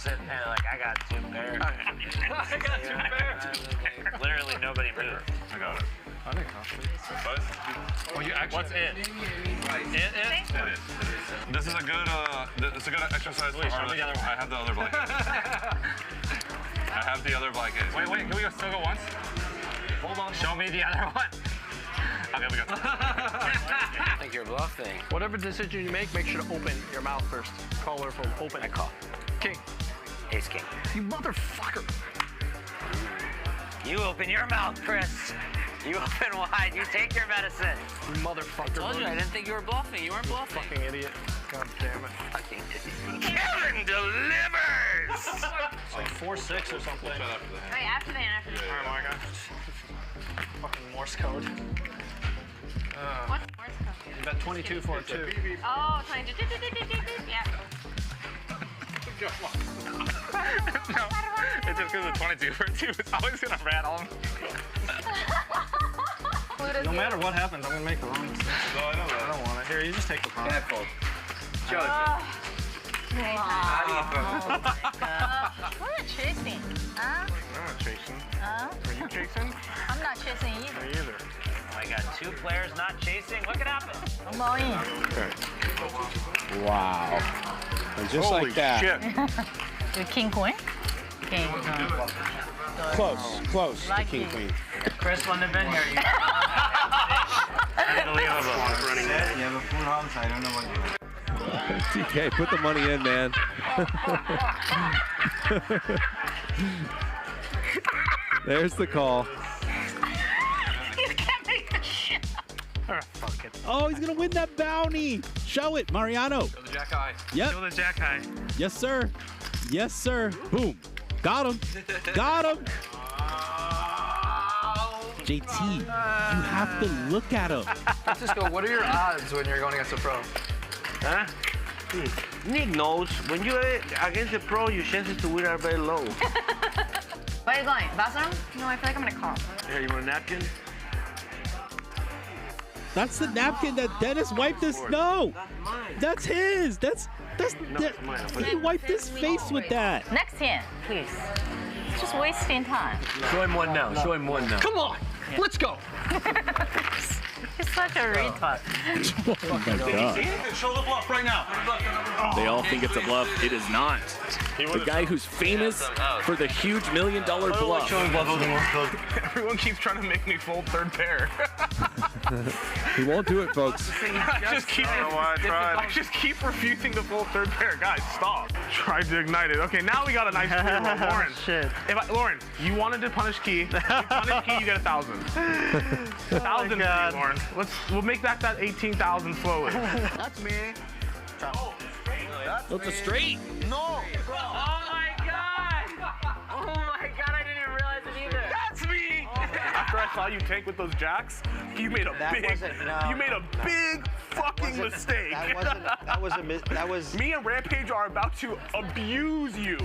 sitting there like, I got 2 pairs. I got 2 pairs. Literally nobody moved. I got it. I think oh, you actually. What's it? It? This is a good. It's a good exercise for our. I have the other blanket. I have the other blanket. Wait, can we still go once? Hold on. Show me the other one. Okay, we go. I think you're bluffing. Whatever decision you make sure to open your mouth first. Call her from open. I call. King. Ace king. You motherfucker. You open your mouth, Chris. You open wide. You take your medicine. You motherfucker. I told you, I didn't think you were bluffing. You weren't bluffing. Fucking idiot. God damn it. Fucking idiot. Karen delivers! It's like 4-6 or something. Wait, after the hand. Oh my god. Fucking Morse code. What's Morse code? You bet 22 for a 2. Oh, 22. Yeah. No, it's just because of 22 for 2. It's always gonna rattle him. No matter what happens, I'm gonna make the wrong decision. No, I know that. I don't want it. Here, you just take the pawn. We're not chasing. Huh? I'm not chasing. Huh? Are you chasing? I'm not chasing either. Me either. I got 2 players not chasing. What could happen? I'm all in. Okay. Wow. And just Holy like that. Shit. You're king queen? King. Close. Lucky. King queen. Chris wouldn't have been here. Unbelievable. You have a full house, I don't know what you TK, put the money in, man. There's the call. You can't make this shit up. Fuck it. Oh, he's gonna win that bounty. Show it, Mariano. Show the jack high. Yep. Show the jack high. Yes, sir. Yes, sir. Boom. Got him. Got him. JT, you have to look at him. Francisco, what are your odds when you're going against a pro? Huh? Nick knows, when you're against a pro, your chances to win are very low. Where are you going? Bathroom? No, I feel like I'm gonna call. Here, you want a napkin? That's the napkin that Dennis wiped his. No, That's mine. that's his. No, it's mine. He wiped his face with that. Next hand, please. It's just wasting time. Show him one now. Show him one now. Come on. Let's go. You're such a retard. Oh my God. Show the bluff right now. They all think it's a bluff. It is not. The guy who's famous for the huge $1 million bluff. Everyone keeps trying to make me fold 3rd pair. He won't do it, folks. I just keep refusing to fold 3rd pair. Guys, stop. Tried to ignite it. Okay, now we got a nice clear roll. Lauren. Shit. Lauren, you wanted to punish Key. You punish Key, you get 1,000. 1,000 for you, Lauren. We'll make that 18,000 slowly. That's me. That's a straight. No. Oh my God! Oh my God, I didn't even realize it either. That's me! After I saw you tank with those jacks, you made a big fucking mistake. That was Me and Rampage are about to abuse you.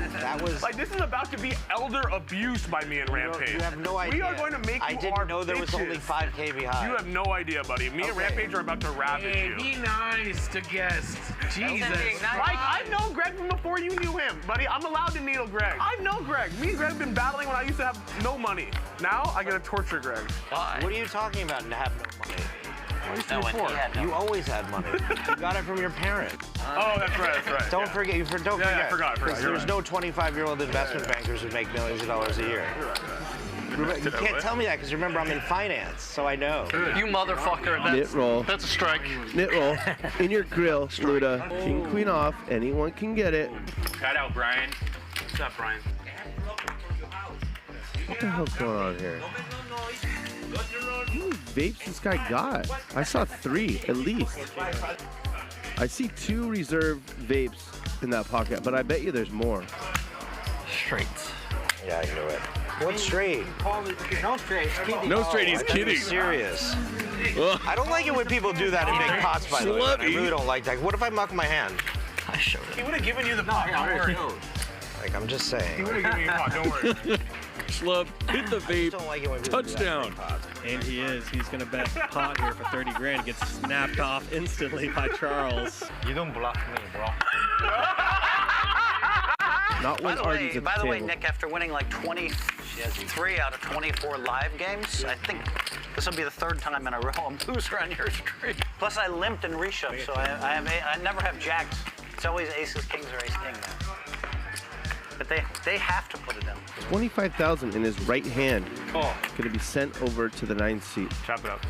Like, this is about to be elder abuse by me and Rampage. You have no idea. We are going to make you I didn't know there was only 5K behind. You have no idea, buddy. Me and Rampage are about to ravage you. Be nice to guests. Jesus. Like, I've known Greg from before you knew him, buddy. I'm allowed to needle Greg. I've known Greg. Me and Greg have been battling when I used to have no money. Now, I gotta torture Greg. Why? What are you talking about to have no money? No, when he had no You always had money. You got it from your parents. Oh, that's right. Don't forget. Don't forget. I forgot. There's no 25-year-old investment bankers who make millions of dollars a year. You can't tell me that because remember I'm in finance, so I know. You motherfucker. Knit roll. That's a strike. Knit roll. In your grill, Luda. King, queen off. Anyone can get it. Shout out, Brian. What's up, Brian? What the hell's going on here? How many vapes this guy got? I saw 3 at least. I see 2 reserved vapes in that pocket, but I bet you there's more. Straights. Yeah, I knew it. What straight? No straight. No straight, he's kidding. Serious. I don't like it when people do that in big pots, by the way. I really don't like that. What if I muck my hand? I showed it. He would have given you the pot. Don't worry. Like, I'm just saying. He would have given you the pot. Don't worry. Schlub, hit the I vape. don't like it when people Touchdown. do that in big pots. And he is. He's going to bet pot here for 30 grand. Gets snapped off instantly by Charles. You don't bluff me, bro. not when Arden's at the By the way, table. Nick, after winning like 23 out of 24 live games, I think this will be the 3rd time in a row I'm loser on your streak. Plus, I limped and reshoved, so I never have jacks. It's always aces, kings, or ace king now. But they have to put it in. 25,000 in his right hand. Oh. Going to be sent over to the 9th seat. Chop it up.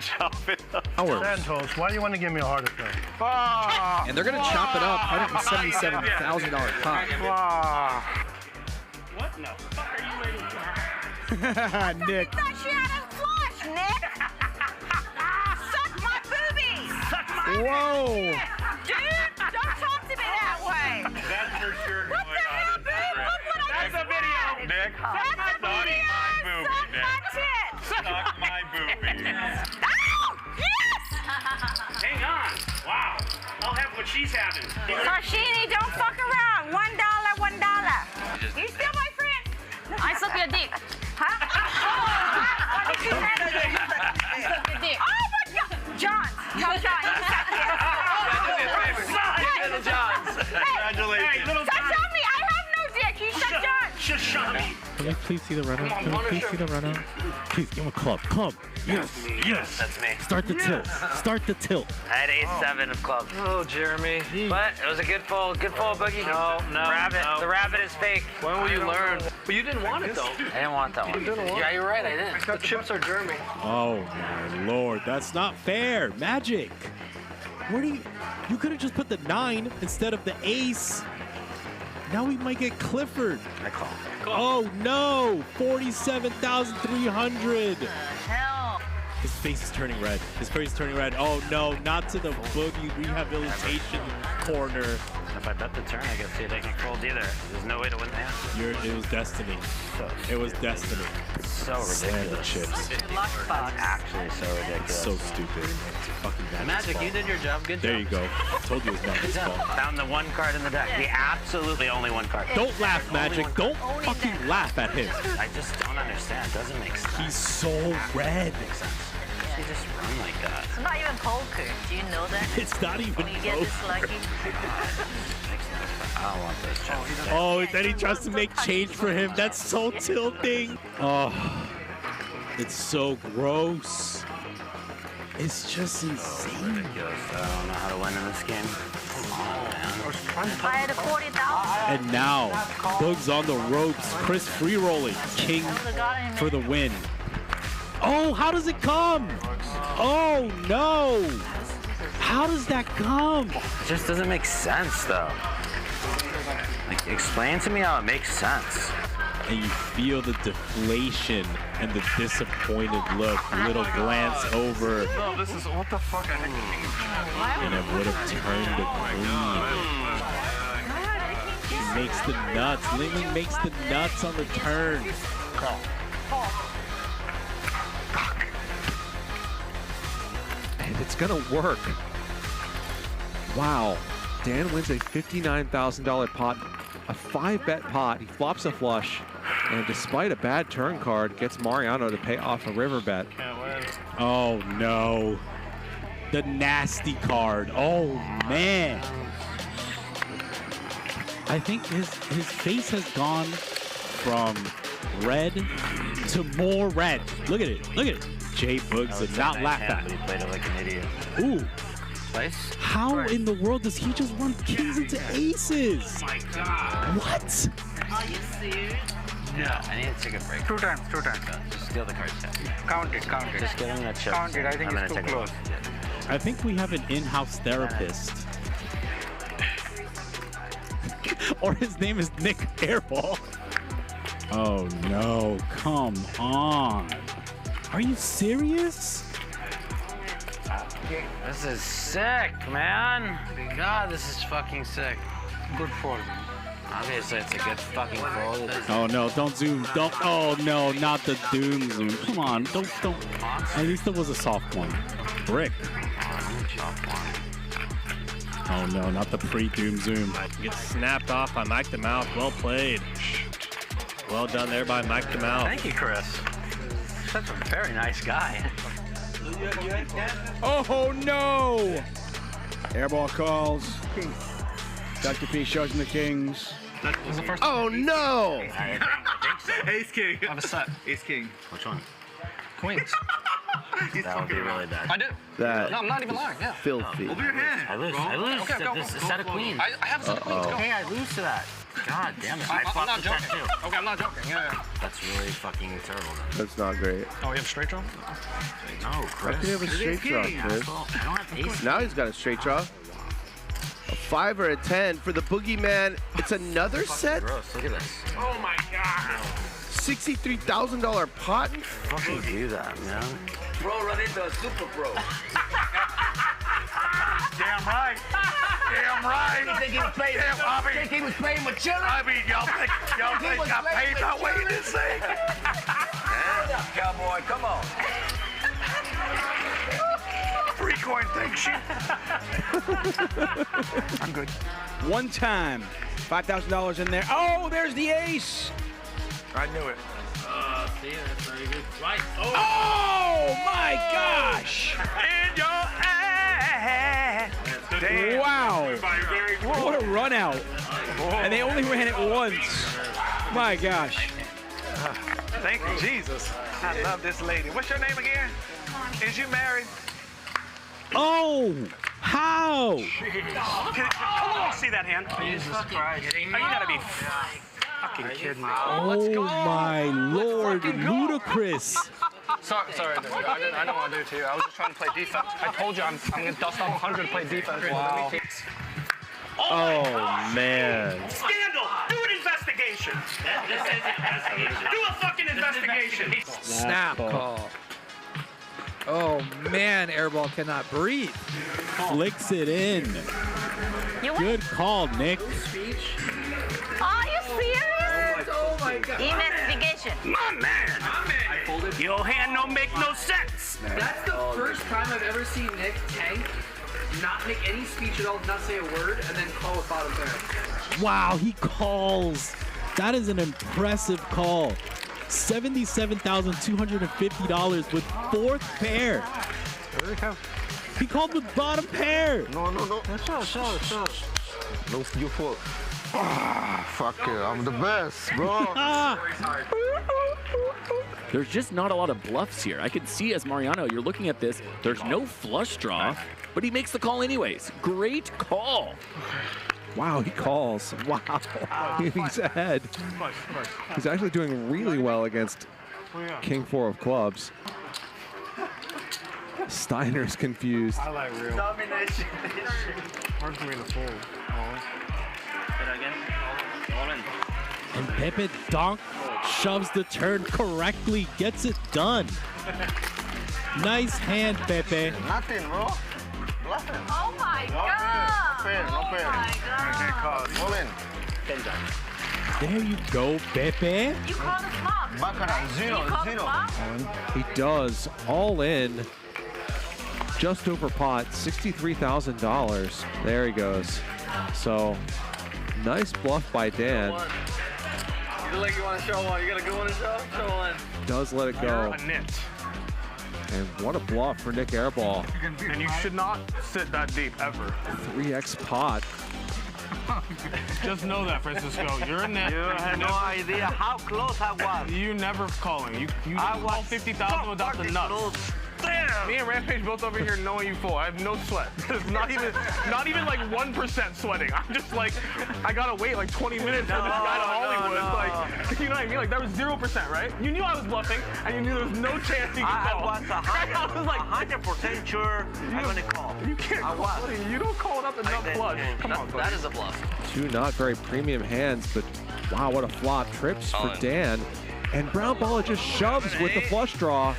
Chop it up. Santos, why do you want to give me a heart attack? And they're gonna chop it up. $177,000 pot. What in the fuck are you waiting for? Nick. That shit out of flush, Nick! Suck my boobies! Suck my Whoa. Dude, don't talk to me that way! That's for sure What the hell, dude? Look what I just said! Nick. That's a video! Suck my tit! Suck my boobie. Ow! Yes! Hang on. Wow. I'll have what she's having. Sashini, don't fuck around. $1, $1. You still my friend? I suck your dick. Huh? What did you say? Suck your dick. Oh my God! John. Tell John. You suck it. Congratulations. Hey, little Shut John. me. I have no dick. You shut John. Just shut me. Can I please see the run-out? Can I please see the run-out? Please, give him a club. Club. Yes. Yes. That's me. Start the tilt. Start the tilt. I had 8-7 of clubs. Oh, Jeremy. But it was a good fold. Good fold, Boogie. No. Rabbit. No. The rabbit is fake. When will you learn? But you didn't want it, though. I didn't want that one. Yeah, you're right. I didn't. I thought chips are Jeremy. Oh my lord, that's not fair. Magic. Where do you could have just put the 9 instead of the ace. Now we might get Clifford. I call. Oh no, 47,300. Hell. His face is turning red. His face is turning red. Oh no, not to the boogie rehabilitation corner. If I bet the turn, I guess they can't fold either. There's no way to win the hand. It was destiny. It was destiny. So Slam the chips. Actually, so ridiculous. So stupid. It's fucking Magic, you did your job. Good There job. you go. I told you it was Magic's fault. Found the one card in the deck. The absolutely only one card. Don't laugh, Magic. Don't fucking laugh at him. I just don't understand. It doesn't make sense. He's so red. Makes sense. He just run like that. It's not even poker. Do you know that? It's not even When you get close. this lucky. I don't want those chips. Oh, then he tries to make change for him. That's so tilting. Oh, it's so gross. It's just insane. Ridiculous. I don't know how to win in this game. I had a 40,000. And now, Boog's on the ropes. Chris free rolling. King for the win. Oh, how does it come? Oh, no. How does that come? It just doesn't make sense, though. Like, explain to me how it makes sense. And you feel the deflation and the disappointed look. Little glance over. No, this is what the fuck. And it would have turned to green. He makes the nuts. Lily makes the nuts on the turn. And it's gonna work. Wow. Dan wins a $59,000 pot, a 5-bet pot. He flops a flush, and despite a bad turn card, gets Mariano to pay off a river bet. Oh no. The nasty card. Oh man. I think his face has gone from red to more red. Look at it. Look at it. Jay Boogs did not laugh at He played it like an idiot. Ooh. Twice? How in the world does he just run kings into aces? Oh my God. What? Are you serious? No. I need to take a break. 2 times. Just steal the card set. Count it. Just give him the chips. Count it. I think I'm it's gonna too take close. I think we have an in-house therapist. Or his name is Nick Airball. Oh no, come on. Are you serious? This is sick, man. God, this is fucking sick. Good fold. Obviously, it's a good fucking fold. Oh no, don't zoom. Don't. Oh no, not the doom zoom. Come on, don't. At least it was a soft one. Brick. Oh no, not the pre-doom zoom. Gets snapped off by Mike the Mouth. Well played. Well done there by Mike the Mouth. Thank you, Chris. Such a very nice guy. Oh no! Airball calls. Dr. P shows him the kings. That was the first Oh no! I think so. Ace king. I have a set. Ace king. Which one? Queens. That would be really bad. I do. That No, I'm not even lying. Yeah. filthy. Open your hand. I lose. I lose. Okay, go. This is a set of queens. I have a set of queens. Go. Okay, I lose to that. God damn it. I'm I not flopped the set joking. too. Okay, I'm not joking. Yeah. That's really fucking terrible. That's not great. Oh, you have straight draw? No, How Chris. can you have a straight draw, Chris? I don't have ace. Now he's got a straight draw. A 5 or a 10 for the boogeyman. It's another set. Gross. Look at this. Oh my god. $63,000 pot. Fucking do that, man. Bro, run into a super pro. Damn right. Damn right. You think he was playing? Damn, I mean, Think he was playing with children? I mean, y'all think I paid my way in this thing? Stand up, cowboy. Come on. 3-coin thing, shit. I'm good. One time. $5,000 in there. Oh, there's the ace. I knew it. See, that's very good. Right. Oh, my gosh. In your ass. Damn. Wow. What a run out. And they only ran it once. My gosh. Thank you, Jesus. I love this lady. What's your name again? Is you married? Oh, how? Come on, see that hand. Jesus Christ. Oh, you gotta be fucking kidding me. Oh my Lord, ludicrous. Sorry, dude. I didn't want to do it to you. I was just trying to play defense. I told you I'm going to dust off 100 to play defense. Wow. Oh man. Scandal! Do an investigation! This is investigation. Do a fucking investigation! Snap call. Oh man, Airball cannot breathe. Flicks it in. Good call, Nick. Are you serious? Oh my god. Investigation. My man! Your hand don't make no sense! That's the first time I've ever seen Nick tank, not make any speech at all, not say a word, and then call with bottom pair. Wow, he calls. That is an impressive call. $77,250 with fourth pair. He called with bottom pair. No. No, you fault. Ah, fuck it. I'm the best, bro. There's just not a lot of bluffs here. I can see as Mariano, you're looking at this, there's no flush draw, but he makes the call anyways. Great call. Wow, he calls. Wow. He's ahead. He's actually doing really well against King 4 of clubs. Steiner's confused. I like real. Domination. Hard for me to fold. And Pepe Donk shoves the turn correctly, gets it done. Nice hand, Pepe. Nothing, bro. Bluffing. Oh my god. No fair. All in. There you go, Pepe. You call the flop. Baccarat, You call the flop? He does all in. Just over pot, $63,000. There he goes. So, nice bluff by Dan. You look like you want to show one. You got a good one to show? Show one. Does let it go. A nit. And what a bluff for Nick Airball. And you should not sit that deep, ever. 3x pot. Just know that, Francisco. You're a net. You have no idea how close I was. You never calling. You call 50,000 without the nuts. Damn! Me and Rampage both over here knowing you full. I have no sweat. There's not even like 1% sweating. I'm just like, I gotta wait like 20 minutes for this guy to Hollywood. Like, you know what I mean? Like that was 0%, right? You knew I was bluffing, and you knew there was no chance you could call. I was like 100% sure I'm gonna call. You can't call. You don't call without the nut flush. Come on, buddy. That is a bluff. Two not very premium hands, but wow, what a flop. Trips for Dan. And Brown Baller just shoves with the flush draw.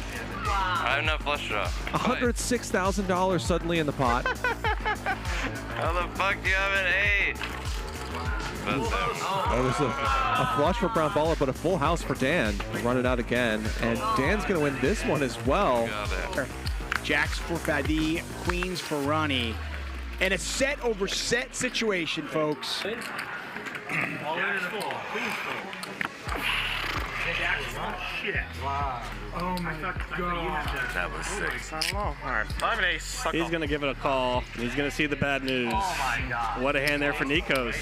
I have no flush draw. $106,000 suddenly in the pot. How the fuck do you have an 8? Oh, there's a flush for Brown Baller, but a full house for Dan. Run it out again. And Dan's going to win this one as well. Jacks for Fadi, queens for Ronnie. And a set over set situation, folks. Shit. Wow. Oh my god. That was sick. I don't know. All right. I'm an ace. Suck He's off. going to give it a call. He's going to see the bad news. Oh my god. What a hand there for Nikos.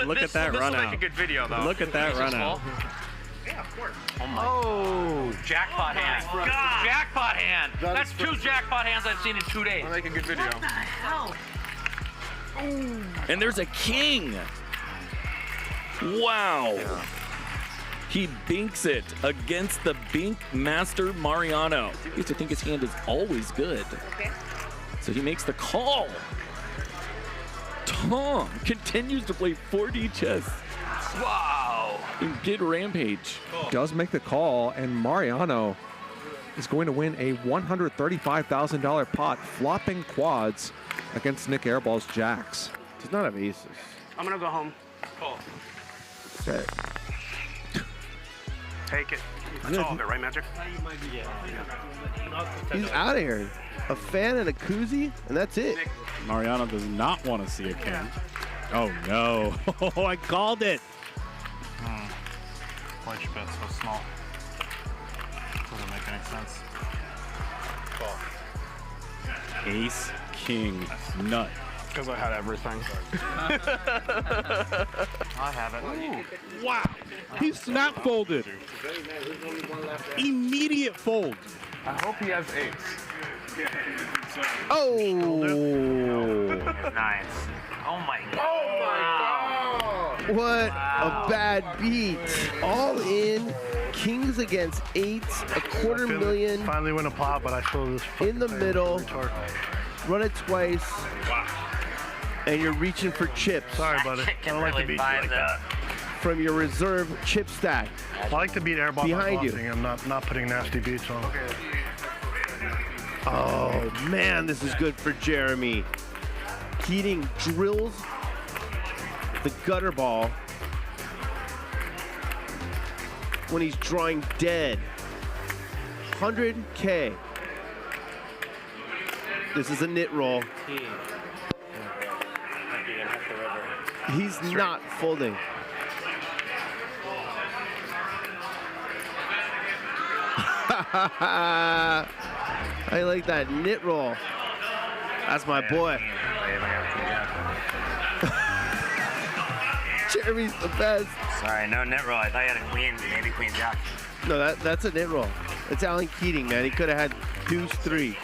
Look at that run This will out. make a good video, though. Look at that run out. Yeah, of course. Oh, jackpot hand. God. Jackpot hand. That's 2 jackpot hands I've seen in 2 days. I'll make a good video. What the hell? And there's a king. Wow. He binks it against the bink master Mariano. He used to think his hand is always good. Okay. So he makes the call. Tom continues to play 4D chess. Wow. In Gid Rampage. Does make the call, and Mariano is going to win a $135,000 pot, flopping quads against Nick Airball's jacks. Does not have aces. I'm going to go home. Call. Set. Take it. That's all of it, right, Magic? He's out of here. A fan and a koozie, and that's it. Mariano does not want to see a king. Oh no! Oh, I called it. Why'd you bet so small? Doesn't make any sense. Call. Ace, king, nut. Because I had everything. I have it. Wow! He snap folded. Immediate fold. I hope he has 8s. Oh! Nice. Oh my god. Oh my god! What a bad beat. All in, kings against 8s, a $250,000 Finally win a pot, but I feel this in the middle. Run it twice. And you're reaching for chips. Sorry, buddy. I don't like to beat you like that. From your reserve chip stack. I like to beat airball behind you. I'm not putting nasty beats on. Oh man, this is good for Jeremy. Keating drills the gutter ball when he's drawing dead. 100K. This is a knit roll. He's not folding. I like that knit roll. That's my boy. Jeremy's the best. Sorry, no net roll. I thought you had a queen, maybe queen jack. No, that's a knit roll. It's Alan Keating, man. He could have had deuce 3.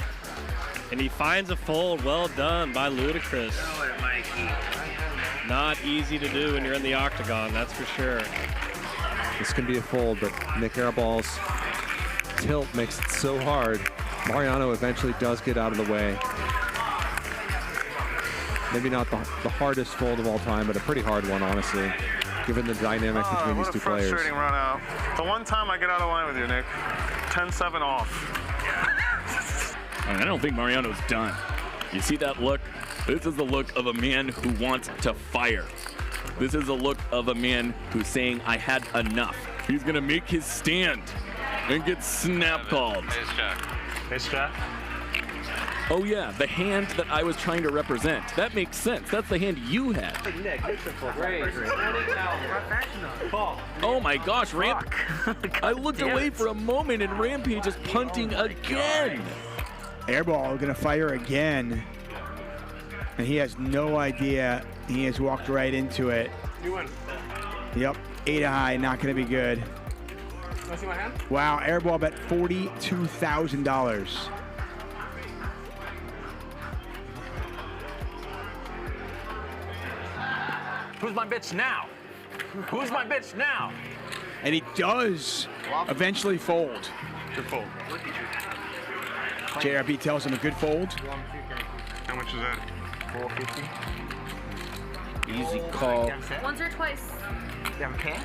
And he finds a fold. Well done by Ludacris. Not easy to do when you're in the octagon, that's for sure. This can be a fold, but Nick Airball's tilt makes it so hard. Mariano eventually does get out of the way. Maybe not the hardest fold of all time, but a pretty hard one, honestly, given the dynamic between these two players. Frustrating run out. The one time I get out of line with you, Nick. 10-7 off. I don't think Mariano's done. You see that look? This is the look of a man who wants to fire. This is the look of a man who's saying, I had enough. He's gonna make his stand and get snap called. Ace jack. Ace jack? Oh yeah, the hand that I was trying to represent. That makes sense. That's the hand you had. Oh my gosh, I looked away for a moment and Rampage is punting again. Airball gonna fire again. And he has no idea. He has walked right into it. You win. Yep, 8 high, not gonna be good. Want to see my hand? Wow, Airball bet $42,000. Who's my bitch now? Who's my bitch now? And he does eventually fold. Good fold. JRB tells him a good fold. How much is that? 450. Easy call. Once or twice. You have a K?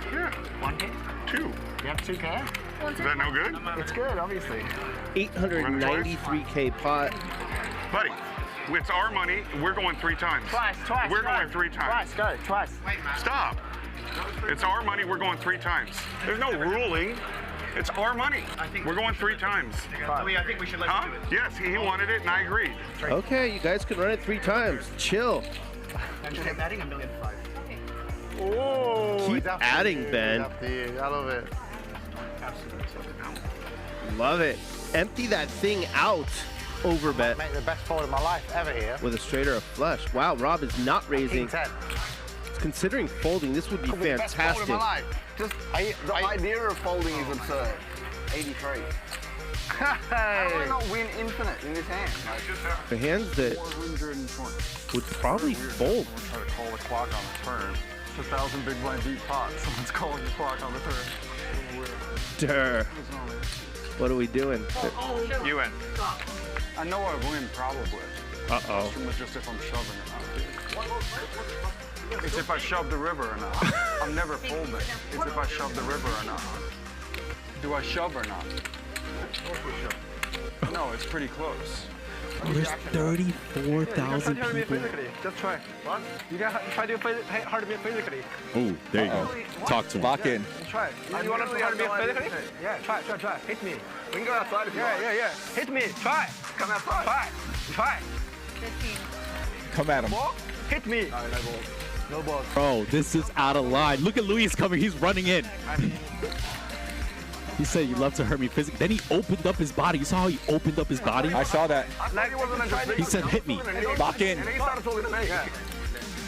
Sure. 1K? 2. You have 2K? Once Is or that no twice. good? It's good, obviously. 893K pot. Buddy, it's our money. We're going 3 times. Twice. We're going 3 times. Twice. Stop. It's our money. We're going 3 times. There's no ruling. It's our money. We're going 3 times. I think we should let you do it. Yes, he wanted it and I agreed. Okay, you guys can run it 3 times. Chill. I'm betting $1.5 million. Oh, Keep adding, Ben. I love it. Love it. Empty that thing out. Overbet. Make the best fold of my life ever here. With a straight or a flush. Wow, Rob is not raising. Considering folding, this would be fantastic. Just the idea of folding is absurd. 83. How do I not win infinite in this hand? The hands that would probably fold. Try to call the clock on the turn. It's 1,000 big blind deep pot. Someone's calling the clock on the turn. Durr. What are we doing? You win. I know I win probably. Uh-oh. The question was just if I'm shoving or not. It's if I shove the river or not. I'm never folding. It's if I shove the river or not. Do I shove or not? No, it's pretty close. There's 34,000 people. Just try. What? You gotta try to play hard to be physically. Oh, there you go. Talk to him. Lock in. Try. You wanna play hard to be physically? Yeah, try. Hit me. We can go outside if you want. Yeah. Hit me. Try. Come outside. Try. 15. Come at him. Hit me. No balls. Bro, this is out of line. Look at Luis coming. He's running in. He said you love to hurt me physically. Then he opened up his body. You saw how he opened up his body? I saw that. He said hit me. Lock in. And he started talking to me.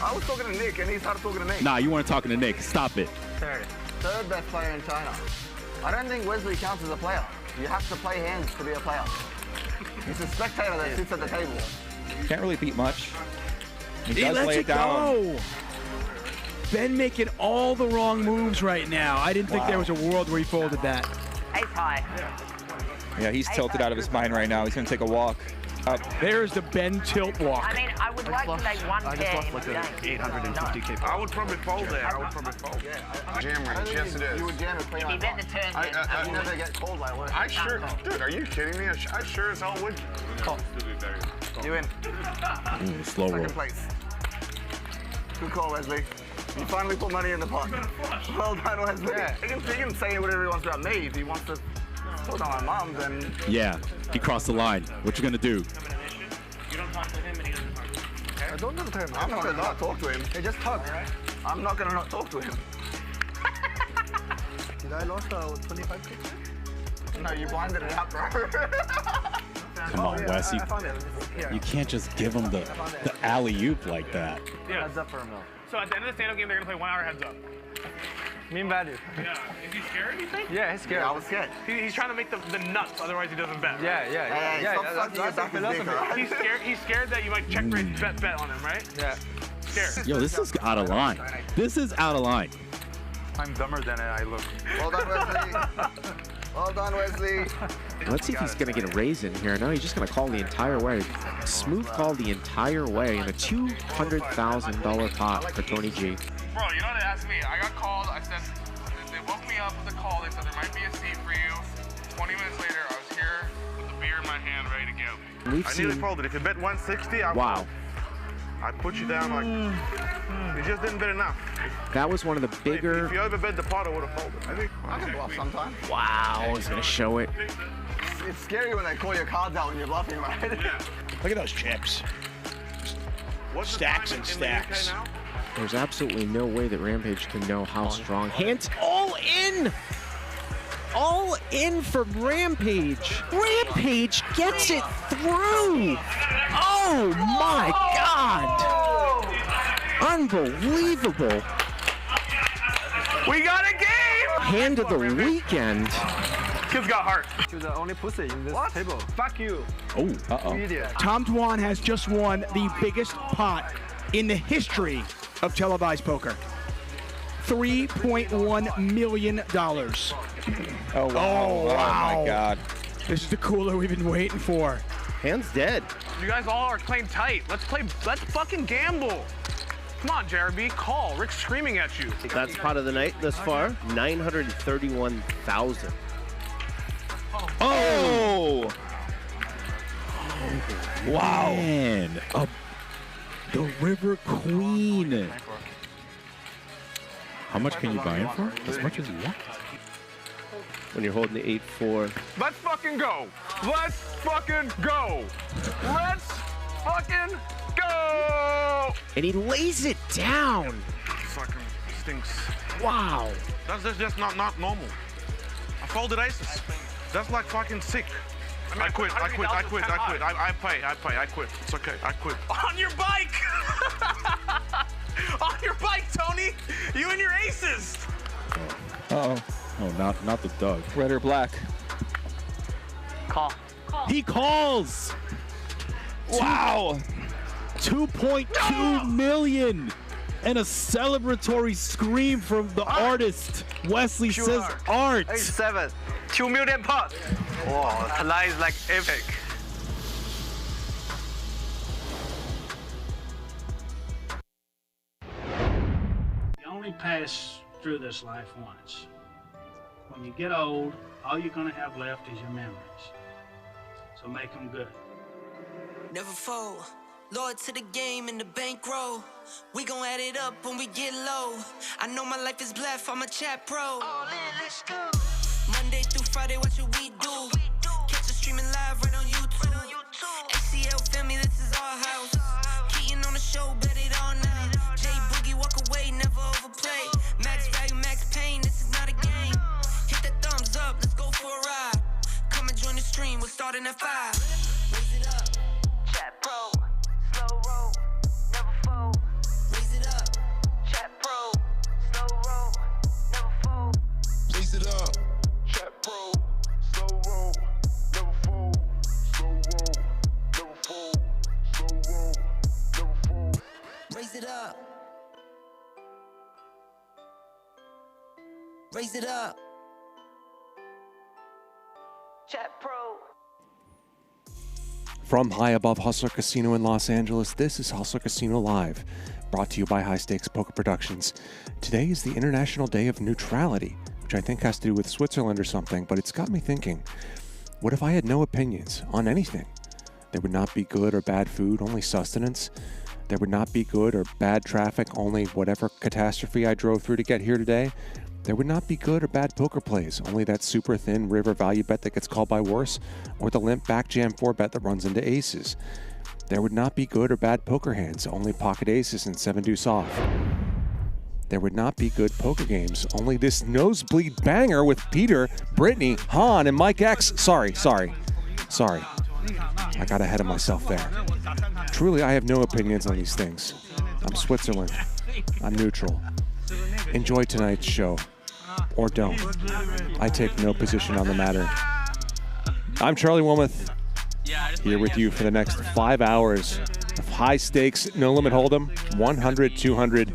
I was talking to Nick and he started talking to me. Nah, you weren't talking to Nick. Stop it. Third best player in China. I don't think Wesley counts as a player. You have to play hands to be a player. He's a spectator that sits at the table. Can't really beat much. He lets it go. Ben making all the wrong moves right now. I didn't think there was a world where he folded that. Ace high. Yeah, he's tilted out of his mind right now. He's gonna take a walk up. There's the Ben tilt walk. I mean, I would like to make one I just lost like a 850K. I would probably fold there. I would probably fold. Jam range, yes it is. You would jam and play If on you bet the turn, you never get called by one. I sure, dude, are you kidding me? I sure as hell would. You win. Slow roll. Second place. Good call, Wesley. You finally put money in the pot. Well done, Wesley. Yeah. He can say whatever he wants about me. If he wants to put on my mom, then... Yeah, he crossed the line. What you gonna do? You don't talk to him and he doesn't talk to you. I don't talk to him. I'm not going to not talk to him. Hey, just talk. I'm not going to not talk to him. Did I lost 25 kicks? No, you blinded it out, bro. Come on, Wes. You can't just give him the alley-oop like that. Yeah. Heads up for a mil. So at the end of the stand-up game, they're gonna play 1 hour heads up. Mean value. Yeah. Is he scared, you think? Yeah, he's scared. Yeah, I was scared. He's trying to make the nuts, otherwise he doesn't bet. Yeah. He's scared that you might check raise bet on him, right? Yeah. Scared. Yo, this is out of line. This is out of line. I'm dumber than I look. Well done, Wesley. Well done, Wesley. Let's see if he's going to get a raise in here. No, he's just going to call the entire way. Smooth call the entire way in a $200,000 pot for Tony G. Bro, you know what they asked me? I got called. I said, they woke me up with a call. They said there might be a seat for you. 20 minutes later, I was here with the beer in my hand, ready to go. I nearly folded. If you bet 160, I would. I put you down like, you just didn't bet enough. That was one of the bigger... If you ever bet the pot, I would have folded. I think. I can bluff sometimes. Wow, he's going to show it. It's scary when they call your cards out when you're bluffing, right? Yeah. Look at those chips. What's Stacks and stacks. There's absolutely no way that Rampage can know how strong. Hands all in! All in for Rampage. Rampage gets it through. Oh my God. Unbelievable. We got a game! Hand of the weekend. Kid's got heart. You're the only pussy in this table. Fuck you. Oh, uh-oh. Idiot. Tom Dwan has just won the biggest pot in the history of televised poker. $3.1 million. Oh, wow. Oh, my God. This is the cooler we've been waiting for. Hand's dead. You guys all are playing tight. Let's fucking gamble. Come on, Ravreby, call. Rick's screaming at you. That's pot of the night thus far. 931,000. Oh! Wow. Man. The River Queen. How much can you buy him for? As much as you want. When you're holding the 8-4. Let's fucking go. Let's fucking go. Let's fucking go. And he lays it down. Fucking instincts. Wow. That's just not normal. I folded aces. That's like fucking sick. I quit. I quit. It's okay. I quit. On your bike! On your bike, Tony! You and your aces! Uh-oh. Oh, not the Doug. Red or black? Call. He calls. Wow. 2.2 million. And a celebratory scream from the artist. Wesley says art. A7. 2 million pot. Whoa, tonight is like epic. You only pass through this life once. When you get old, all you're gonna have left is your memories. So make them good. Never fold. Loyal to the game and the bankroll. We gon' add it up when we get low. I know my life is blessed, I'm a chat pro. All in, let's go. Monday through Friday, watch what we do. Catch us streaming live right on YouTube. ACL family, this is our house. Keaton on the show, bet it all now. J Boogie, walk away, never overplay. Max value, max pain, this is not a game. Hit that thumbs up, let's go for a ride. Come and join the stream, we're starting at 5. Raise it up. Chat pro. Slow roll, never fold. Raise it up. Chat pro. Slow roll, never fold. Raise it up. Chat pro. Slow roll, never fold. Slow roll, never fold. Slow roll, never fold. Raise it up. Raise it up. Chat pro. From high above Hustler Casino in Los Angeles, this is Hustler Casino Live, brought to you by High Stakes Poker Productions. Today is the International Day of Neutrality, which I think has to do with Switzerland or something, but it's got me thinking, what if I had no opinions on anything? There would not be good or bad food, only sustenance. There would not be good or bad traffic, only whatever catastrophe I drove through to get here today. There would not be good or bad poker plays, only that super thin river value bet that gets called by worse, or the limp back jam 4 bet that runs into aces. There would not be good or bad poker hands, only pocket aces and 7 deuce off. There would not be good poker games, only this nosebleed banger with Peter, Britney, Han, and Mike X. Sorry. I got ahead of myself there. Truly, I have no opinions on these things. I'm Switzerland. I'm neutral. Enjoy tonight's show. Or don't. I take no position on the matter. I'm Charlie Wilmoth, here with you for the next 5 hours of high stakes, no limit hold'em, 100, 200.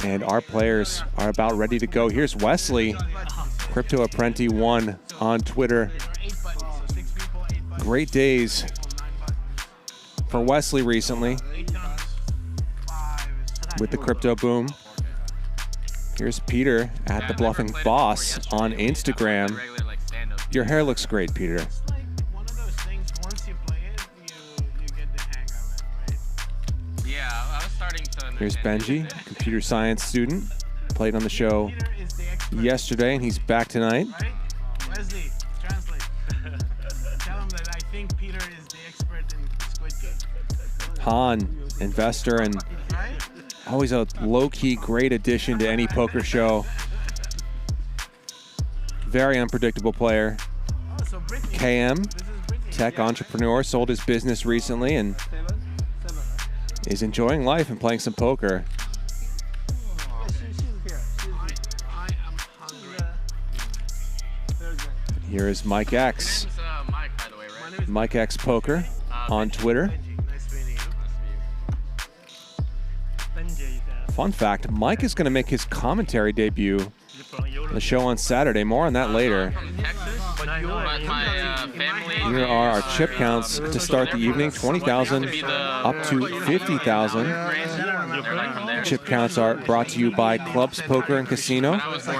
And our players are about ready to go. Here's Wesley, Crypto Apprenti 1 on Twitter. Great days for Wesley recently with the crypto boom. Here's Peter at the Bluffing Boss on Instagram. Your hair looks great, Peter. Yeah, I was starting to. Here's Benji, computer science student. Played on the show yesterday, and he's back tonight. Wesley, translate. Tell him that I think Peter is the expert in Squid Game. Han, investor, and always a low-key great addition to any poker show. Very unpredictable player. KM, tech entrepreneur, sold his business recently and is enjoying life and playing some poker. Here is Mike X. Mike X Poker on Twitter. Fun fact, Mike is going to make his commentary debut on the show on Saturday. More on that later. Here are our chip counts to start the evening. 20,000 up to 50,000. Chip counts are brought to you by Clubs Poker and Casino. So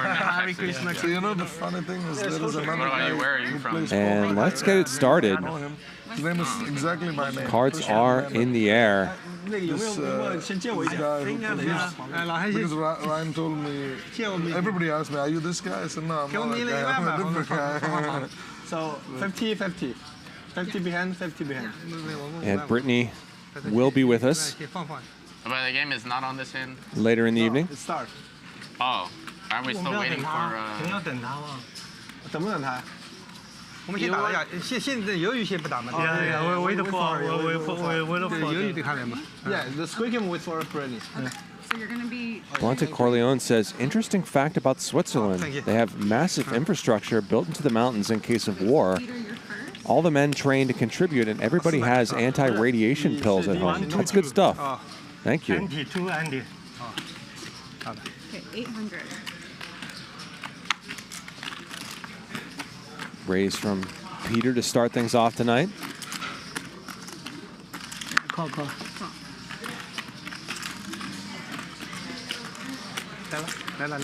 you know the funny thing is there is another guy who plays And poker. let's get it started. I know him. His name is exactly my name. Cards are in the air. This guy because Ryan told me, everybody asked me, are you this guy? I said, no, I'm not that guy. I'm a different guy. So 50-50. 50 behind, 50 behind. And Britney will be with us. But the game is not on this end. Later in the evening. It starts. Oh, aren't we still waiting for? 要等他吗？怎么等他？我们先打呀，现在鱿鱼先不打嘛。Yeah, wait for you to come in. Yeah, the squeaking wait for Britney. So you're gonna be. Blunted Corleone says, interesting fact about Switzerland. thank you. They have massive infrastructure built into the mountains in case of war. All the men train to contribute, and everybody has anti-radiation pills at home. That's good stuff. Thank you. Andy, 2 Andy. Okay, 800. Raise from Peter to start things off tonight. Call. 来了。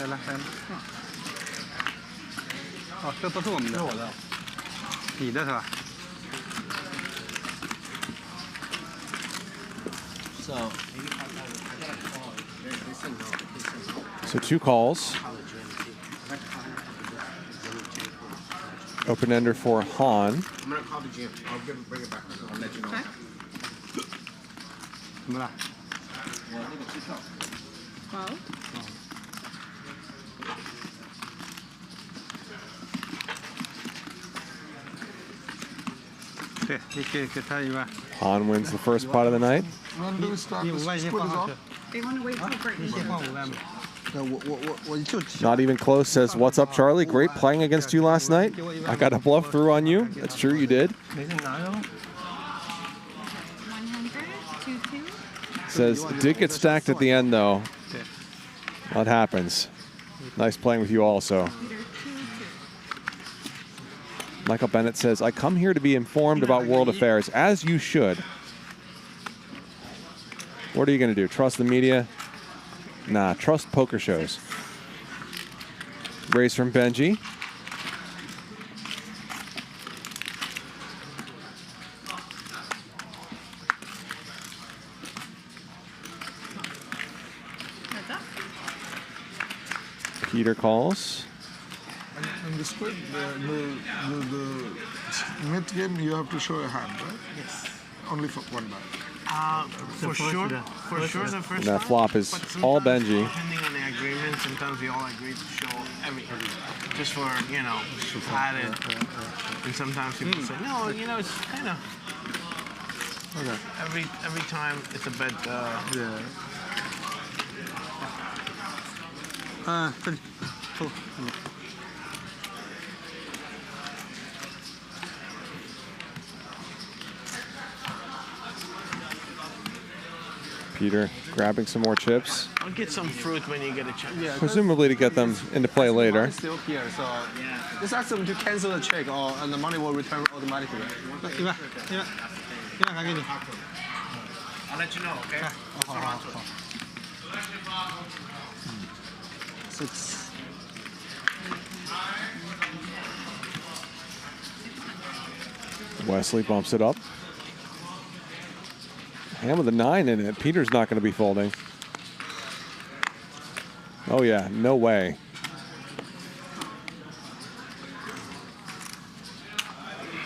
哦，这都是我们的。是我的。你的是吧？ So 2 calls. Open ender for Han. I'm gonna call the gym. I'll bring it back. I'll let you know. 怎么了？ 12. Han wins the first pot of the night. They want to wait till Britney. Not even close says, what's up, Charlie? Great playing against you last night. I got a bluff through on you. That's true, you did. 100. 22. Says, did get stacked at the end, though. That happens. Nice playing with you also. Michael Bennett says, I come here to be informed about world affairs, as you should. What are you going to do? Trust the media? Nah, trust poker shows. Raise from Benji. Peter calls. And the squid, the mid game, you have to show a hand, right? Yes. Only for one bag. For sure, the first And that flop is all Benji. Depending on the agreement, sometimes we all agree to show everything, just for added. And sometimes people say, no, it's kind of. Okay. Every time it's a bit. Yeah. Peter grabbing some more chips, I'll get some fruit when you get a chance. Yeah, presumably to get them into play later. Money's still here, so just ask them to cancel the check, and the money will return automatically. I'll let you know, okay? 6. Wesley bumps it up. Hand with a 9 in it. Peter's not going to be folding. Oh yeah, no way.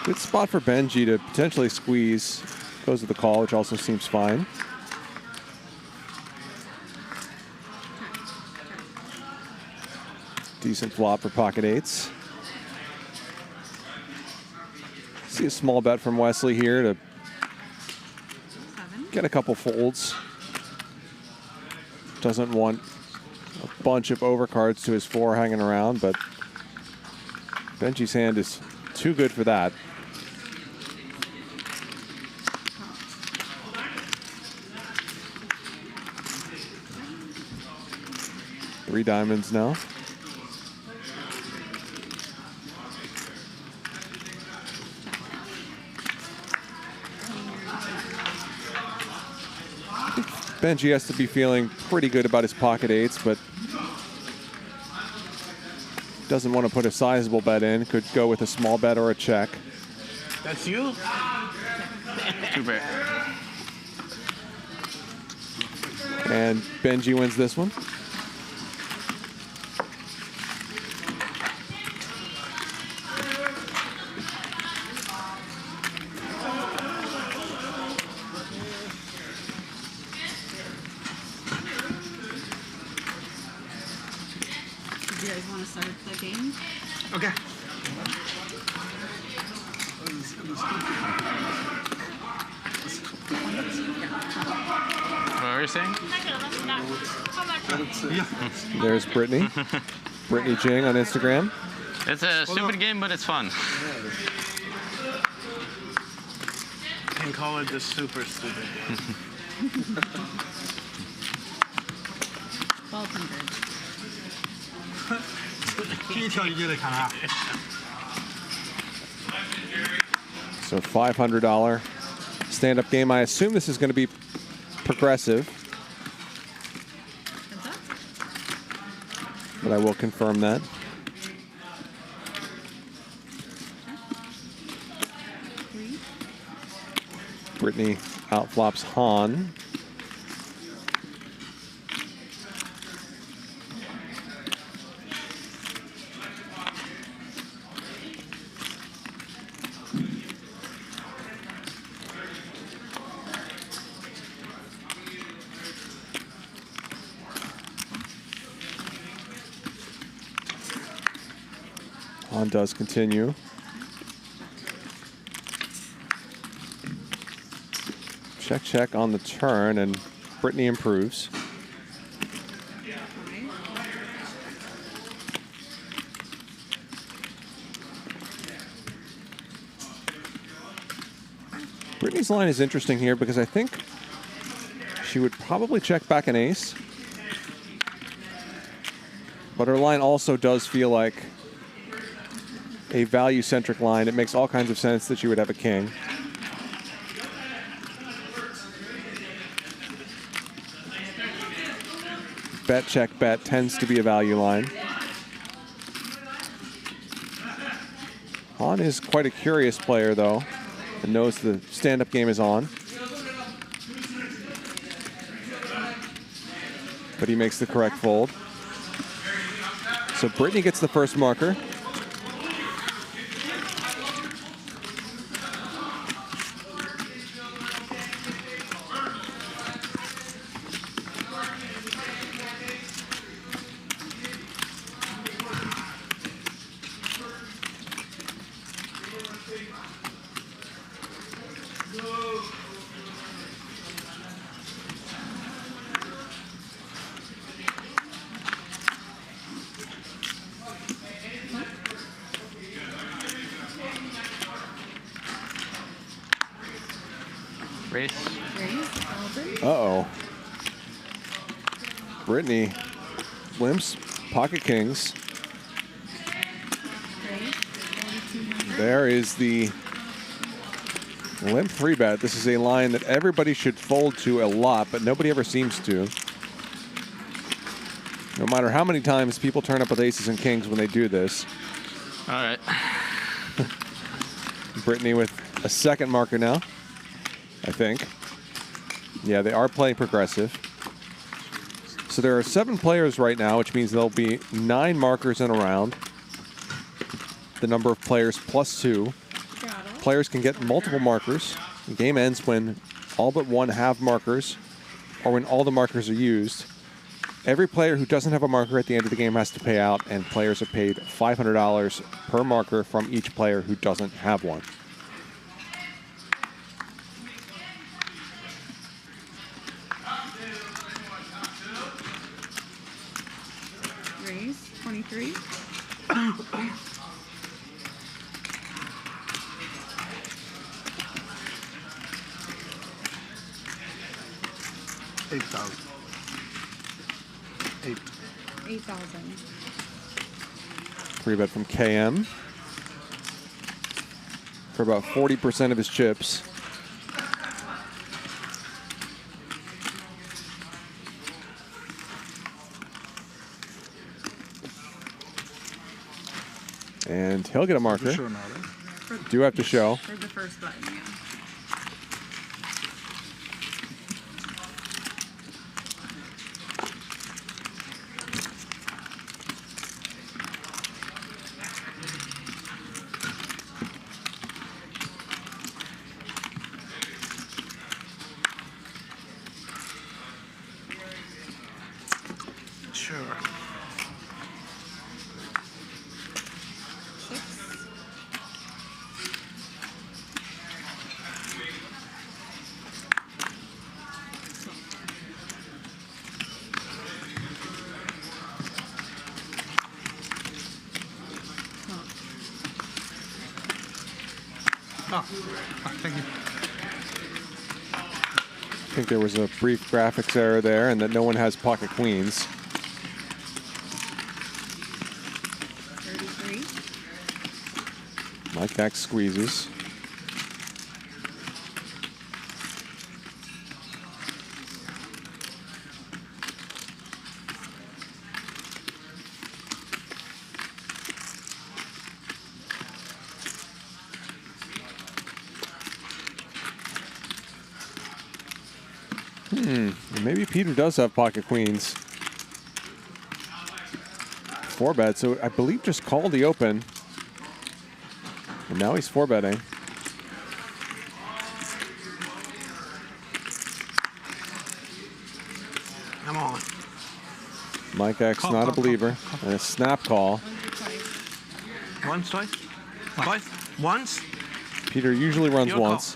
Good spot for Benji to potentially squeeze. Goes to the call, which also seems fine. Decent flop for pocket 8s. See a small bet from Wesley here to get a couple folds. Doesn't want a bunch of overcards to his 4 hanging around, but Benji's hand is too good for that. Three diamonds now. Benji has to be feeling pretty good about his pocket 8s, but doesn't want to put a sizable bet in. Could go with a small bet or a check. That's you? Too bad. And Benji wins this one. want to start the game? Okay. What were you saying? There's Britney. Britney Jing on Instagram. It's a stupid game, but it's fun. Can call it the super stupid game. So $500 stand-up game. I assume this is going to be progressive, but I will confirm that. Britney outflops Han. Han does continue. Check, check on the turn, and Britney improves. Britney's line is interesting here because I think she would probably check back an ace. But her line also does feel like a value-centric line. It makes all kinds of sense that she would have a king. Bet, check, bet tends to be a value line. Han is quite a curious player, though, and knows the stand-up game is on. But he makes the correct fold. So Britney gets the first marker. Race. Uh-oh. Britney limps pocket kings. There is the limp 3-bet. This is a line that everybody should fold to a lot, but nobody ever seems to. No matter how many times people turn up with aces and kings when they do this. All right. Britney with a second marker now, I think. Yeah, they are playing progressive. So there are 7 players right now, which means there'll be 9 markers in a round. The number of players plus 2. Players can get multiple markers. The game ends when all but one have markers or when all the markers are used. Every player who doesn't have a marker at the end of the game has to pay out, and players are paid $500 per marker from each player who doesn't have one. Raise, 23. $8,000. 8,000. 3-bet from KM for about 40% of his chips. And he'll get a marker. Do have to show. For the first button, yeah. Thank you. I think there was a brief graphics error there, and that no one has pocket queens. 33. Mike X squeezes. Maybe Peter does have pocket queens. 4-bet, so I believe just called the open. And now he's 4-betting. I'm on. Mike X, not a believer. And a snap call. Once, twice? Twice? Once? Peter usually runs Your call. once.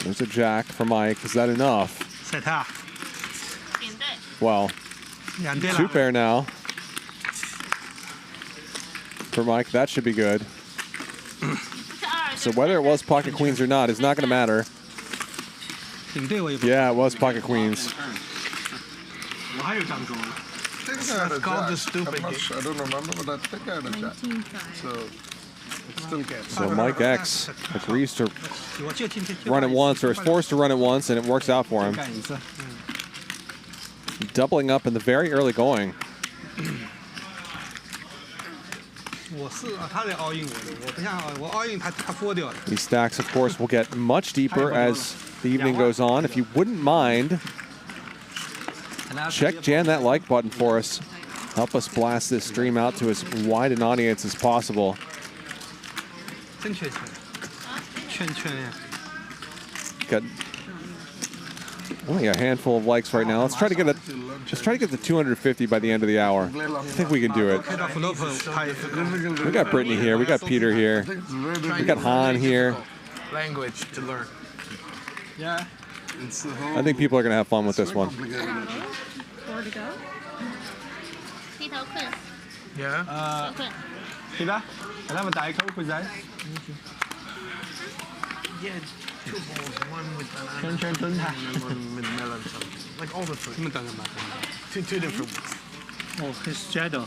There's a jack for Mike. Is that enough? Well, 2 pair now. For Mike, that should be good. So whether it was pocket queens or not is not going to matter. Yeah, it was pocket queens. That's called the stupid game. I don't remember, but I think I had a jack. So it's still good. So Mike X agrees to run it once, or is forced to run it once, and it works out for him. Doubling up in the very early going. These stacks, of course, will get much deeper as the evening goes on. If you wouldn't mind, jam that like button for us. Help us blast this stream out to as wide an audience as possible. Got only a handful of likes right now. Let's try to get the 250 by the end of the hour. I think we can do it. We got Britney here. We got Peter here. We got Han here. Language to learn. Yeah. I think people are going to have fun with this one. 4 to go. Yeah. 記得，嚟啦，咪大溝佢仔。 Yeah, 2 balls, 1 with banana. 串墩下。 And 1 with melon something. Like all the fruit. Two different ones. Oh, his straddle.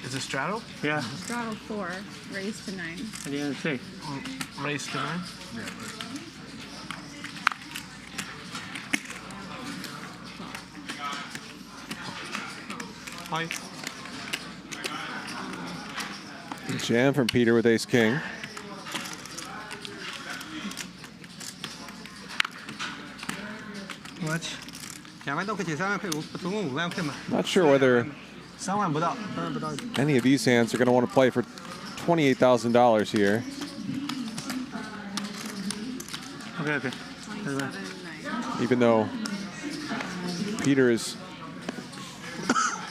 Is it straddle? Yeah. Straddle 4, raise to 9. I didn't say. Raise to 9? Yeah. Hi. Jam from Peter with ace king. What? 2萬多塊錢，3萬塊，總共5萬塊嘛。 Not sure whether 3萬不到，3萬不到。 any of these hands are going to want to play for $28,000 here. Okay. Even though Peter is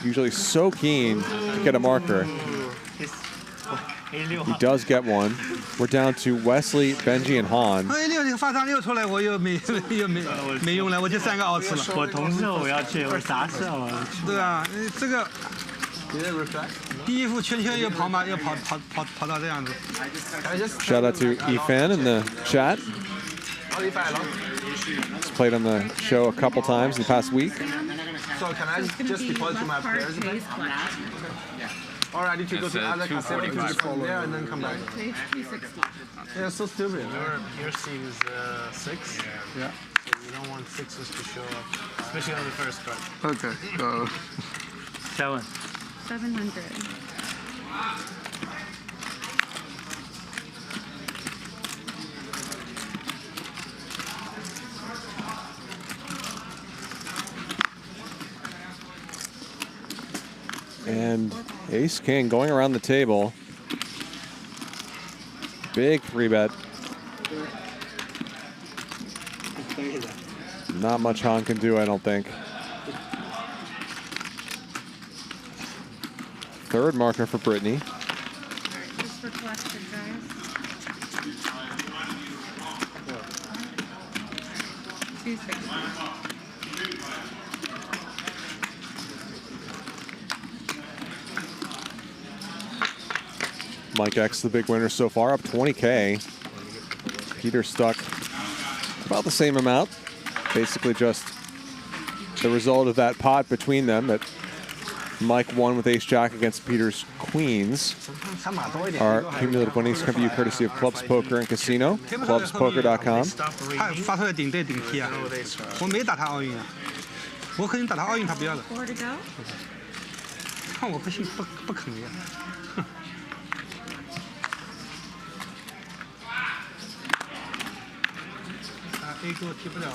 usually so keen to get a marker. He does get one. We're down to Wesley, Benji, and Han. 哎，6这个发糖6出来，我又没用了，我就3个奥次了。我同事我要去，我啥事啊？对啊，这个第一副圈圈又跑到这样子。Shout out to Efan in the chat. He's played on the show a couple times in the past week. So can I just deposit my players? Or I need to go to other casino from there and then come back. Page 260. Yeah, so stupid. Your seed is 6. Yeah. So you don't want 6s to show up, especially on the first card. Okay. 700. And ace king going around the table. Big 3-bet. Not much Han can do, I don't think. Third marker for Britney. Just requested, guys. 260. Mike X, the big winner so far, up 20K. Peter stuck about the same amount. Basically just the result of that pot between them that Mike won with ace-jack against Peter's queens. Our cumulative winnings come to you courtesy of Clubs Poker and Casino, clubspoker.com. 他发出来顶对顶 T 啊，我没打他奥运啊，我可能打他奥运他不要的。看我不信不可能呀。A 给我踢不了。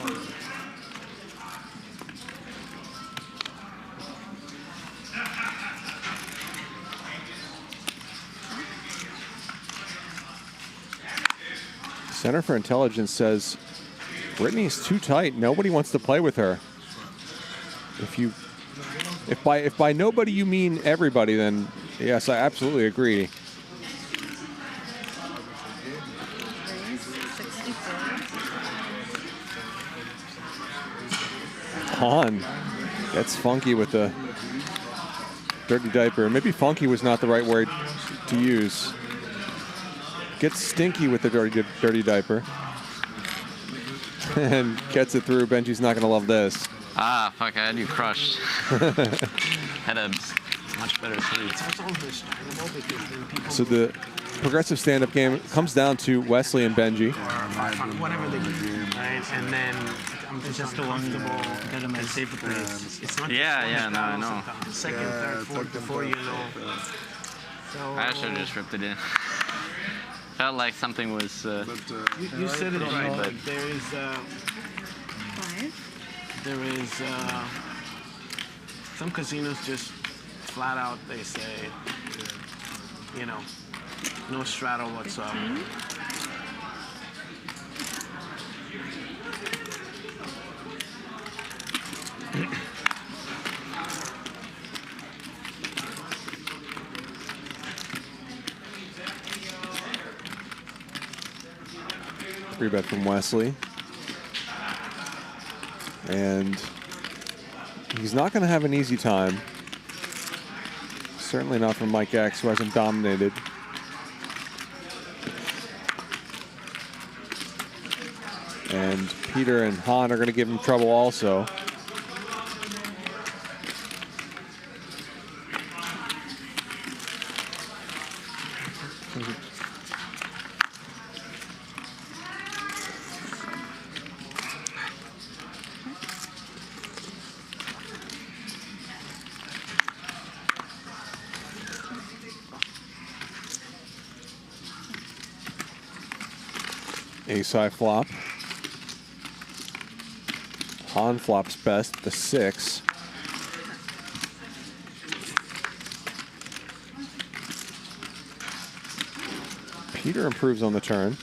Center for Intelligence says Britney's too tight. Nobody wants to play with her. If by nobody you mean everybody, then yes, I absolutely agree. Han gets funky with the dirty diaper. Maybe funky was not the right word to use. Gets stinky with the dirty diaper. And gets it through. Benji's not going to love this. Ah, fuck, I had you crushed. Had a much better sleep. So the progressive stand-up game comes down to Wesley and Benji. Whatever they do, right? And then I'm just comfortable. Get them in a safer place. It's not Yeah, no, I know. Second, third, fourth, before you know. So, I should have just ripped it in. Felt like something was. You said it right, but there is. There is some casinos just flat out they say, you know, no straddle whatsoever. Free bet from Wesley. And he's not going to have an easy time. Certainly not from Mike X, who hasn't dominated. And Peter and Han are going to give him trouble also. Ace high flop. Han flops best, the 6. Peter improves on the turn.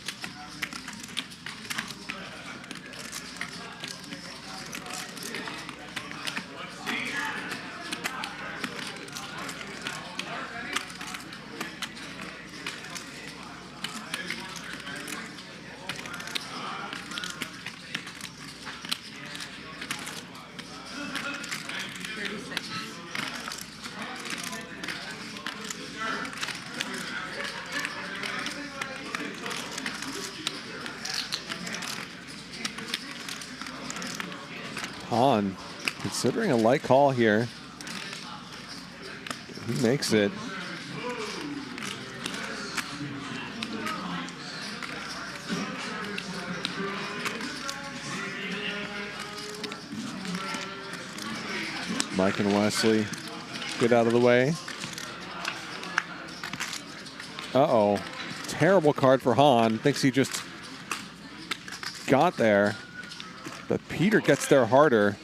Han, considering a light call here. He makes it. Mike and Wesley get out of the way. Uh-oh. Terrible card for Han. Thinks he just got there. But Peter gets there harder.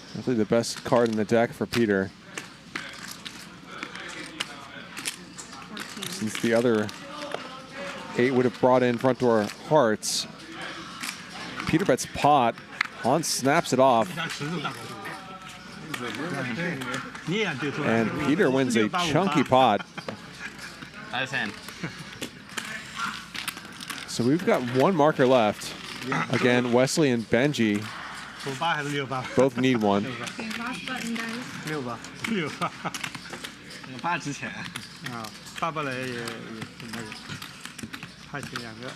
Definitely the best card in the deck for Peter. Since the other 8 would have brought in front door hearts. Peter bets pot. Han snaps it off. And Peter wins a chunky pot. Nice hand. So we've got one marker left. Again, Wesley and Benji 58还是68？ both need one. Okay, last button, guys. 68，68。8之前啊，爸爸来也那个，派去2个。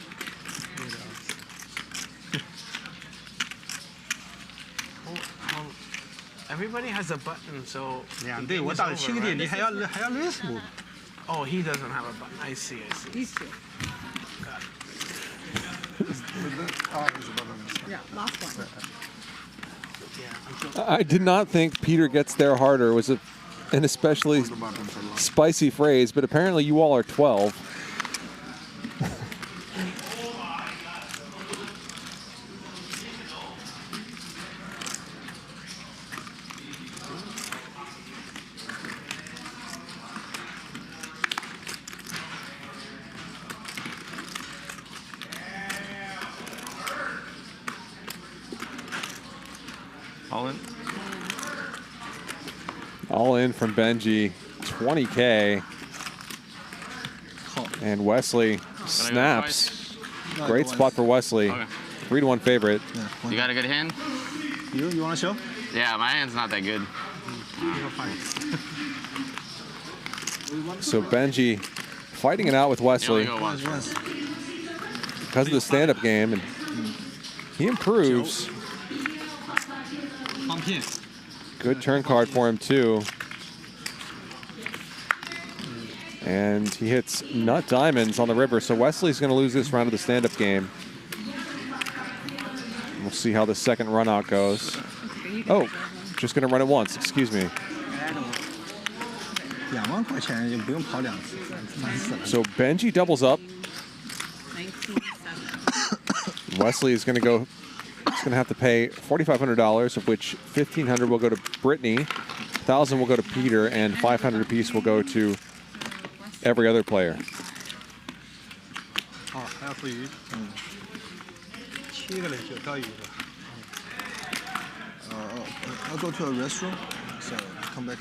Everybody has a button, so. 2对，我打了7个点，你还要 raise move。 Oh, he doesn't have a button. I see. These two. Yeah, last one. I did not think Peter gets there harder was an especially spicy phrase, but apparently you all are 12. All in. All in from Benji, 20K. And Wesley snaps. Great spot for Wesley. Okay. 3-1 favorite. You got a good hand? You want to show? Yeah, my hand's not that good. So Benji fighting it out with Wesley once. because of the stand-up game, and he improves. Good turn card for him too. And he hits nut diamonds on the river, so Wesley's going to lose this round of the stand-up game. We'll see how the second run out goes. Oh, just going to run it once, excuse me. So Benji doubles up. Wesley is going to go. He's going to have to pay $4,500, of which $1,500 will go to Britney, $1,000 will go to Peter, and $500 apiece will go to every other player. I'll go to a restroom, so come back.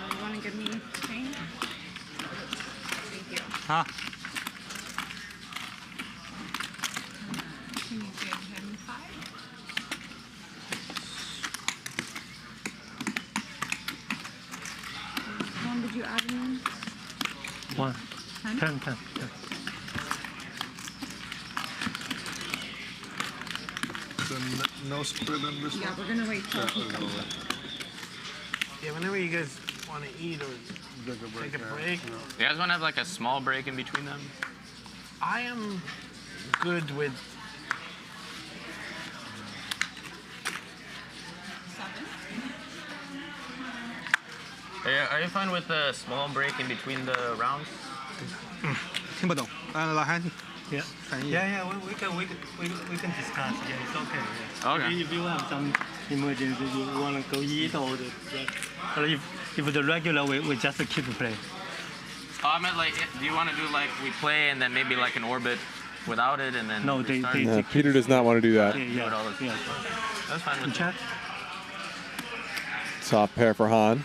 You want to give me change? Thank you. Huh? Can you give him 5? One, did you add in? 1, 10. No spread on this Yeah, we're going to wait till he comes up. Yeah, whenever you guys want to eat or take a break. You guys want to have like a small break in between them? I am good with. Are you fine with a small break in between the rounds? 听不懂，老韩， Yeah, yeah, we can discuss. Yeah, it's okay. Yeah. Okay. If you have some emergency, you want to go eat or but if the regular, we just keep play. Oh, I meant like, do you want to do like we play and then maybe like an orbit without it and then? No, No, Peter does not want to do that. Yeah. That's fine with me. Top pair for Han.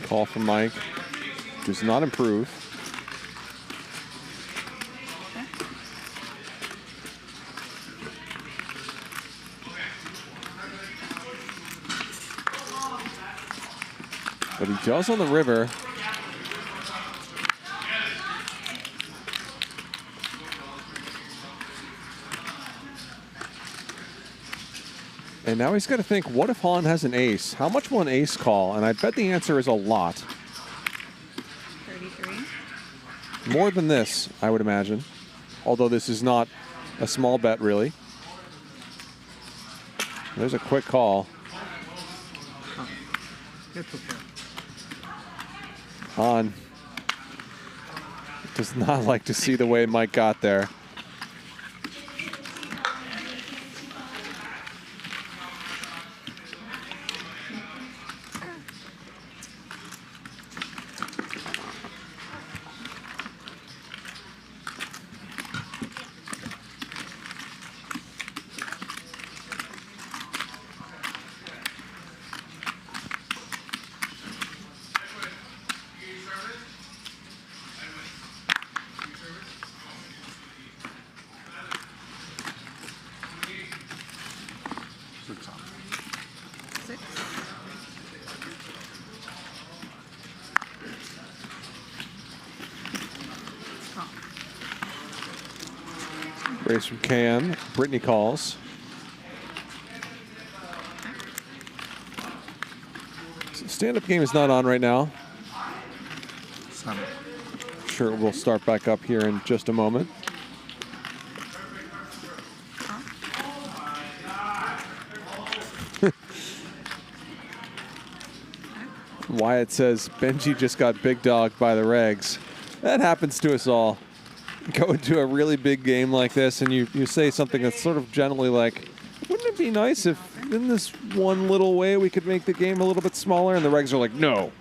Call from Mike. Does not improve. But he does on the river. And now he's got to think, what if Han has an ace? How much will an ace call? And I bet the answer is a lot. 33. More than this, I would imagine. Although this is not a small bet, really. There's a quick call. Han does not like to see the way Mike got there. Raise from KM. Britney calls. So stand-up game is not on right now. Sure, we'll start back up here in just a moment. Wyatt says, Benji just got big dogged by the regs. That happens to us all. Go into a really big game like this and you say something that's sort of generally like, wouldn't it be nice if in this one little way we could make the game a little bit smaller? And the regs are like, no.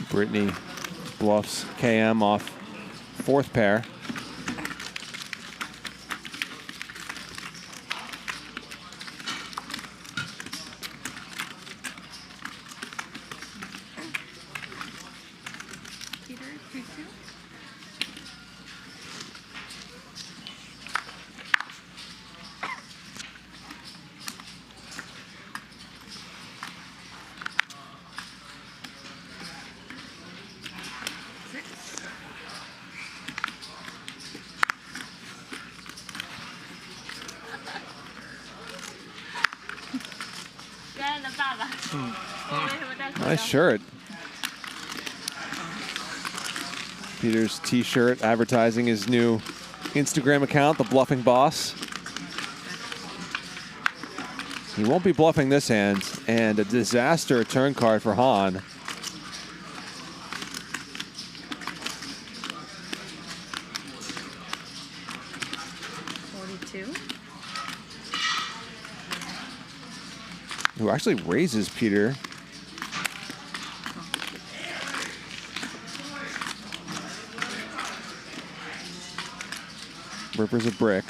Britney bluffs KM off fourth pair. Nice shirt. Peter's t-shirt advertising his new Instagram account, The Bluffing Boss. He won't be bluffing this hand, and a disaster turn card for Han. Who actually raises Peter. River's a brick.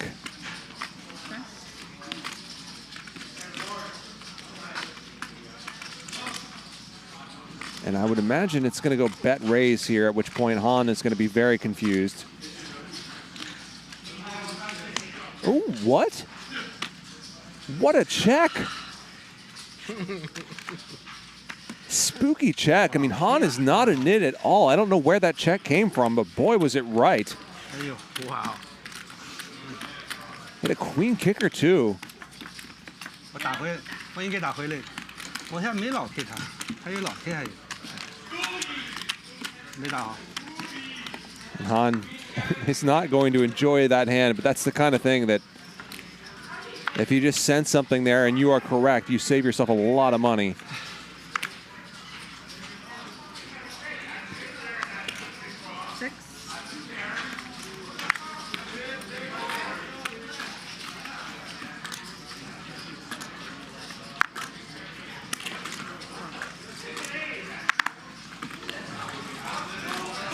And I would imagine it's going to go bet raise here, at which point Han is going to be very confused. Oh, what? What a check. Spooky check. I mean, Han is not a nit at all. I don't know where that check came from, but boy, was it right. Wow. Hit a queen kicker, too. And Han is not going to enjoy that hand, but that's the kind of thing that if you just sense something there and you are correct, you save yourself a lot of money.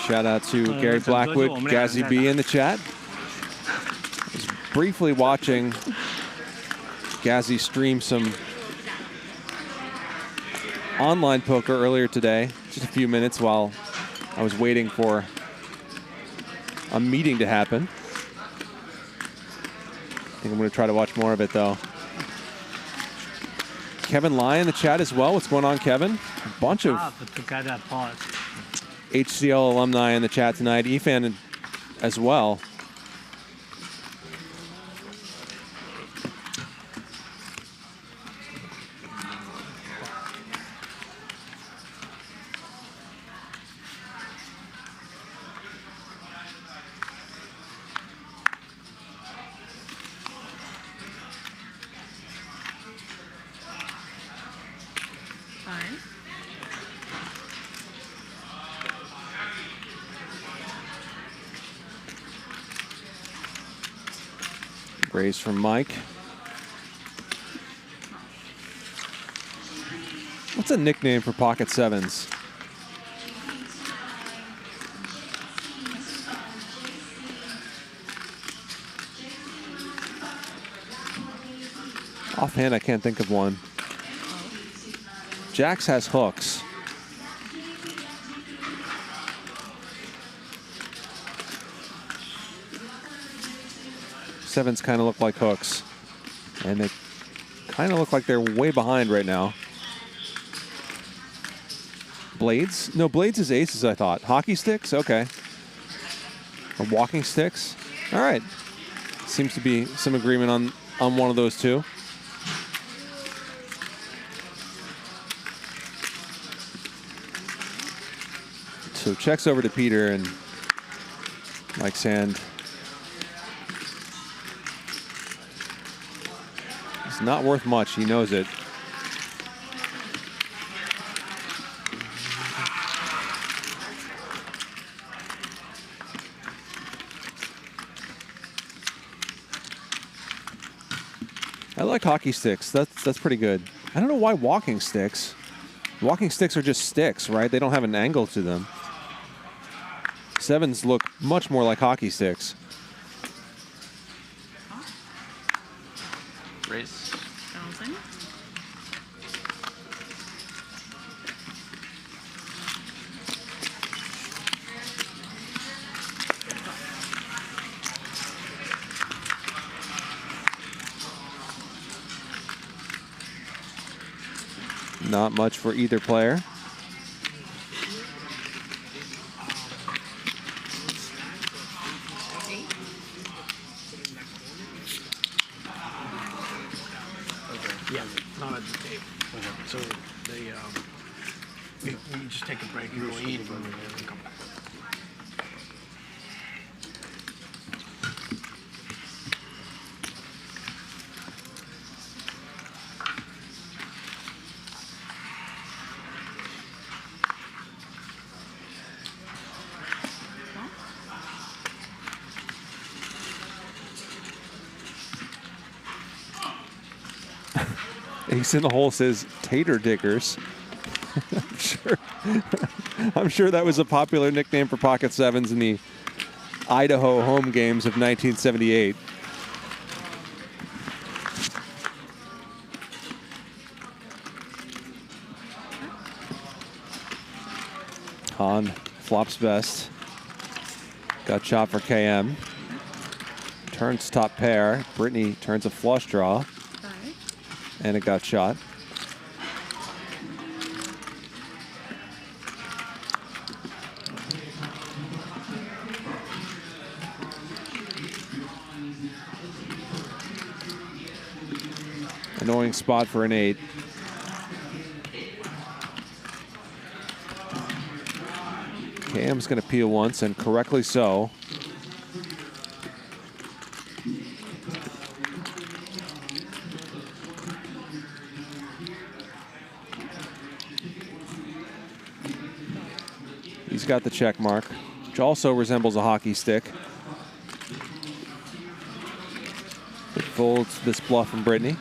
Shout out to Gary Blackwood, Gazzy B in the chat. I was briefly watching Gazzy stream some online poker earlier today, just a few minutes while I was waiting for a meeting to happen. I think I'm going to try to watch more of it, though. Kevin Lai in the chat as well. What's going on, Kevin? A bunch of HCL alumni in the chat tonight. EFAN as well. Raise from Mike. What's a nickname for pocket sevens? Offhand, I can't think of one. Jacks has hooks. Sevens kind of look like hooks, and they kind of look like they're way behind right now. Blades? No, blades is aces, I thought. Hockey sticks? Okay. Or walking sticks? All right. Seems to be some agreement on one of those two. So checks over to Peter, and Mike's hand is not worth much. He knows it. I like hockey sticks. That's pretty good. I don't know why walking sticks. Walking sticks are just sticks, right? They don't have an angle to them. Sevens look much more like hockey sticks. Race. 1,000. Not much for either player. Yeah, not at the tape. So they, we just take a break and go eat and come back. Ace in the hole says tater diggers. I'm sure that was a popular nickname for pocket sevens in the Idaho home games of 1978. Han flops best. Got shot for KM. Turns top pair. Britney turns a flush draw. And it got shot. Annoying spot for an 8. KM's going to peel once, and correctly so. He's got the check mark, which also resembles a hockey stick. It folds this bluff from Britney.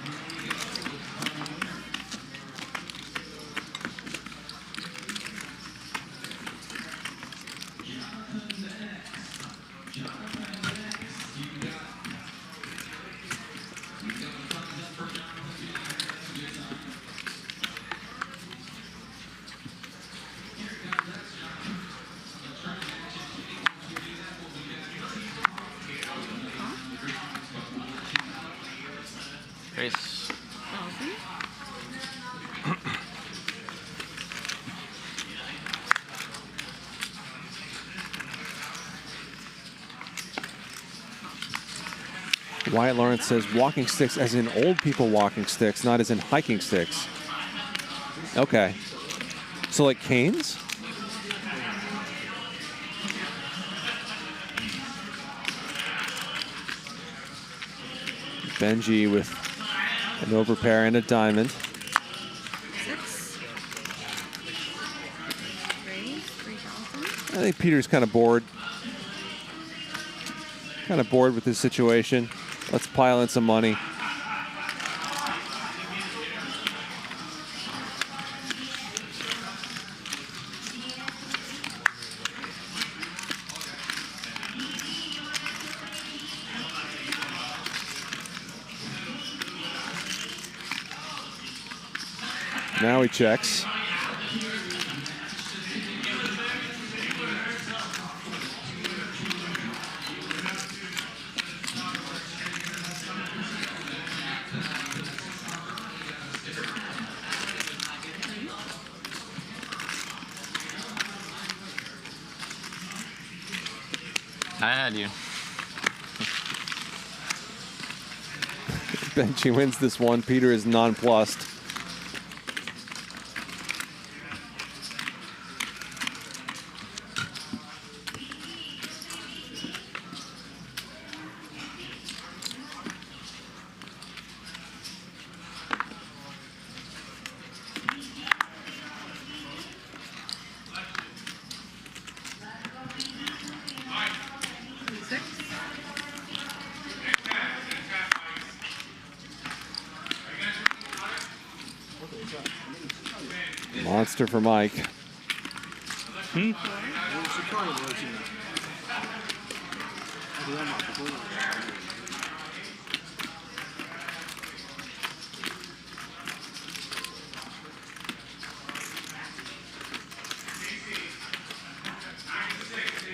Race. Wyatt Lawrence says walking sticks as in old people walking sticks, not as in hiking sticks. Okay. So like canes? Benji with an overpair and a diamond. 6. Raise 3,000. I think Peter's kind of bored. Kind of bored with this situation. Let's pile in some money. Now he checks. I had you. Benji wins this one. Peter is nonplussed. Monster for Mike. Hmm?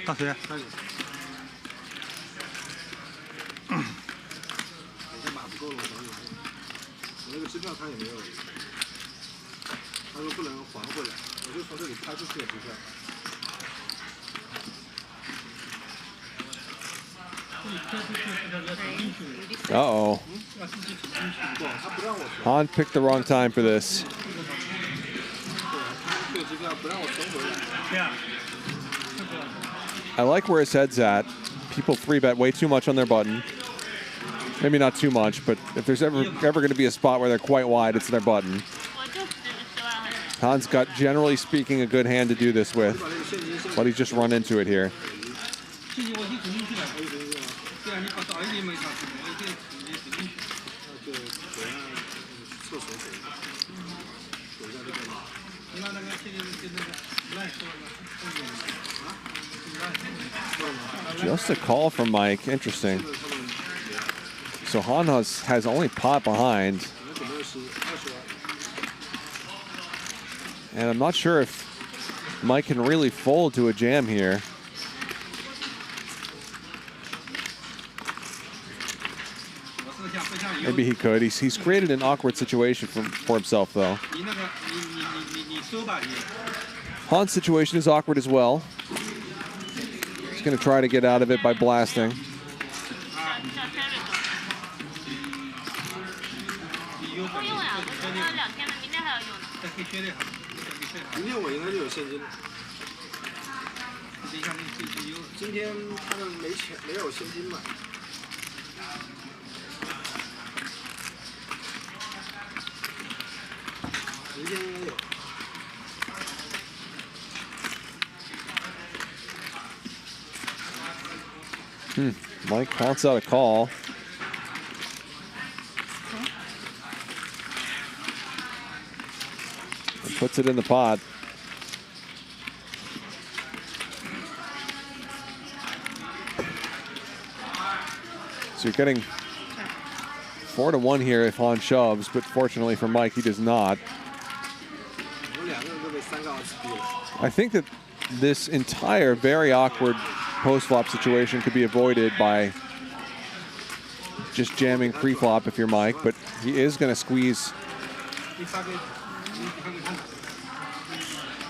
大谁？马不够了，我那个支票他也没有，他说不能还回来，我就从这里拍出去的支票。Uh-oh. Han picked the wrong time for this. I like where his head's at. People 3-bet way too much on their button. Maybe not too much, but if there's ever going to be a spot where they're quite wide, it's their button. Han's got, generally speaking, a good hand to do this with, but he's just run into it here. Just a call from Mike. Interesting. So Han has only pot behind. And I'm not sure if Mike can really fold to a jam here. Maybe he could. He's created an awkward situation for himself, though. Han's situation is awkward as well. He's going to try to get out of it by blasting. Mike counts out a call. And puts it in the pot. So you're getting 4-1 here if Han shoves, but fortunately for Mike, he does not. I think that this entire very awkward post-flop situation could be avoided by just jamming pre-flop if you're Mike, but he is going to squeeze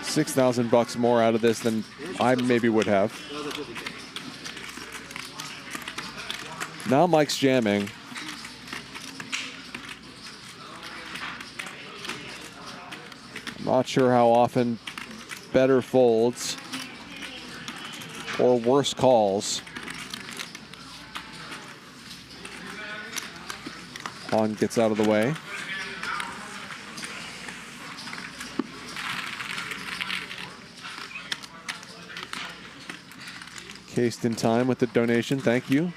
$6,000 more out of this than I maybe would have. Now Mike's jamming. I'm not sure how often better folds or worse calls. Han gets out of the way. Cased in time with the donation. Thank you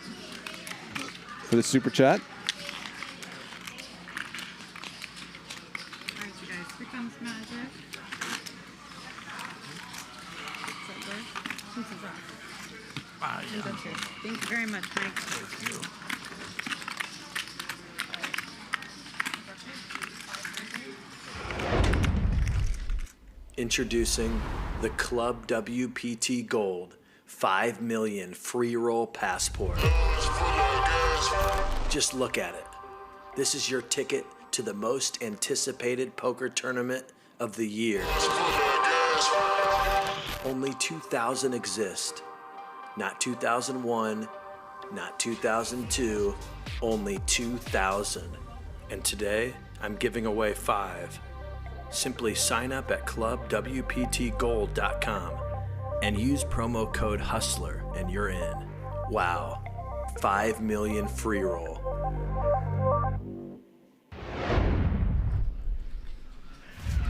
for the super chat. Thank you very much, Mike. Thank you. Introducing the Club WPT Gold 5 million free roll passport. Just look at it. This is your ticket to the most anticipated poker tournament of the year. Only 2,000 exist. Not 2001, not 2002, only 2000. And today, I'm giving away 5. Simply sign up at clubwptgold.com and use promo code HUSTLER and you're in. Wow, 5 million free roll.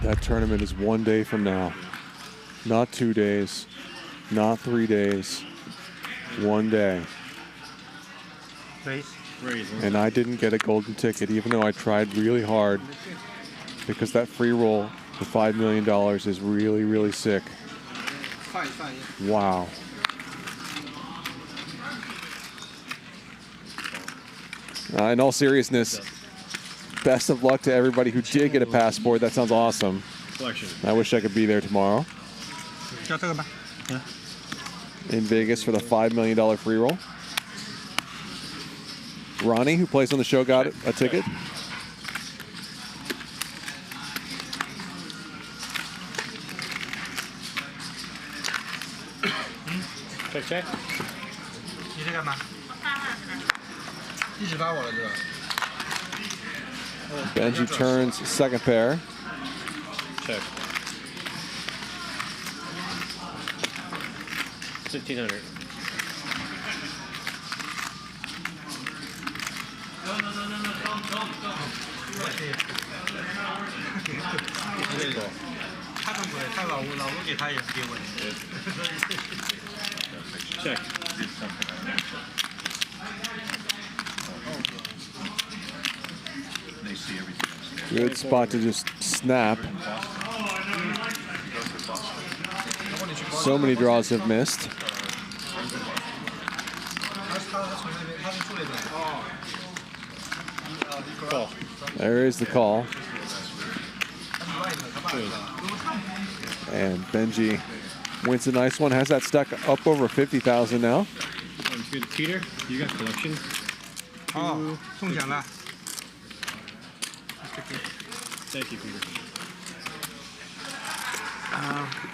That tournament is 1 day from now. Not 2 days, not 3 days, 1 day. And I didn't get a golden ticket, even though I tried really hard, because that free roll for $5 million is really, really sick. Wow. In all seriousness, best of luck to everybody who did get a passport. That sounds awesome. I wish I could be there tomorrow in Vegas for the $5 million free roll. Ronnie, who plays on the show, got a ticket. Check. Benji turns second pair. Check. 1,500. Check. Good spot to just snap. So many draws have missed. Call. There is the call. And Benji wins a nice one. Has that stuck up over 50,000 now. Good. Peter, you got collection. Oh, 中奖了. Thank you, Peter.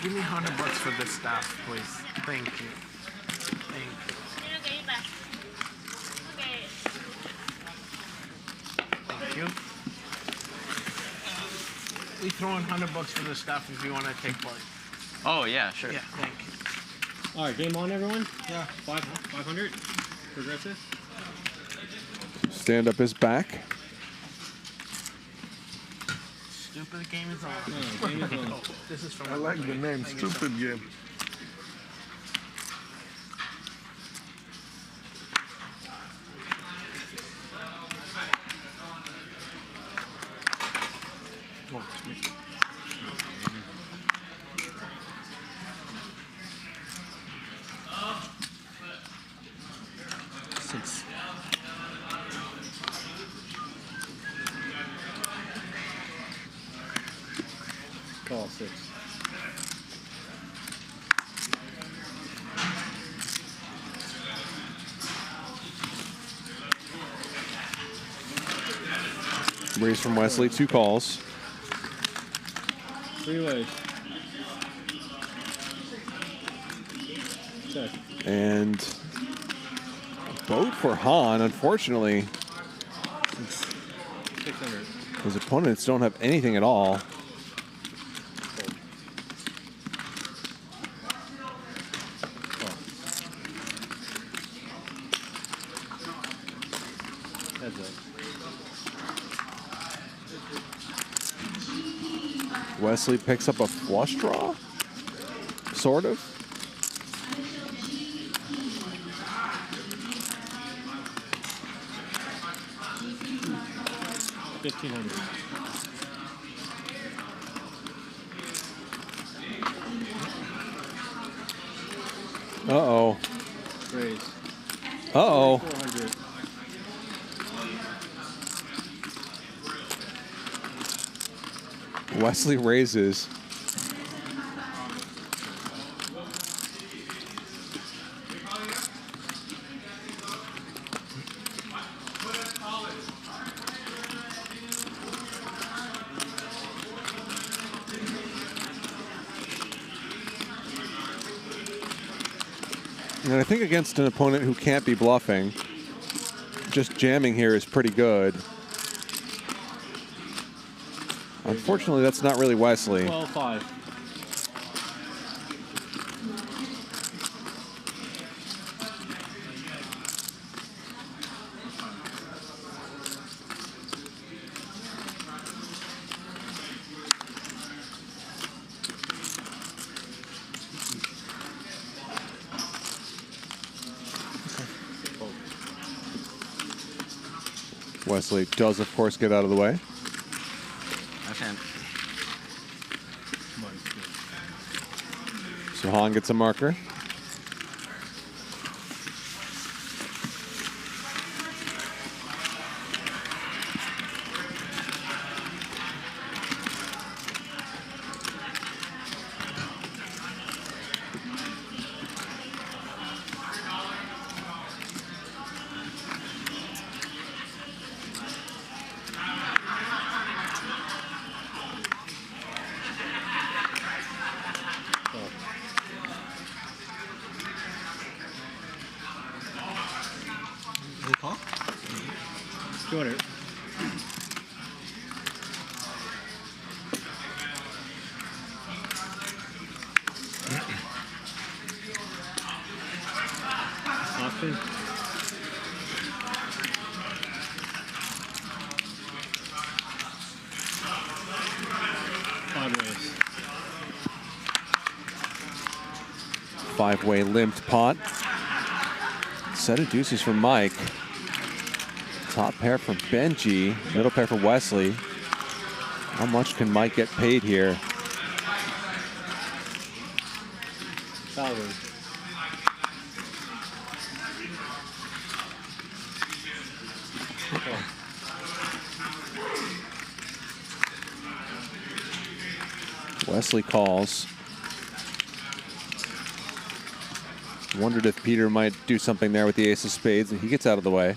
Give me $100 for this stuff, please. Thank you. Thank you. We throw in $100 for this stuff if you want to take part. Oh, yeah, sure. Yeah, thank you. All right, game on, everyone? Yeah. 500? Progressive? Stand up is back. Stupid game is on. No, game is on. This is from I like the name, Stupid Game. Call 6. Raise from Wesley, 2 calls. 3 ways. Check. And boat for Han, unfortunately. 600. His opponents don't have anything at all. Heads up. Wesley picks up a flush draw, sort of. $1,500. Uh-oh. Raise. Uh-oh. 400. Wesley raises. And I think against an opponent who can't be bluffing, just jamming here is pretty good. Unfortunately, that's not really Wesley. 12-5. Wesley does, of course, get out of the way. So Han gets a marker. Shorter. Austin. Sideways. Five-way limped pot. Set of deuces for Mike. Top pair for Benji. Middle pair for Wesley. How much can Mike get paid here? Wesley calls. Wondered if Peter might do something there with the ace of spades, and he gets out of the way.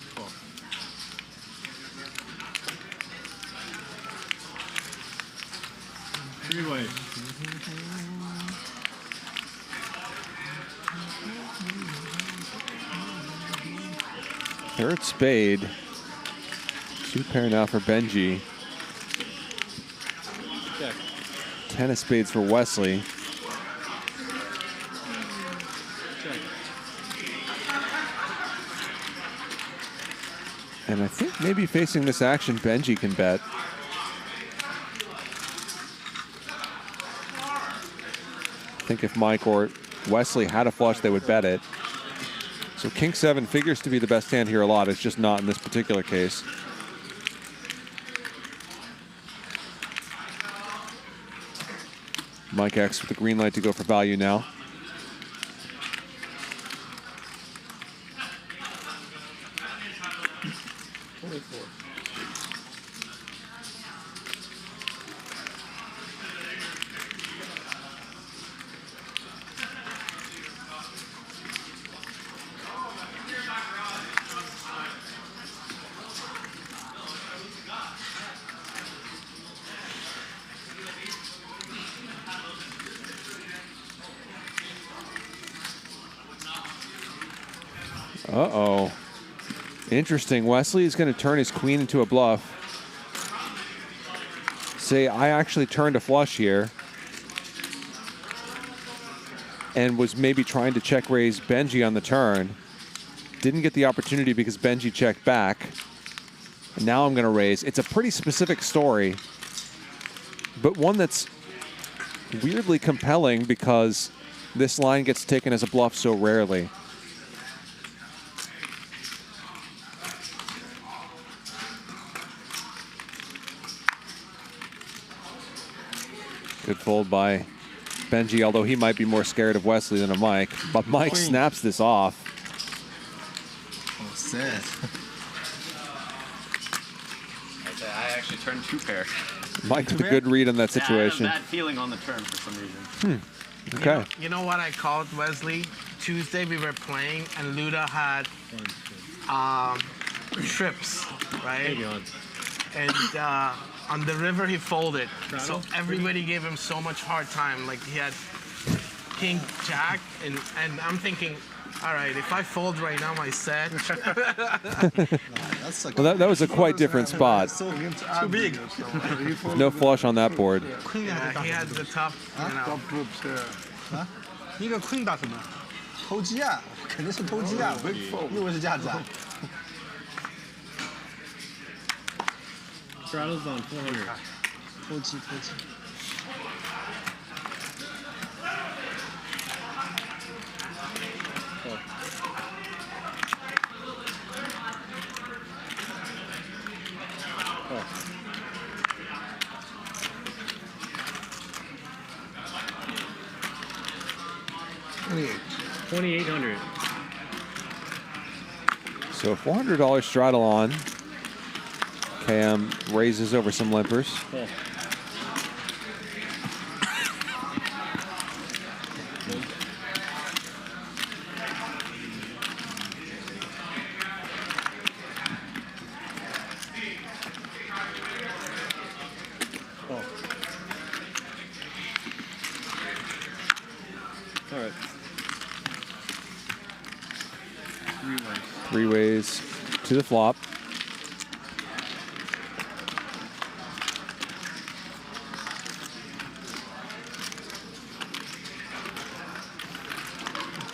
Three-way. Third spade. Two pair now for Benji. Check. 10 of spades for Wesley. Check. And I think maybe facing this action, Benji can bet. I think if Mike or Wesley had a flush, they would bet it. So King 7 figures to be the best hand here a lot. It's just not in this particular case. Mike X with the green light to go for value now. Uh-oh. Interesting. Wesley is going to turn his queen into a bluff. Say, I actually turned a flush here. And was maybe trying to check raise Benji on the turn. Didn't get the opportunity because Benji checked back. And now I'm going to raise. It's a pretty specific story. But one that's weirdly compelling because this line gets taken as a bluff so rarely. Good fold by Benji, although he might be more scared of Wesley than of Mike. But Mike snaps this off. Oh, sad. I actually turned two pair. Mike with a good read on that situation. I had a bad feeling on the turn for some reason. Okay. You know what I called Wesley? Tuesday we were playing and Luda had trips, right? And on the river he folded. So everybody gave him so much hard time. Like he had King Jack and I'm thinking All right, if I fold right now, my set. Well, that was a quite different spot. Too big. No flush on that board. Yeah, he has the top, you know. Top troops, yeah. 啊，一个 queen 打什么？偷鸡啊，肯定是偷鸡啊！又为是价值啊。Straddle's on 400. 偷鸡，偷鸡。$2,800. So $400 straddle on. KM raises over some limpers. Oh. All right. Three ways to the flop.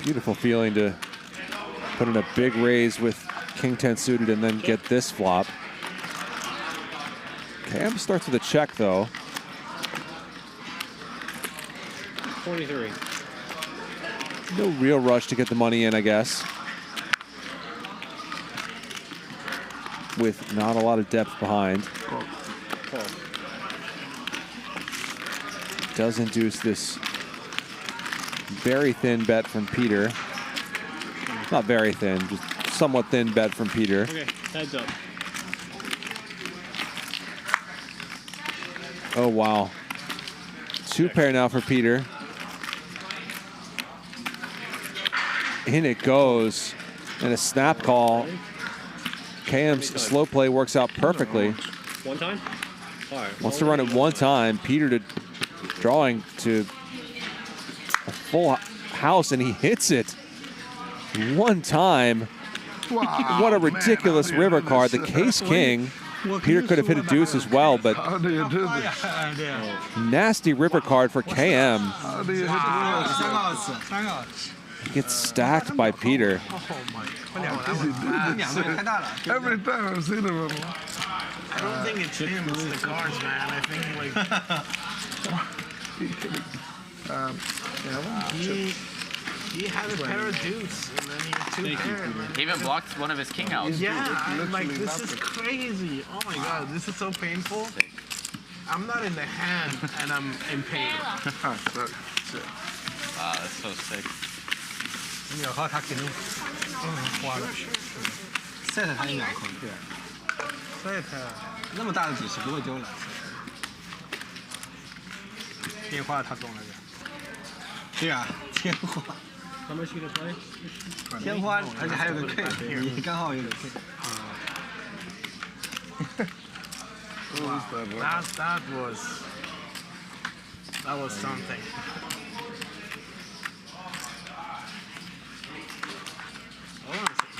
Beautiful feeling to put in a big raise with King 10 suited and then get this flop. KM starts with a check though. 23. No real rush to get the money in, I guess. With not a lot of depth behind. Does induce this very thin bet from Peter. Not very thin, just somewhat thin bet from Peter. Okay, heads up. Oh, wow. Two pair now for Peter. In it goes. And a snap call. KM's slow play works out perfectly. One time? All right. Wants to run it one time. Peter to drawing to a full house, and he hits it one time. Wow, What a ridiculous man, river card. The Case King. Peter could have hit a deuce as well, but How do you do this? nasty river card for KM. How do you hit the wheels? He gets stacked by Peter. Every time I've seen him. I don't think it's him, it's the cards, man. I think he had a pair of deuce, and then he had two pairs. He even blocked one of his king outs. Yeah, I'm like, this is crazy. Oh my god, this is so painful. I'm not in the hand, and I'm in pain. Wow, that's so sick. 秒号他肯定花了，set 他一秒扣，对，set 那么大的底是不会丢了，天花他中了个，对啊，天花，天花，而且还有个 K， 你刚好有个 K， that was something.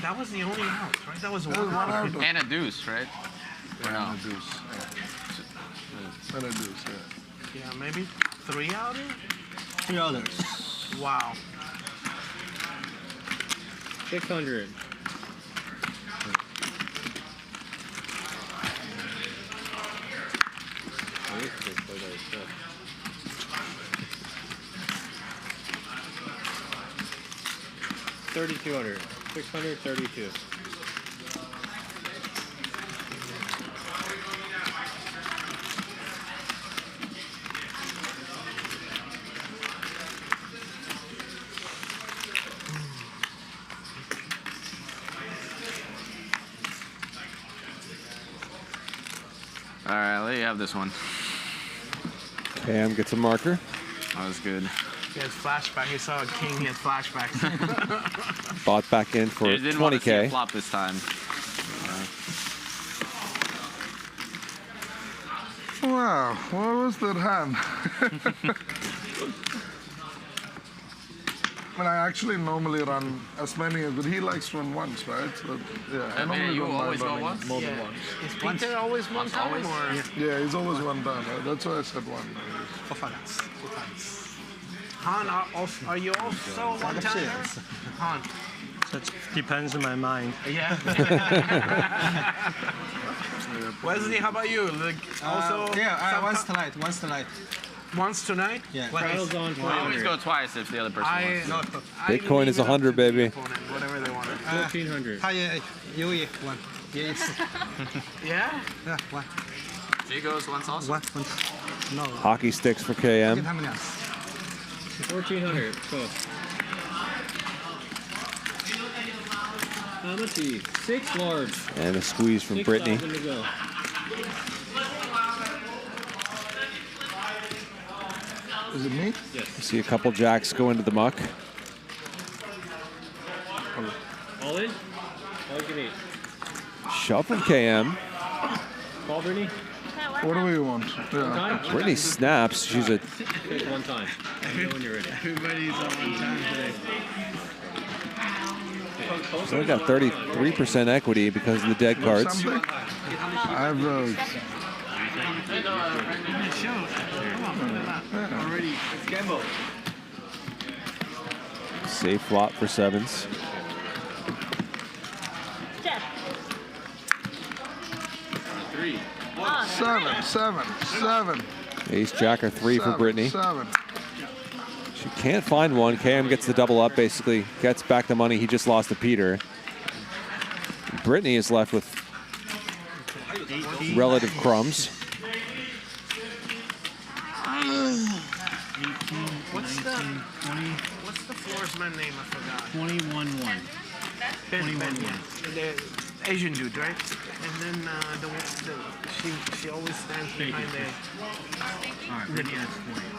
That was the only out, right? That was one out. And a deuce, right? And a deuce. And a deuce, yeah. Yeah, maybe 3 out? 3 others. Wow. 600. $3,200. 632. All right, I'll let you have this one. KM gets a marker. That was good. He has flashback. He saw a king. He has flashbacks. Bought back in for Didn't want to see a 20K. flop this time. Wow, what was that hand? Well, I actually normally run as many, but he likes to run once, right? So, yeah, I normally you don't mind always go running once? more than Yeah. once. Is Peter always one time or? Yeah, he's always one time. That's why I said one. Han, are you also one time? Han. That depends on my mind. Yeah. Wesley, how about you? Like, also? Once tonight. Once tonight? Yeah. Title's on. I always go twice if the other person wants. Bitcoin is 100, baby. Whatever they want. 1,400. 他也有也one，也一次。 Yeah? Yeah, one. She goes once also. One. No. Hockey sticks for KM. 他们俩。 1,400. Go. How much each? 6 large. And a squeeze from Britney. 6,000 to go. Is it me? Yes. See a couple jacks go into the muck. All in? All you can eat. Shove from KM. Call Brittany. What do we want? Yeah. Brittany snaps. She's a Take one time. Let me know when you're ready. Everybody's on time today. She's only got 33% equity because of the dead cards. Something? I have those. Already, it's Gambo. Safe flop for sevens. Seven. Ace jack or 3 for Britney. 7. She can't find one. KM gets the double up, basically gets back the money he just lost to Peter. Britney is left with relative crumbs. What's the floorsman name? I forgot. 21-1. Ben. The Asian dude, right? And then she always stands behind the. All right, Brittany has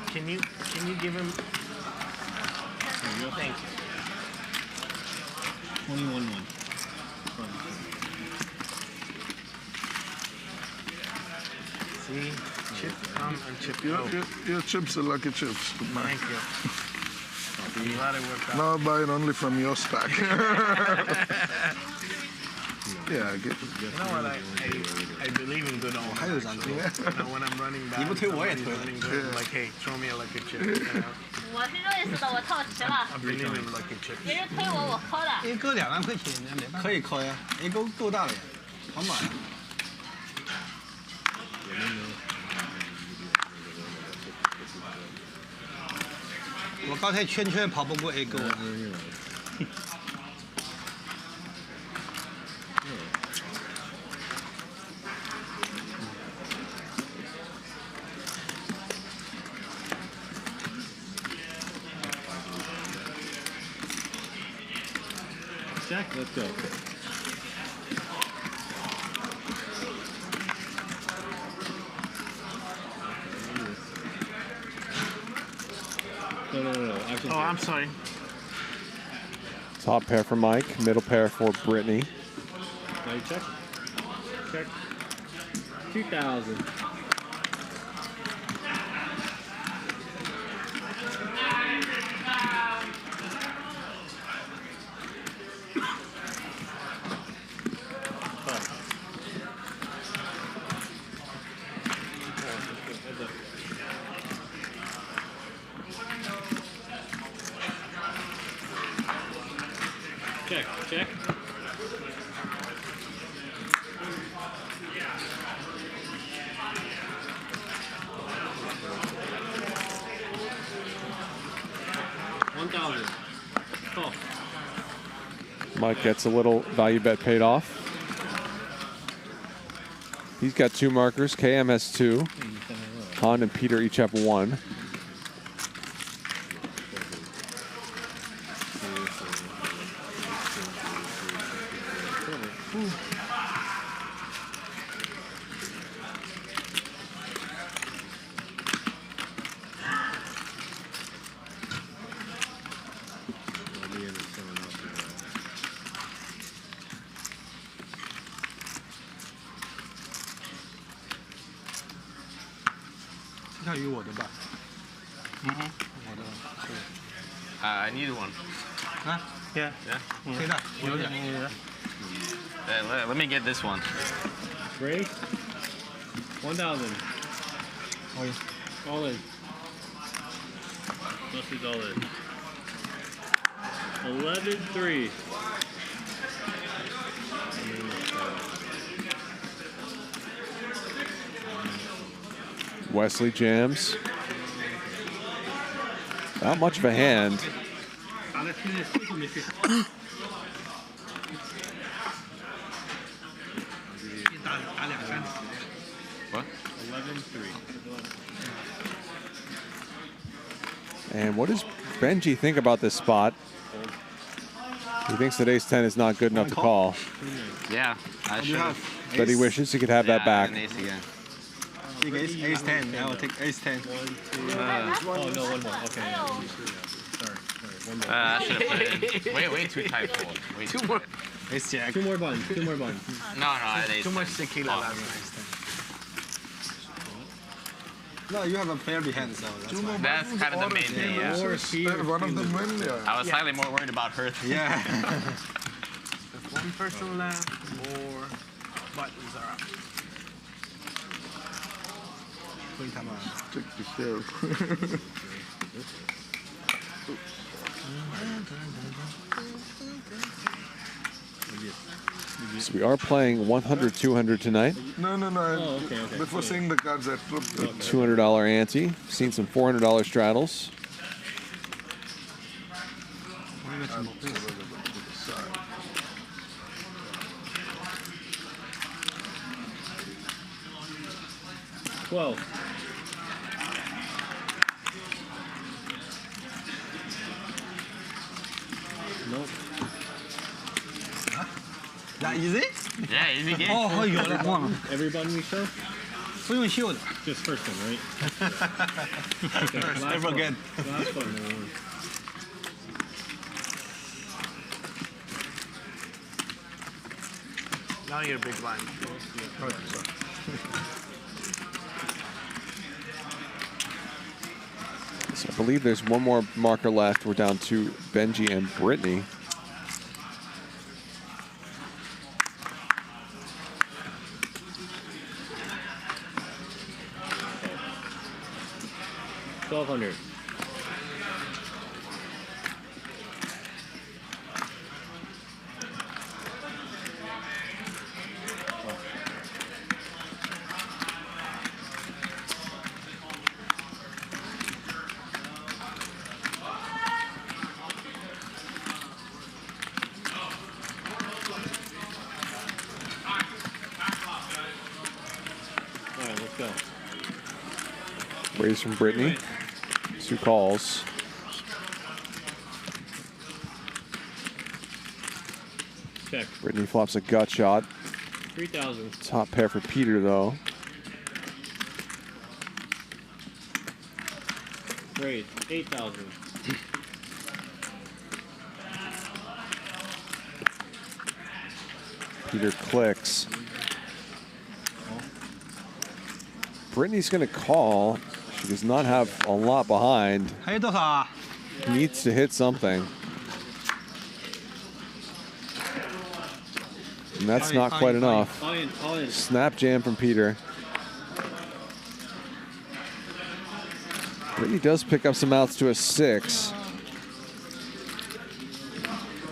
40. Can you give him? Thank you. 21-1. See, chip come and chip go. Your chips are lucky chips. Good night. Thank you. I'm glad it worked out. Now I buy it only from your stack. Yeah, I get it. You know what? I believe in good old habits. So, when I'm running back, somebody's running good, I'm like, hey, throw me a lucky chip. You know? 我是认识的，我套齐了。 I believe in lucky chips. 别人推我，我扣的。一个2万块钱，没办法。可以扣呀，一个够大了呀，好买呀。我刚才圈跑不过 A 勾。Jack, let's go. No. Oh, I'm sorry. Top pair for Mike, middle pair for Britney. Now you check. Check. 2,000. Check. $1,000. Oh. Mike gets a little value bet paid off. He's got 2 markers. KM has 2. Han and Peter each have 1. I need one. Yeah. Let me get this one. Ready? 1,000. All in. Wesley's all in. 11-3. Wesley jams. Not much of a hand. What? 11-3. And what does Benji think about this spot? He thinks that ace 10 is not good enough to call. Yeah, I should have. But he wishes he could have that back. Take ace 10. I will take ace 10. Oh, no, one more. Okay. Sorry. One more. I should have put it in. Way too tight fold. Way too more. Ace jack. Two more buns. No, I had ace Too much 10. tequila. Oh. No, you have a pair behind, so That's kind of the main thing, yeah. One of them win, yeah. I was slightly more worried about her. Yeah. If one person left, more buttons are up. Come on. Take the share. So we are playing 100, 200 tonight. No. Oh, okay. Before seeing the cards, I flipped it. $200 ante. Seen some $400 straddles. $12. Nope. That easy? Yeah, easy game. Oh, 有了，忘了。 Every button we show? 不用秀的。 Just first one, right? First, never again. Last one. Now you're a big blind. So I believe there's one more marker left. We're down to Benji and Britney. $1,200. All right, let's go. Raise from Britney. 2 calls. Check. Britney flops a gut shot. 3,000. Top pair for Peter, though. Great. 8,000. Peter clicks. Britney's going to call. She does not have a lot behind. 还有多少啊？ Needs to hit something. And that's not quite enough. All in. Snap jam from Peter. Britney does pick up some outs to a 6.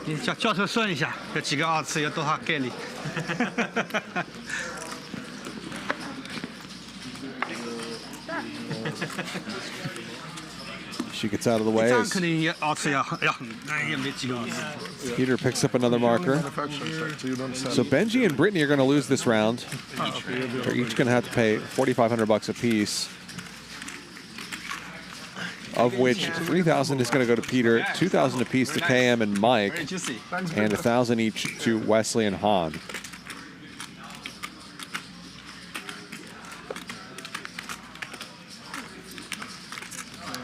你叫车算一下，这几个二次有多少概率？ She gets out of the way. 这样 as 肯定也二次要也没几个二次。 Peter picks up another marker. So Benji and Britney are going to lose this round. They're each going to have to pay $4,500 a piece, of which $3,000 is going to go to Peter, $2,000 a piece to KM and Mike, and $1,000 each to Wesley and Han.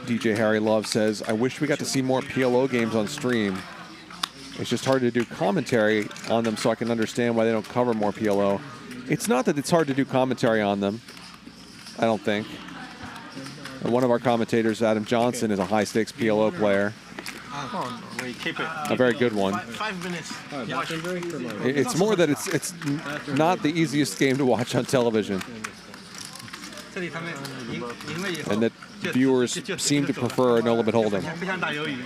DJ Harry Love says, I wish we got to see more PLO games on stream. It's just hard to do commentary on them, so I can understand why they don't cover more PLO. It's not that it's hard to do commentary on them, I don't think. And one of our commentators, Adam Johnson, is a high-stakes PLO player. We keep it. A very good one. 5 minutes. It's more that it's not the easiest game to watch on television, and that viewers seem to prefer a no limit hold'em. 不像打鱿鱼，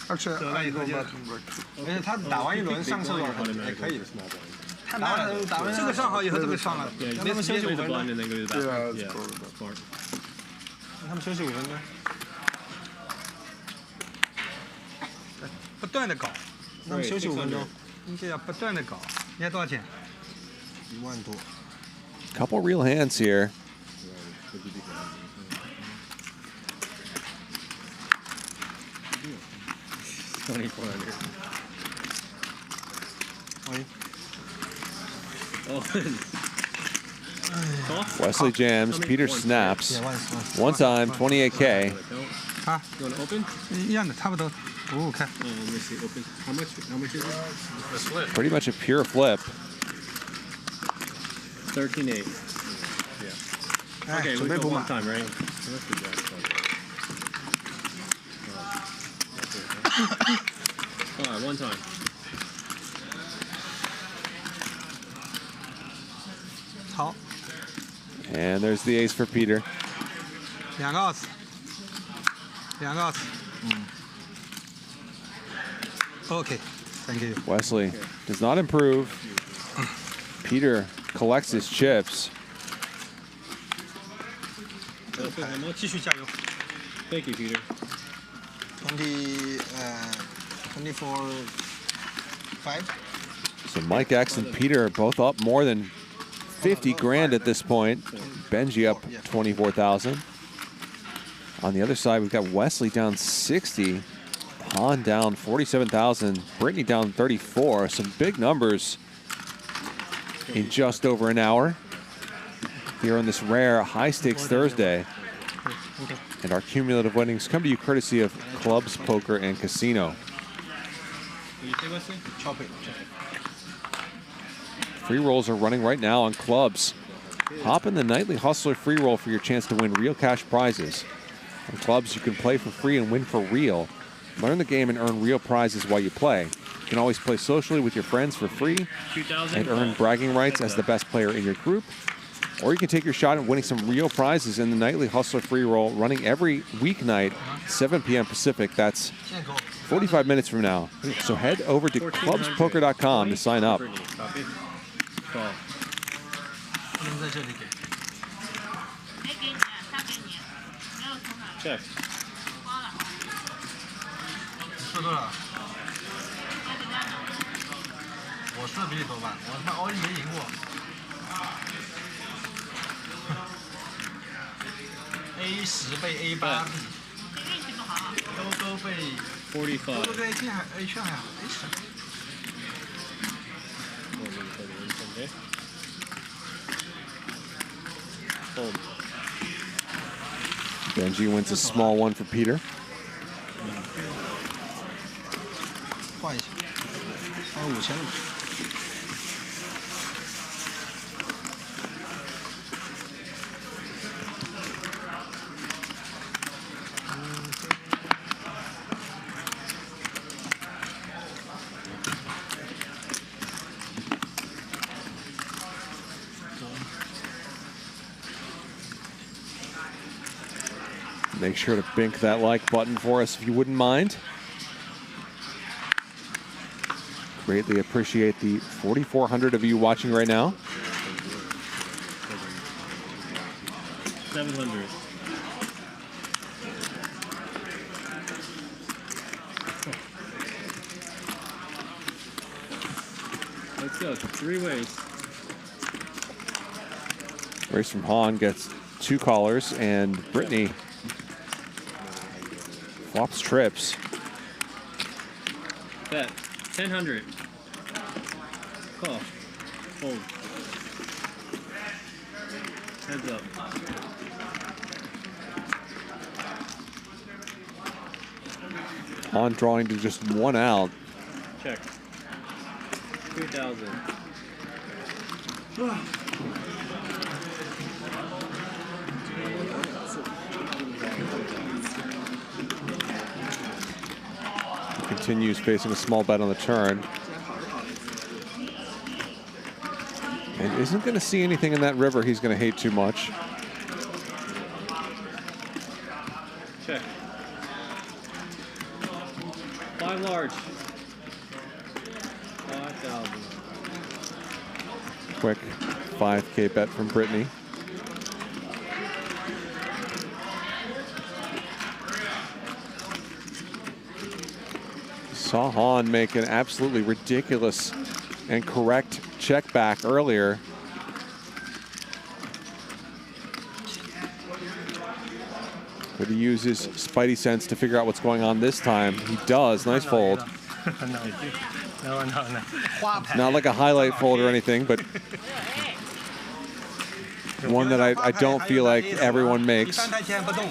得了以后就，而且他打完一轮上厕所也可以的。他打完这个上好以后，这个上了，让他们休息5分钟。让他们休息5分钟。不断的搞，让他们休息5分钟，你这要不断的搞。你看多少钱？1万多。 Couple real hands here. Wesley jams, Peter snaps. One time, 28K. 啊，一样的，差不多，55看。 Pretty much a pure flip. 13-8. Yeah. Okay, we go one time, right? All right, one time. And there's the ace for Peter. 2个澳子，2个澳子。Okay, thank you. Wesley does not improve. Peter collects his chips. 继续加油。Thank you, Peter. 24-5. So Mike X and Peter are both up more than 50 grand at this point. Benji up 24,000. On the other side, we've got Wesley down 60. Han down 47,000. Britney down 34. Some big numbers in just over an hour here on this rare high-stakes Thursday. And our cumulative winnings come to you courtesy of Clubs, Poker, and Casino. Free rolls are running right now on Clubs. Hop in the Nightly Hustler free roll for your chance to win real cash prizes. On Clubs, you can play for free and win for real. Learn the game and earn real prizes while you play. You can always play socially with your friends for free and earn bragging rights as the best player in your group. Or you can take your shot at winning some real prizes in the Nightly Hustler free roll running every weeknight, 7 p.m. Pacific. That's 45 minutes from now. So head over to clubspoker.com to sign up. Check. 说多少？我说的比你多吧？我他妈all in没赢过。A10被 A8 比，都被45. 都被 A 圈还好 A10。 Benji wins a small one for Peter. 换一下，还有5000了。 Make sure to bink that like button for us if you wouldn't mind. Greatly appreciate the 4,400 of you watching right now. 700. Let's go. 3 ways. Race from Han gets 2 callers, and Britney flops trips. Bet. 1000. Call. Hold. Heads up. Han drawing to just 1 out. Check. 2,000. continues facing a small bet on the turn. And isn't going to see anything in that river he's going to hate too much. Check. 5 large. 5,000. Quick 5K bet from Britney. Saw Han make an absolutely ridiculous and correct check back earlier. But he uses spidey sense to figure out what's going on this time. He does. Nice fold. No. Not like a highlight fold or anything, but one that I don't feel like everyone makes. 3台前不动。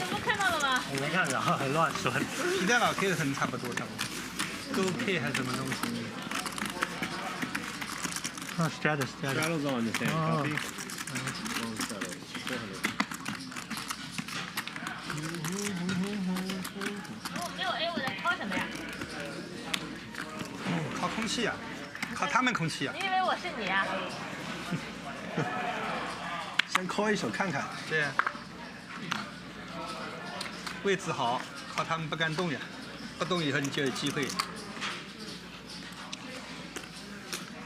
没看到，乱说。皮蛋老 K 的很差不多，勾 K 还是什么东西？啊 ，straddles on the same copy. Long straddle. 没有 A， 我在靠什么呀？靠空气呀，靠他们空气呀。你以为我是你啊？先抠一手看看。对。位置好，靠他们不敢动呀，不动以后你就有机会。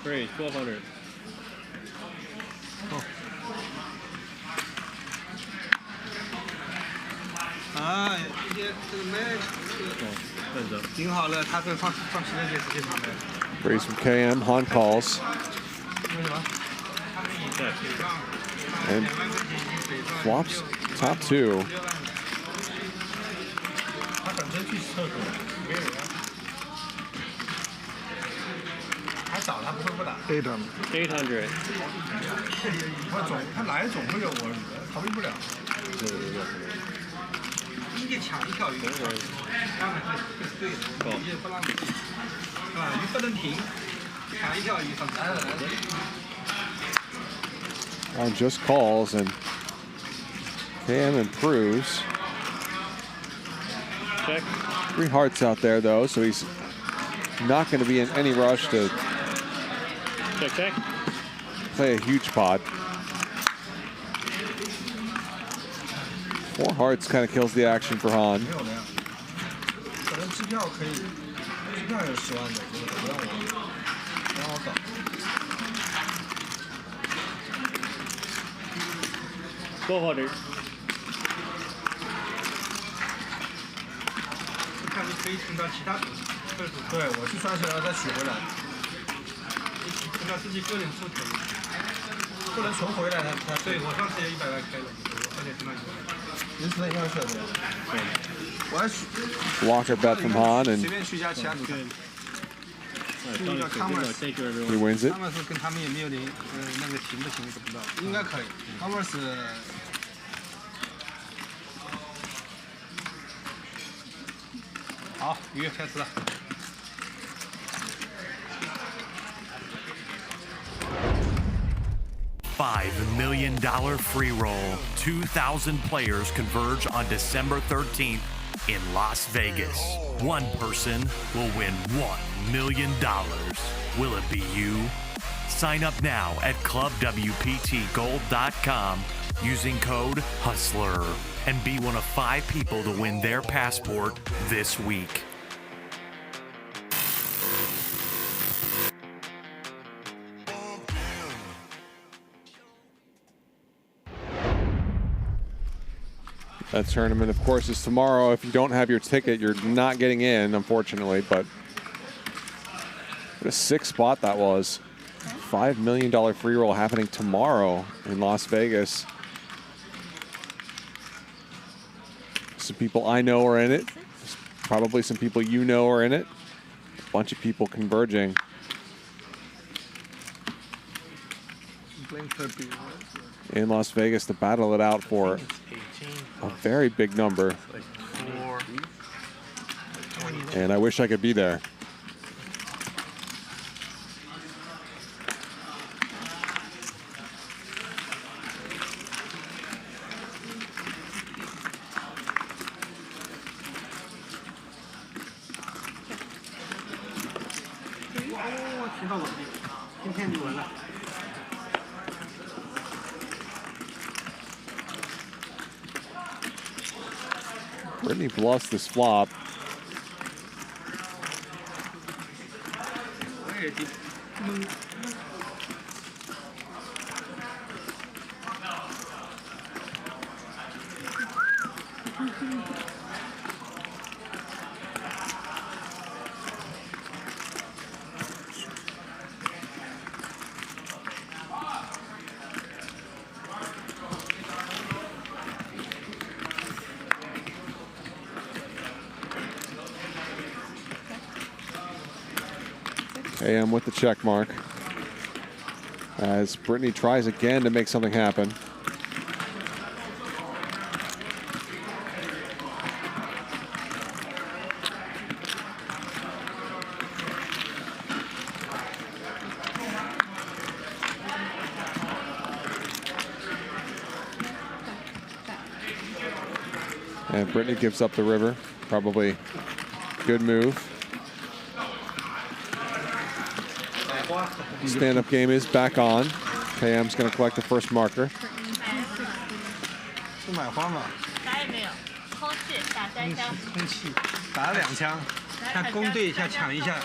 Great, 1200. 啊，这个麦顶好了，他这放皮蛋就直接上来。 Raise from KM, Han calls. And flops top 2. 他本身去厕所，没有人。他找他不会不打。800. 他来总会有我，逃避不了。一个抢一条鱼，他们会对的，鱼不让你，啊，鱼不能停，抢一条鱼很来了。 Just calls and KM improves. Check. 3 hearts out there though, so he's not going to be in any rush to check. Play a huge pot. 4 hearts kind of kills the action for Han. 没有的呀，可能机票可以，机票有10万的，这个不让我搞。 400. 看你可以存到其他份数。对，我是刷起来再取回来，存到自己个人户头，不能存回来的。对，我上次也100万开了，而且存到100万。您存1万是的。对。我还取。Blocker bet from Han and 随便去加其他赌场。那个 he wins it. Commerce 跟他们也没有那个行不行都不知道，应该可以。Commerce 好，鱼开始了。$5 million free roll. 2,000 players converge on December 13th in Las Vegas. One person will win $1 million. Will it be you? Sign up now at clubwptgold.com using code HUSTLER and be one of 5 people to win their passport this week. That tournament, of course, is tomorrow. If you don't have your ticket, you're not getting in, unfortunately. But what a sick spot that was. $5 million free roll happening tomorrow in Las Vegas. Some people I know are in it. There's probably some people you know are in it. A bunch of people converging. In Las Vegas to battle it out for a very big number. And I wish I could be there. 哦，提到我这个，今天就完了。 Britney lost this flop. AM with the check mark as Britney tries again to make something happen. And Britney gives up the river. Probably good move. Stand-up game is back on. KM's going to collect the first marker. 不买花嘛？打也没有，空气打3枪。空气打了2枪，看攻对一下抢一下。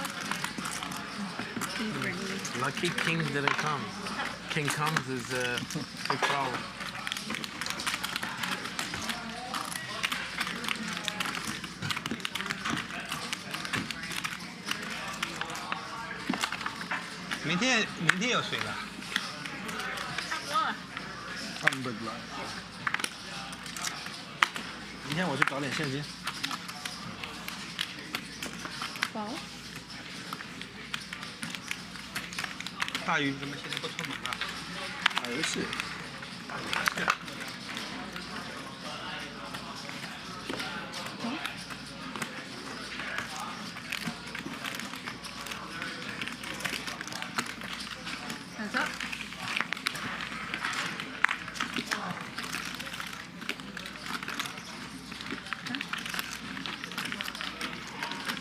Lucky King didn't come. King comes is a big problem. 明天有水了。差不多了。明天我去找点现金。包。大鱼怎么现在不出门了？打游戏。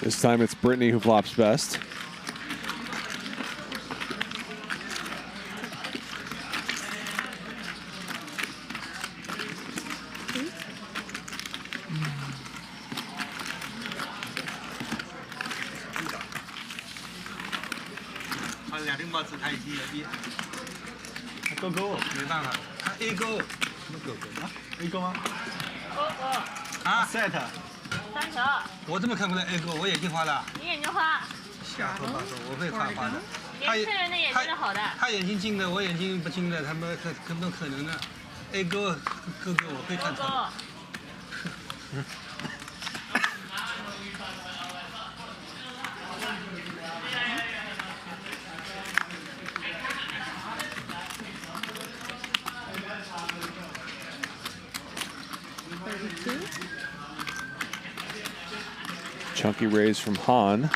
This time it's Britney who flops best.勾勾，没办法，他 A 勾，什么勾勾啊 ？A 勾吗？勾勾。啊 ，set。 3条。我怎么看不到 A 勾？我眼睛花了。你眼睛花。瞎说八道，我会画画的。年轻人的眼睛是好的。他眼睛近的，我眼睛不近的，他们根本可能的。A 勾勾勾，我会看错。Chunky raise from Han.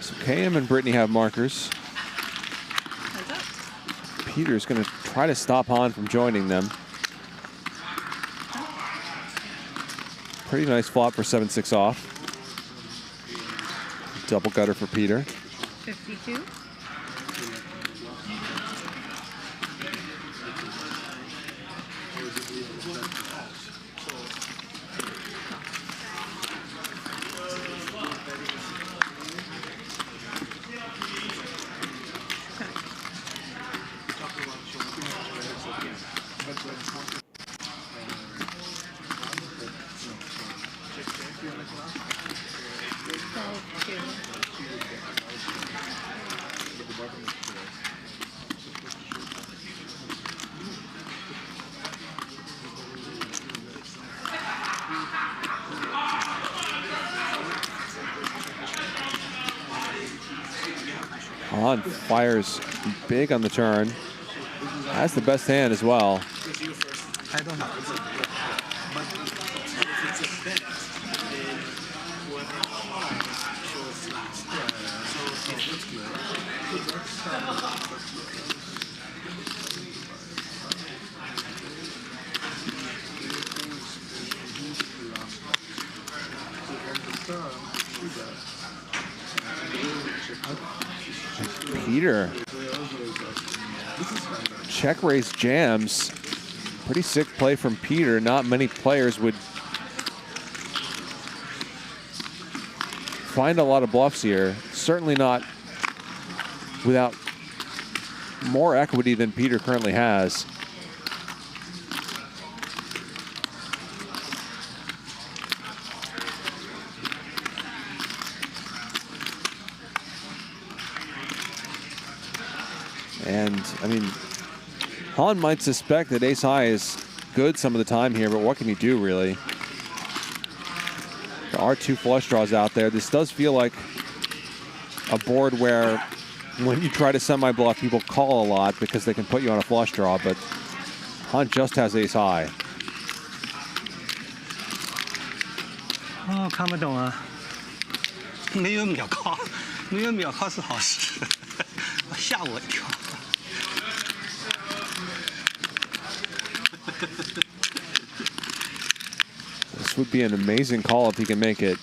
So KM and Britney have markers. Peter's going to try to stop Han from joining them. Pretty nice flop for 7-6 off. Double gutter for Peter. 52. Han fires big on the turn. Has the best hand as well. I don't know. Peter. Check raise jams. Pretty sick play from Peter. Not many players would find a lot of bluffs here. Certainly not without more equity than Peter currently has. And, I mean, Han might suspect that ace high is good some of the time here, but what can you do, really? There are 2 flush draws out there. This does feel like a board where when you try to semi-bluff, people call a lot because they can put you on a flush draw, but Han just has ace high. 哦，看不懂啊。没有秒 call， 没有秒 call 是好事，吓我一跳。 This would be an amazing call if he can make it.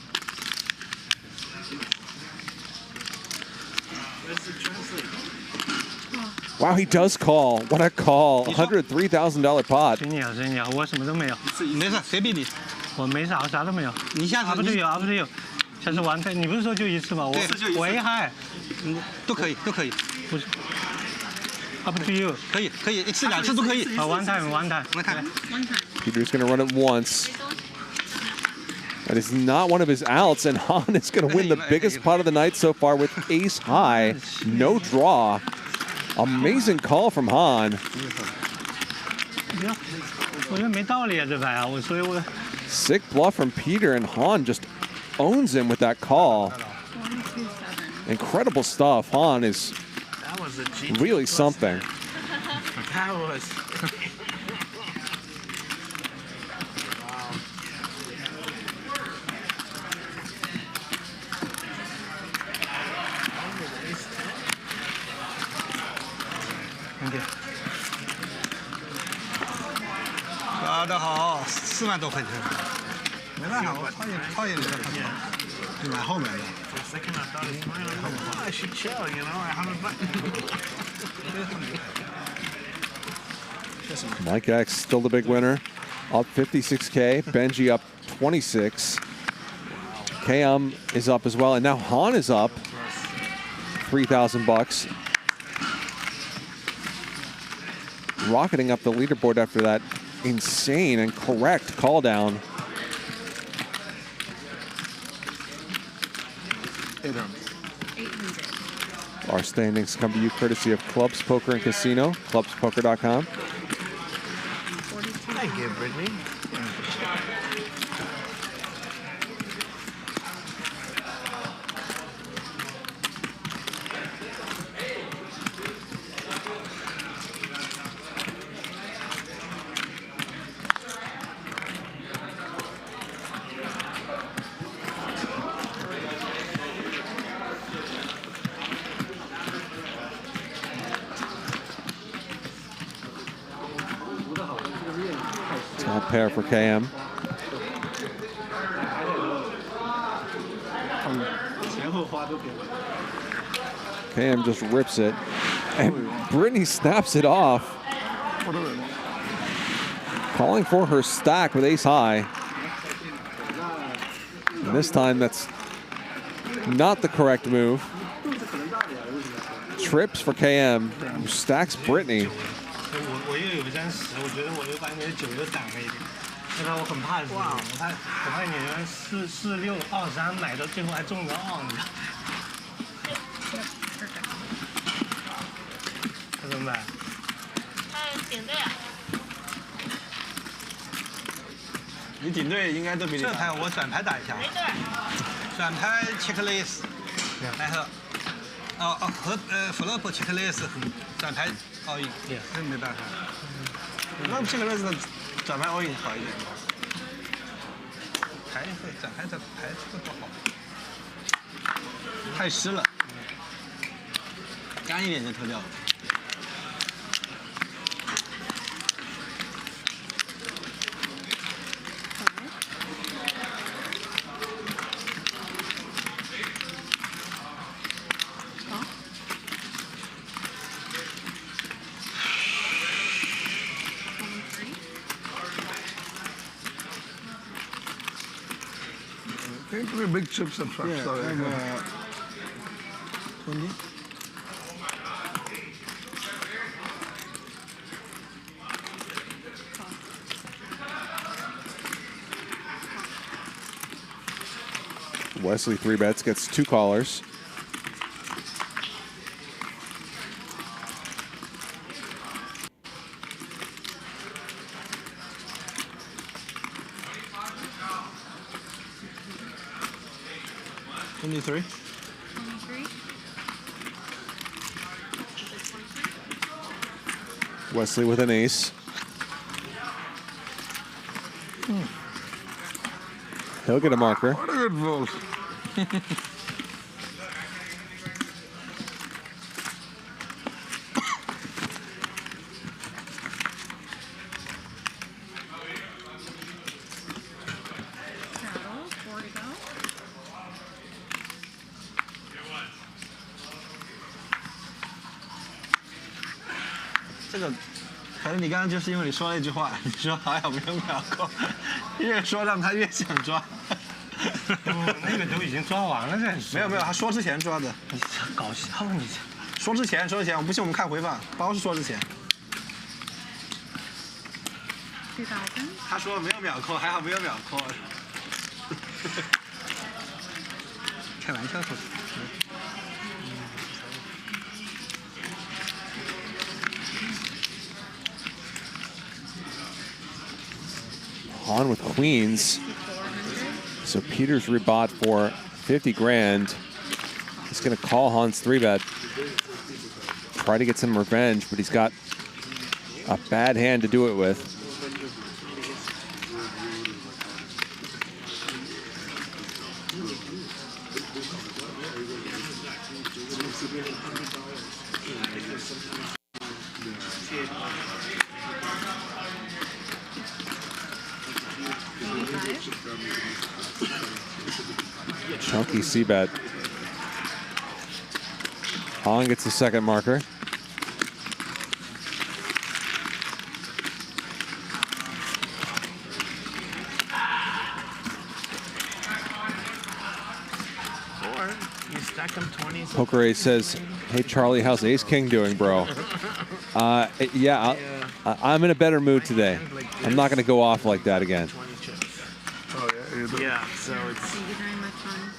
Wow, he does call. What a call. $103,000 pot. 随你啊，随你啊，我什么都没有。没事，随便你。我没啥，我啥都没有。你下次不是有，不是有。下次玩开，你不是说就一次吗？我 A 嗨，都可以，都可以。不是。Up to you. 可以，可以，一次两次都可以。One time, one time. One time. Peter's going to run it once. That is not one of his outs, and Han is going to win the biggest pot of the night so far with ace high. No draw. Amazing call from Han. 我觉得没道理啊，这牌啊，所以我。Sick bluff from Peter, and Han just owns him with that call. Incredible stuff. Han is really something. That was. Thank you. 打得好，4万多块钱。没办法，我套也没办法，就买后面的。I should chill, you know. I haven't. Mike X still the big winner, up 56K. Benji up 26. KM is up as well, and now Han is up 3,000 bucks. Rocketing up the leaderboard after that insane and correct call down. Our standings come to you courtesy of Clubs Poker and Casino, clubspoker.com. Thank you, Britney. Top pair for KM. KM just rips it, and Britney snaps it off. Calling for her stack with ace high. And this time that's not the correct move. Trips for KM, who stacks Britney. 我又有张10，我觉得我又把你的9都挡了一点，要不然我很怕死，我怕你4、6、23买到最后还中着2，你知道？那怎么办？顶队啊！你顶队应该都比你大。这牌我转牌打一下。转牌 checklist， 然后和flop checklist 转牌。 all in， 真没办法。那这个日子转牌 all in 好一点。牌会转牌的牌这个不好，太湿了，干一点就脱掉了。Three big chips and traps. Yeah, Sorry. 20. Wesley 3-bets, gets 2 callers. $23. Wesley with an ace. He'll get a marker. What a good roll.这个，可能你刚刚就是因为你说了一句话，你说还好没有秒扣，越说让他越想抓。那个都已经抓完了再说。没有没有，他说之前抓的。你搞笑你说之前，我不信我们看回放，包是说之前。他说没有秒扣，还好没有秒扣。开玩笑说。On with queens. So Peter's rebought for 50 grand. He's going to call Han's 3-bet. Try to get some revenge, but he's got a bad hand to do it with. Chunky C-bet. Han gets the second marker. Or you stack them 20s. Poker Ace says, "Hey Charlie, how's Ace King doing, bro?" Yeah, I'm in a better mood today. I'm not going to go off like that again. Oh yeah. Yeah. So it's. Thank you very much, hon.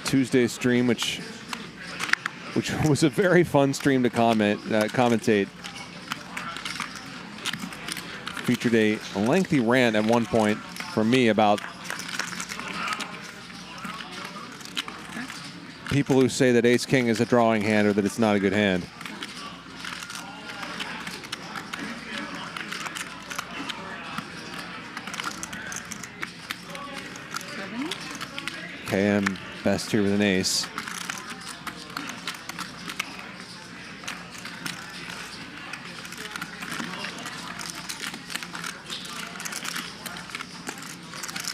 Tuesday stream, which was a very fun stream to commentate. Featured a lengthy rant at one point from me about people who say that Ace King is a drawing hand or that it's not a good hand. KM best here with an ace.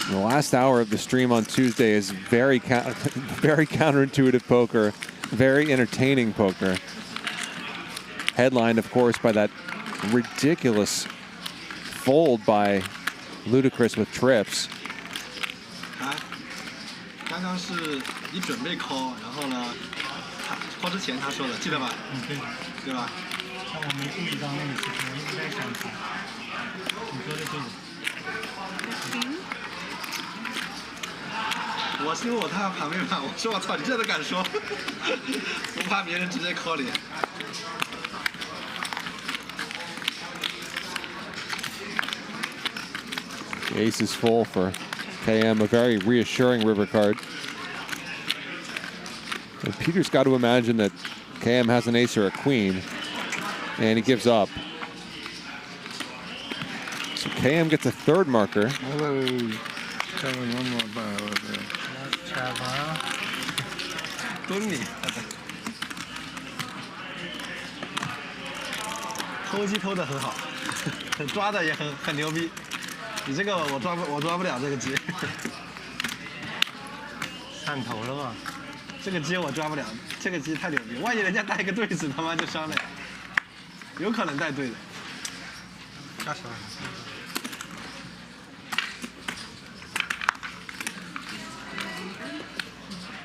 The last hour of the stream on Tuesday is very counterintuitive poker, very entertaining poker. Headlined, of course, by that ridiculous fold by Ludacris with trips. 刚刚是你准备call，然后呢，call之前他说的，记得吧？对，对吧？但我没注意到那个事情，我一直在想他。你说的对。我是因为我他旁边嘛，我说我操，你这都敢说，不怕别人直接call你。Ace is full for KM, a very reassuring river card. And Peter's got to imagine that KM has an ace or a queen, and he gives up. So KM gets a third marker. "偷鸡偷得很好，抓的也很牛逼。你这个我抓不了这个鸡。上头了吧？这个鸡我抓不了，这个鸡太牛逼，万一人家带一个对子，他妈就伤了呀。有可能带对的。加10万。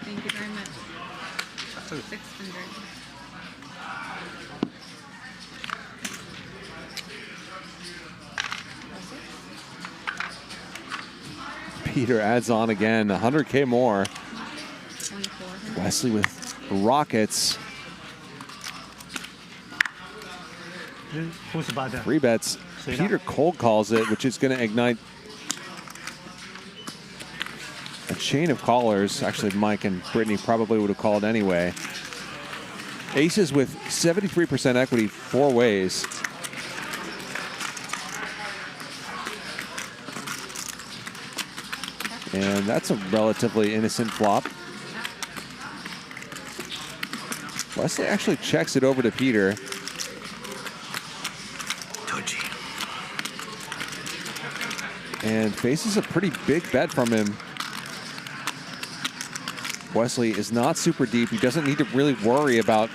Thank you very much. 600. Peter adds on again, 100K more. Wesley with rockets. 3 bets. Peter cold calls it, which is going to ignite a chain of callers. Actually, Mike and Britney probably would have called anyway. Aces with 73% equity 4 ways. And that's a relatively innocent flop. Wesley actually checks it over to Peter. And faces a pretty big bet from him. Wesley is not super deep. He doesn't need to really worry about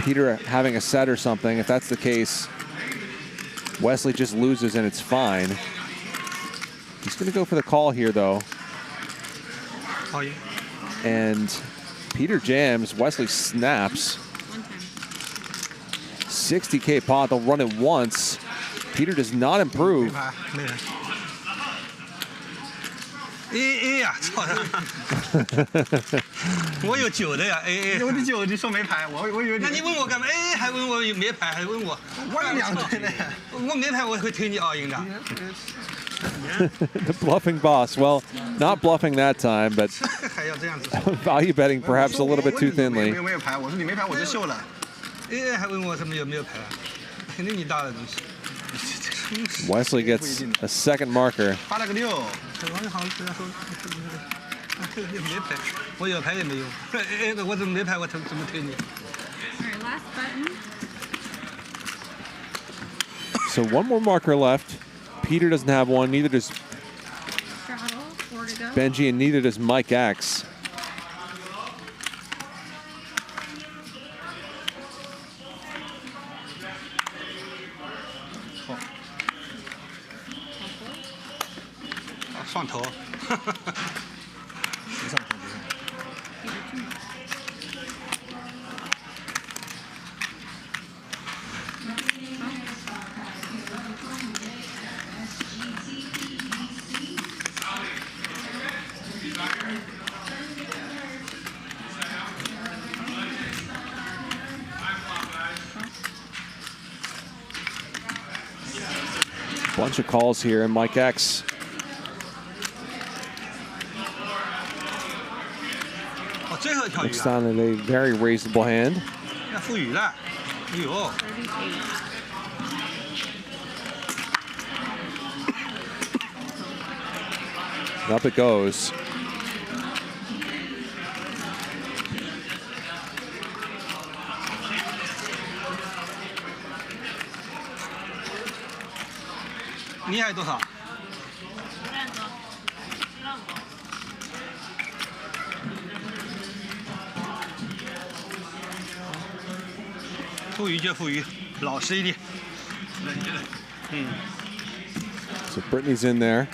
Peter having a set or something. If that's the case, Wesley just loses and it's fine. He's going to go for the call here, though. Oh, yeah. And Peter jams. Wesley snaps. 60K pot. They'll run it once. Peter does not improve. AA 呀，操他！我有9的呀，AA。我的9就说没牌，我以为。那你问我干嘛？AA 还问我有没牌，还问我。我有2对的呀。我没牌，我会推你all in的。The bluffing boss. Well, not bluffing that time, but value betting perhaps a little bit too thinly. 没有牌，我说你没牌我就秀了。AA 还问我什么有没有牌，肯定你大的东西。 Wesley gets a second marker. 发了个6，好像跟他说没牌，我有牌也没用。哎，我怎么没牌？我怎么推你？ Alright, last button. So one more marker left. Peter doesn't have one. Neither does Straddle, 4 to go. Benji, and neither does Mike X. Oh. 上头。Bunch of calls here, and Mike X. Looks on at a very reasonable hand. 要富裕了，哎呦。 Up it goes.你还有多少？富裕就富裕，老实一点。嗯。 So Britney's in there.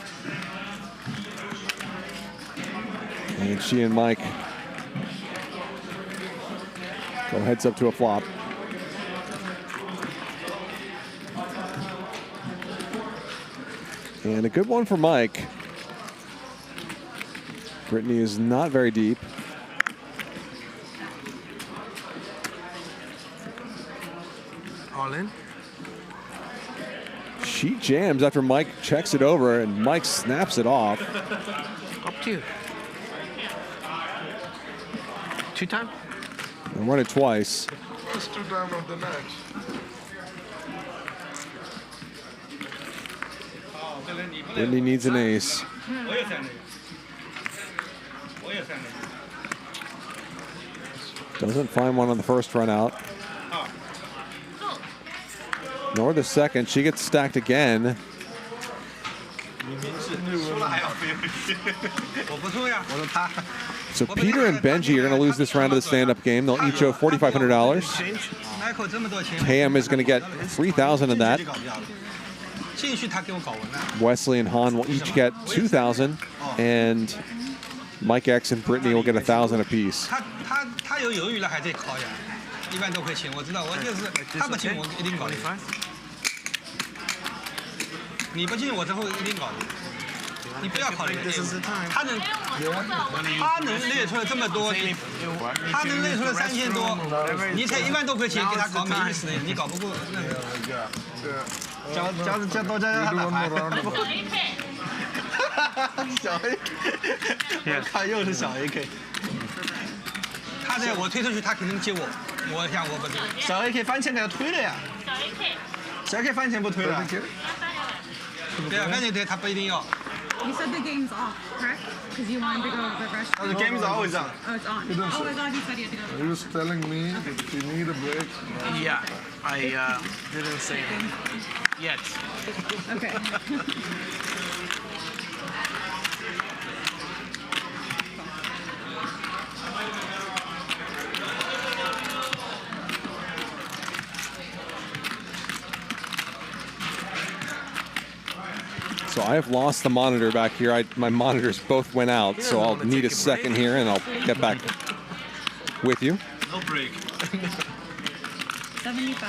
And she and Mike go heads up to a flop. And a good one for Mike. Britney is not very deep. All in? She jams after Mike checks it over, and Mike snaps it off. Up to you. 2 time? And run it twice. First 2 time of the match. Britney needs an ace. Doesn't find one on the first run out. Nor the second. She gets stacked again. So Peter and Benji are going to lose this round of the stand-up game. They'll each owe $4,500. KM is going to get 3,000 of that. 进去他给我搞完了。 Wesley and Han will each get 2,000, and Mike X and Britney will get 1,000 apiece. 他有犹豫了还在考呀，1万多块钱，我知道，我就是他不进我一定搞定。你不进我之后一定搞定。你不要考虑，他能列出来这么多，他能列出来3000多，你才1万多块钱给他搞没意思的，你搞不过那个。多加他打牌。小 AK， 我看又是小 AK。他在我推出去，他肯定接我，我想我不对。小 AK 翻钱给他推了呀。小 AK 翻钱不推了。对啊，翻钱对他不一定要。 You said the game's off, correct? Because you wanted to go to the restaurant. Oh, the game's always on. Oh, it's on. Oh, I thought you said you had to go. He was telling me if you need a break. Yeah, I didn't say anything yet. Okay. So I have lost the monitor back here. My monitors both went out, so I'll need a second here, and I'll get back with you. No break. 75.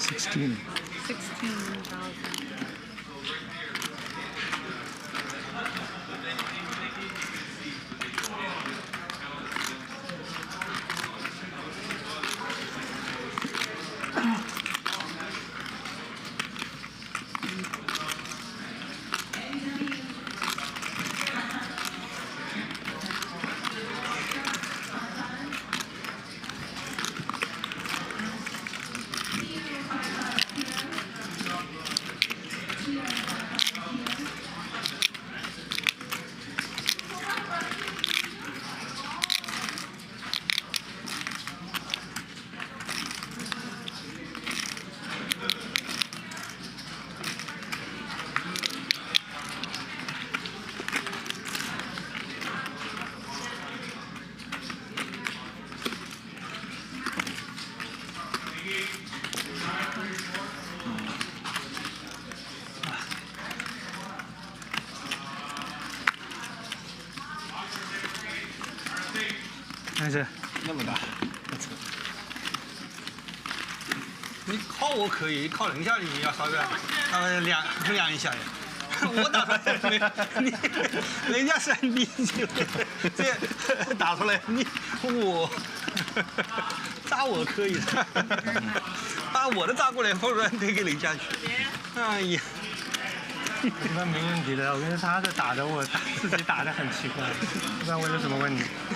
$16,000. 但是那么大，你靠我可以，靠人家你要稍微量一下呀。我打出来没，人家3D 这打出来我扎我可以的，把我的扎过来，后边推给人家去。哎呀。一般没问题的，我跟你说他这打的我自己打的很奇怪，不知道我有什么问题。我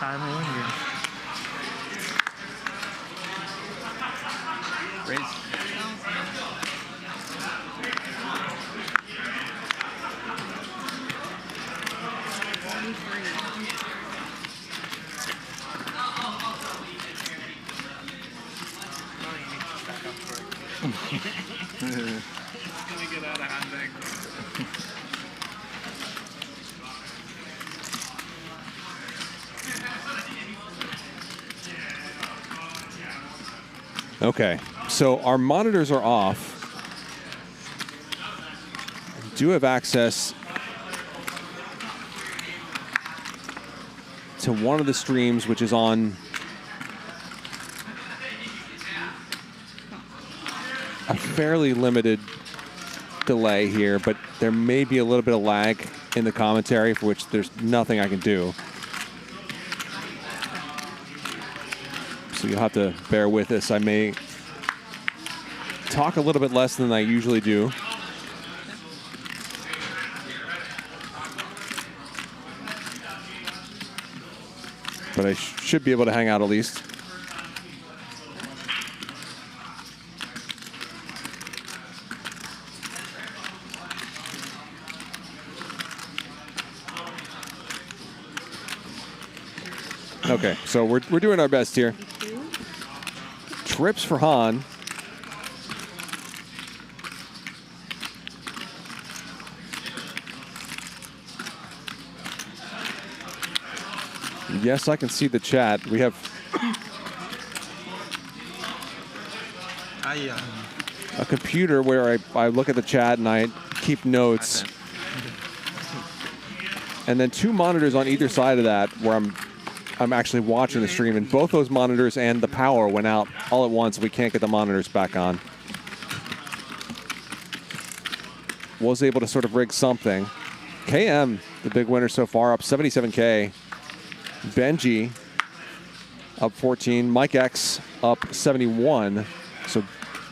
打的没问题。Okay, so our monitors are off. We do have access to one of the streams, which is on a fairly limited delay here, but there may be a little bit of lag in the commentary, for which there's nothing I can do. So you'll have to bear with us. I may talk a little bit less than I usually do. But I should be able to hang out at least. Okay, so we're doing our best here. Trips for Han. Yes, I can see the chat. We have a computer where I look at the chat and I keep notes. And then 2 monitors on either side of that where I'm actually watching the stream, and both those monitors and the power went out all at once. We can't get the monitors back on. Was able to sort of rig something. KM, the big winner so far, up 77K. Benji up 14. Mike X up 71. So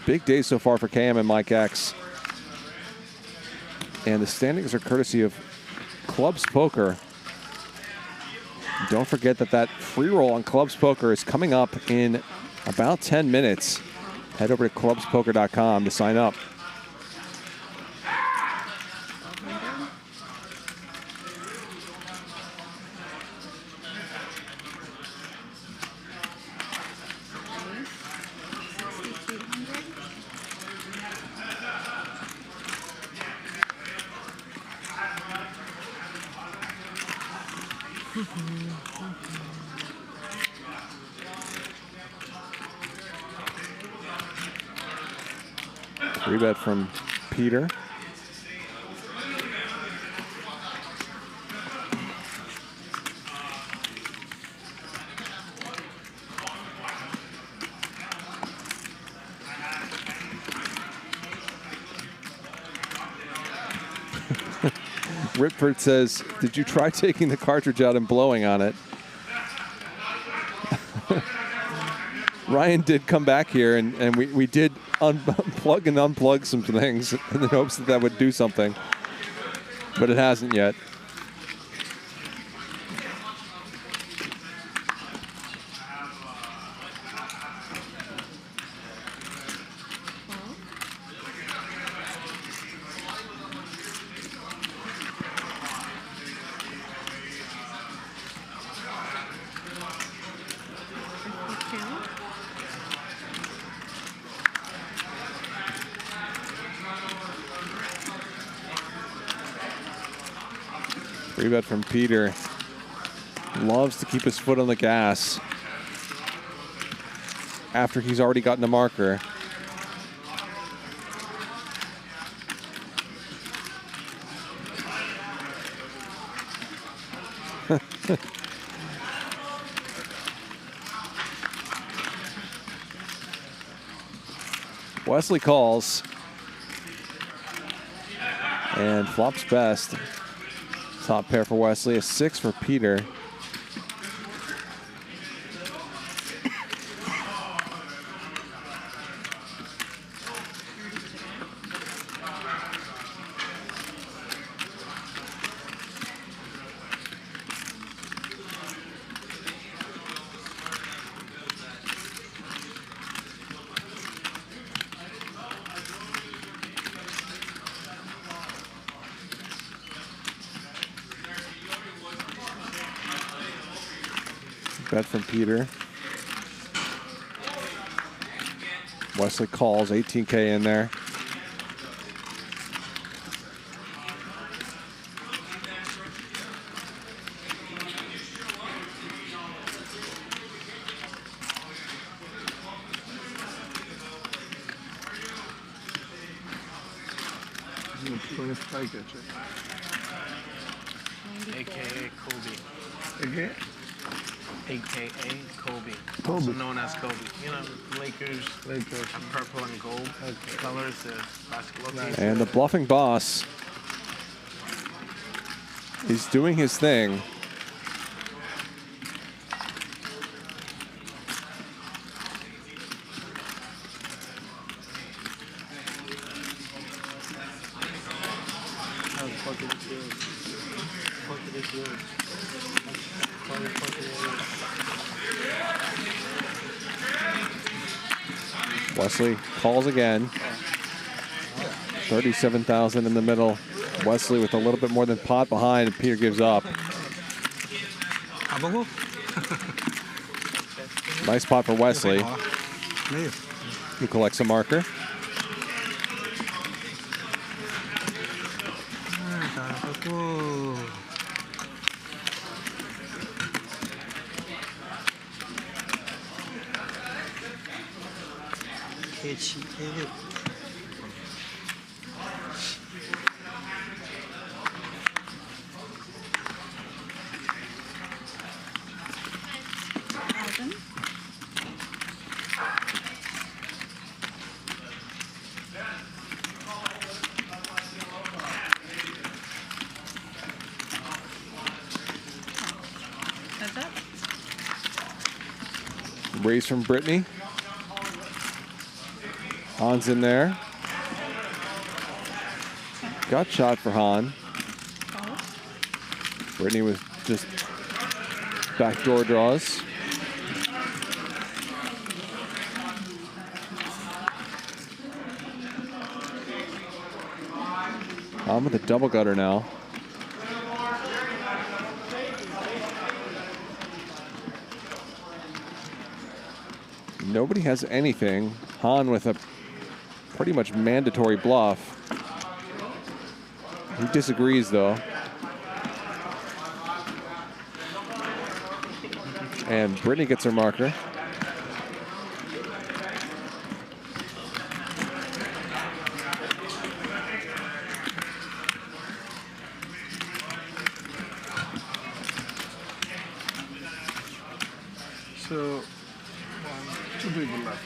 big day so far for KM and Mike X. And the standings are courtesy of Clubs Poker. Don't forget that free roll on Clubs Poker is coming up in about 10 minutes. Head over to clubspoker.com to sign up. Rebet from Peter. Ripford says, did you try taking the cartridge out and blowing on it? Ryan did come back here, and we did unplug and unplug some things in the hopes that would do something, but it hasn't yet. Free bet from Peter. Loves to keep his foot on the gas after he's already gotten a marker. Wesley calls and flops best. Top pair for Wesley, a 6 for Peter. Bet from Peter. Wesley calls, 18K in there. AKA Kobe. Okay. AKA Kobe. Also known as Kobe. You know, Lakers. Have purple and gold colors. Basketball team. And the bluffing boss is doing his thing. Wesley calls again. 37,000 in the middle. Wesley with a little bit more than pot behind, and Peter gives up. Nice pot for Wesley. He collects a marker. A7 A6 Raise from Britney. Han's in there. Got shot for Han. Britney with just backdoor draws. Han with a double gutter now. Nobody has anything. Han with a pretty much mandatory bluff. He disagrees though. And Britney gets her marker. So, 2 people left.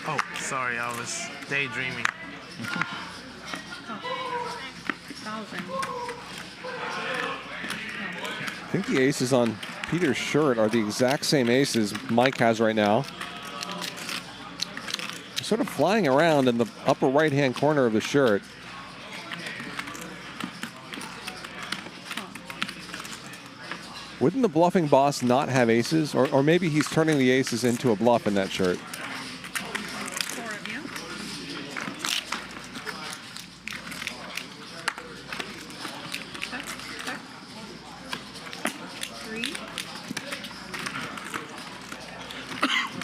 Oh, sorry, I was daydreaming. I think the aces on Peter's shirt are the exact same aces Mike has right now. They're sort of flying around in the upper right-hand corner of the shirt. Wouldn't the bluffing boss not have aces? Or maybe he's turning the aces into a bluff in that shirt.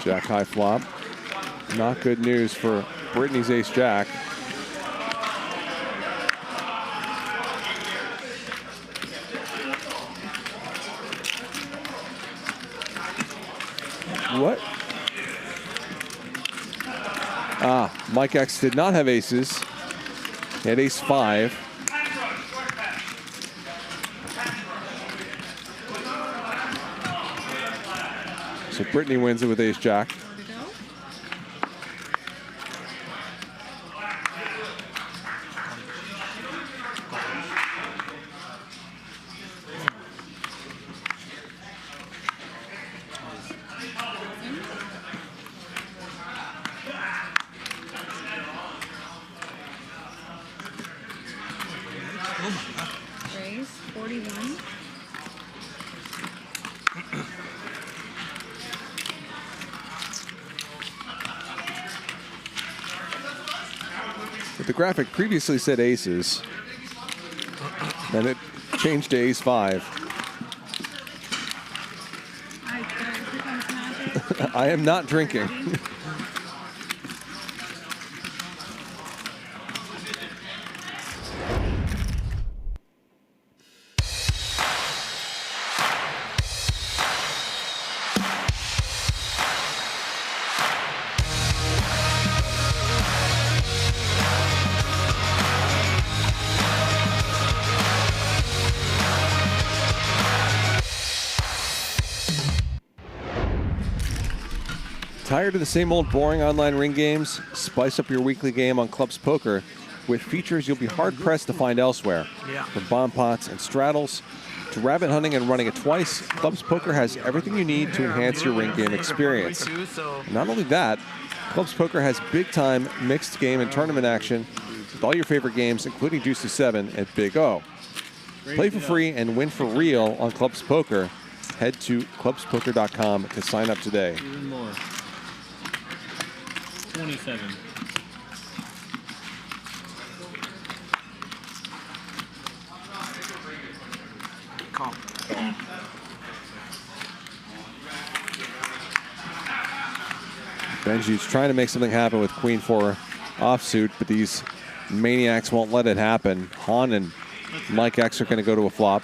Jack high flop. Not good news for Britney's ace jack. What? Ah, Mike X did not have aces. He had ace 5. So Britney wins it with ace jack. Raise 41. But the graphic previously said aces. Then it changed to ace-5. I am not drinking. Tired of the same old boring online ring games? Spice up your weekly game on Clubs Poker with features you'll be hard-pressed to find elsewhere. Yeah. From bomb pots and straddles to rabbit hunting and running it twice, Clubs Poker has everything you need to enhance your ring game experience. And not only that, Clubs Poker has big-time mixed game and tournament action with all your favorite games, including Deuce to 7 and Big O. Play for free and win for real on Clubs Poker. Head to clubspoker.com to sign up today. Even more. 27. Call. Benji's trying to make something happen with Queen 4 offsuit, but these maniacs won't let it happen. Han and Mike X are going to go to a flop.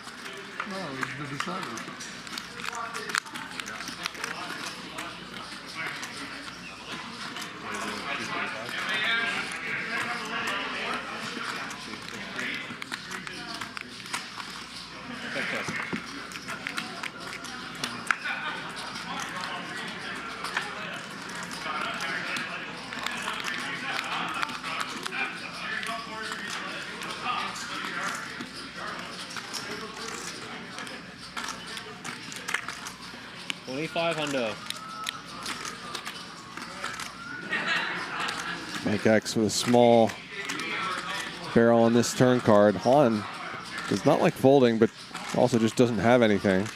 Mike X with a small barrel on this turn card. Han does not like folding, but also just doesn't have anything.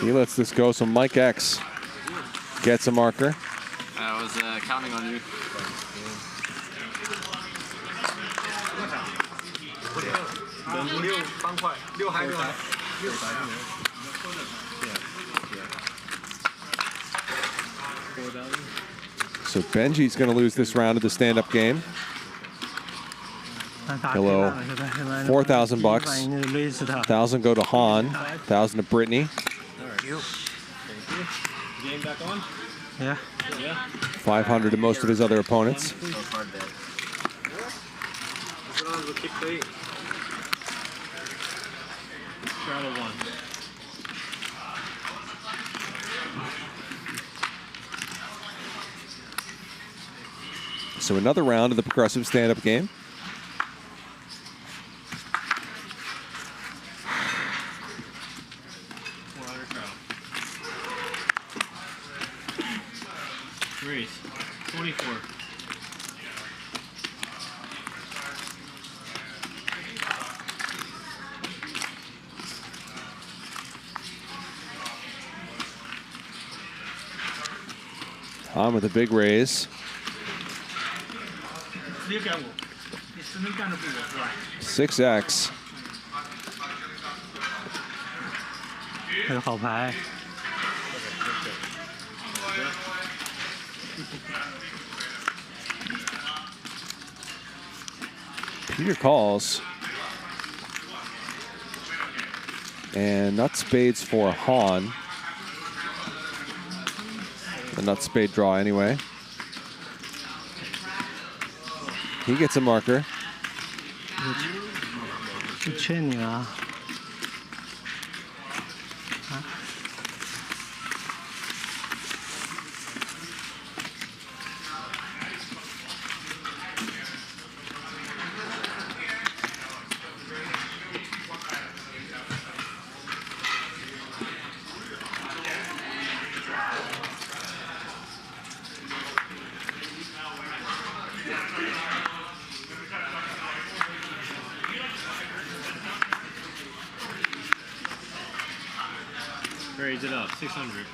He lets this go, so Mike X gets a marker. I was counting on you. So Benji's going to lose this round of the stand-up game. Hello, 4,000 bucks. 1,000 go to Han. 1,000 to Britney. Game back on? Yeah. 500 to most of his other opponents. So another round of the progressive stand-up game. Race 24. Tom with a big raise. 6x. 係個後排。 Peter calls. And nut spades for Han. The nut spade draw anyway. He gets a marker. 欠你啊！ Raise it up, 600.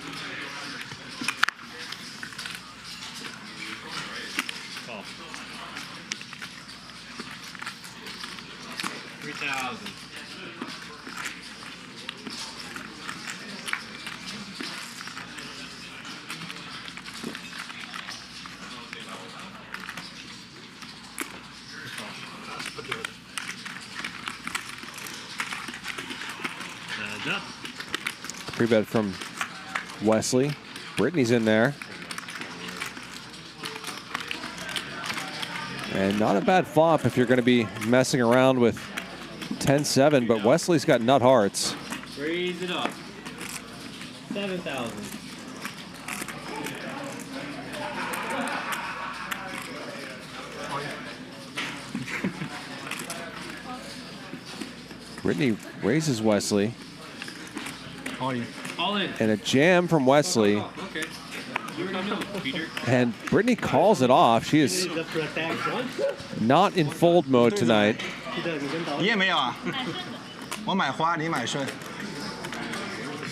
Call. 3,000. Free bet from Wesley. Britney's in there. And not a bad flop if you're going to be messing around with 10-7, but Wesley's got nut hearts. Raise it up. 7,000. Britney raises Wesley. All in. All in. And a jam from Wesley. Okay. Peter. And Britney calls it off. She is not in fold mode tonight. 你也没有啊？我买花，你买顺，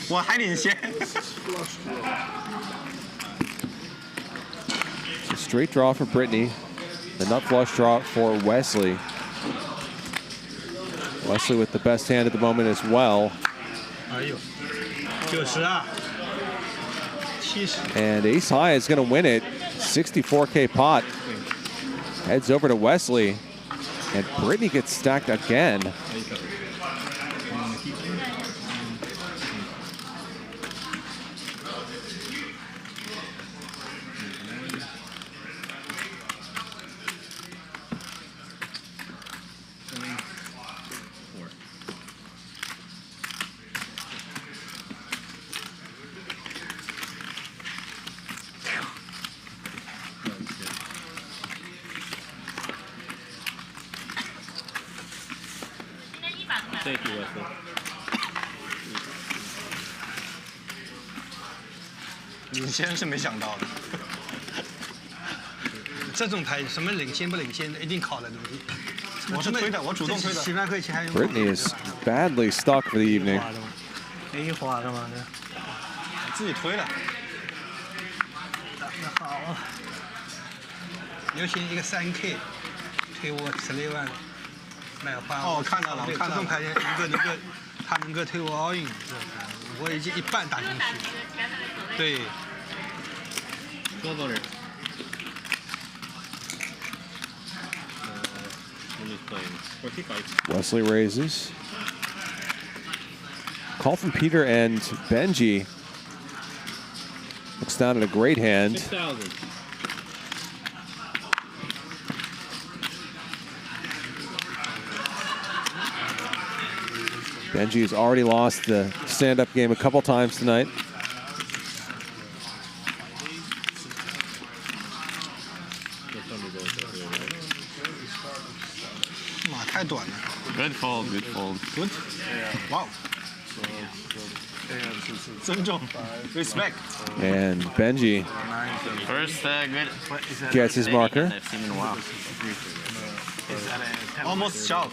我还领先。 Straight draw for Britney. The nut flush draw for Wesley. Wesley with the best hand at the moment as well. 哎呦，90啊，70。 And ace high is going to win it. 64K pot. Heads over to Wesley. And Britney gets stacked again. Thank you, Wesley. 领先是没想到的，这种牌什么领先不领先的，一定考的东西。我是推的，我主动推的。7万块钱还用。 Britney is badly stuck for the evening. A 花的嘛，自己推的。打得好。尤其一个3K， 推我16万。 买花哦，看到了，我看到了。这种牌他能够推我奥运，我已经一半打进去。对。1200. Wesley raises. Call from Peter and Benji. Looks down at a great hand. 6,000. Benji has already lost the stand-up game a couple times tonight. Good fold, good fold. Good. Wow. 尊重 respect. And Benji First good. gets his marker. I've seen in a while. Almost shove.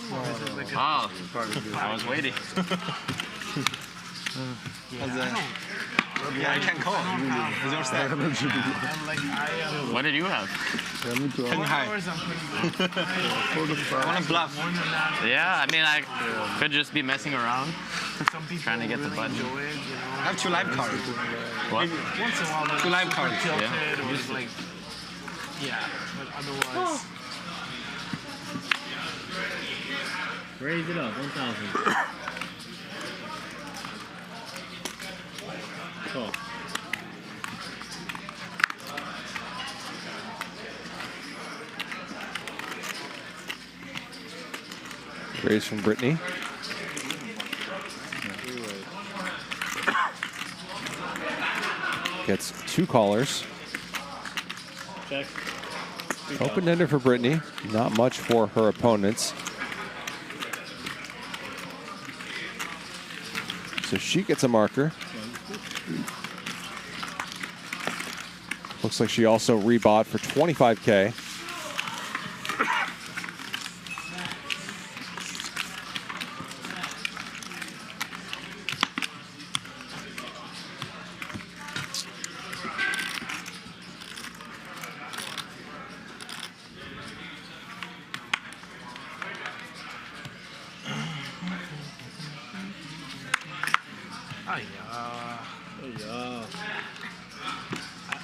Wow. I was waiting. Yeah, I can call. Is your stack? What did you have? King high. I want to bluff. Yeah, I mean, I could just be messing around. Trying to get the button. I have 2 live cards. What? Once in a while, 2 live cards. Tilted, it was like, yeah, but otherwise. Raise it up, 1,000. Call. Raise from Britney. Gets 2 callers. Check. Open-ender for Britney. Not much for her opponents. So she gets a marker. Looks like she also rebought for 25K.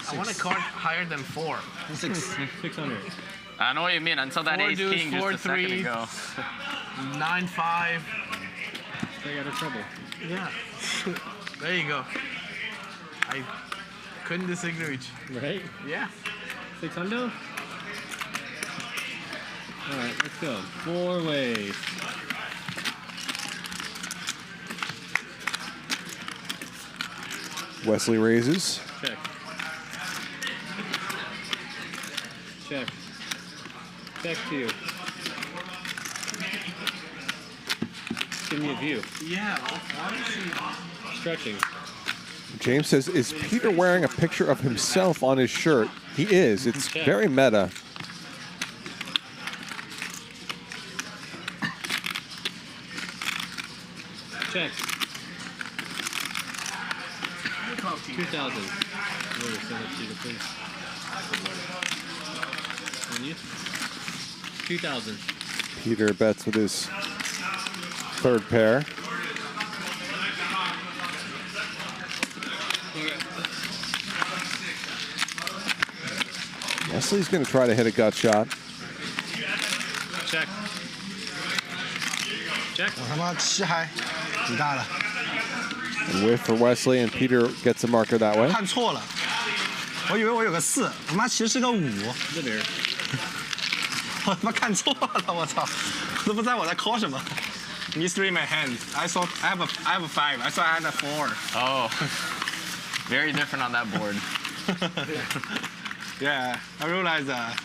I want a card higher than 4. 600. I know what you mean. Until that 4 ace deuce, king just 4 a second 3, ago. 9-5. Stay out of trouble. Yeah. There you go. I couldn't disagree. Right? Yeah. 600? All right, let's go. 4 ways. Wesley raises. Check. Check. Check to you. Give me a view. Yeah, honestly. Stretching. James says, is Peter wearing a picture of himself on his shirt? He is. It's very meta. Check. 2,000. Wait, send it to you, please. On you? 2,000. Peter bets with his third pair. Wesley's going to try to hit a gut shot. Check. Check. 我他妈7嗨，你大了。 And whiff for Wesley, and Peter gets a marker that way. 看错了，我以为我有个4，他妈其实是个5。这边。我他妈看错了，我操！都不知道我在 call 什么。Mystery in my hand. I thought I have a 5. I thought I had a 4. Oh, very different on that board. Yeah, I realized that.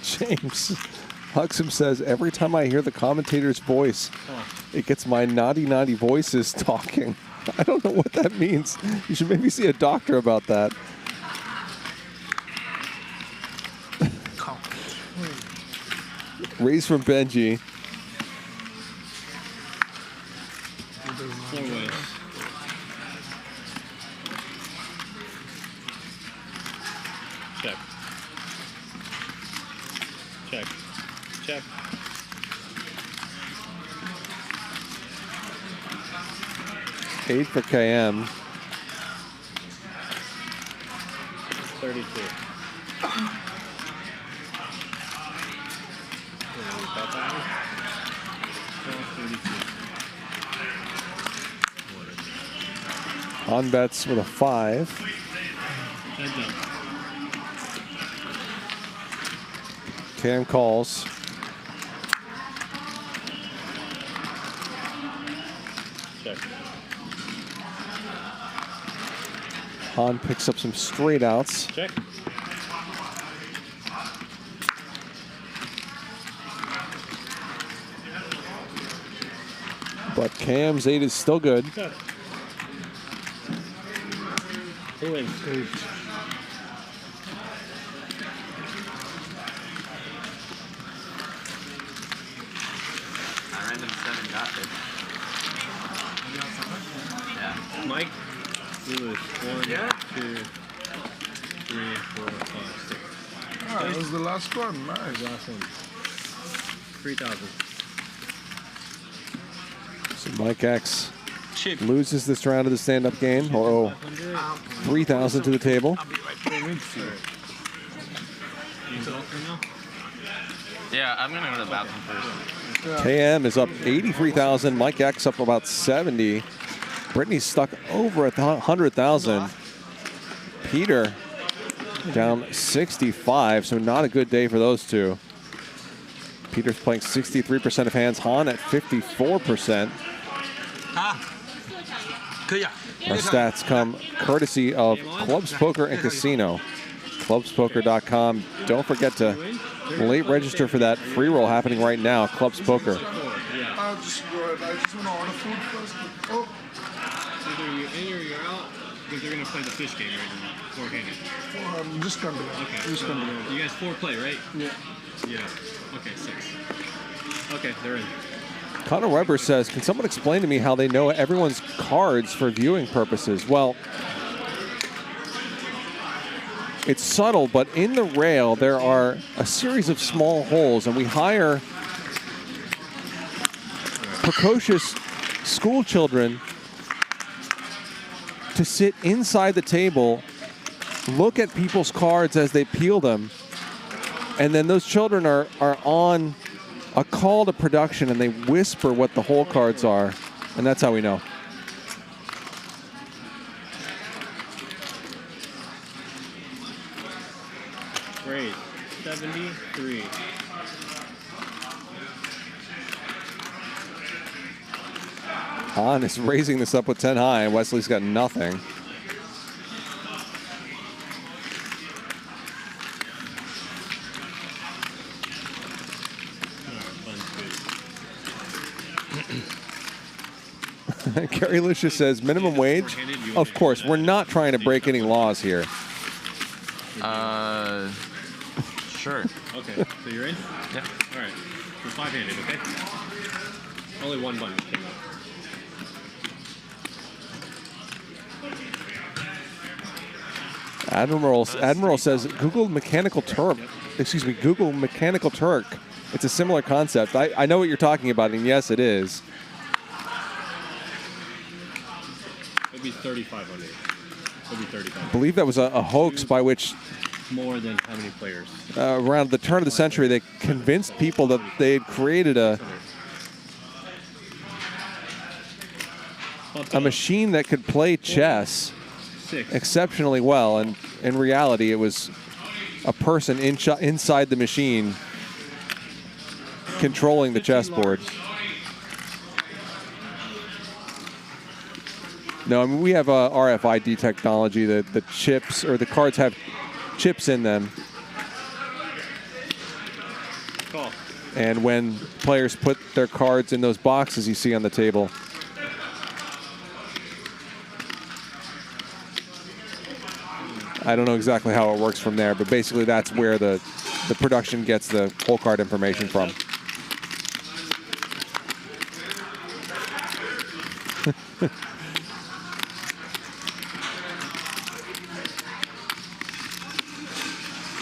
James Huxham says, every time I hear the commentator's voice, it gets my naughty voices talking. I don't know what that means. You should maybe see a doctor about that. Raise from Benji. 4 ways. Check. Check. Check. Eight for KM. 32. On bets with a 5. Cam calls. Check. Han picks up some straight outs. Check. But Cam's 8 is still good. Who wins? Random 7 got it. Yeah. Mike? You lose. 1, 2, 3, 4, 5, 6. Ah, that was the last one. Nice. Last one. 3,000. So Mike X loses this round of the stand-up game. Oh, 3,000 to the table. Yeah, I'm gonna go to the bathroom first. KM is up 83,000. Mike X up about 70. Britney's stuck over 100,000. Peter down 65, so not a good day for those two. Peter's playing 63% of hands. Han at 54%. Our stats come courtesy of Clubs Poker and Casino. ClubsPoker.com. Don't forget to late register for that free roll happening right now. Clubs Poker. I'll just go ahead. I just want to order food first. Oh. Either you're in or you're out. Because they're gonna play the fish game right now, four-handed. Just scramble. Okay. Just scramble. You guys 4 play, right? Yeah. Yeah. Okay, 6. Okay, they're in. Connor Weber says, can someone explain to me how they know everyone's cards for viewing purposes? Well, it's subtle, but in the rail, there are a series of small holes, and we hire precocious school children to sit inside the table, look at people's cards as they peel them, and then those children are on a call to production and they whisper what the hole cards are, and that's how we know. Great. 73. Hahn is raising this up with 10 high, and Wesley's got nothing. Gary Lucia says, minimum wage? Of course, we're not trying to break any laws here. Sure. Okay, so you're in? Yeah. All right. We're 5-handed, okay? Only one button came up. Admiral says, Google Mechanical Turk. Excuse me, Google Mechanical Turk. It's a similar concept. I know what you're talking about, and yes, it is. It'll be 3,500. It'll be 35. I believe that was a hoax by which More than how many players? Around the turn of the century, they convinced people that they had created a machine that could play chess exceptionally well, and in reality, it was a person inside the machine controlling the chessboard. No, I mean, we have RFID technology that the chips or the cards have chips in them. Call. And when players put their cards in those boxes you see on the table, I don't know exactly how it works from there, but basically that's where the production gets the hole card information from.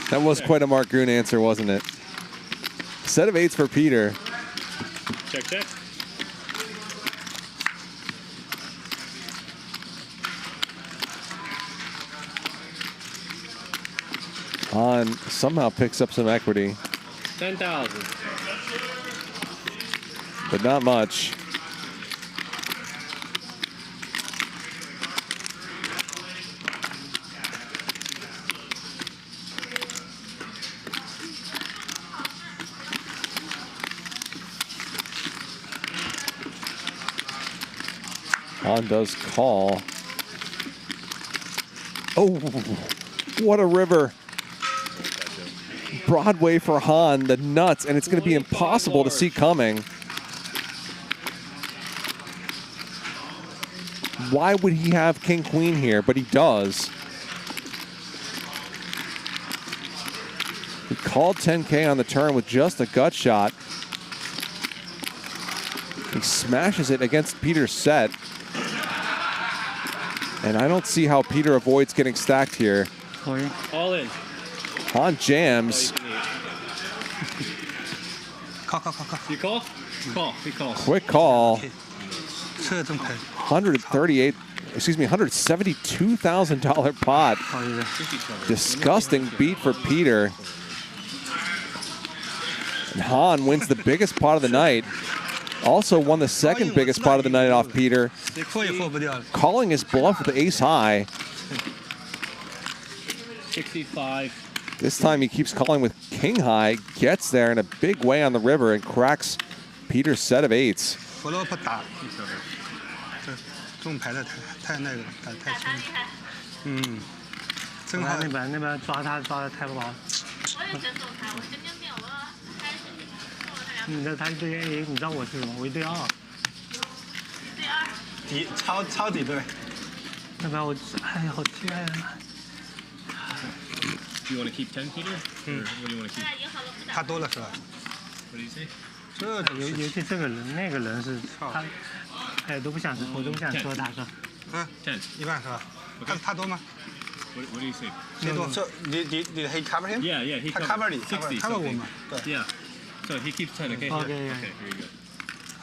That was quite a Mark Goon answer, wasn't it? Set of 8s for Peter. Check, check. Hahn somehow picks up some equity, 10,000. but not much. Hahn does call. Oh, what a river. Broadway for Hahn, the nuts, and it's going to be impossible to see coming. Why would he have King Queen here? But he does. He called 10K on the turn with just a gut shot. He smashes it against Peter's set. And I don't see how Peter avoids getting stacked here. All in. Hahn jams. Call. You call? Call. He calls. Quick call. 138, excuse me, $172,000 pot. Disgusting beat for Peter. And Hahn wins the biggest pot of the night. Also won the second biggest pot of the night off Peter. Calling his bluff with the ace high. 65. This time he keeps calling with king high, gets there in a big way on the river and cracks Peter's set of 8s. 中牌的太那个了，太轻了。嗯，正好那边抓他抓的太不好。你这他对 A， 你知道我是什么？我一对2。底超底对。要不然我哎呀好气啊！ Do you want to keep 10, Peter? Or what do you want to keep? 他多了是吧？ What do you say? 尤其这个人，那个人是他，哎都不想，我都不想说他是。 10 1万是吧？他多吗？ What do you say? 谁多？ So did he cover him? Yeah, he He covered covered it. 60. cover something. 我嘛？对。 Yeah. So he keeps 10, okay? Okay, Yeah. yeah. Okay, very good.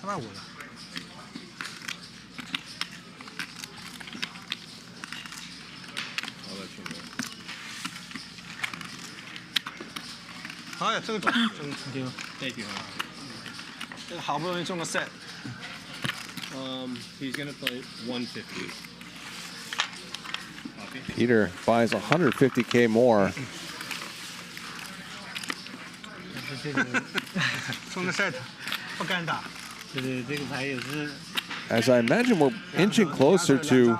他万5了。 I'll let you know. 哎呀，这个中丢。 Thank you, huh? 这个好不容易中个 set。 He's gonna play 150. Copy. Peter buys 150K more. 这个中个 set，不敢打。对，这个牌也是。 As I imagine, we're inching closer to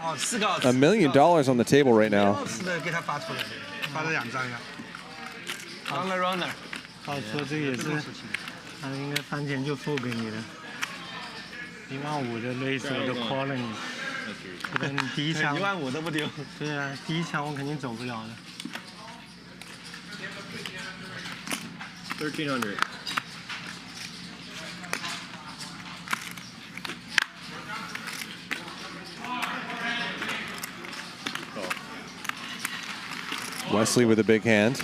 $1 million on the table right now. 是的，给他发出来的，发了2张呀。 Runner runner。 他说这个也是，他应该翻钱就付给你的。1万5的类似我都 call 了你，不然你第一枪1万5都不丢。对啊，第一枪我肯定走不了的。 1300. Wesley with a big hand.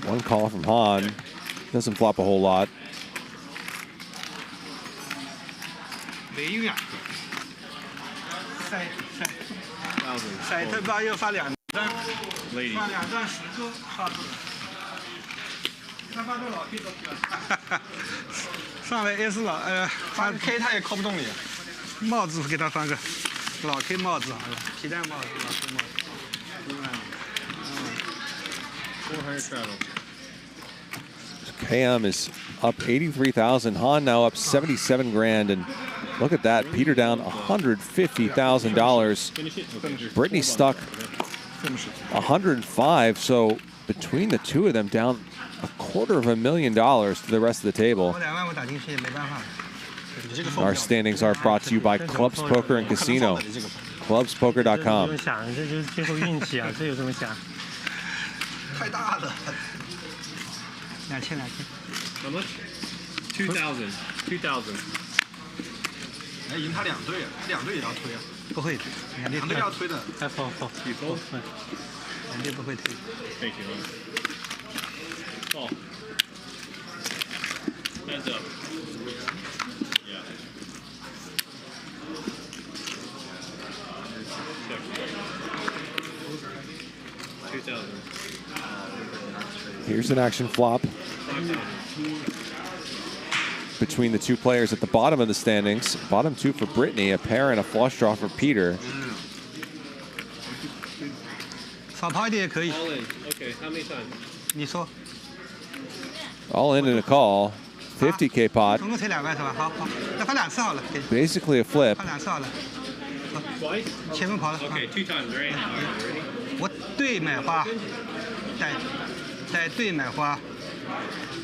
One call from Han. Doesn't flop a whole lot. 没用啊。赛特巴又发2张，发2张10个发出来。他发多少 K 都出来。上来 S 了，发 K 他也扣不动你。帽子给他翻个，老 K 帽子好了，皮带帽子，老 K 帽子。 400 travel. KM is up 83,000. Han now up 77 grand, and look at that. Peter down $150,000. Britney stuck 105. So between the two of them, down $250,000 to the rest of the table. 我2万5打进去也没办法。 Our standings are brought to you by Clubs Poker and Casino. ClubsPoker.com. 不用想，这就是最后运气啊，这有这么想？太大了。2000。How much? 2,000. 2,000. 哎，赢他2队啊，2队也要推啊。不会， 2队要推的。太放。You fold? 2队不会推。 Thank you. Call. Hands up. Yeah. Check. 2,000. Here's an action flop between the two players at the bottom of the standings. Bottom two for Britney, a pair and a flush draw for Peter. 少抛一点也可以。 All in. Okay. How many times? 你说。 All in and a call. 50K pot. 总共才2万是吧？好，那发2次好了。 Basically a flip. 发2次好了。 Twice? 前面跑了。 Okay, 2 times, right? All right, ready? 我对买花，带对买花。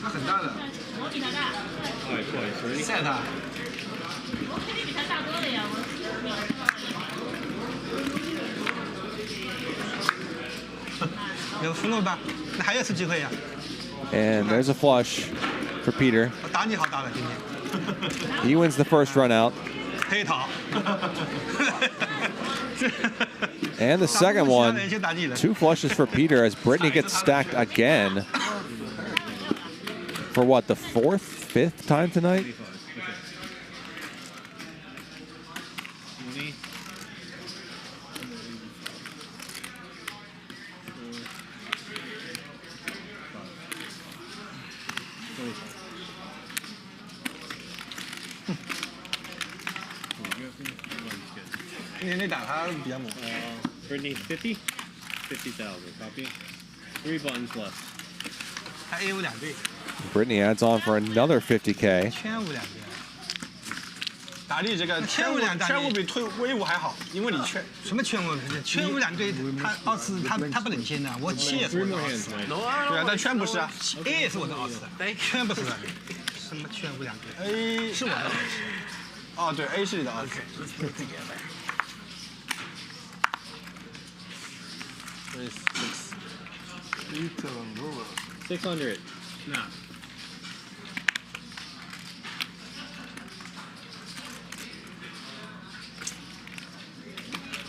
他很大的。 All right, twice. Ready? 赛他。有福禄吧？那还有次机会呀。 And there's a flush for Peter. 我打你好大了，今天。 He wins the first run out. 黑桃。 And the second one, 2 flushes for Peter as Britney gets stacked again. For what, the 4th, 5th time tonight? Britney 50? 50,000. Copy. 3 buttons left. 他 A 5 2队。 Britney adds on for another 50K. 圈5 2队。打你这个圈5比推威武还好，因为你圈什么圈5？圈5 2队，他奥斯他不领先的，我7也是我的奥斯。对啊，但圈不是啊。 A 也是我的奥斯，圈不是的。什么全部两个 A 是我的。哦，对 ，A 是你的啊。Let's put it together. 600. No.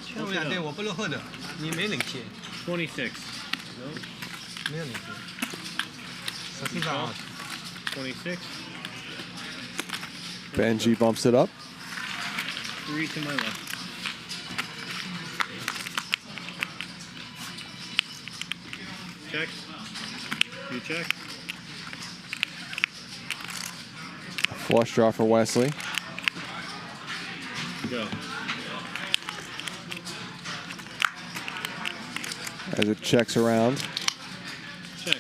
全部两对我不落后的，你没领先。 26. 没有领先。13张。 26. Benji bumps it up. 3 to my left. Check. You check. Flush draw for Wesley. Go. As it checks around. Check.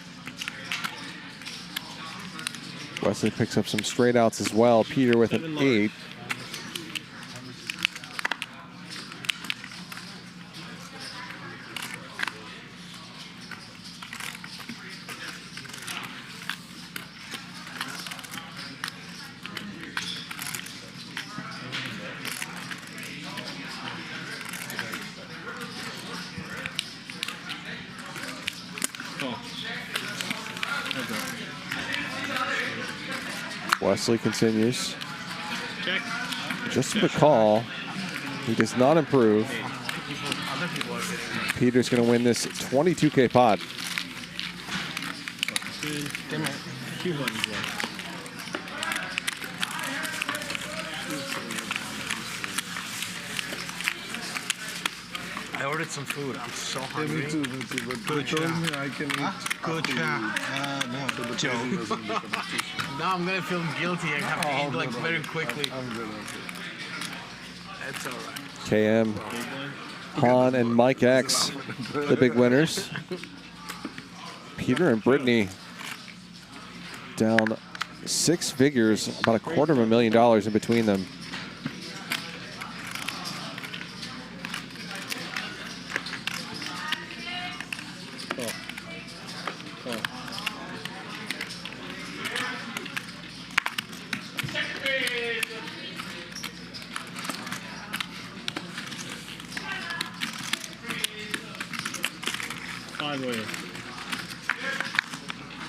Wesley picks up some straight outs as well. Peter with an 8. Wesley continues. Check. Just to the call, he does not improve. Peter's going to win this 22K pot. Two buttons left. I ordered some food. I'm so hungry. Me too. But they told me I can eat. Good job. No, Joe. Now I'm gonna feel guilty. I have to eat like very quickly. I'm good. That's all right. KM, Han, and Mike X, the big winners. Peter and Britney down 6 figures, about $250,000 in between them.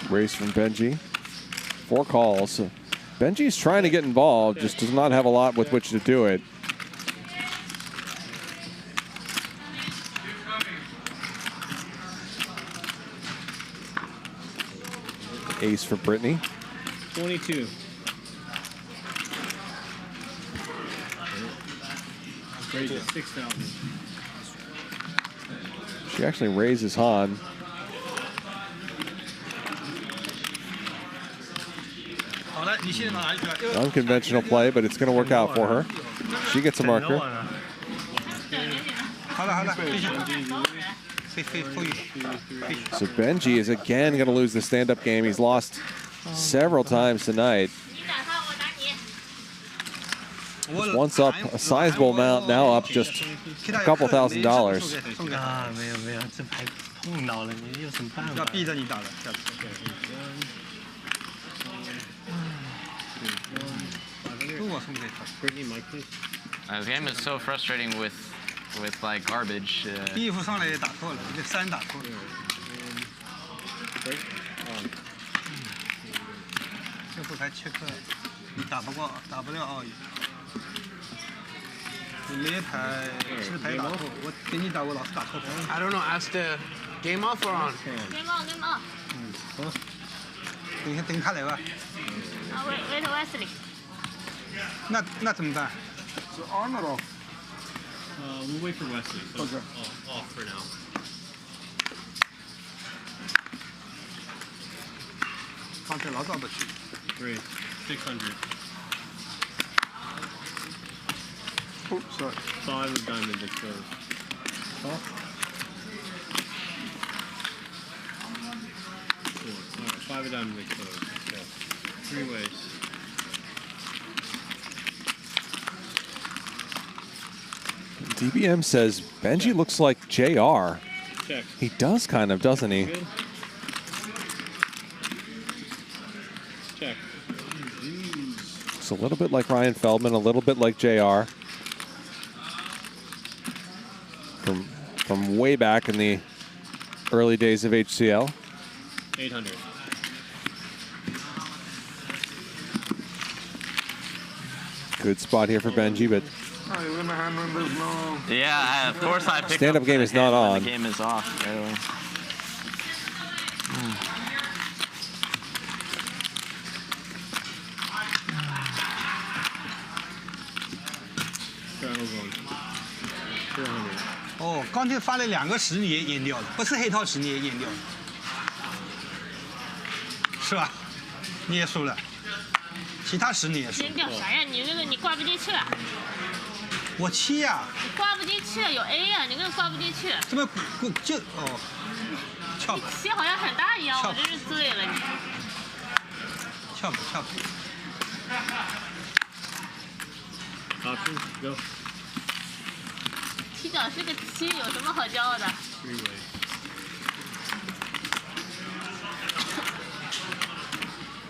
Race from Benji. 4 calls. Benji's trying to get involved, just does not have a lot with which to do it. Ace for Britney. 22. Raise it 6,000. She actually raises Han. Unconventional play, but it's going to work out for her. She gets a marker. So Benji is again going to lose the stand-up game. He's lost several times tonight. He's once up a sizable amount, now up just a couple $1,000. 啊，没有没有，这牌碰到了，你有什么办法？要逼着你打的，下次。 Britney, Mike, please. This game is so frustrating with like garbage. 第一副上来也打错了，这3打错了。这副才7克，你打不了奥运。你那牌是牌打错，我给你打，我老是打错牌。 I don't know. Ask the game off or on? Game on. 等他来吧。Wait, Wesley. 那怎么办？ So on or off? We'll wait for Wesley. So Okay. Off for now. 放这老早不去。 Raise 600. Oops, sorry. 5 of diamonds exposed. Off. 4. All right, 5 of diamonds exposed. Let's go. 3 ways. DBM says Benji looks like JR. Check. He does kind of, doesn't he? Good. Check. a little bit like Ryan Feldman, a little bit like JR. From way back in the early days of HCL. 800. Good spot here for Benji, but Yeah, of course I picked stand-up up game the is not hand when on. The game is off right away.哦，刚才发了2个10你也淹掉了，不是黑桃10你也淹掉了，是吧？你也输了，其他10你也输。扔掉啥呀？你那个你挂不进去啊！我7呀。你挂不进去，有 A 呀，你那个挂不进去。怎么就哦？翘你7好像很大一样，我真是醉了你。翘不。Option, go. 踢脚是个7，有什么好骄傲的？ Three-way.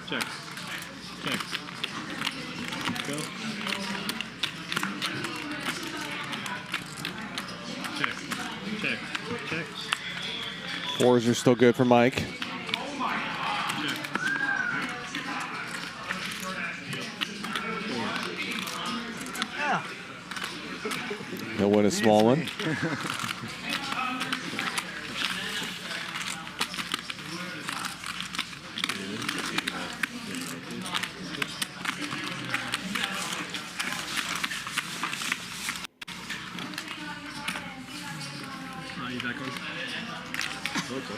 Check. Check. Go. Check. Check. Check. Fours are still good for Mike. He'll win a small one. You back on? Oh, it's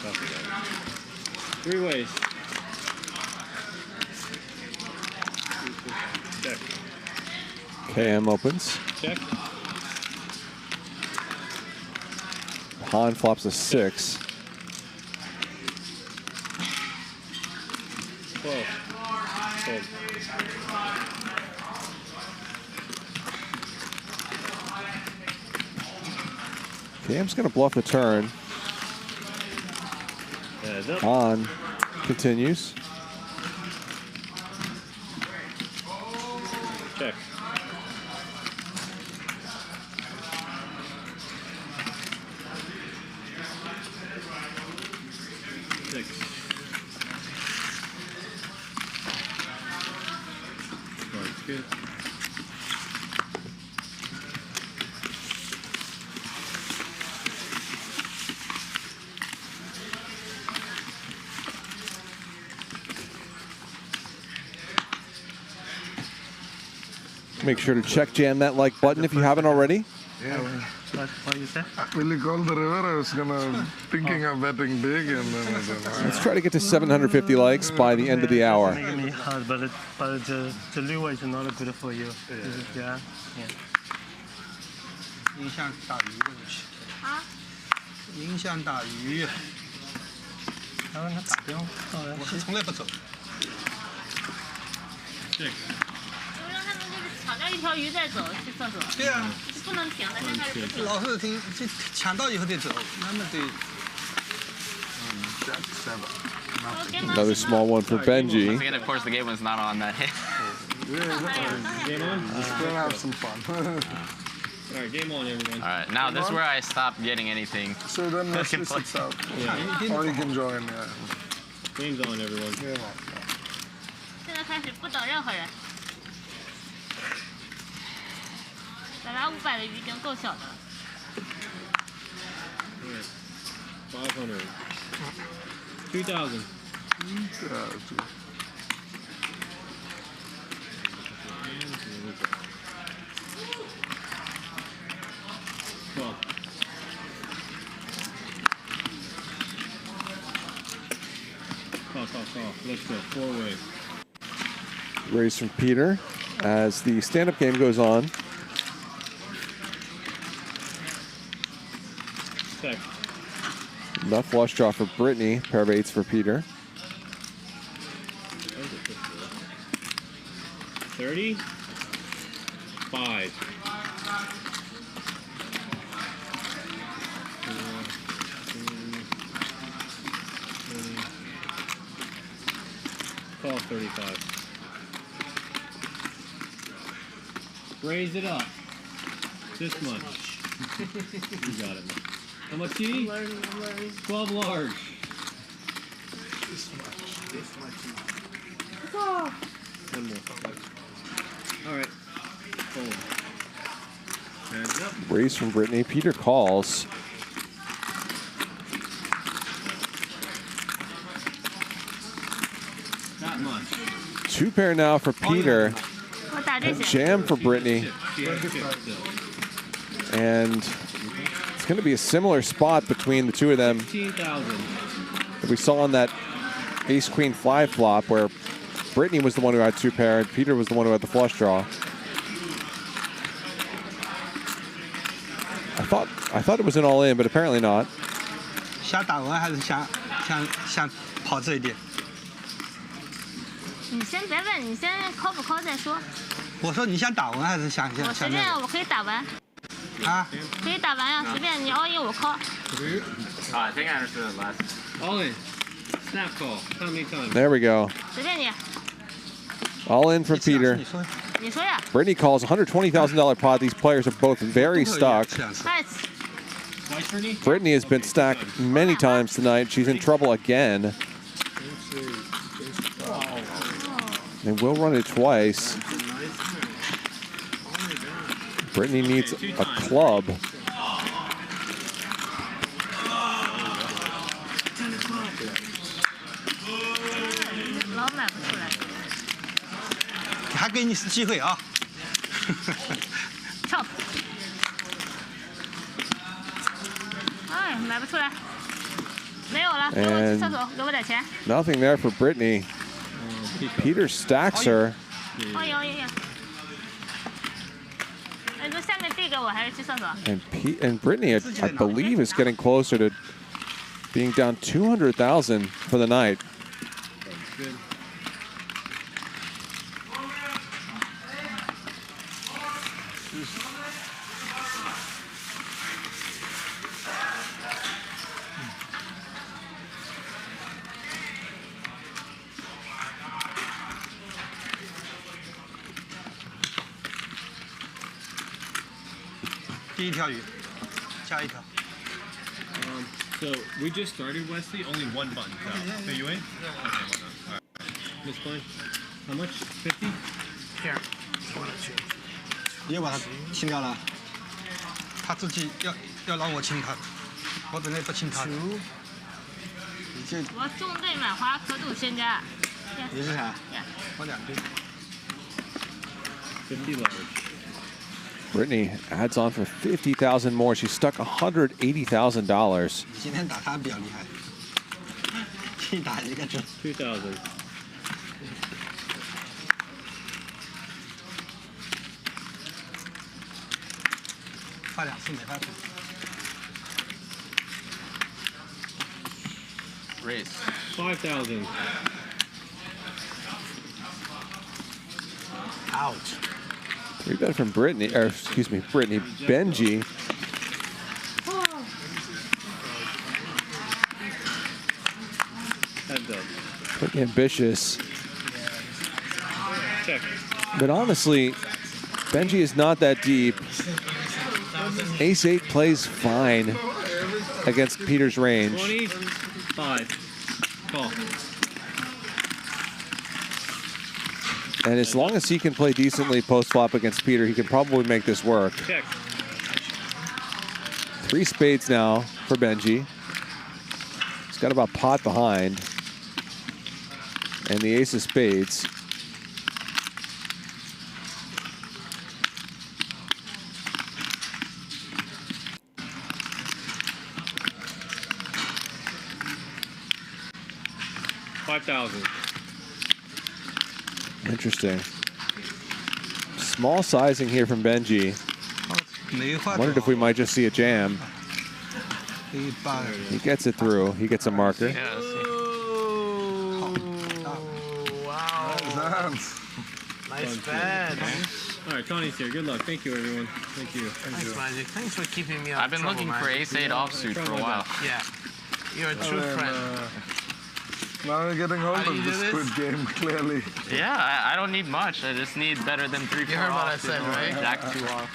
okay. Three ways. Check. KM opens. Check. Han flops a 6. 12. Fold. KM's going to bluff the turn. Han continues. Check. Six. That's good. Make sure to check jam that like button if you haven't already. Yeah. What you say? Will you call the river? I was thinking of betting big and then. Let's try to get to 750 likes by the end of the hour. Making me hard, but the liver is not good for you. Yeah. 影响大鱼的东西。啊？影响大鱼。他让他打电话。我是从来不走。就让他们就是抢掉一条鱼再走去厕所。对啊。不能停的，现在是不停。老是停，就抢到以后再走，那么对。Another small one for Benji. Once again, of course, the game was not on that hit. Game on? Just gonna have some fun. All right, game on, everyone. All right, now this is where I stopped getting anything. So then Wesley sits out. Yeah. Or you can join, yeah. Game's on, everyone. Game on. 现在开始不等任何人。本来500的鱼已经够小的。 500. 2,000. 12. Call. Let's go. 4-way. Raise from Peter as the stand-up game goes on. Check. Left flush draw for Britney. Pair of 8s for Peter. 35. Call 35. Raise it up. This much. You got it. How much TD? 12 large. This much. One more. All right. Fold. Hands up. Raise from Britney. Peter calls. Not much. 2 pair now for Peter. A jam for Britney. And it's going to be a similar spot between the two of them 15,000. that we saw on that ace-queen fly flop where Britney was the one who had 2 pair and Peter was the one who had the flush draw. I thought it was an all-in, but apparently not. 想打完还是想跑这一点？你先别问，你先call不call再说。我说你想打完还是想我随便，我可以打完。啊？可以打完呀，随便你 all in 我 call。I think I understood it last. All in. Snap call. How many times? There we go. 随便你， All in from Peter. 你说呀。 Britney calls $120,000 pot. These players are both very stuck. Nice. Britney has been stacked many times tonight. She's in trouble again. They will run it twice. Britney needs a club. I 还给你机会啊！跳。哎，买不出来，没有了，给我去厕所，给我点钱。 Nothing there for Britney. Peter stacks her. 哦有。哎，这下面递给我还是去厕所？ And Britney, I believe, is getting closer to being down 200,000 for the night. Good. So we just started, Wesley. Only one button. So you in? Okay, well done. All right. Miss Klein, how much? 50? Here. 你要把它清掉了，他自己要让我清他，我本来不清他的。我中队满华可赌先加。你是啥？我2队。 50 large. Britney adds on for 50,000 more. She's stuck $180,000. 今天打他比较厉害，一打一个准。 2,000. 发2次没发出。 Raise. 5,000. Ouch. 3-bet from Britney, or excuse me, Britney. Benji. Heads up. Pretty ambitious. Check. But honestly, Benji is not that deep. Ace-8 plays fine against Peter's range. 25. Call. And as long as he can play decently post-flop against Peter, he can probably make this work. Check. 3 spades now for Benji. He's got about pot behind. And the ace of spades. 5,000. Interesting. Small sizing here from Benji. Wondered if we might just see a jam. He gets it through. He gets a marker. Wow. Nice bad. All right, Tony's here. Good luck. Thank you, everyone. Thank you. Thanks, Magic. Thanks for keeping me out I've been of trouble, looking for Magic. Ace 8 offsuit for a while. Yeah. You're a true friend. Now we're getting hold How do of you the do this? Squid Game, clearly. Yeah, I don't need much. I just need better than 3-4 You heard what I off, said, right? Jack 2 off.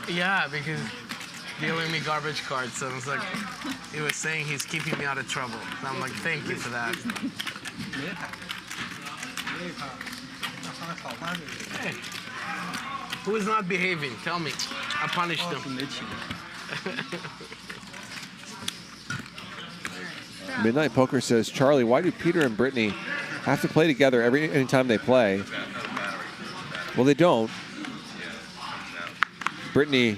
Yeah, because dealing me garbage cards, so it's like he was saying he's keeping me out of trouble. And I'm like, thank you for that. Hey, who is not behaving? Tell me. I punished them. Midnight Poker says, Charlie, why do Peter and Britney have to play together anytime they play? Well, they don't. Britney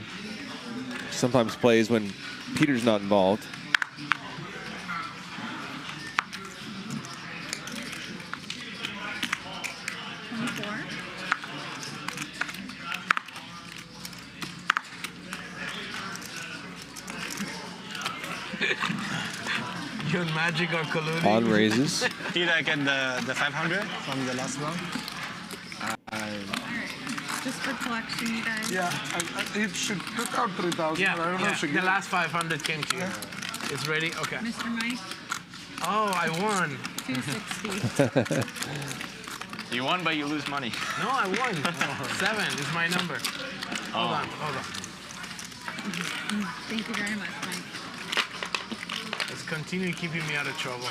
sometimes plays when Peter's not involved. You and Magic are colluding. On raises. Did I get the 500 from the last one? Just for collection, you guys. Yeah, it should took out 3,000. Yeah, I don't know if she the last 500 came to you. It's ready? Okay. Mr. Mike, Oh, I won. 260. You won, but you lose money. No, I won. 7 is my number. Hold on. Thank you very much, Mike. Let's continue keeping me out of trouble.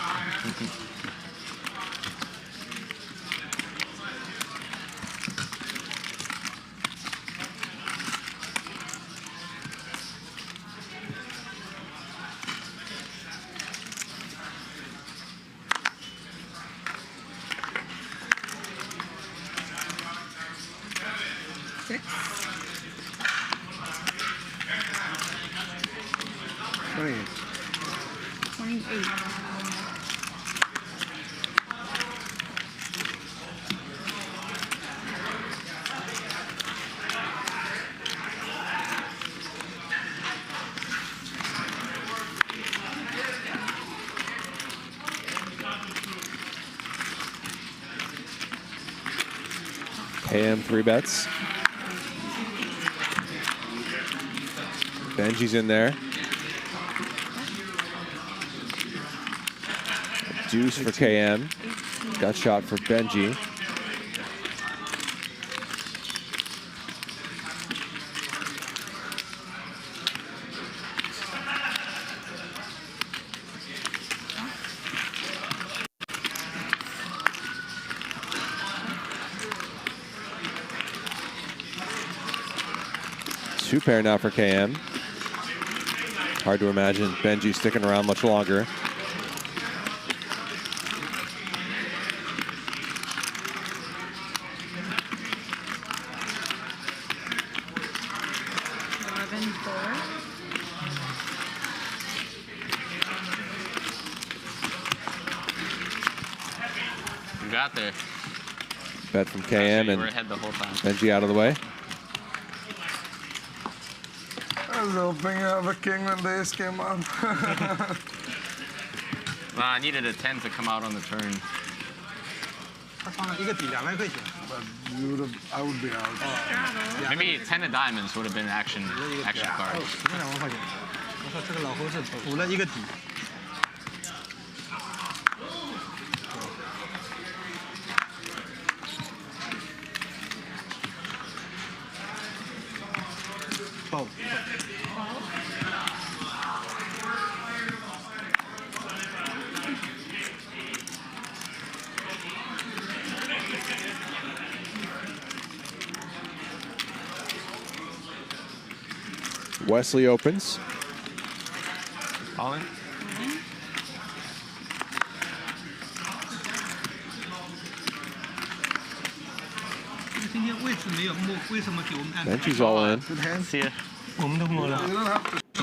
KM 3 bets. Benji's in there. Deuce for KM. Got shot for Benji. Two pair now for KM. Hard to imagine Benji sticking around much longer. You got there. Bet from KM You and were ahead the whole time. Benji out of the way. I was hoping you have a king when the ace came out. Well, I needed a 10 to come out on the turn. But you would have, I would be out. Maybe 10 of diamonds would have been action card. 我说这个老侯是补了一个底。爆。 Wesley opens. Calling. Benji's all in. See ya. 我们都摸了。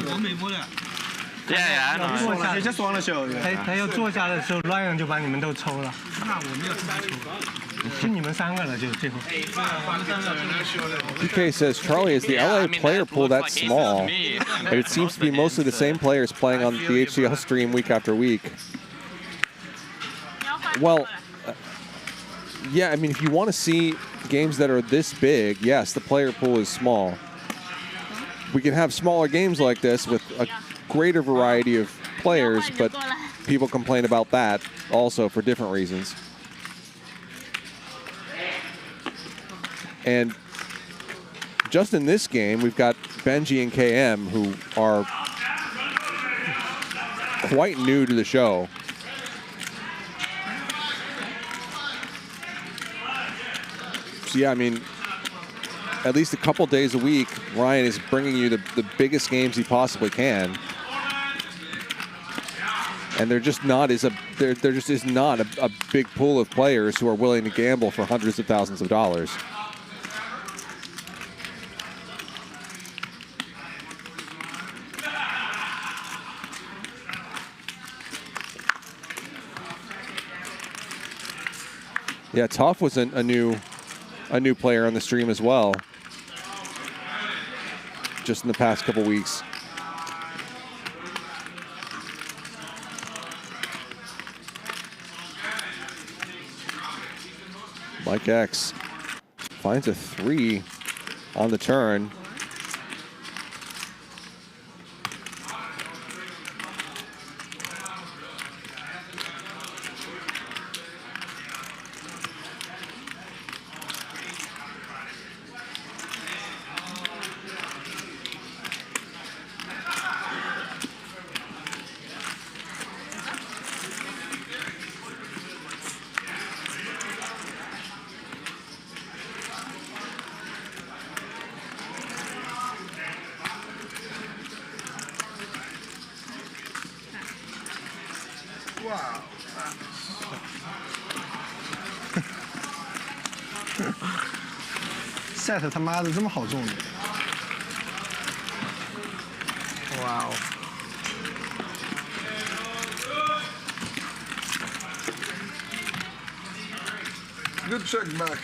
我没摸了。Yeah, I 坐下 He just wanna show you. 他要坐下的时候，Ryan 就把你们都抽了。那我没有这么抽。就你们3个了，就最后。 PK says, Charlie, is the LA player pool that small? And it seems to be mostly the same players playing on the HCL stream week after week. Well, yeah, I mean, if you want to see games that are this big, yes, the player pool is small. We can have smaller games like this with a greater variety of players, but people complain about that also for different reasons. And just in this game, we've got Benji and KM, who are quite new to the show. So yeah, I mean, at least a couple days a week, Ryan is bringing you the biggest games he possibly can. And there just is not a big pool of players who are willing to gamble for hundreds of thousands of dollars. Yeah, Tough was a new player on the stream as well, just in the past couple weeks. Mike X finds a 3 on the turn. Wow. Set 他妈的这么好中的。哇哦。Good check back.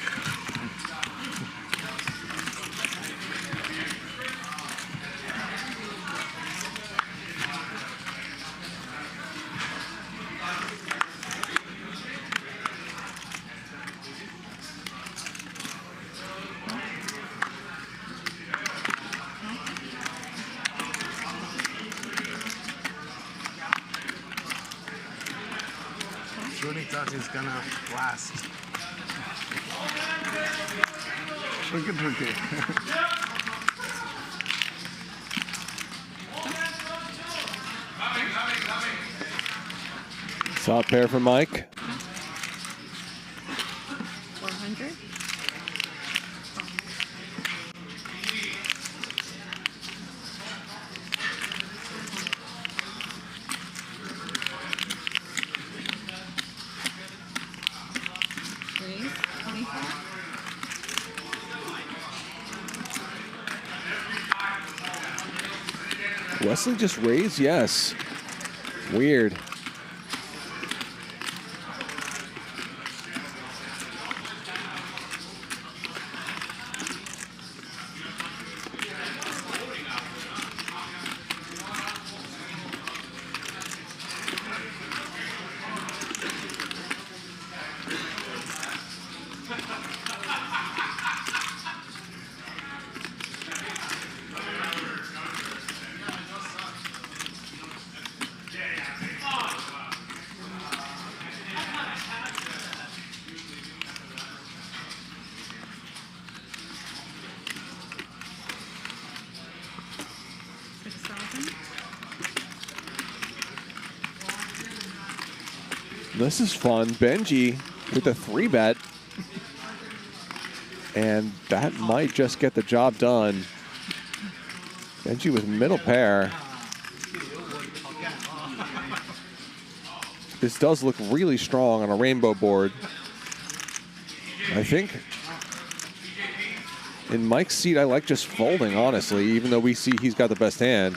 Really thought he was gonna last. Tricky. Top pair for Mike. 100. Wesley just raised, yes. Weird. This is fun. Benji with a 3-bet. And that might just get the job done. Benji with middle pair. This does look really strong on a rainbow board. I think in Mike's seat, I like just folding, honestly, even though we see he's got the best hand.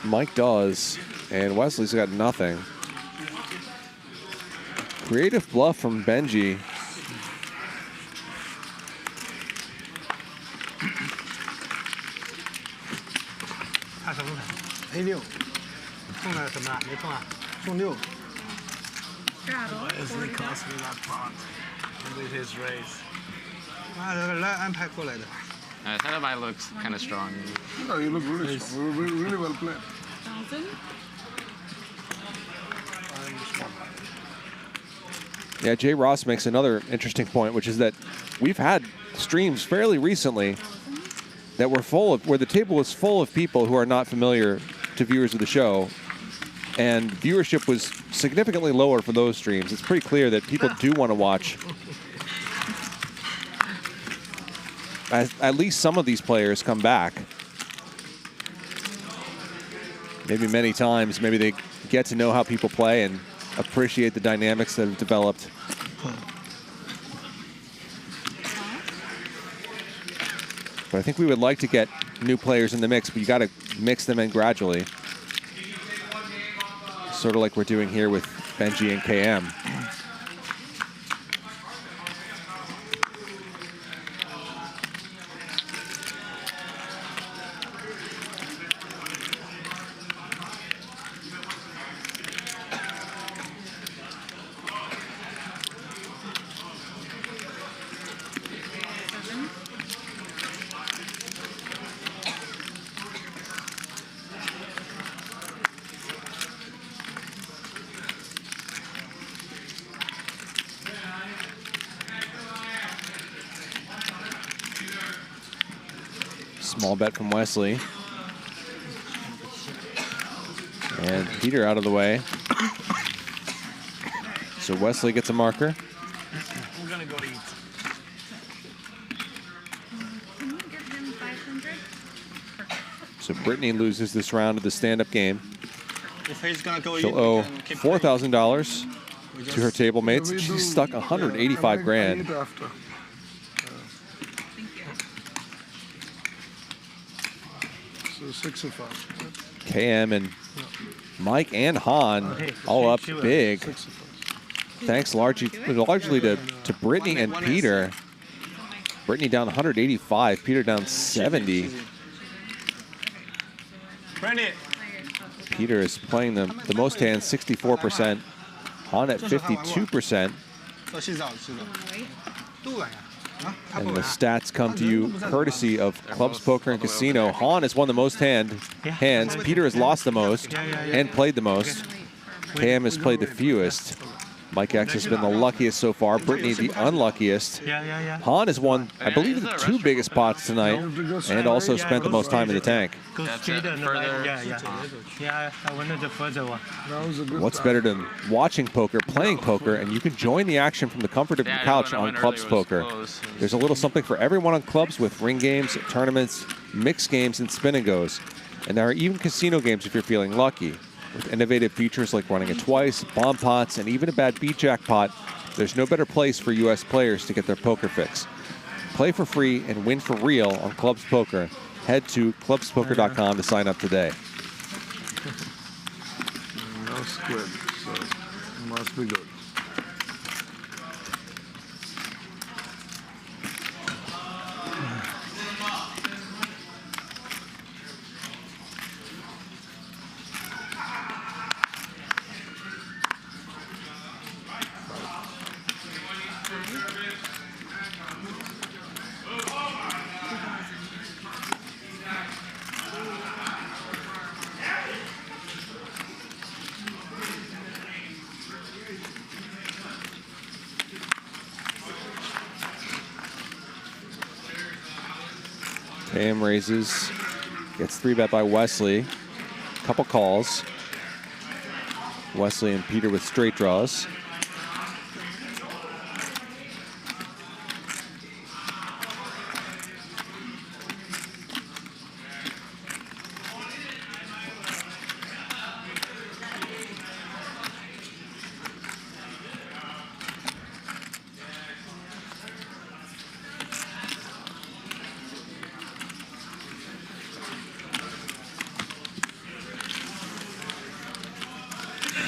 Mike does, and Wesley's got nothing. Creative bluff from Benji. A6，中了什么了？没中啊？中6。 Wesley cost me that pot with his raise. 妈的，来安排过来的。 Aatmaj looks kind of strong. No, you look really strong. Really well played. Yeah, Jay Ross makes another interesting point, which is that we've had streams fairly recently that were full of, where the table was full of people who are not familiar to viewers of the show, and viewership was significantly lower for those streams. It's pretty clear that people do want to watch at least some of these players come back. Maybe many times, maybe they get to know how people play and appreciate the dynamics that have developed. But I think we would like to get new players in the mix, but you got to mix them in gradually. Sort of like we're doing here with Benji and KM. Small bet from Wesley. And Peter out of the way. So Wesley gets a marker. I'm gonna go to eat. Can you give him 500? So Britney loses this round of the stand-up game. If he's gonna go She'll owe $4,000 to her table mates. She's stuck 185 grand. So 6 of 5. KM and Mike and Han all up big. Thanks largely to Britney and Peter. Britney down 185, Peter down 70. Peter is playing the most hands, 64%. Han at 52%. And the stats come to you courtesy of Clubs Poker and Casino. Han has won the most hands. Peter has lost the most and played the most. KM has played the fewest. Mike X has been the luckiest so far. Britney the unluckiest. Han has won, I believe, the 2 biggest pots tonight and also spent the most time in the tank. What's better than watching poker, playing poker, and you can join the action from the comfort of your couch on Clubs Poker. There's a little something for everyone on Clubs with ring games, tournaments, mixed games, and spin and goes. And there are even casino games if you're feeling lucky. With innovative features like running it twice, bomb pots, and even a bad beat jackpot, there's no better place for U.S. players to get their poker fix. Play for free and win for real on Clubs Poker. Head to clubspoker.com to sign up today. No squid, so it must be good. KM raises, gets 3-bet by Wesley. Couple calls. Wesley and Peter with straight draws.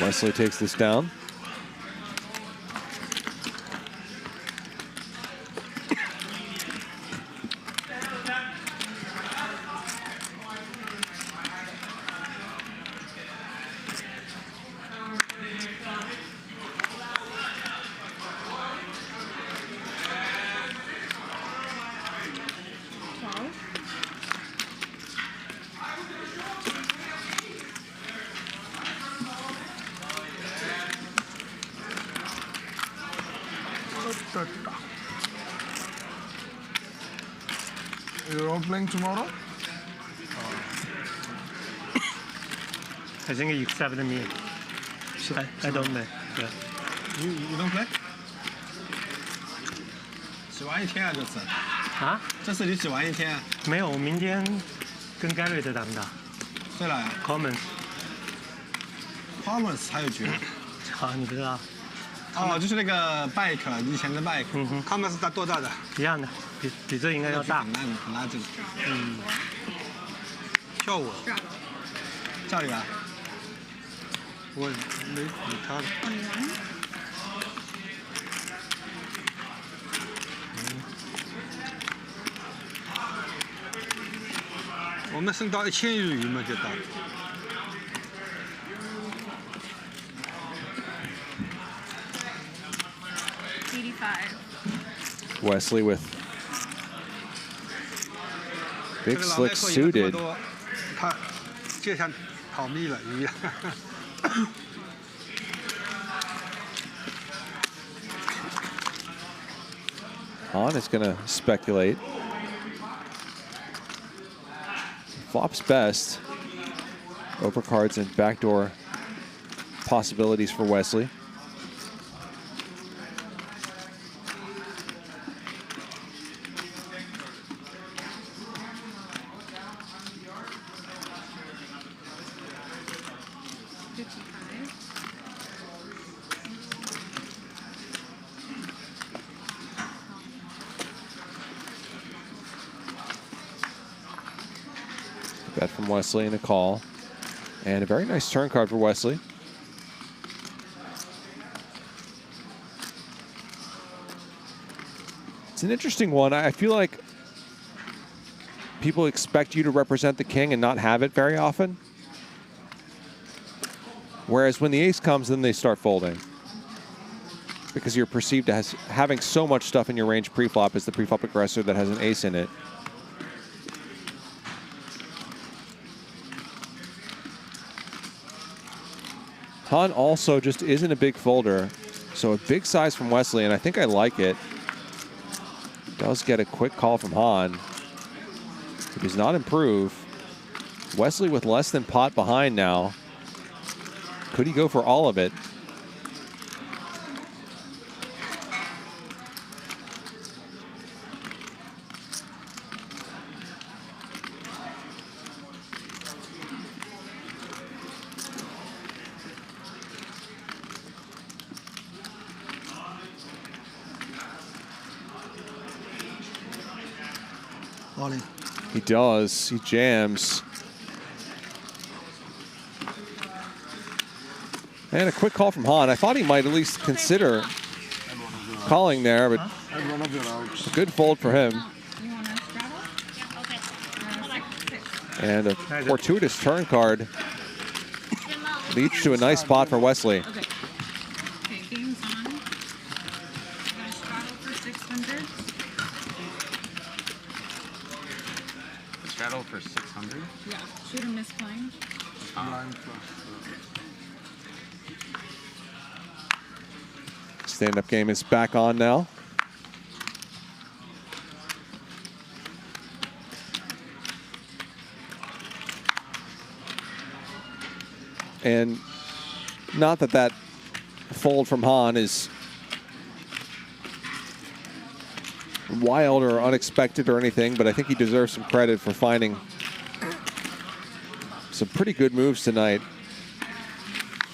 Wesley takes this down. You're all playing tomorrow? I think you accept me. I don't play. Yeah. You don't play？ 只玩一天啊，这次。啊？这次你只玩一天啊？没有，我明天跟 Gerry 的打不打？对了 ，Commons 还有局。好，你不知道。哦，就是那个 bike， 以前的 bike。Commons 是多大的？一样的，比这应该要大。很垃圾。跳舞。叫你吧。我没理他的。我们升到1000日语嘛就到。Wesley with big slick suited. 他就像逃命了一样。Han is going to speculate. Flops best. Overcards and backdoor possibilities for Wesley. Bet from Wesley and a call. And a very nice turn card for Wesley. It's an interesting one. I feel like people expect you to represent the king and not have it very often. Whereas when the ace comes, then they start folding. Because you're perceived as having so much stuff in your range pre-flop as the pre-flop aggressor that has an ace in it. Han also just isn't a big folder, so a big size from Wesley, and I think I like it. Does get a quick call from Han. He does not improve. Wesley with less than pot behind now. Could he go for all of it? He does. He jams. And a quick call from Han. I thought he might at least consider calling there, but a good fold for him. And a fortuitous turn card leads to a nice spot for Wesley. Okay, game's on. Got a straddle for 600. Straddle for 600? Yeah, shoot or miss playing. Stand-up game is back on now. And not that that fold from Han is wild or unexpected or anything, but I think he deserves some credit for finding some pretty good moves tonight.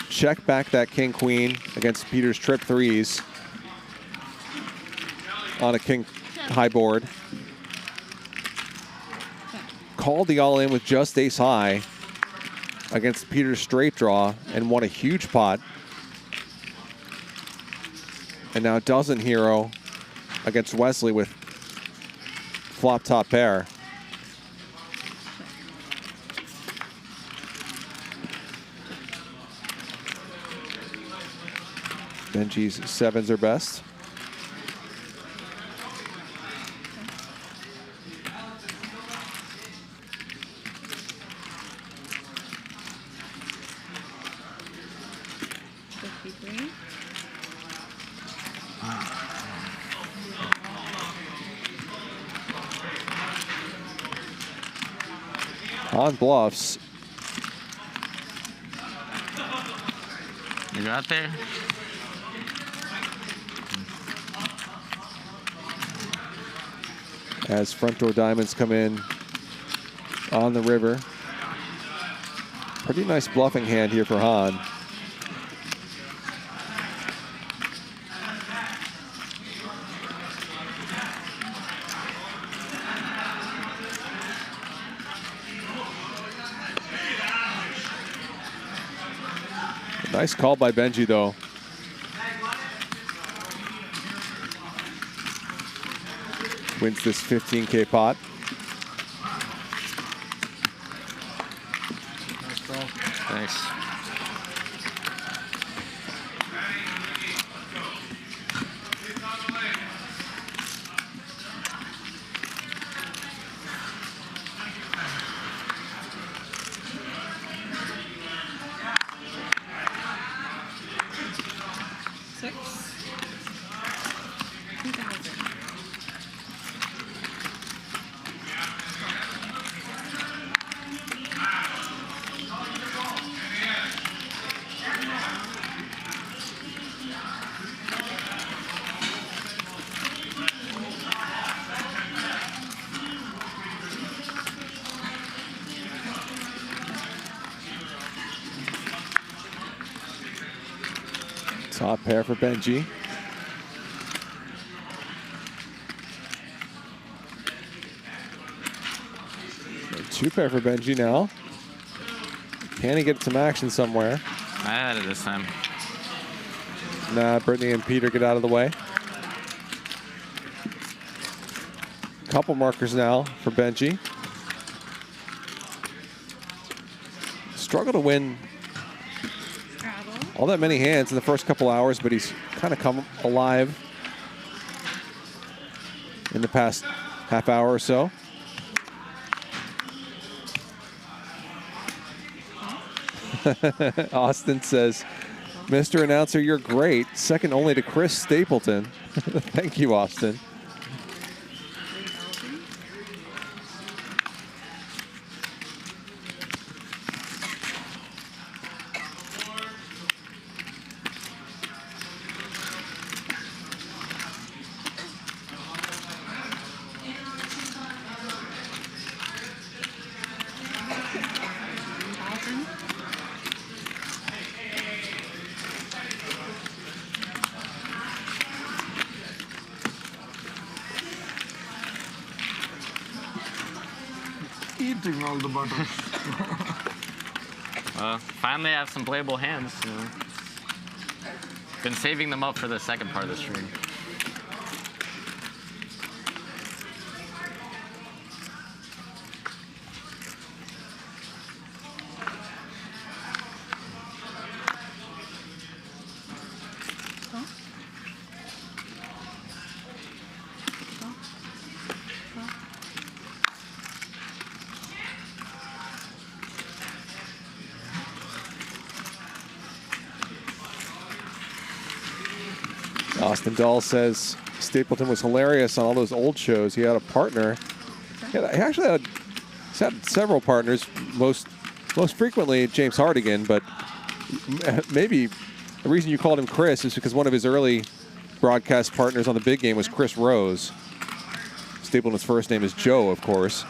Check back that king-queen against Peter's trip threes on a king high board. Called the all-in with just ace high. against Peter's straight draw and won a huge pot. And now doesn't hero against Wesley with flop top pair. Benji's 7s are best. On bluffs. You got there? As front door diamonds come in on the river. Pretty nice bluffing hand here for Han. Nice call by Benji, though. Wins this 15K pot. Nice call. Thanks. Top pair for Benji. Two pair for Benji now. Can he get some action somewhere? I had it this time. Nah, Britney and Peter get out of the way. Couple markers now for Benji. Struggle to win all that many hands in the first couple hours, but he's kind of come alive in the past half hour or so. Austin says, Mr. Announcer, you're great. Second only to Chris Stapleton. Thank you, Austin. Eating all the buttons. Finally I have some playable hands. You know. Been saving them up for the second part of the stream. Austin Dahl says Stapleton was hilarious on all those old shows. He had a partner. He actually had several partners, most frequently James Hardigan, but maybe the reason you called him Chris is because one of his early broadcast partners on the big game was Chris Rose. Stapleton's first name is Joe, of course.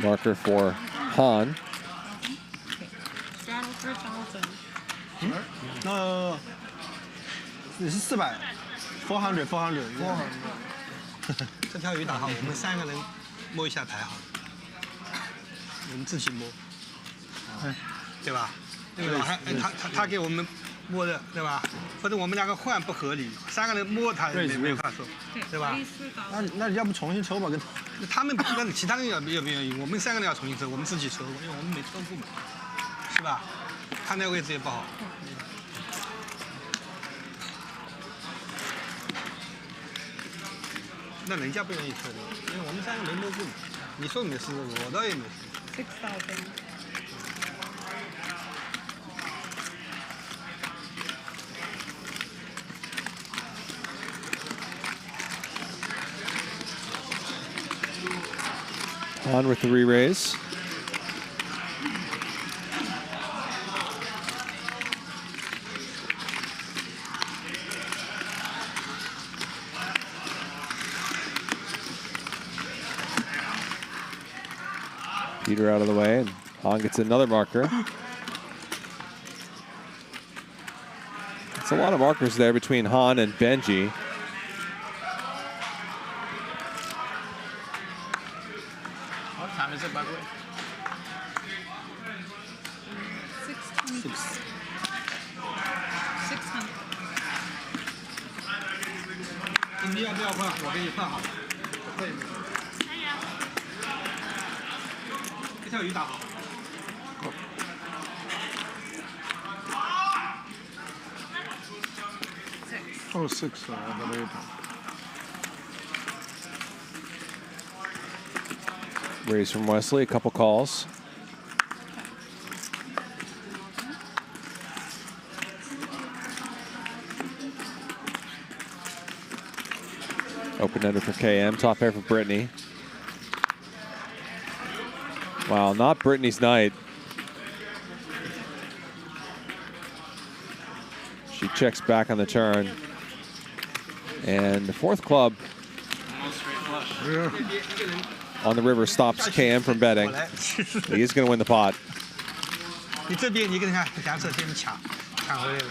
Marker for Han. Straddle for 1,000. No. 你是400 ，400。这条鱼打好，我们3个人摸一下牌好了，我们自己摸，对吧？对吧？他给我们摸的，对吧？或者我们2个换不合理，3个人摸他没法说，对吧？那要不重新抽吧，跟他们那其他人要不愿意，我们3个人要重新抽，我们自己抽，因为我们没抽过嘛，是吧？他那个位置也不好。那人家不愿意抽的，因为我们3个没摸过嘛。你说没事，我倒也没事。 6,000. On with the re-raise. Peter out of the way, and Han gets another marker. It's a lot of markers there between Han and Benji. What time is it, by the way? 600. 你要不要换？我给你换好了。可以。可以啊。这条鱼打好。 Oh, 6, I believe. Raise from Wesley, a couple calls. Open-ender for KM, top pair for Britney. Wow, not Britney's night. She checks back on the turn. And the fourth club on the river stops KM from betting. He is going to win the pot. 你这边你跟他两手先抢回来了。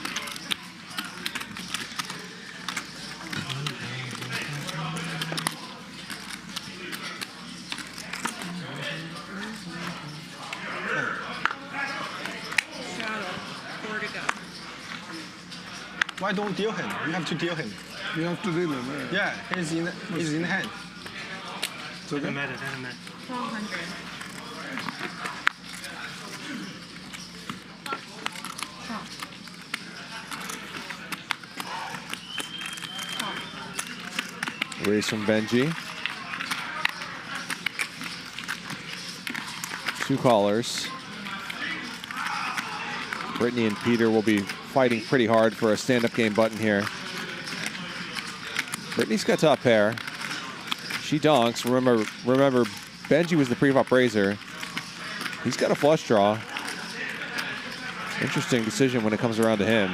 Why don't deal him? You have to deal him. You have to deal him. Yeah, he's in the hand. Doesn't matter. Doesn't matter. 1,200. Raise from Benji. Two callers. Britney and Peter will be fighting pretty hard for a stand-up game button here. Britney's got top pair. She donks. Remember, Benji was the pre-flop raiser. He's got a flush draw. Interesting decision when it comes around to him.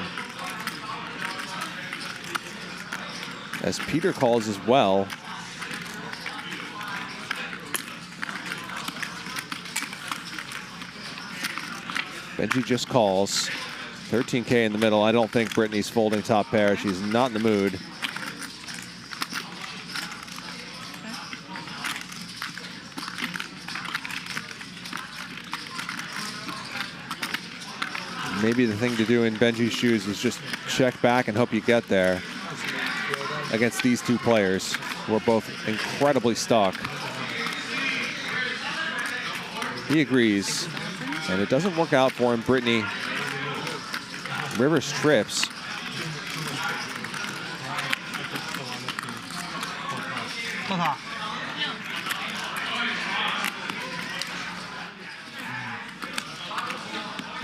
As Peter calls as well. Benji just calls. 13K in the middle. I don't think Britney's folding top pair. She's not in the mood. Maybe the thing to do in Benji's shoes is just check back and hope you get there against these two players who are both incredibly stuck. He agrees, and it doesn't work out for him. Britney Rivers trips.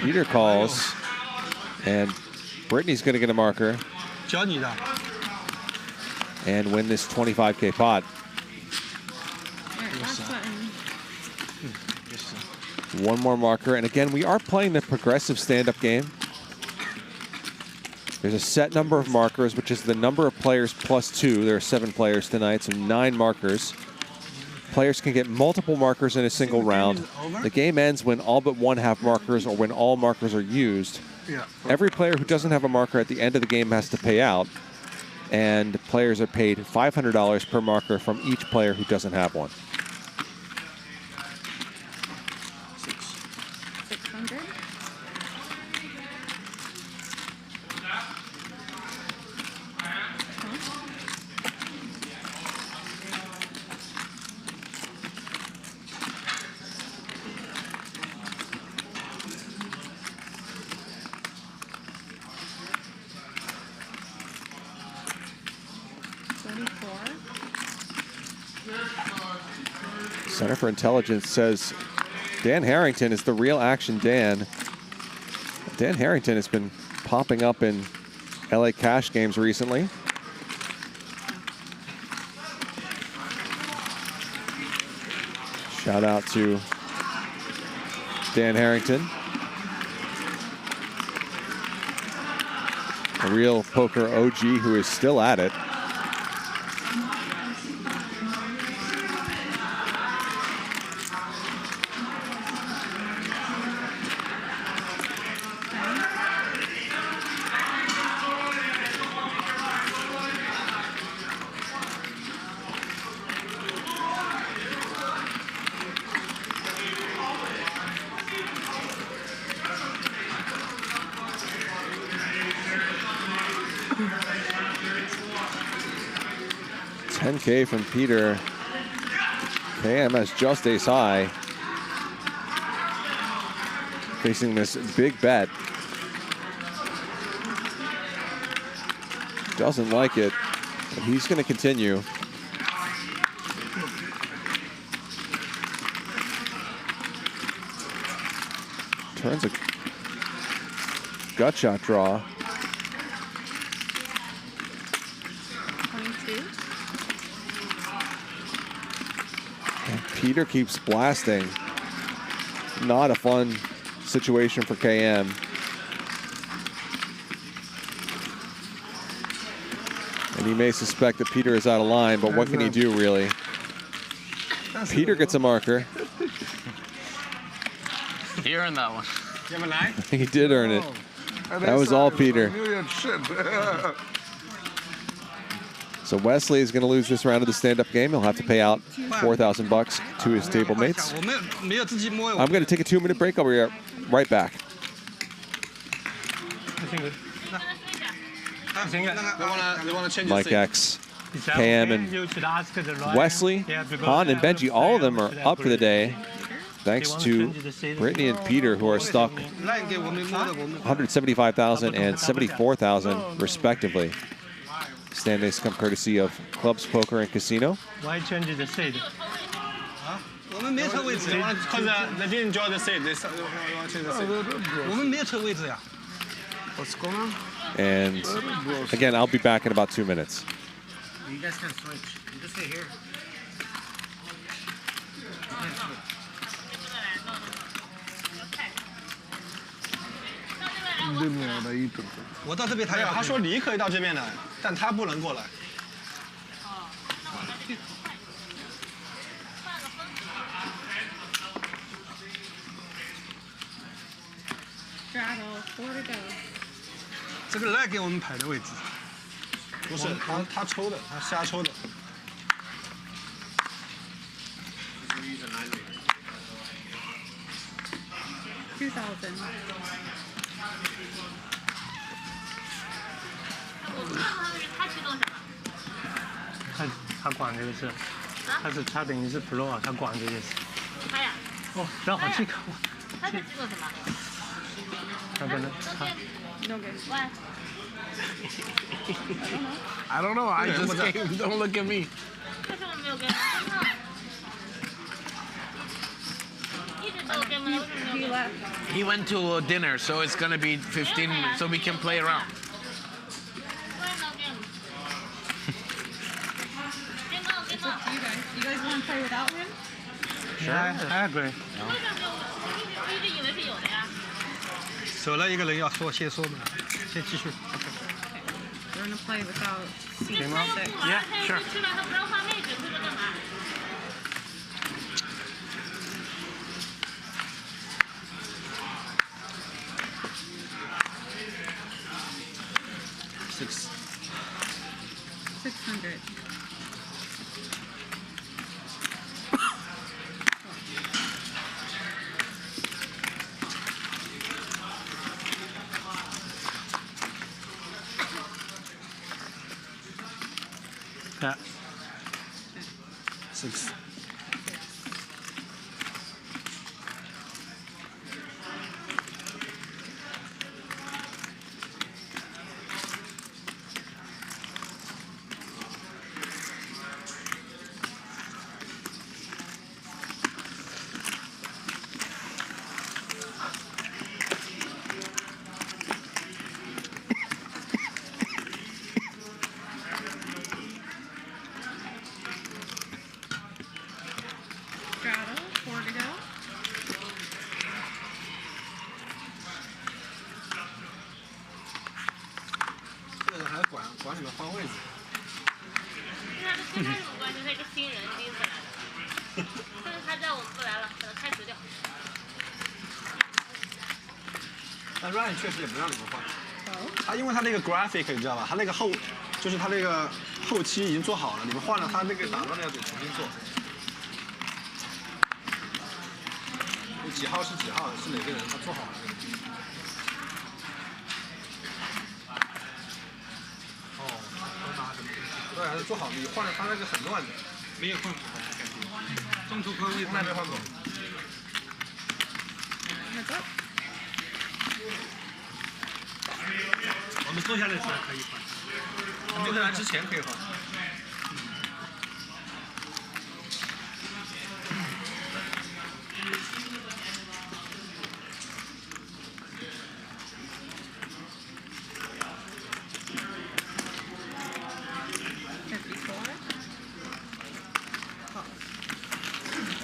Peter calls, and Britney's going to get a marker and win this 25K pot. One more marker, and again, we are playing the progressive stand-up game. There's a set number of markers, which is the number of players plus 2. There are 7 players tonight, so 9 markers. Players can get multiple markers in a single round. The game ends when all but one have markers or when all markers are used. Yeah. Every player who doesn't have a marker at the end of the game has to pay out, and players are paid $500 per marker from each player who doesn't have one. 600. Center for Intelligence says Dan Harrington is the real action Dan. Dan Harrington has been popping up in LA Cash games recently. Shout out to Dan Harrington. A real poker OG who is still at it. $10K from Peter. KM has just ace high. Facing this big bet. Doesn't like it, but he's going to continue. Turns a gut shot draw. 22. And Peter keeps blasting. Not a fun situation for KM. And he may suspect that Peter is out of line, but what can he do, really? Peter gets a marker. He earned that one. You have a nine? He did earn it. That was all Peter. So Wesley is going to lose this round of the stand-up game. He'll have to pay out $4,000 to his table mates. I'm going to take a 2-minute break. I'll be right back. Mike X, KM, and Wesley, Han, and Benji, all of them are up for the day. Thanks to Britney and Peter, who are stuck $175,000 and $74,000 respectively. Stand-days come courtesy of Clubs Poker and Casino. Why change the seed? Because they didn't enjoy the seat. What's going on? And again, I'll be back in about 2 minutes. You guys can switch. You just stay here.他说梨可以到这边来，但他不能过来。这个来给我们排的位置，不是他抽的，他瞎抽的。2000。他管这个是，他等于是 Pro 啊，他管这个是。他呀。哦，正好这个。他在做什么？他可能他。Why? I don't know. I just came. Don't look at me. He went to a dinner, so it's gonna be 15 minutes, so we can play around. It's up to you guys. You guys want to play without him? Sure. I agree. 守了一个人要先说嘛，先继续。 We're gonna play without. Yeah, sure. 6. Straddle, 4 to go. 这个还管你们换位置。跟他有关系，他一个新人，第一次来的。但是他知道我们不来了，把他开除掉。但 Ryan 确实也不让你们换。他因为他那个 graphic 你知道吧？他那个就是他那个后期已经做好了，你们换了他那个打乱的要得重新做。几号是几号是哪个人，他做好了。哦，对，他做好，你换了他那个很乱的，没有换好，感觉。中途可以那边换过。我们坐下来时可以换，没得来之前可以换。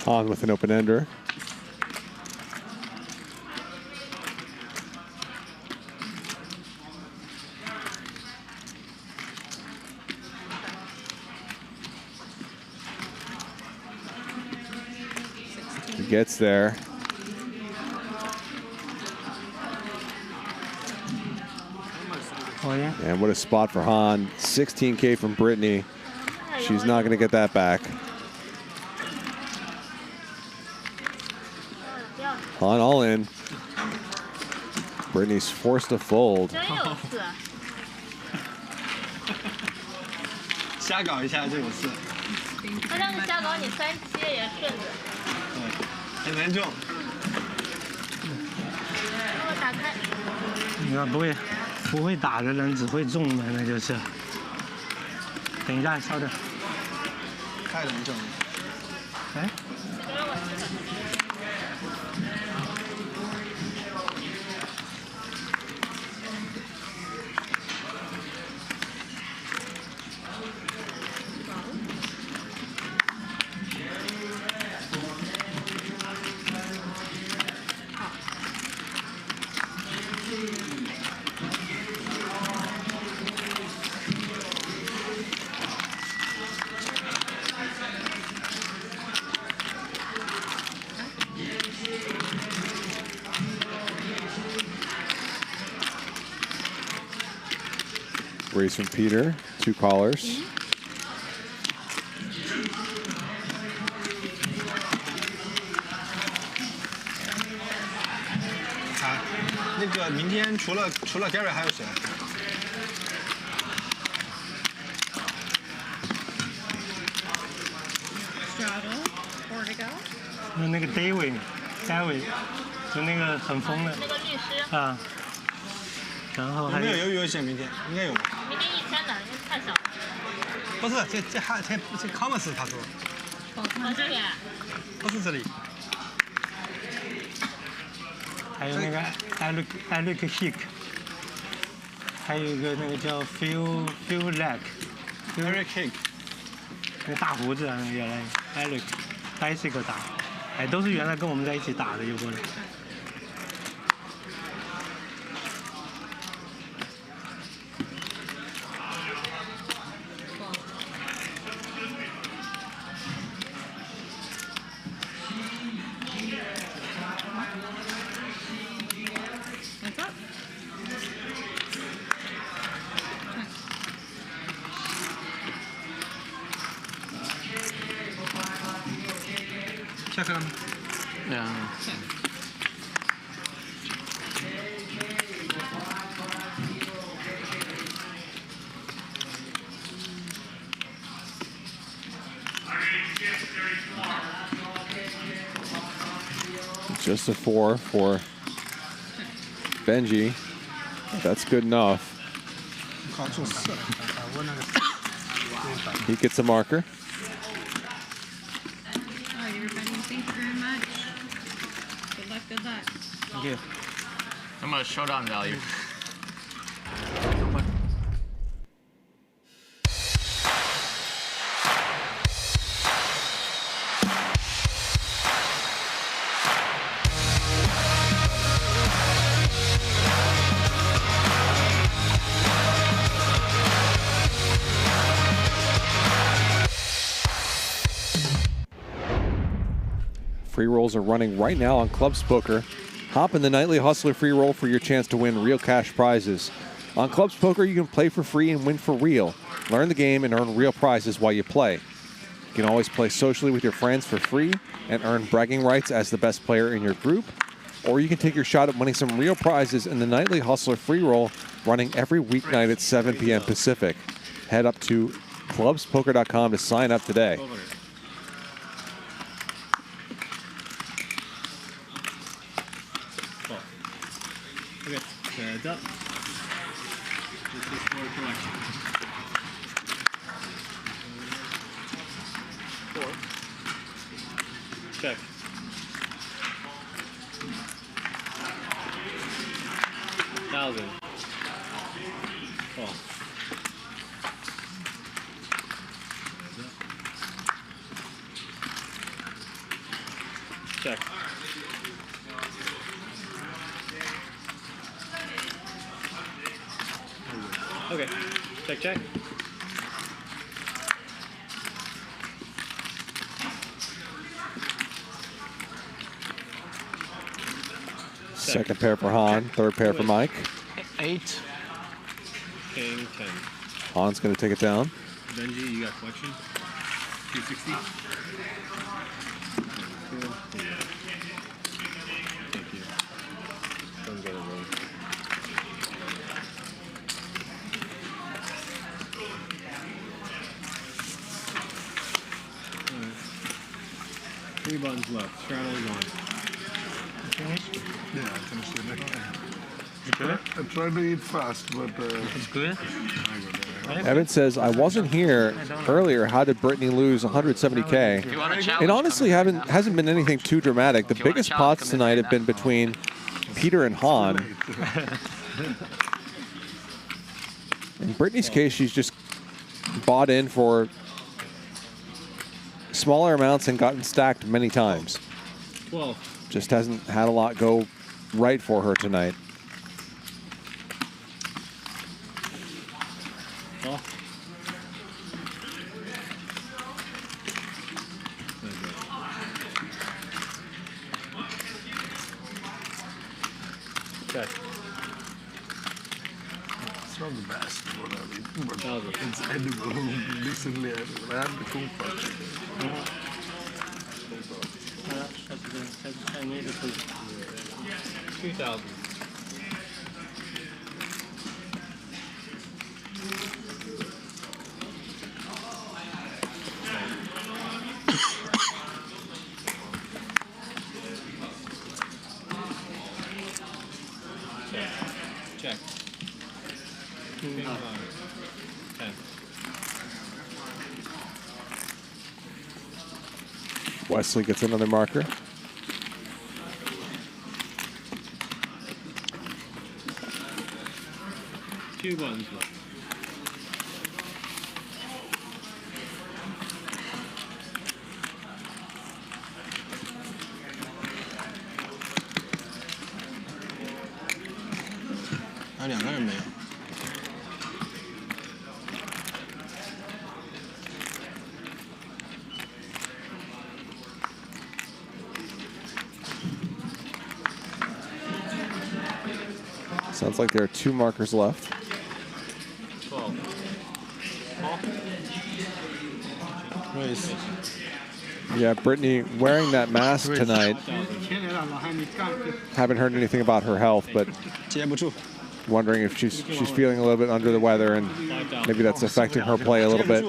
On with an open ender. He gets there. And what a spot for Han. 16K from Britney. She's not going to get that back. Han all in. Britney's forced to fold. 瞎搞一下就有事。他让你瞎搞，你3期也顺着。对，很严重。帮我打开。你看不会打的人只会中的，那就是。等一下，稍等。太严重了。哎。Raise from Peter, 2 callers.那个明天除了 Gerry 还有谁？ Straddle, 4 to go. 那个 David， 就那个很疯的。那个律师。啊。然后还有没有游险？明天应该有吧？明天1000的，因为太少了。不是，这 Commerce 他说。这里。不是这里。还有那个 Alec Hick， 还有一个那个叫 Phil Lack，Eric Hick， 那大胡子啊，那原来 Alec Bicycle 打，哎，都是原来跟我们在一起打的有过的。check 了吗？对啊。Just a 4 for Benji. That's good enough. He gets a marker. Oh, you're betting. Thank you very much. Good luck, good luck. Thank you. How much showdown value? Free rolls are running right now on Clubs Poker. Hop in the Nightly Hustler free roll for your chance to win real cash prizes. On Clubs Poker, you can play for free and win for real. Learn the game and earn real prizes while you play. You can always play socially with your friends for free and earn bragging rights as the best player in your group. Or you can take your shot at winning some real prizes in the Nightly Hustler free roll running every weeknight at 7 p.m. Pacific. Head up to clubspoker.com to sign up today. Okay, heads up. This is for collection. 4. Check. $1,000. Call. Check. Okay, check, check. Second pair for Han, third pair for Mike. 8. King 10. Han's going to take it down. Benji, you got collection? 260. Thank you. Don't get it wrong. Three buttons left. Straddle is on. Finished? Yeah, I finished it. I tried to eat fast, but... It's good? Evan says, I wasn't here earlier. How did Britney lose 170K? It honestly hasn't been anything too dramatic. The biggest pots tonight have been between Peter and Han. In Britney's case, she's just bought in for smaller amounts and gotten stacked many times. 12. Just hasn't had a lot go right for her tonight. Oh. Check. It's not the best, what I mean, but it's edible, decently edible. I have the kumquat. I need it for 2,000. Check. 10. Wesley gets another marker. Two buttons left. Sounds like there are 2 markers left. 12. Yeah, Britney wearing that mask tonight. Haven't heard anything about her health, but wondering if she's feeling a little bit under the weather and maybe that's affecting her play a little bit.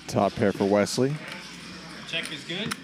Top pair for Wesley. Check is good.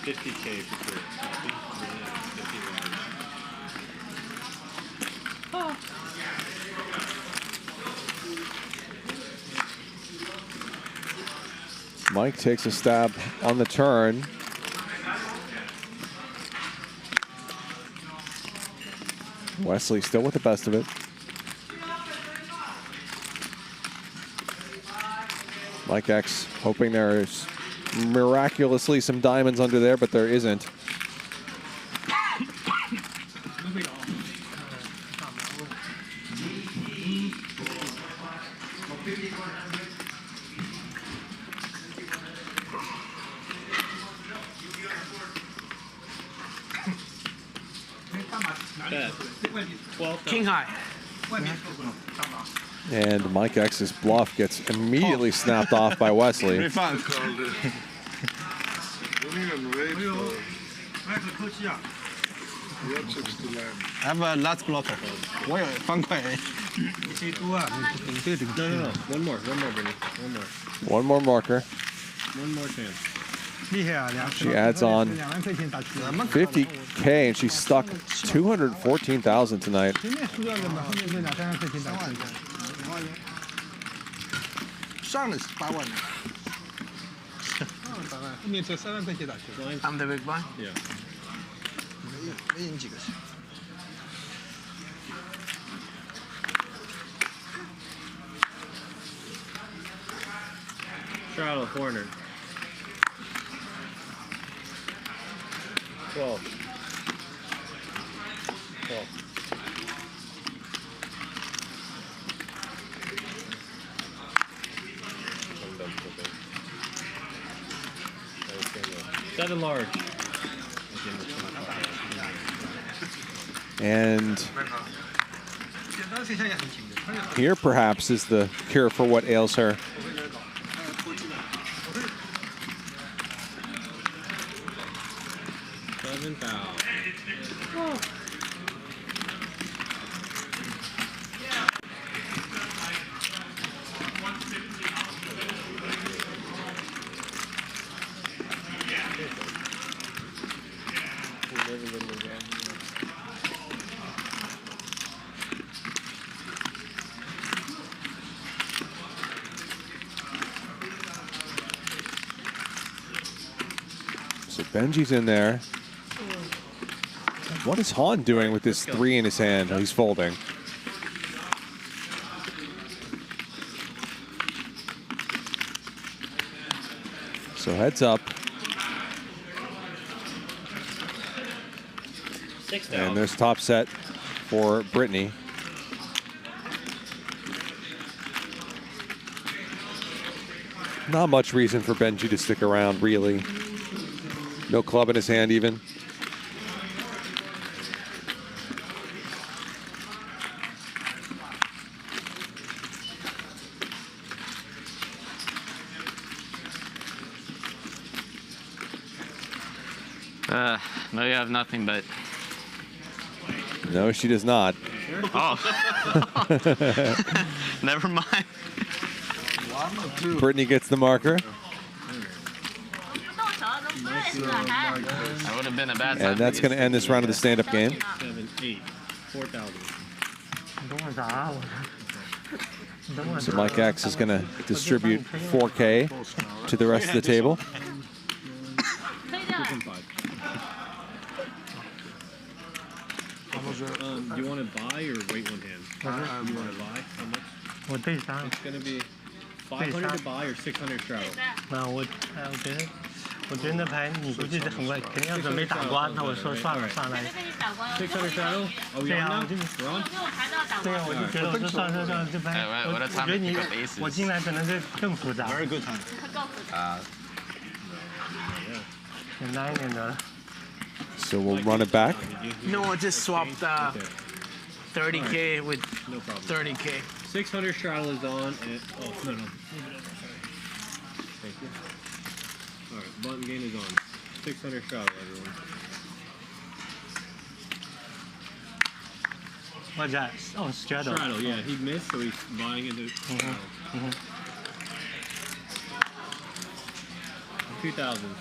$50K for sure. Mike takes a stab on the turn. Wesley still with the best of it. Mike X hoping there's miraculously some diamonds under there, but there isn't. King high. And Mike X's bluff gets immediately snapped off by Wesley. We need a raid for I have a last blocker. 我有方块。最多啊，对这个。No. One more, Britney. One more. One more marker. One more chance. She adds on 50K and she's stuck 214,000 tonight. I'm the big blind? Yeah. Straddle, 400. 12. 12. Seven large. And here perhaps is the cure for what ails her. So Benji's in there. What is Shaun doing with this 3 in his hand? Oh, he's folding. So heads up. And there's top set for Britney. Not much reason for Benji to stick around, really. No club in his hand, even. No, you have nothing but. No, she does not. Oh. Never mind. Britney gets the marker. That would have been a bad time. And that's going to end this round of the stand-up game. 7, 8, 4,000. So Mike X is going to distribute 4K to the rest of the table. Do you want to buy or wait one hand? You want to buy? How much? It's going to be 500 to buy or 600 straddle. 那我觉得我觉得那牌你估计很快肯定要准备打瓜，那我说算了上来。 600 shadow. Are we 对 on 啊， now? 我就 We're on? 对啊，我就觉得我说算了算了，这牌我觉得你我进来可能是更复杂。Very good time. 简单一点的。 So we'll run it back. No, I just swapped 30K with 30K. 600 straddle is on. And, oh, no. Thank you. All right, button game is on. 600 straddle, everyone. What's that? Oh, straddle. Straddle, yeah. He missed, so he's buying into straddle. 2,000.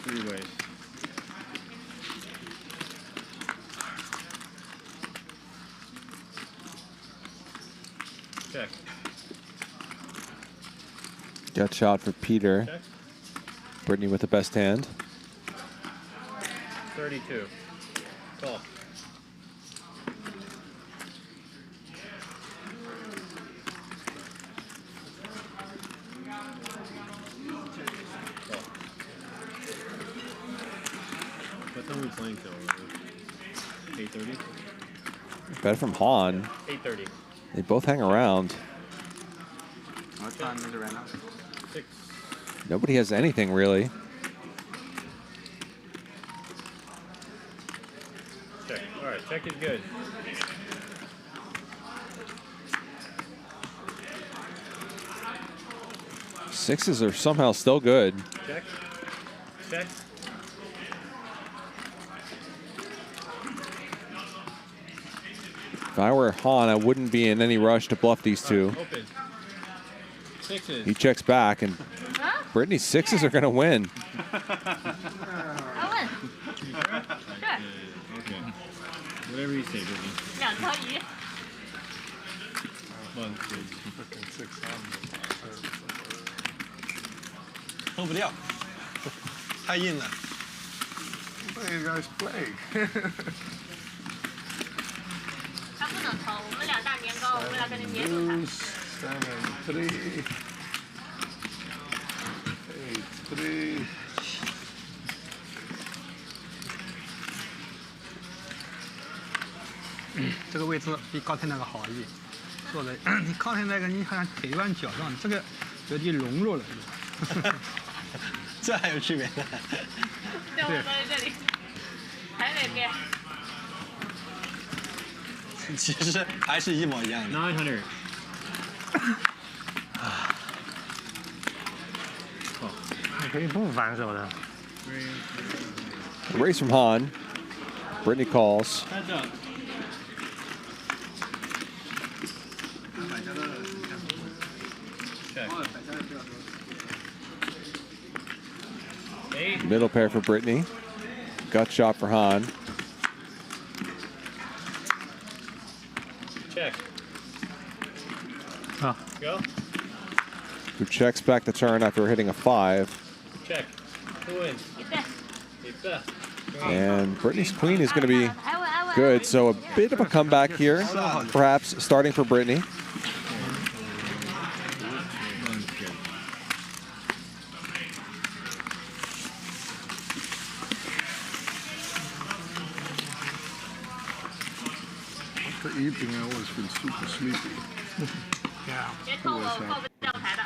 Three ways. Check. Gut shot for Peter. Check. Britney with the best hand. 32. Call. What time are we playing till? 8:30? Bet from Han. 8:30. They both hang around. What time is it right now? 6. Nobody has anything really. Check. All right, check is good. Sixes are somehow still good. Check. Check. If I were Han, I wouldn't be in any rush to bluff these two. Open. Sixes. He checks back, and Britney's sixes are going to win. Okay. Whatever you say, Brittany. 2条鱼。 One, two. 抽不掉，太硬了。 Hey, you guys play. 他不能抽，我们俩大年糕，我们俩跟你粘住他。 7, 3, 8, 3. 这个位置比高天那个好一点，坐的你高天那个你好像腿弯脚上，这个有点融入了。这还有区别？对，我坐在这里，还得变。其实还是一模一样的。900. Race from Han. Britney calls. Heads up. Check. 8. Middle pair for Britney. Gut shot for Han. Check. Oh. Go. Who checks back the turn after hitting a 5. Check. Who wins? And Britney's queen is going to be good. So a bit of a comeback here, perhaps starting for Britney. After eating, I always feel super sleepy. Yeah. 别动我，我报不掉牌的。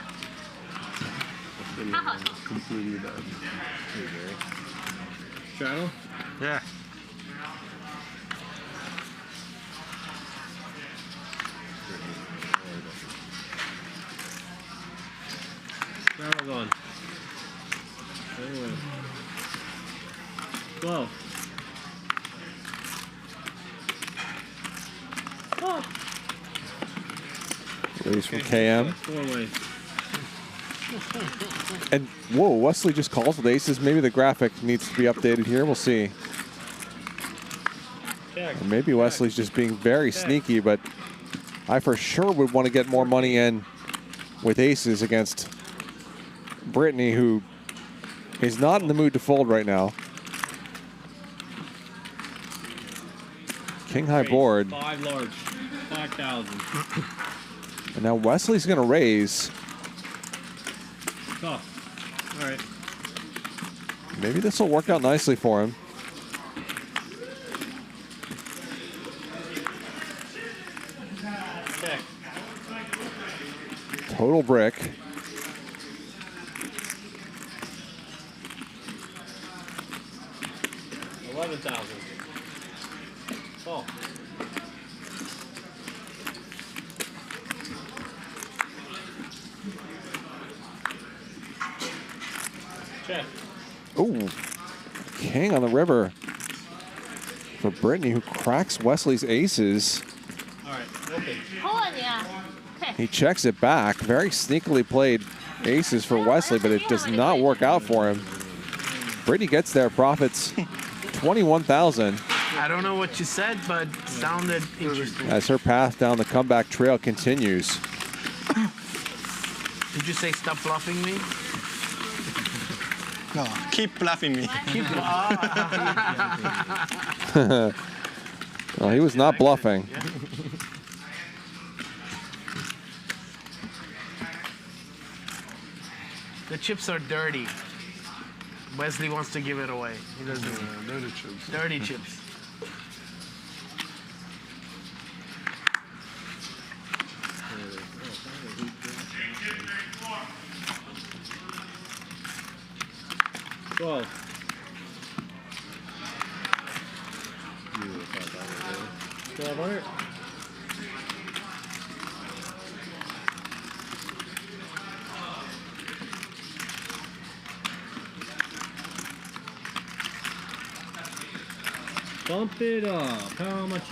他好。 Completely dead. Straddle? Yeah. Straddle's on. 12. Oh. Raise from KM. 4 ways. And whoa, Wesley just calls with aces. Maybe the graphic needs to be updated here. We'll see. Check. Or maybe Wesley's just being very sneaky, but I for sure would want to get more money in with aces against Britney, who is not in the mood to fold right now. King high board. 5 large. 5,000. And now Wesley's going to raise. Tough. All right. Maybe this will work out nicely for him. Check. Total brick. 11,000. Oh. Check. Ooh, king on the river for Britney, who cracks Wesley's aces. All right. Okay. He checks it back. Very sneakily played aces for Wesley, but it does not work out for him. Britney gets there, profits 21,000. I don't know what you said, but sounded interesting. As her path down the comeback trail continues. Did you say stop bluffing me? No, keep bluffing me. Keep Well, he was not bluffing. The chips are dirty. Wesley wants to give it away. He doesn't. Dirty chips. Dirty chips. Well. 1,200. Bump it up. How much?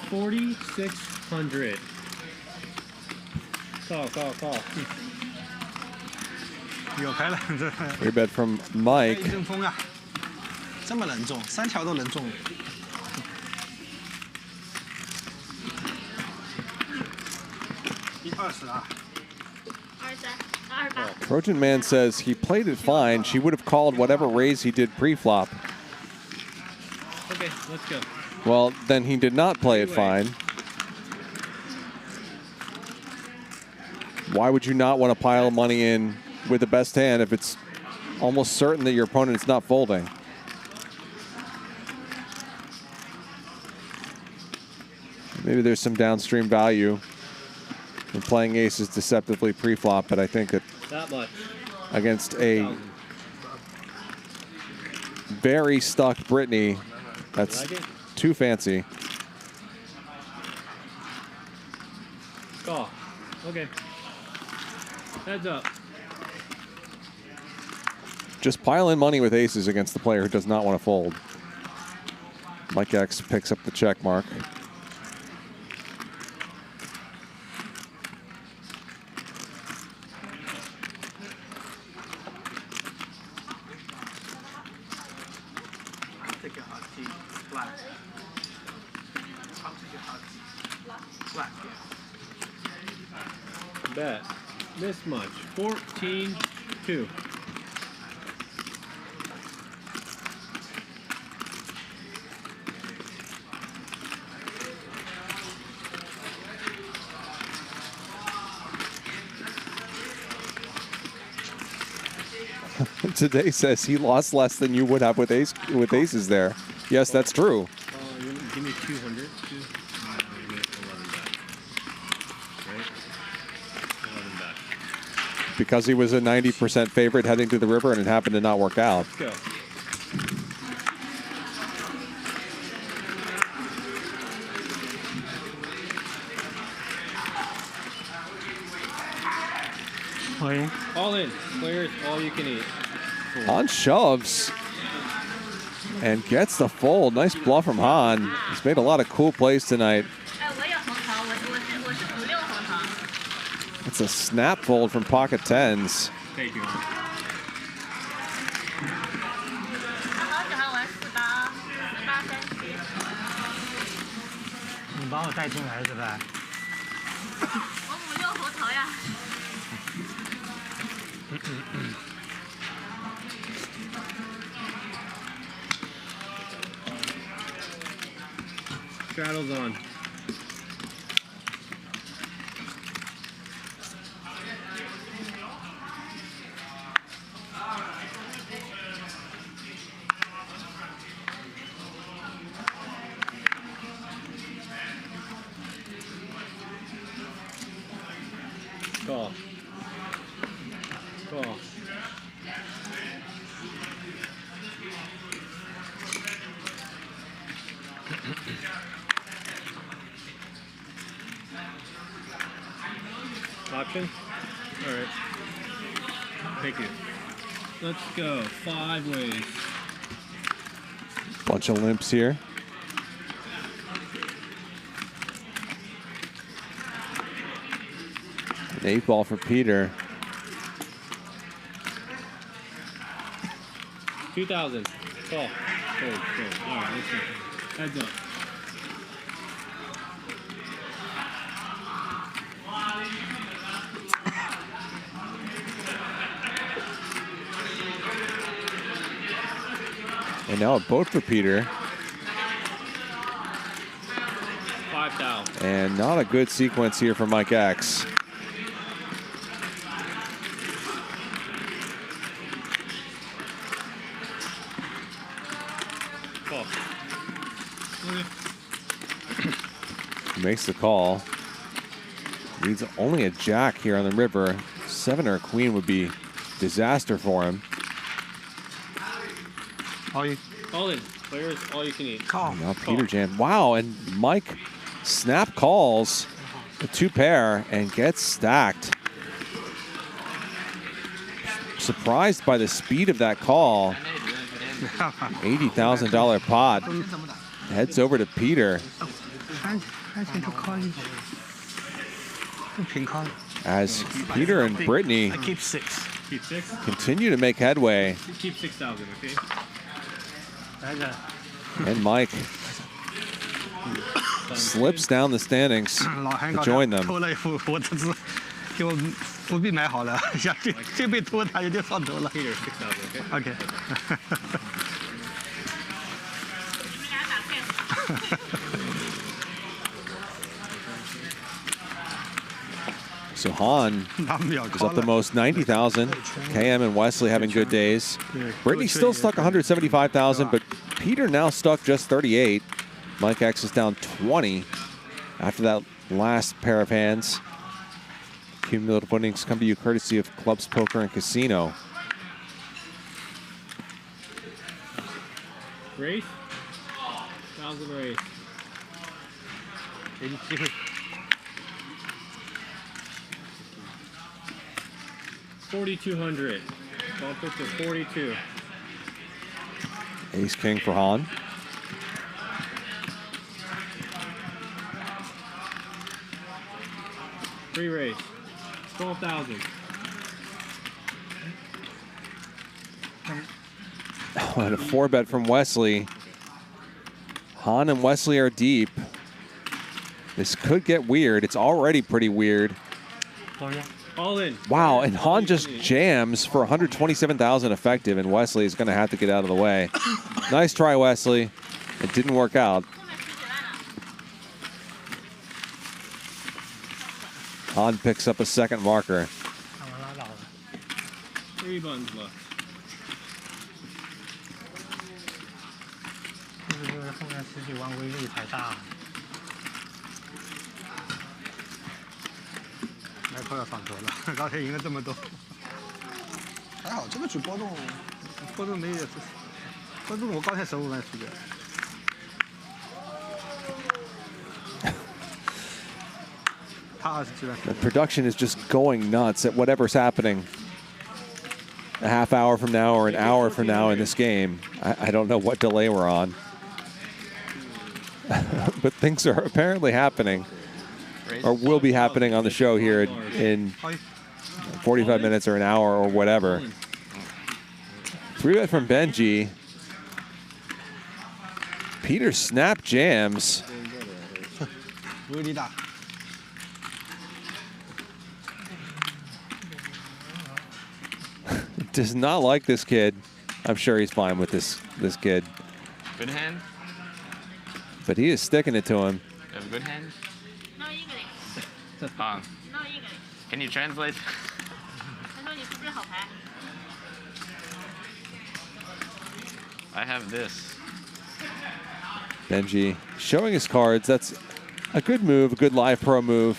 4,600. Call. 有开了，这 Rebet from Mike. 一阵风啊，这么能中，3条都能中。120啊。Trojan Man says he played it fine. She would have called whatever raise he did pre-flop. Okay, let's go. Well, then he did not play it fine. Why would you not want to pile money in with the best hand if it's almost certain that your opponent is not folding? Maybe there's some downstream value in playing aces deceptively pre-flop, but I think that much. Against a very stuck Britney, that's too fancy. Call. Okay. Heads up. Just pile in money with aces against the player who does not want to fold. Mike X picks up the check mark. I'll take a hot tea. Black. I'll take a hot tea. Black, yeah. Bet. This much. 14-2. Today says he lost less than you would have with aces there. Yes, that's true. Give me 200. Because he was a 90% favorite heading to the river and it happened to not work out. Let's go. All in. Players, all you can eat. Han shoves and gets the fold. Nice bluff from Han. He's made a lot of cool plays tonight. It's a snap fold from pocket tens. Thank you. Straddle's on. Call. Call. Option? All right. Thank you. Let's go. 5 ways. Bunch of limps here. An 8-ball for Peter. 2,000. Call. Cold. All right, let's go. Heads up. And now a boat for Peter. 5,000. And not a good sequence here for Mike X. Call. Makes the call. Needs only a jack here on the river. 7 or a queen would be disaster for him. All in. Players, all you can eat. Call. Now Peter jammed. Wow, and Mike snap calls the 2-pair and gets stacked. Surprised by the speed of that call. $80,000 pot. Heads over to Peter. As Peter and Britney I keep 6. Keep 6? continue to make headway. Keep 6,000, okay? And Mike slips down the standings to join them. 偷了一副，我这次给我伏笔买好了，想这被偷他有点上头了。 Peter, 6,000, OK。 So Han is up the most, 90,000. KM and Wesley having good days. Britney still stuck 175,000, but Peter now stuck just 38. Mike X is down 20 after that last pair of hands. Cumulative winnings come to you courtesy of Clubs Poker and Casino. Race? 1,000 race. 4,200. Bump it to 42. Ace King for Han. Free race. 12,000. Oh, and a 4-bet from Wesley. Han and Wesley are deep. This could get weird. It's already pretty weird. All in. Wow, and Han just jams for 127,000 effective, and Wesley is going to have to get out of the way. Nice try, Wesley. It didn't work out. Han picks up a second marker. 3 buns left. 后面10几万威力太大。来扣要上头了，刚才赢了这么多。还好这个局波动没有，波动我刚才15万输的。 The production is just going nuts at whatever's happening. A half hour from now or an hour from now in this game. I don't know what delay we're on. But things are apparently happening. Or will be happening on the show here in 45 minutes or an hour or whatever. 3-bet from Benji. Peter snap jams. Does not like this kid. I'm sure he's fine with this kid. Good hand. but he is sticking it to him. You have a good hand? No, you get it. No, you get it. Can you translate? 他说你是不是好牌？ I have this. Benji showing his cards. That's a good move, a good live pro move.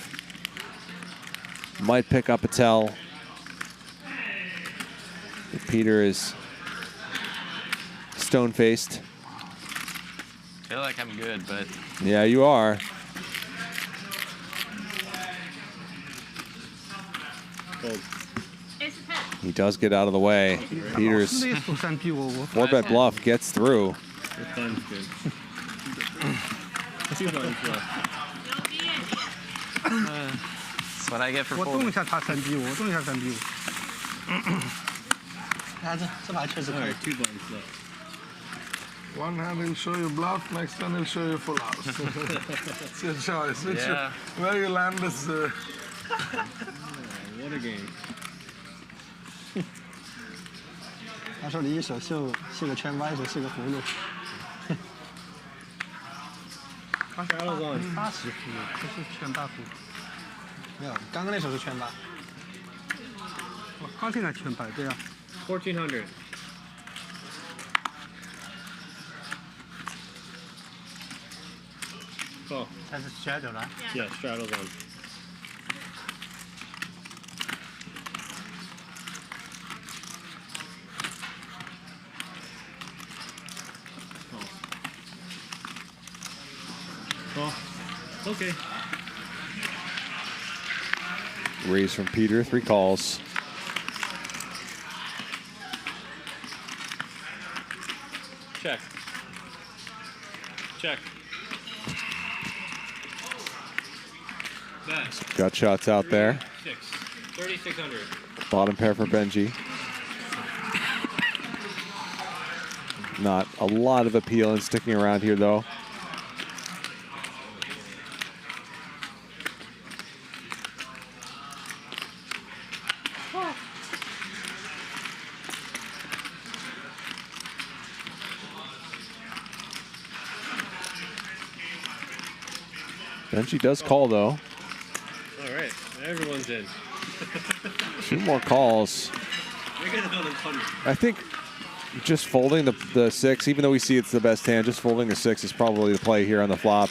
Might pick up a tell. If Peter is stone-faced. I feel like I'm good, but Yeah, you are. He does get out of the way. Peter's 4-bet bluff gets through. that's what I get for 我动一 folding. 下他3比5，我动一下3比5。看这把确实可以。 One hand he'll show you bluff, next hand he'll show you full house. It's your choice. Yeah. Where you land is. What a game. 他说你一手秀个圈歪，一手秀个葫芦。他是80副，不是圈8副。没有，刚刚那手是圈8。他现在圈8，对啊。 1400. Call. That's a straddle, right? Yeah, straddle's on. Oh, okay. Raise from Peter, 3 calls. Check. Check. Back. Gut shots out there. 3600. Bottom pair for Benji. Not a lot of appeal in sticking around here, though. Benji does call, though. All right, everyone's in. 2 more calls. I think just folding the 6, even though we see it's the best hand, just folding the 6 is probably the play here on the flop.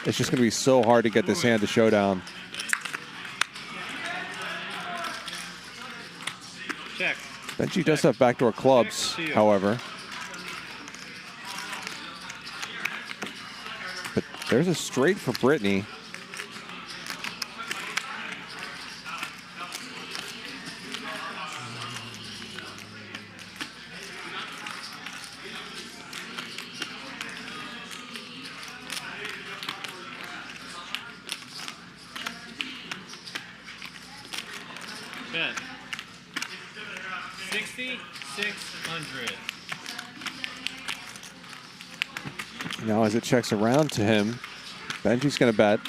It's just going to be so hard to get this hand to showdown. Check. Benji does have backdoor clubs, however. But there's a straight for Britney. Bet. 6,600. Now as it checks around to him, Benji's going to bet.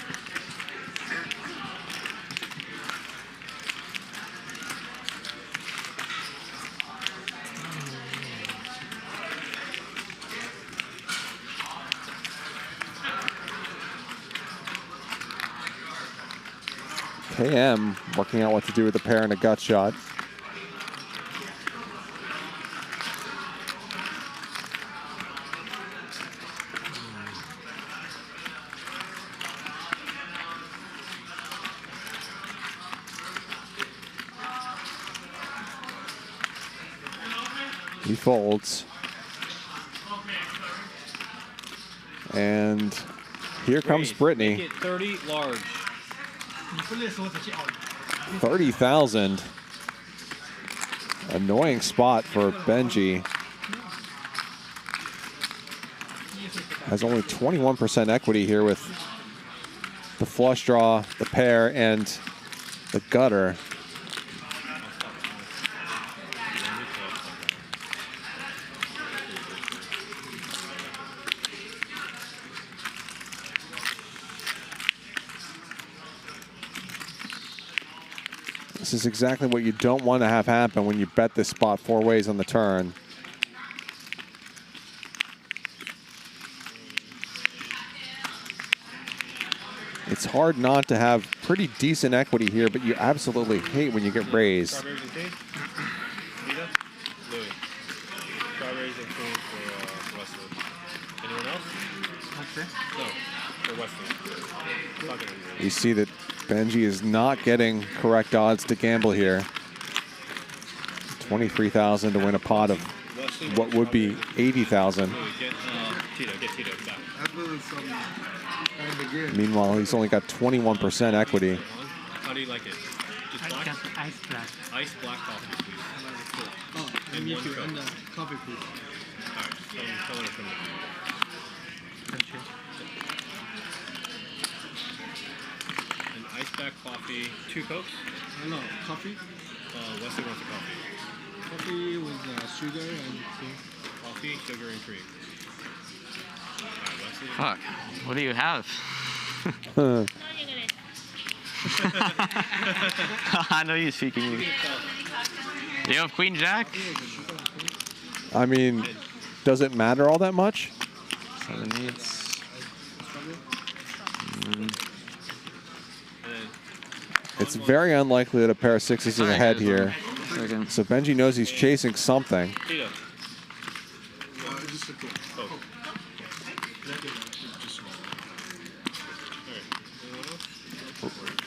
KM working out what to do with the pair and a gut shot. He folds. And here comes Britney. Make it 30 large. 30,000. Annoying spot for Benji. Has only 21% equity here with the flush draw, the pair, and the gutter. This is exactly what you don't want to have happen when you bet this spot 4 ways on the turn. it's hard not to have pretty decent equity here, but you absolutely hate when you get raised. Strawberries and cream? Vita? Louis. Strawberries and cream for Wesley. Anyone else? No, for Wesley. Talking to you. You see that Benji is not getting correct odds to gamble here. 23,000 to win a pot of what would be 80,000. Get Tito back. Meanwhile, he's only got 21% equity. How do you like it? Just black? Ice black. Ice black coffee, please. Oh, and me one too. Coke. And coffee, please. All right, tell her from an ice black coffee, 2 Cokes? No, coffee. Wesley wants a coffee. Coffee with sugar and cream. Coffee, sugar, and cream. All right, Wesley. Fuck. What do you have? I know you're speaking English. Do you have Queen Jack? I mean, does it matter all that much? 7 eights. It's very unlikely that a pair of sixes is ahead here. So Benji knows he's chasing something. Tito.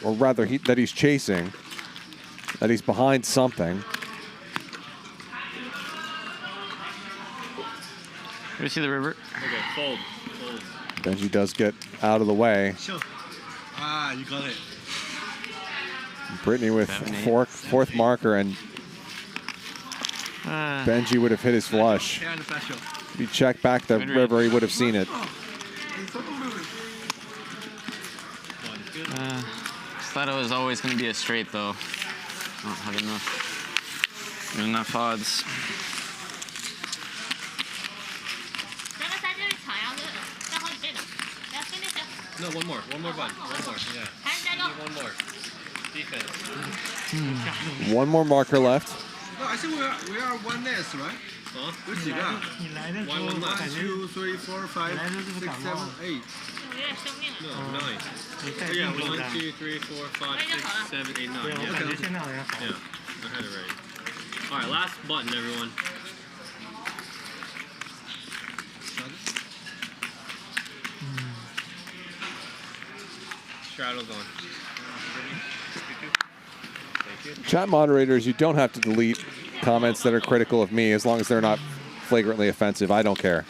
Or rather, that he's chasing. That he's behind something. Let me see the river. Okay, fold. Benji does get out of the way. Sure. Ah, you got it. Britney with fourth marker, and Benji would have hit his flush. If he checked back the river, he would have seen it. Thought it was always going to be a straight, though. Don't have enough odds. No, one more button. One more, yeah. One more. Defense. One more marker left. No, I think we are one less, right? Huh? Which you got? One left. 1, 2, 3, 4, 5, 6, 7, 8. No, 9. Oh, yeah, 1, 2, 3, 4, 5, 6, 7, 8, 9. Yeah, yeah, I had it right. All right, last button, everyone. Straddle's on. Thank you. Chat moderators, you don't have to delete comments that are critical of me as long as they're not flagrantly offensive. I don't care.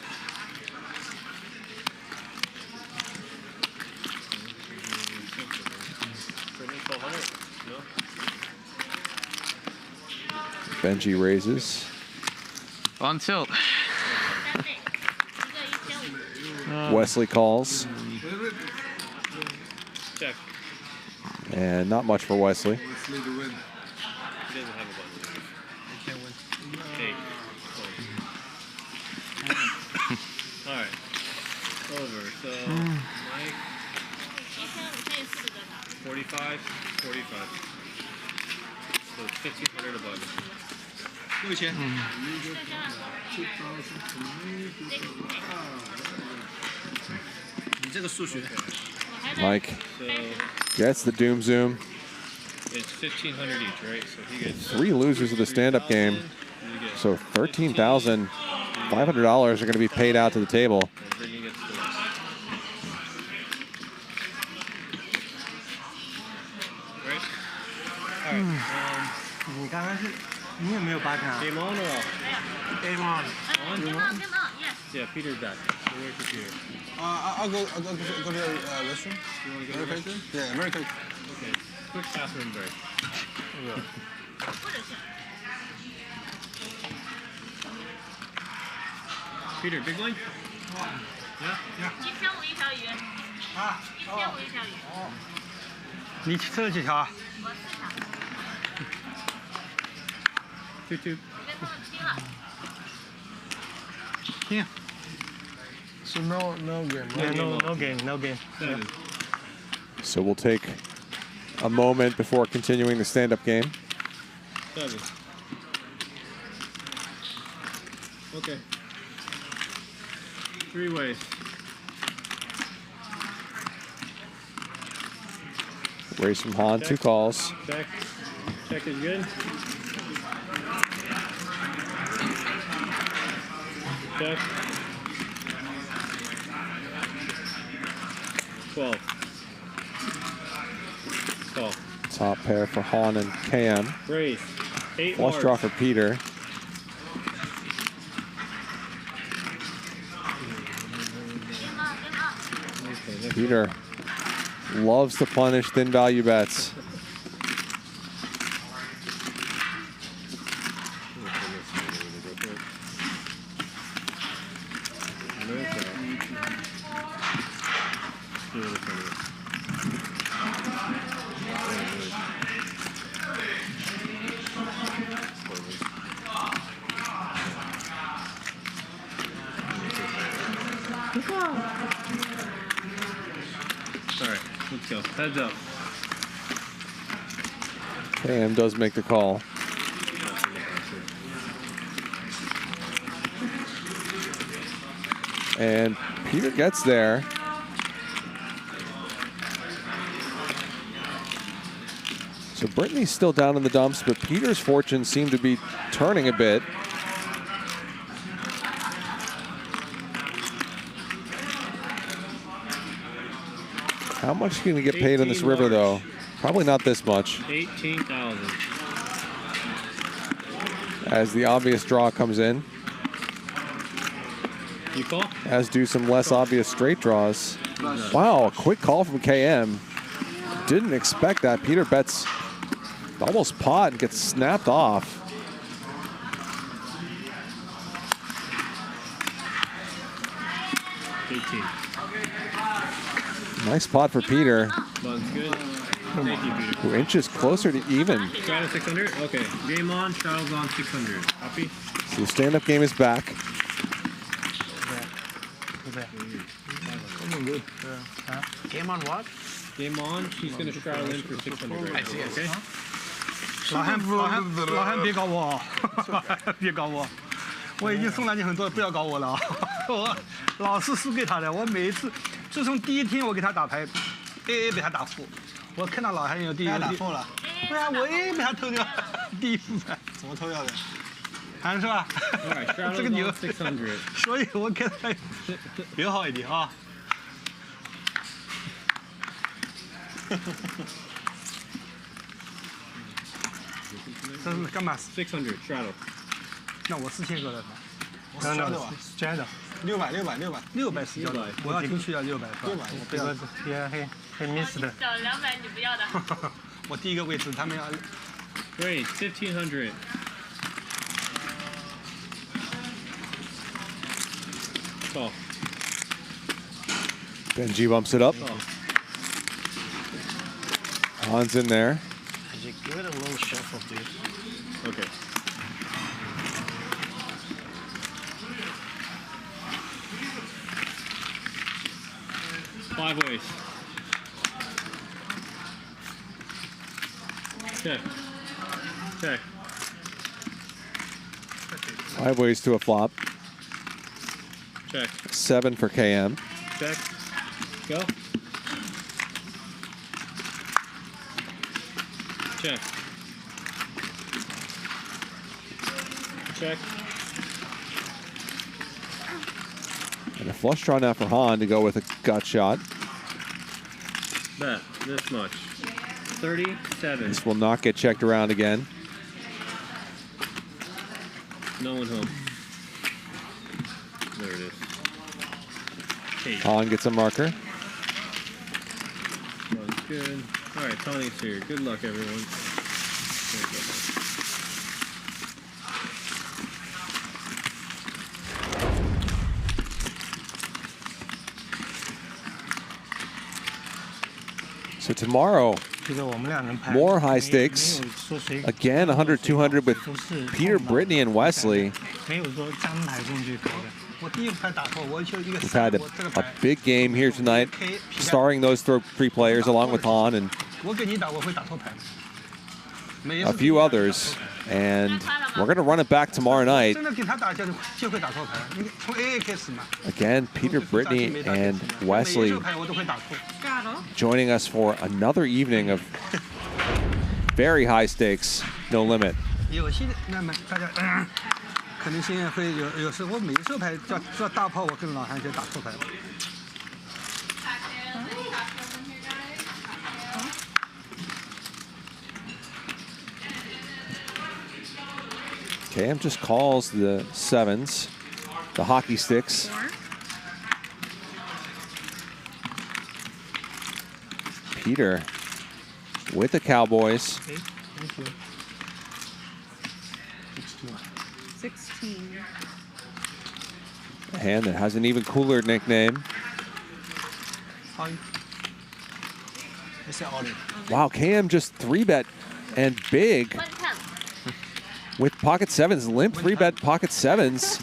Benji raises. On tilt. Wesley calls. Check. And not much for Wesley. He doesn't have a button. He can't win. Hey. All right. Over. So, Mike. 45. 45. So it's 1,500 a button. 6000。你这个数学。 Mike So gets the Doom Zoom. it's 1,500 each, right? So he gets 3 losers of the stand-up game. So $13,500 are going to be paid out to the table. and Britney gets the rest. Right? All right. 你刚刚是，你有没有八卡 Game on or off? Game on. On? Yeah, Peter's back. So where's your Peter? I'll go to the restroom. You want to go to the restroom? Yeah, very quick. Okay. Quick bathroom break. Peter, big line? Yeah? Yeah. 你吃了几条啊？ 2-2. 听。 So no game. Yeah, no game. Yeah. So we'll take a moment before continuing the stand-up game. 7. Okay. 3 ways. Race from Han, 2 calls. Check. Check is good. Check. 12. Call. Top pair for Han and KM. Race. 8 Flush draw for Peter. Peter loves to punish thin value bets. Alright, let's go. Heads up. KM does make the call. And Peter gets there. So Britney's still down in the dumps, but Peter's fortunes seem to be turning a bit. How much are you going to get paid on this river, though? Probably not this much. 18,000. As the obvious draw comes in. You call? As do some less obvious straight draws. Wow, a quick call from KM. Didn't expect that. Peter bets almost pot and gets snapped off. Nice pot for Peter. Button's good. Thank you, Peter. Who inches closer to even. Straddle 600? Okay. Game on, straddle's on 600. Copy? So the stand-up game is back. Game on what? Game on, she's going to straddle in for 600. I see, okay? 老汉别搞我啊！别搞我，我已经送了你很多，不要搞我了啊！我老是输给他的，我每一次，自从第一天我给他打牌 ，AA 被他打负，我看到老汉有第一个打负了。对啊，我 AA 被他偷掉第一副牌。怎么偷掉的？还是吧？这个牛，所以我给他友好一点啊。这是干嘛？600 straddle。那我4000个了。我是交的吧？加的。600是交的。我要进去要600。600，我不要。黑 miss 的。小200你不要的。我第一个位置，他们要。Great, 1500. Call. Benji bumps it up. Han's in there. Give it a little shuffle, dude. Okay. Five ways. Check. Check. 5 ways to a flop. Check. 7 for KM. Check. Go. Check. Check. And a flush draw now for Han to go with a gut shot. Bet this much. 37. This will not get checked around again. No one home. There it is. 8. Han gets a marker. One's good. All right, Tony's here. Good luck, everyone. So tomorrow, more high stakes. Again, 100, 200 with Peter, Britney, and Wesley. We've had a big game here tonight, starring those three players along with Han. And a few others, and we're going to run it back tomorrow night. 真的给他打就会打错牌，你从 AA 开始嘛。 Again, Peter, Britney, and Wesley 每一手牌我都会打错。 joining us for another evening of very high stakes, no limit. 有些那么大家可能现在会有时候我每一手牌叫大炮，我跟老韩就打错牌了。 KM just calls the sevens, the hockey sticks. Peter with the Cowboys. Okay, thank you. 16. A hand that has an even cooler nickname. Wow, KM just 3-bet and big. With pocket sevens, limp 3-bet pocket sevens.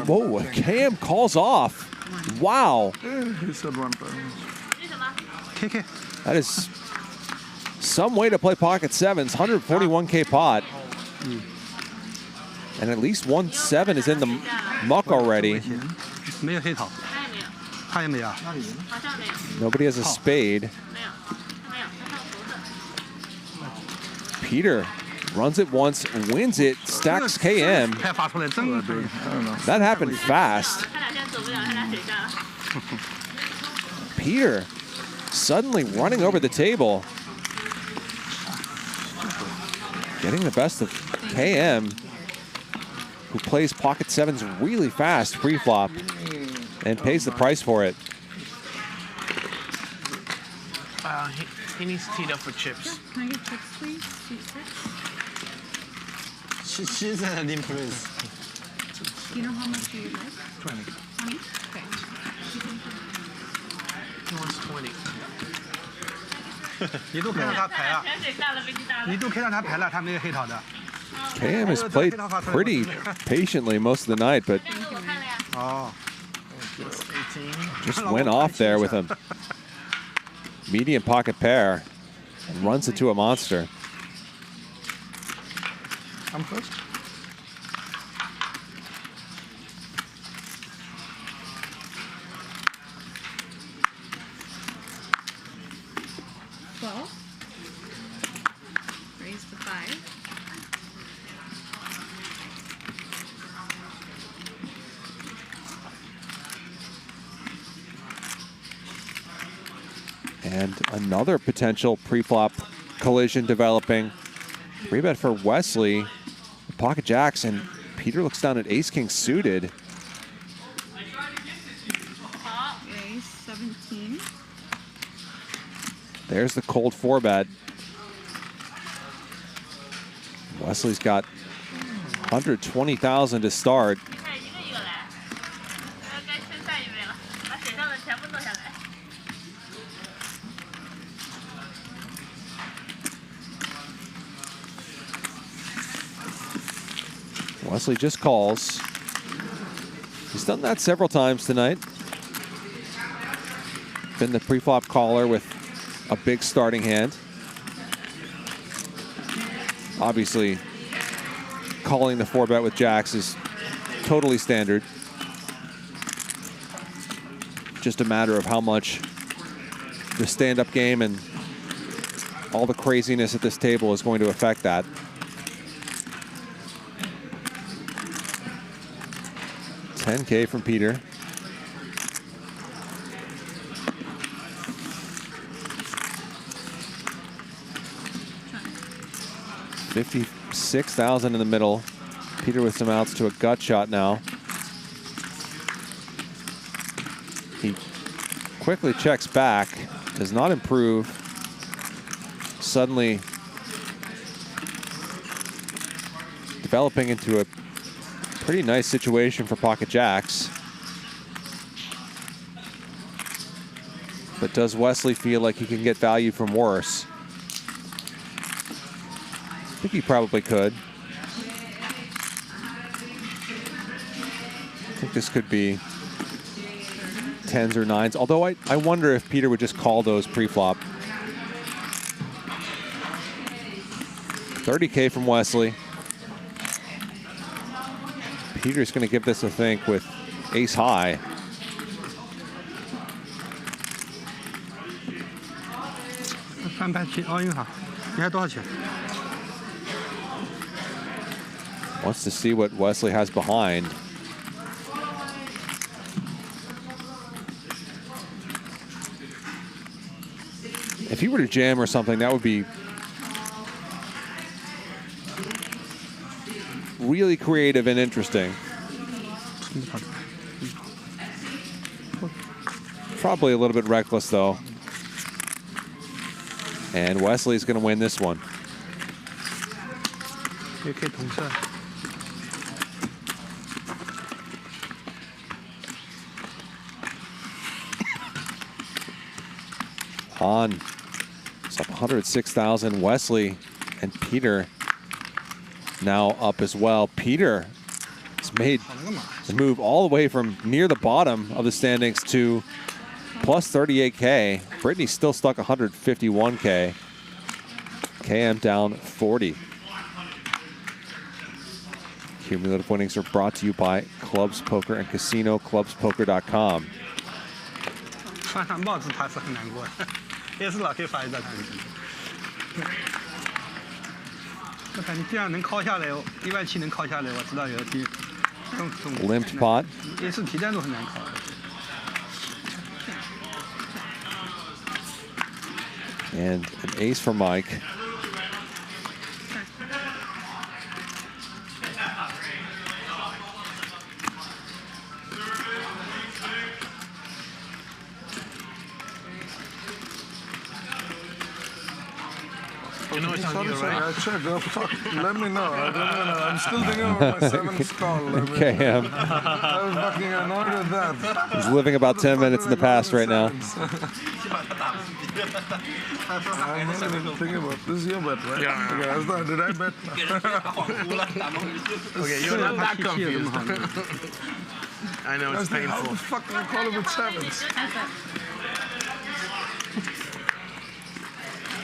Whoa, KM calls off. Wow. He said 1 time. That is some way to play pocket sevens. 141K pot. And at least 1-7 is in the muck already. 没有黑桃，他也没有。 Nobody has a spade. Peter runs it once, wins it, stacks KM. 牌发出来真 That happened fast. Peter suddenly running over the table. Getting the best of KM, who plays pocket sevens really fast pre-flop and pays the price for it. He needs teed up with chips. Can I get chips, please? She's an limp, please. Do you know how much you would like? 20. 20? Okay. He wants 20. 你都看到他牌了，你都看到他牌了，他没有黑桃的。 KM has played pretty patiently most of the night, but just went off there with a medium pocket pair and runs it to a monster. I'm first. Raise the 5. And another potential pre-flop collision developing. 3-bet for Wesley. Pocket jacks, and Peter looks down at ace-king suited. Raise 17. There's the cold 4-bet. Wesley's got 120,000 to start. Wesley just calls. He's done that several times tonight. Been the pre-flop caller with a big starting hand. Obviously, calling the 4-bet with jacks is totally standard. Just a matter of how much the stand-up game and all the craziness at this table is going to affect that. $10K from Peter. $56,000 in the middle. Peter with some outs to a gut shot now. He quickly checks back, does not improve. Suddenly developing into a pretty nice situation for pocket jacks. But does Wesley feel like he can get value from worse? I think he probably could. I think this could be 10s or 9s. Although I wonder if Peter would just call those pre-flop. 30K from Wesley. Peter's going to give this a think with ace high. Wants to see what Wesley has behind. If he were to jam or something, that would be really creative and interesting. Probably a little bit reckless, though. And Wesley's going to win this one. On. It's up 106,000. Wesley and Peter now up as well. Peter has made the move all the way from near the bottom of the standings to plus 38K. Britney's still stuck 151K. KM down 40. Cumulative winnings are brought to you by Clubs Poker and Casino, clubspoker.com. 穿上帽子他是很难过的，也是老 K 发一道他。我看你这样能敲下来，17000能敲下来，我知道有题。Limped pot. 也是提单都很难敲。 And an ace for Mike. You know it's on you, right? I checked. Oh, fuck. Let me know. I'm still thinking about my 7th call. KM. I was fucking annoyed with that. He's living about 10 minutes in the past right now. I'm not even thinking about this. Is your bet, right? Yeah. Okay, I was like, did I bet? Okay, you're not that confused. I know it's painful. How the fuck can I call it with 7s?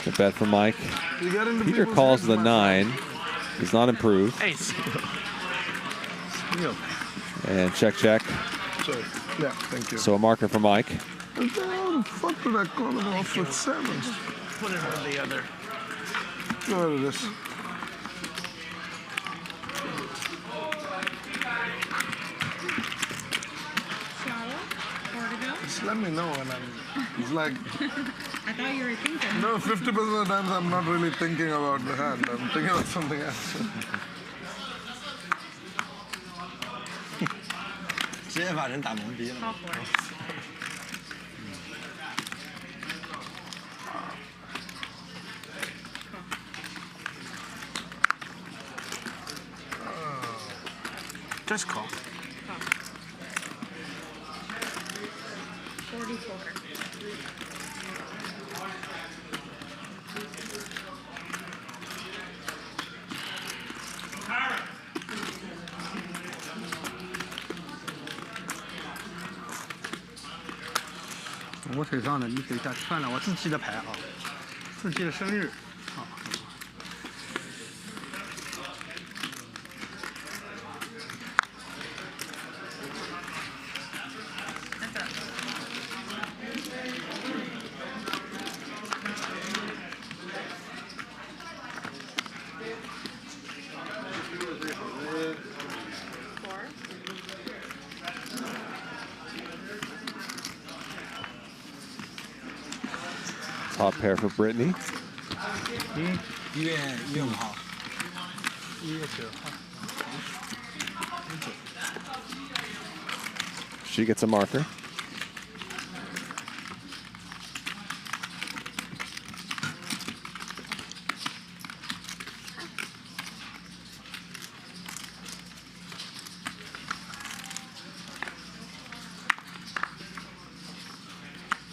The bet for Mike. Peter calls the 9. Does not improve. Ace. And check, check. Sorry. Yeah, thank you. So a marker for Mike. How the fuck did I call it off with 7s? Put it on the other. Go to this. Just let me know when it's like... I thought you were thinking. No, 50% of the times I'm not really thinking about the hand. I'm thinking about something else. 直接把人打懵逼了。Just call. 44. "我腿上的，你等一下，算了，我自己的牌啊，自己的生日。好。Top pair for Britney. 1月5号，1月9号。 She gets a marker.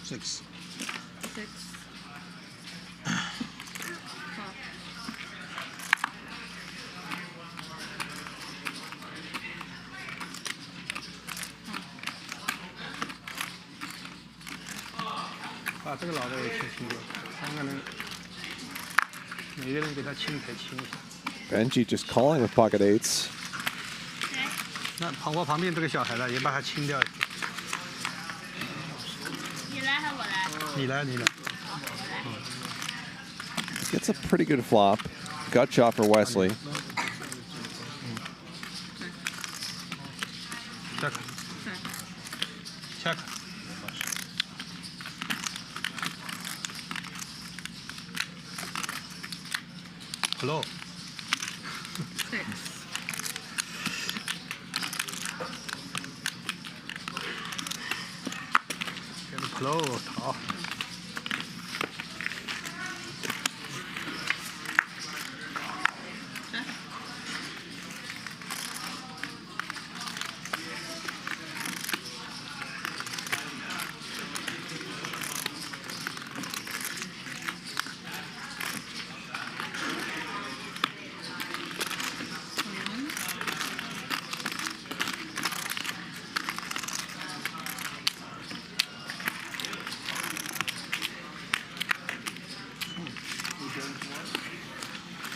Six. 把这个老的也清掉，3个人，每个人给他清一下。Benji just calling with pocket eights. 那我旁边这个小孩呢，也把他清掉。你来还是我来？你来。Gets a pretty good flop. Gut shot for Wesley. Check. Hello. 6. Get close. 好。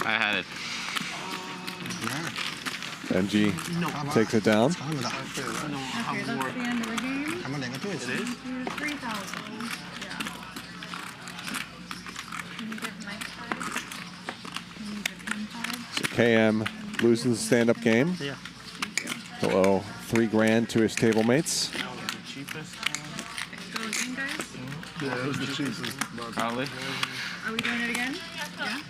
I had it. Benji takes it down. Okay, that's the end of the game. It is? 3,000. Yeah. Can you give Mike 5? Can you give him 5? So KM loses the stand-up game. Yeah. He'll owe $3 grand to his table mates. Go again, guys? Yeah, it was the cheapest. Probably. Are we doing it again? Yeah?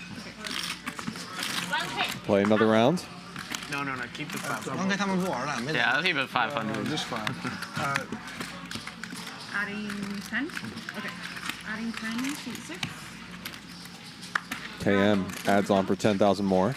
Play another round. No, keep the 500. Yeah, I'll keep it 500. Just fine. Adding 10? Okay. Adding 10, seat 6. KM adds on for 10,000 more.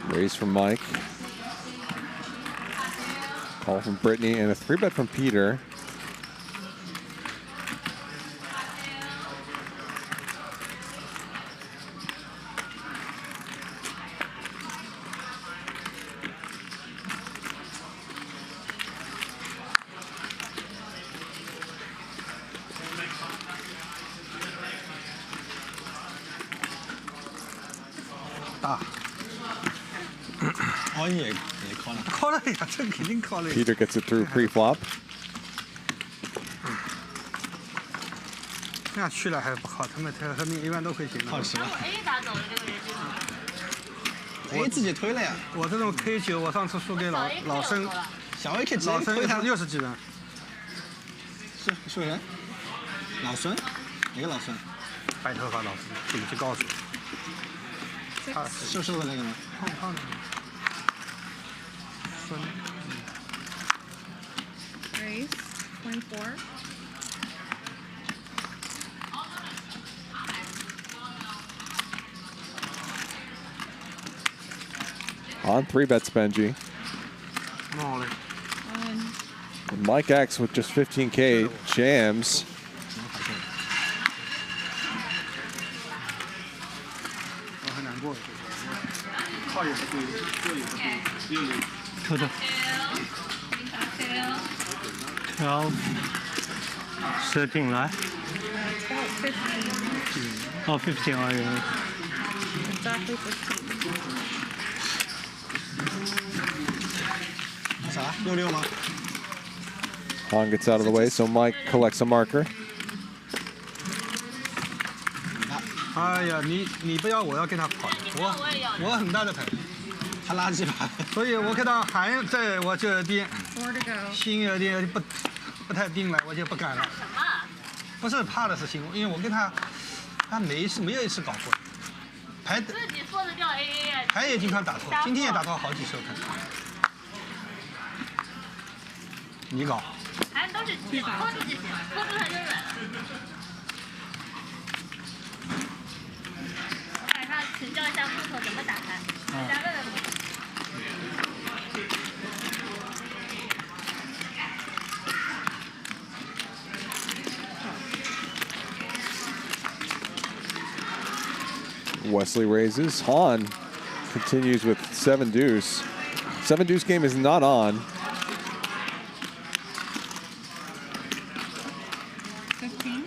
Raise from Mike. Call from Britney and a 3-bet from Peter. Peter gets it through pre-flop. 那去了还不靠，他们一般都会行。靠实了。A 打走了这个人就好。A 自己推了呀。我这种 K9，我上次输给老申，小 A 可以直接推他60几人。是谁人？老孙？哪个老孙？白头发老孙，自己去告诉。他瘦瘦的那个吗？胖胖的。孙。Raise 24. On 3-bets, Benji. And Mike X with just 15K jams. Total. 12. 13 来。Oh, 15 are you? Exactly 15. 啥？66吗？ Han gets out of the way, so Mike collects a marker. 哎呀，你不要，我要跟他跑，我很大的牌，他垃圾牌，所以我看到还在我这边，心有点不太定了，我就不敢了。不是怕的事情，因为我跟他没有一次搞过，牌自己说的叫 AA 啊。牌也经常打错，今天也打错好几手牌。你搞。还都是气拖住就行，拖住它就软了。晚上请教一下木头怎么打开，大家问问木头。Wesley raises. Han continues with 7 deuce. 7 deuce game is not on. 15.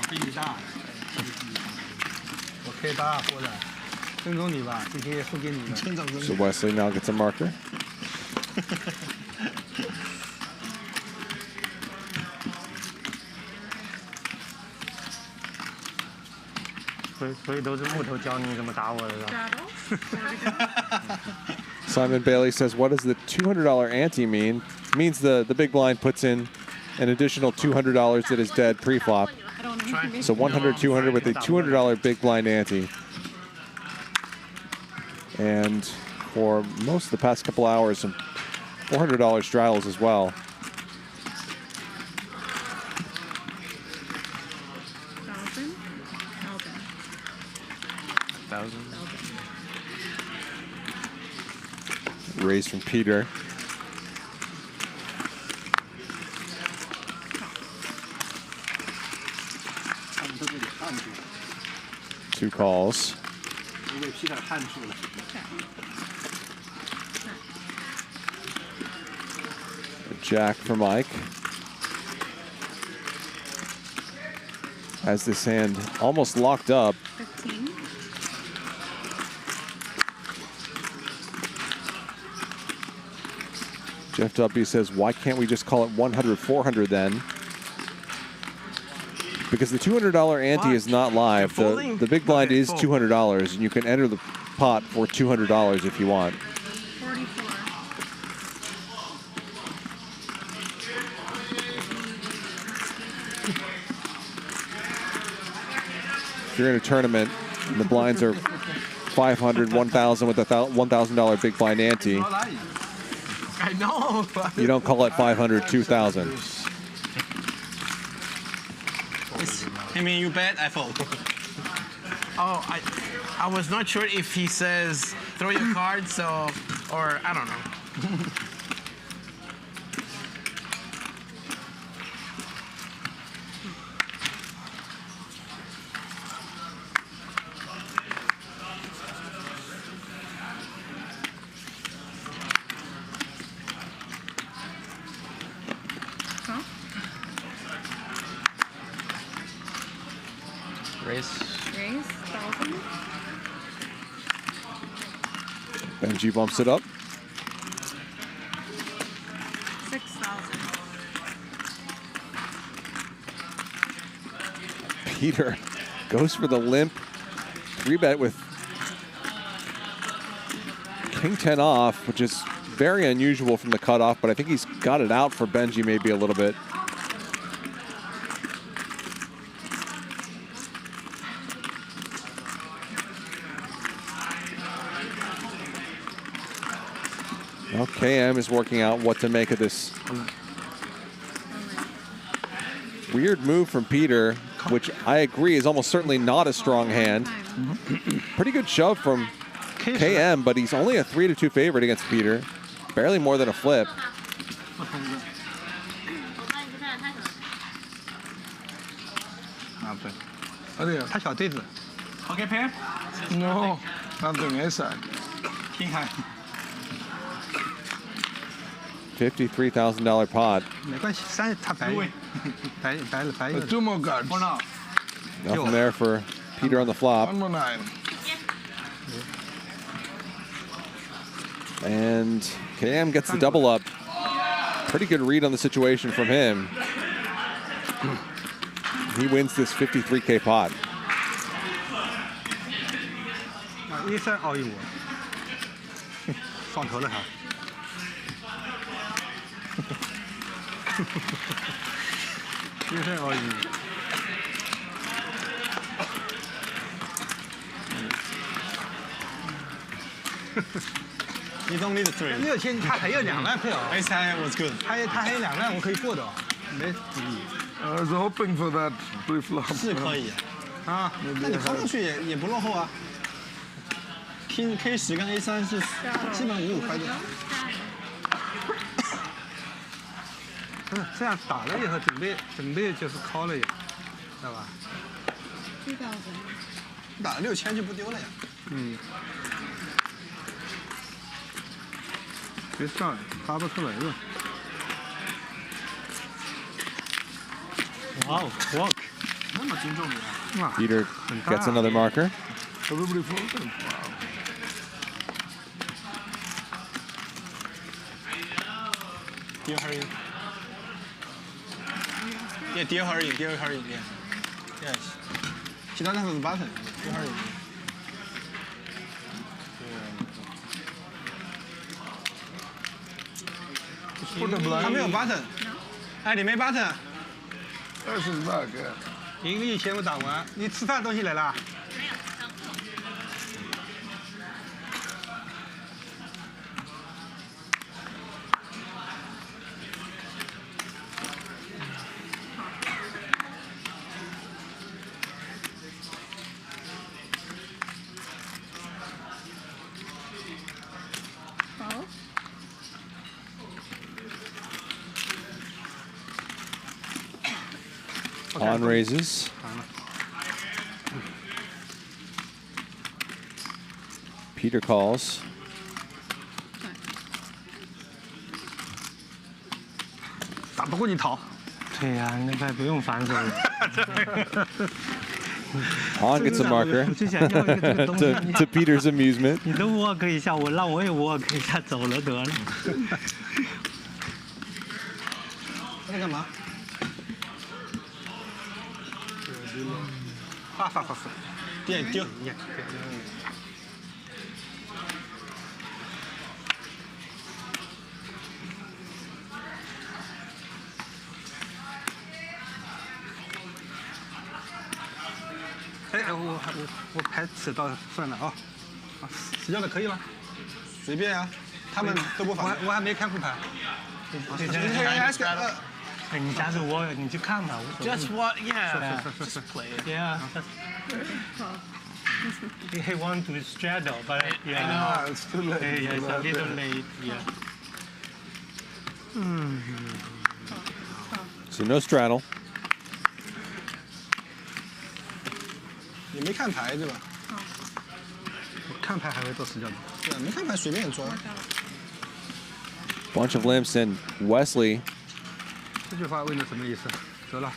比你大，我K8或者尊重你吧，这些输给你的。 So Wesley now gets a marker. 所以都是木头教你怎么打我的，是吧？ Simon Bailey says, what does the $200 ante mean? It means the big blind puts in an additional $200 that is dead pre-flop. So 100, 200 with a $200 big blind ante. And for most of the past couple hours, some $400 straddles as well. Raise from Peter. Two calls. A jack for Mike. Has this hand almost locked up. 15. Jeff W says, why can't we just call it 100, 400 then? Because the $200 ante is not live. The big blind is $200, and you can enter the pot for $200 if you want. 44. If you're in a tournament and the blinds are 500, 1,000 with a $1,000 big blind ante, I know. you don't call it 500, 2,000. I mean, you bet, I fold. Oh, I was not sure if he says throw your card, so, or I don't know. Raise. Raise, 1,000. Benji bumps it up. 6,000. Peter goes for the limp 3-bet with King 10 off, which is very unusual from the cutoff, but I think he's got it out for Benji maybe a little bit. Well, KM is working out what to make of this weird move from Peter, which I agree is almost certainly not a strong hand. Pretty good shove from KM, but he's only a 3-2 favorite against Peter. Barely more than a flip. Okay, Pam? No, nothing inside. $53,000 pot. 没关系，3他白了。Two more cards. Nothing there for Peter on the flop. 1 more 9. And KM gets the double up. Pretty good read on the situation from him. He wins this 53K pot. 13奥义我，上头了他。13奥义我。You don't need 3。6000，他还有2万配哦。A3 was good。他还有2万，我可以过的哦，没主意。I was hoping for that pre-flop. 是可以啊，那你靠上去也不落后啊。King K10跟 A3是基本55块的。不是这样打了以后，准备就是 call 了呀，知道吧？ 2000。打了6000就不丢了呀。嗯。别上，发不出来了。Wow, walk. 那么尊重你啊。 Peter gets another marker. Everybody folded. Wow. Dear hurry. Yeah, dear hurry, yeah. Yes. 其他那个是 button. Dear hurry. 他没有 button。哎，你没 button。That's his back, yeah. 盈利全部打完，你吃饭东西来了？On raises. Peter calls. 打不过你逃。对呀，那还不用反手。Han gets a marker. to Peter's amusement. 你都 walk 一下，让我也 walk 一下，走了得了。在干嘛？发，丢。哎，我牌迟到算了啊，死掉的可以吗？随便啊，他们都不反。我还没看副牌。你假如我，你去看吧，无所谓。Just what? Yeah. Just play it. Yeah. He want to straddle, but yeah. I know, it's too late. Yeah, it's a little late. Yeah. So no straddle. 你没看牌对吧？我看牌还会做死角的。对，没看牌随便抓。Bunch of limps and Wesley 这句话问的什么意思？得了。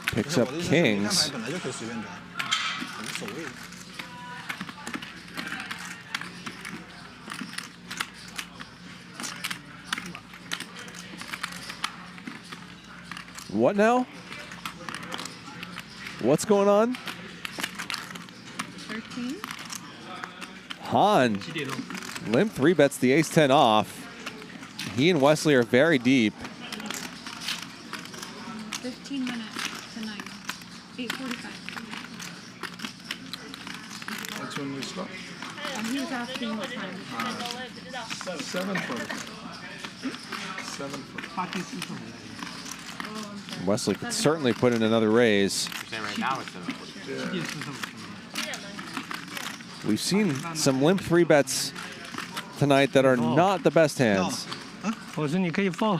picks up kings. 本来就可以随便抓，无所谓。What now? What's going on? 13. Han limp 3-bets the ace-10 off. He and Wesley are very deep. 15 minutes to 9. 8:45. That's when we stop. He was asking what time. 7 foot. 7 foot. Wesley could certainly put in another raise. Right now it's 7:40. We've seen some limp 3-bets tonight that are not the best hands. 我说你可以放。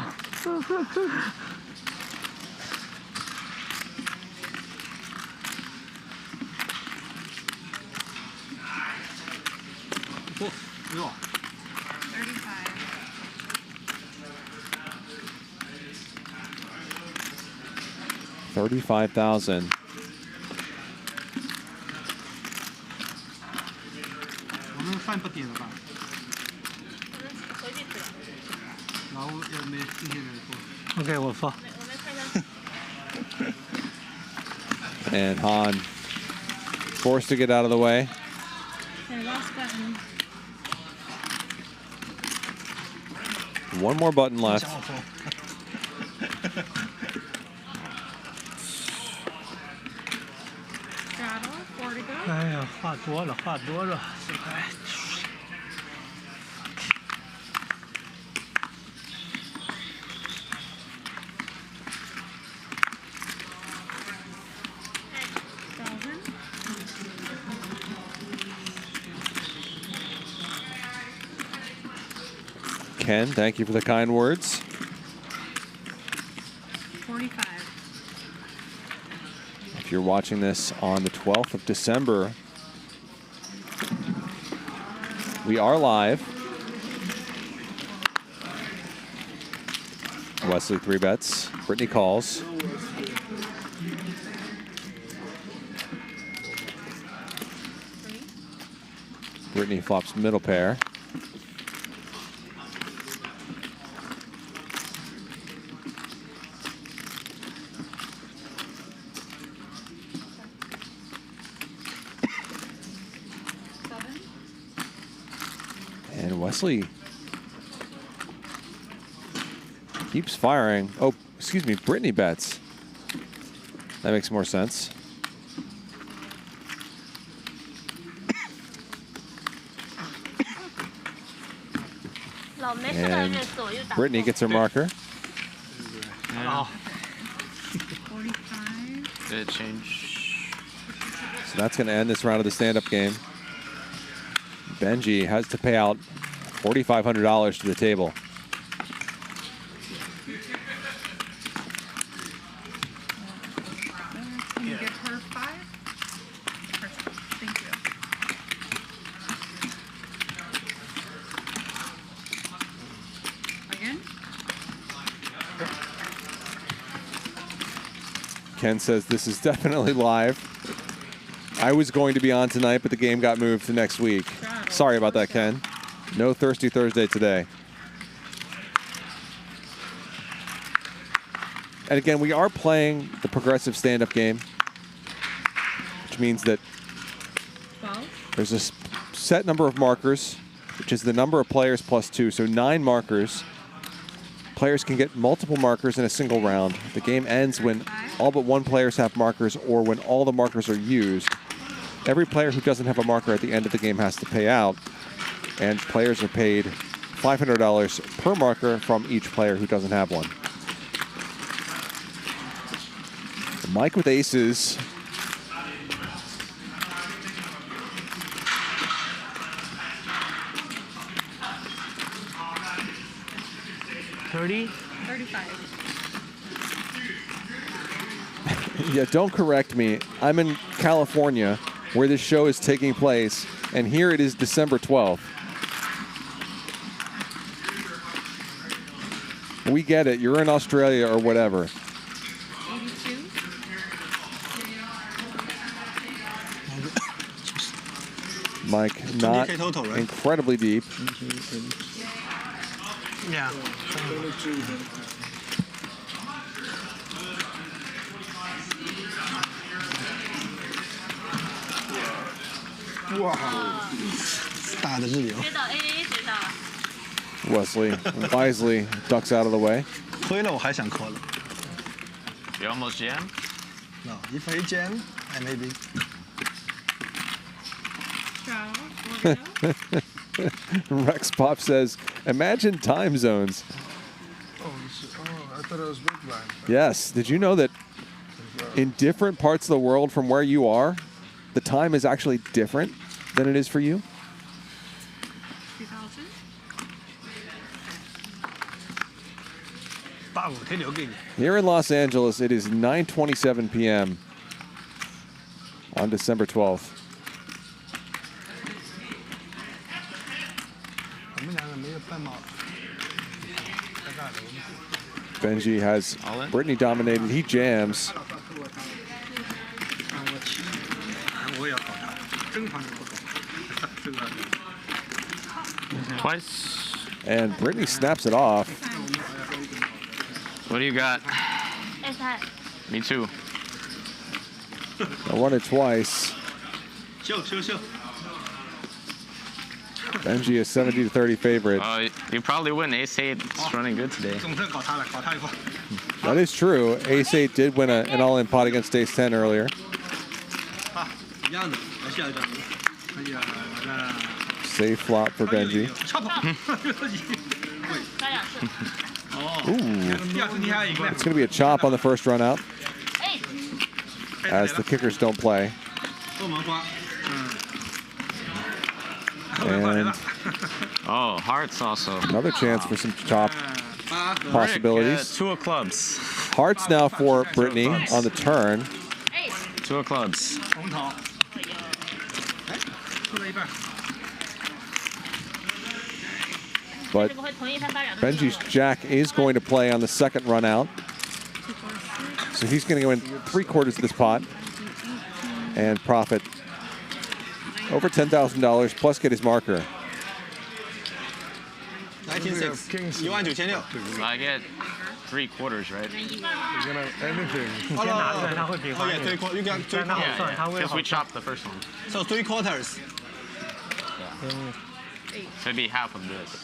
哟。 35,000. 我们饭不点了吧？然后也没新鲜的货。OK， 我放。And Han forced to get out of the way. Okay, last button. One more button left. Straddle, 4 to go. 哎呀，话多了，这牌。Ken, thank you for the kind words. 45. If you're watching this on the 12th of December, we are live. Wesley 3 bets. Britney calls. Britney flops middle pair. And Wesley keeps firing. Oh, excuse me, Britney bets. That makes more sense. And Britney gets her marker. Yeah. 45. Did it change? So that's going to end this round of the stand-up game. Benji has to pay out $4,500 to the table. Can you give her 5? Thank you. Again? Ken says this is definitely live. I was going to be on tonight, but the game got moved to next week. Sorry about that, Ken. No Thirsty Thursday today. And again, we are playing the progressive stand-up game, which means that there's a set number of markers, which is the number of players plus 2, so 9 markers. Players can get multiple markers in a single round. The game ends when all but one players have markers or when all the markers are used. Every player who doesn't have a marker at the end of the game has to pay out, and players are paid $500 per marker from each player who doesn't have one. Mike with aces. $30? 35. Yeah, don't correct me. I'm in California, where this show is taking place, and here it is December 12th. We get it. You're in Australia or whatever. 82. Mike, not incredibly deep. Yeah. Wow. 大的日流。 Wesley wisely ducks out of the way. 亏了我还想 call 了。 You almost jammed? No, if I jam, I maybe. Rex Pop says, imagine time zones. Oh, I thought it was big blind. Yes. Did you know that in different parts of the world from where you are, the time is actually different than it is for you? 2000. 大五可以留给你。 Here in Los Angeles, it is 9:27 p.m. on December 12th. 我们两个没有半毛。 Benji has Britney dominated. He jams. 我也要搞他，正常不懂。这个。 Twice. And Britney snaps it off. What do you got? Me too. I won it twice. 秀秀秀。 Benji is 70-30 favorite. You probably win. Ace-8 is running good today. 总算搞他了，搞他一波。 That is true. Ace-8 did win an all-in pot against Ace-10 earlier. 啊，一样的，来下一张。哎呀，那。 Safe flop for Benji. 超跑。 Ooh. It's going to be a chop on the first run out, as the kickers don't play. And Oh, hearts also. Another chance for some chop possibilities. 2 of clubs. Hearts now for Britney on the turn. 2 of clubs. But Benji's jack is going to play on the second run out. So he's going to go in 3/4 of this pot and profit over $10,000 plus get his marker. 19.6 19600 So I get 3/4, right? You're gonna anything. You got 3/4. Because we chopped the first one. So 3/4. So it'd be half of this.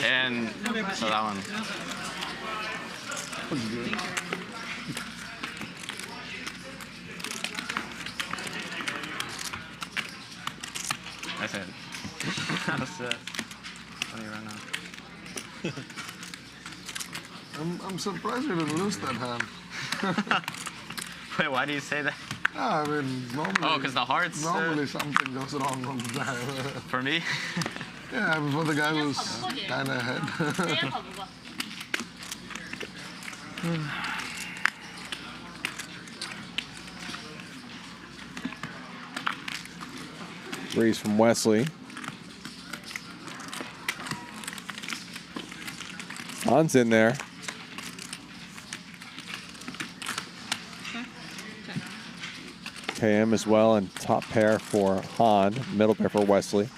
And so that one. That's it. That's it. Funny right now. I'm surprised you didn't lose that hand. Wait, why do you say that? I mean, normally. Oh, because the hearts. Normally something goes wrong on the time. For me? Yeah, before the guy was kind of ahead. Raise from Wesley. Han's in there. KM as well, and top pair for Han, middle pair for Wesley.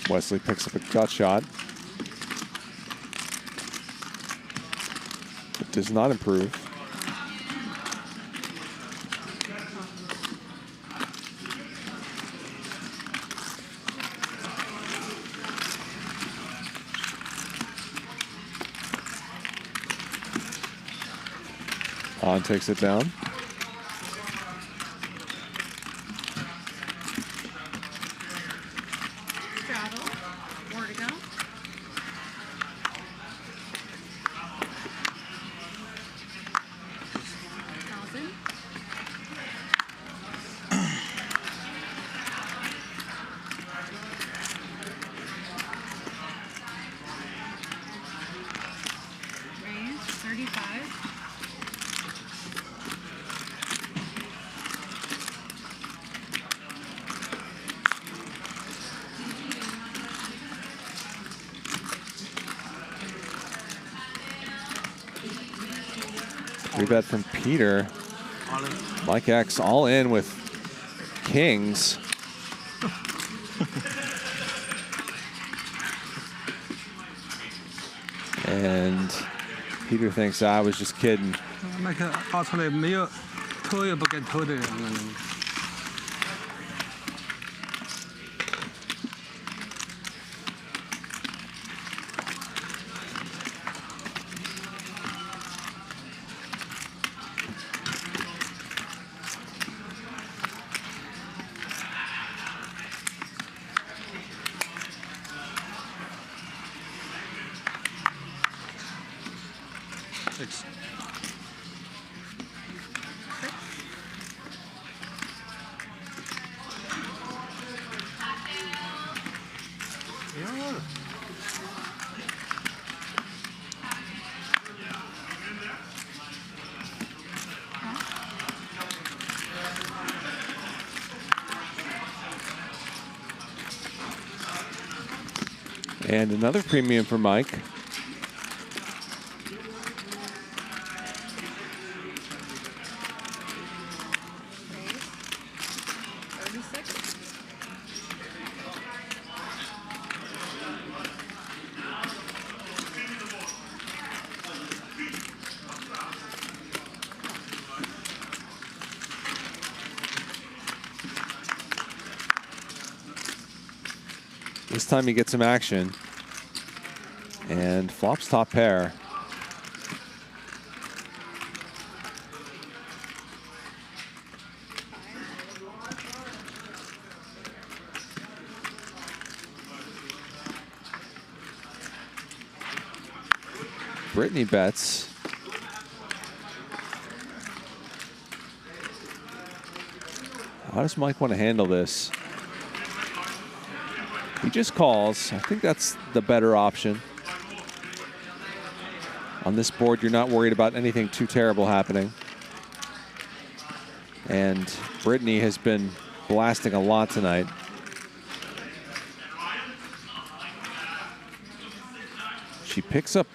Wesley picks up a gut shot. It does not improve. Han takes it down. Straddle. More to go. Thousand. Raise 35. Bet from Peter. Mike X all in with kings. And Peter thinks I was just kidding. 那个画出来没有偷也不该偷的。 And another premium for Mike. This time he gets some action and flops top pair. Britney bets. How does Mike want to handle this? He just calls. I think that's the better option. On this board, you're not worried about anything too terrible happening. And Britney has been blasting a lot tonight. She picks up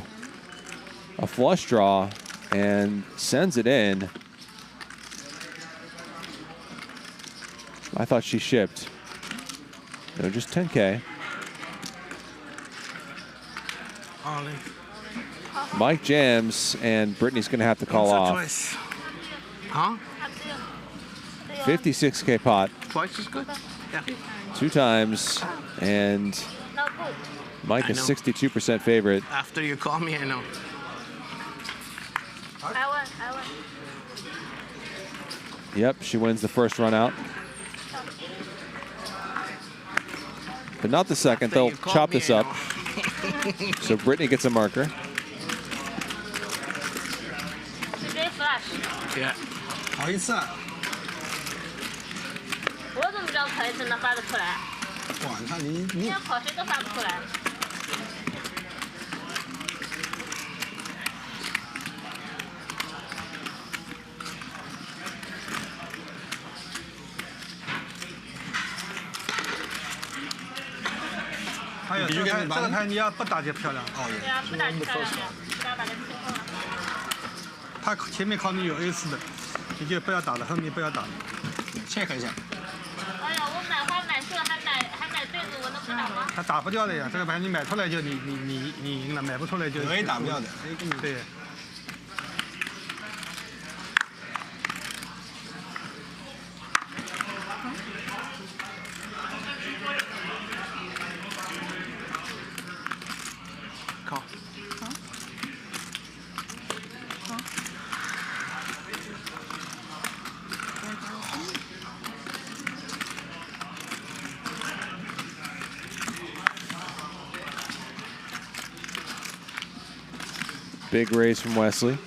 a flush draw and sends it in. I thought she shipped. No, just 10K. Mike jams, and Britney's going to have to call off. Huh? 56K pot. Twice is good? Yeah. 2 times, and Mike is 62% favorite. After you call me, I know. I won. Yep, she wins the first run out. But not the second. They'll chop this up. So Britney gets a marker. Yeah. 好意思啊！我怎么知道可以真的发得出来？哇，你看你你要考谁都发不出来。还有这个牌你要不打就漂亮。哦对啊，不打就漂亮，不要打就清空了。他前面考虑有 A4的，你就不要打了，后面不要打了。check 一下。哎呀，我买花买树还买对子，我能不打吗？他打不掉的呀，这个牌你买出来就你赢了，买不出来就。A 打不掉的。对。靠。Big raise from Wesley.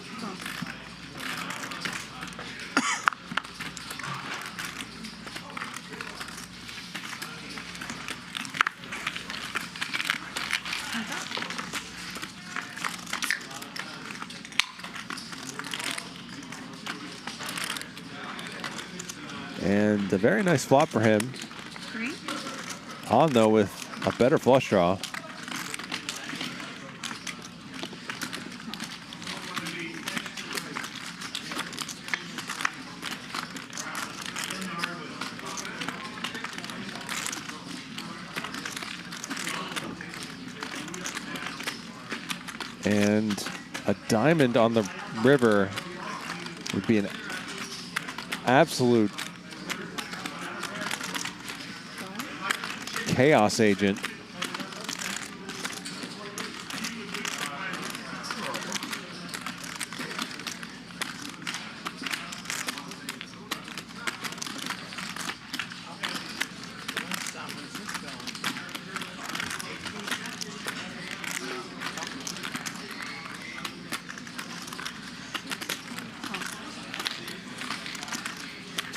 And a very nice flop for him. On though with a better flush draw. And a diamond on the river would be an absolute chaos agent.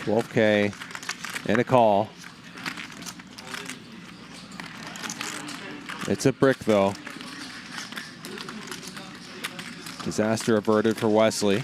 $12K and a call. It's a brick though. Disaster averted for Wesley.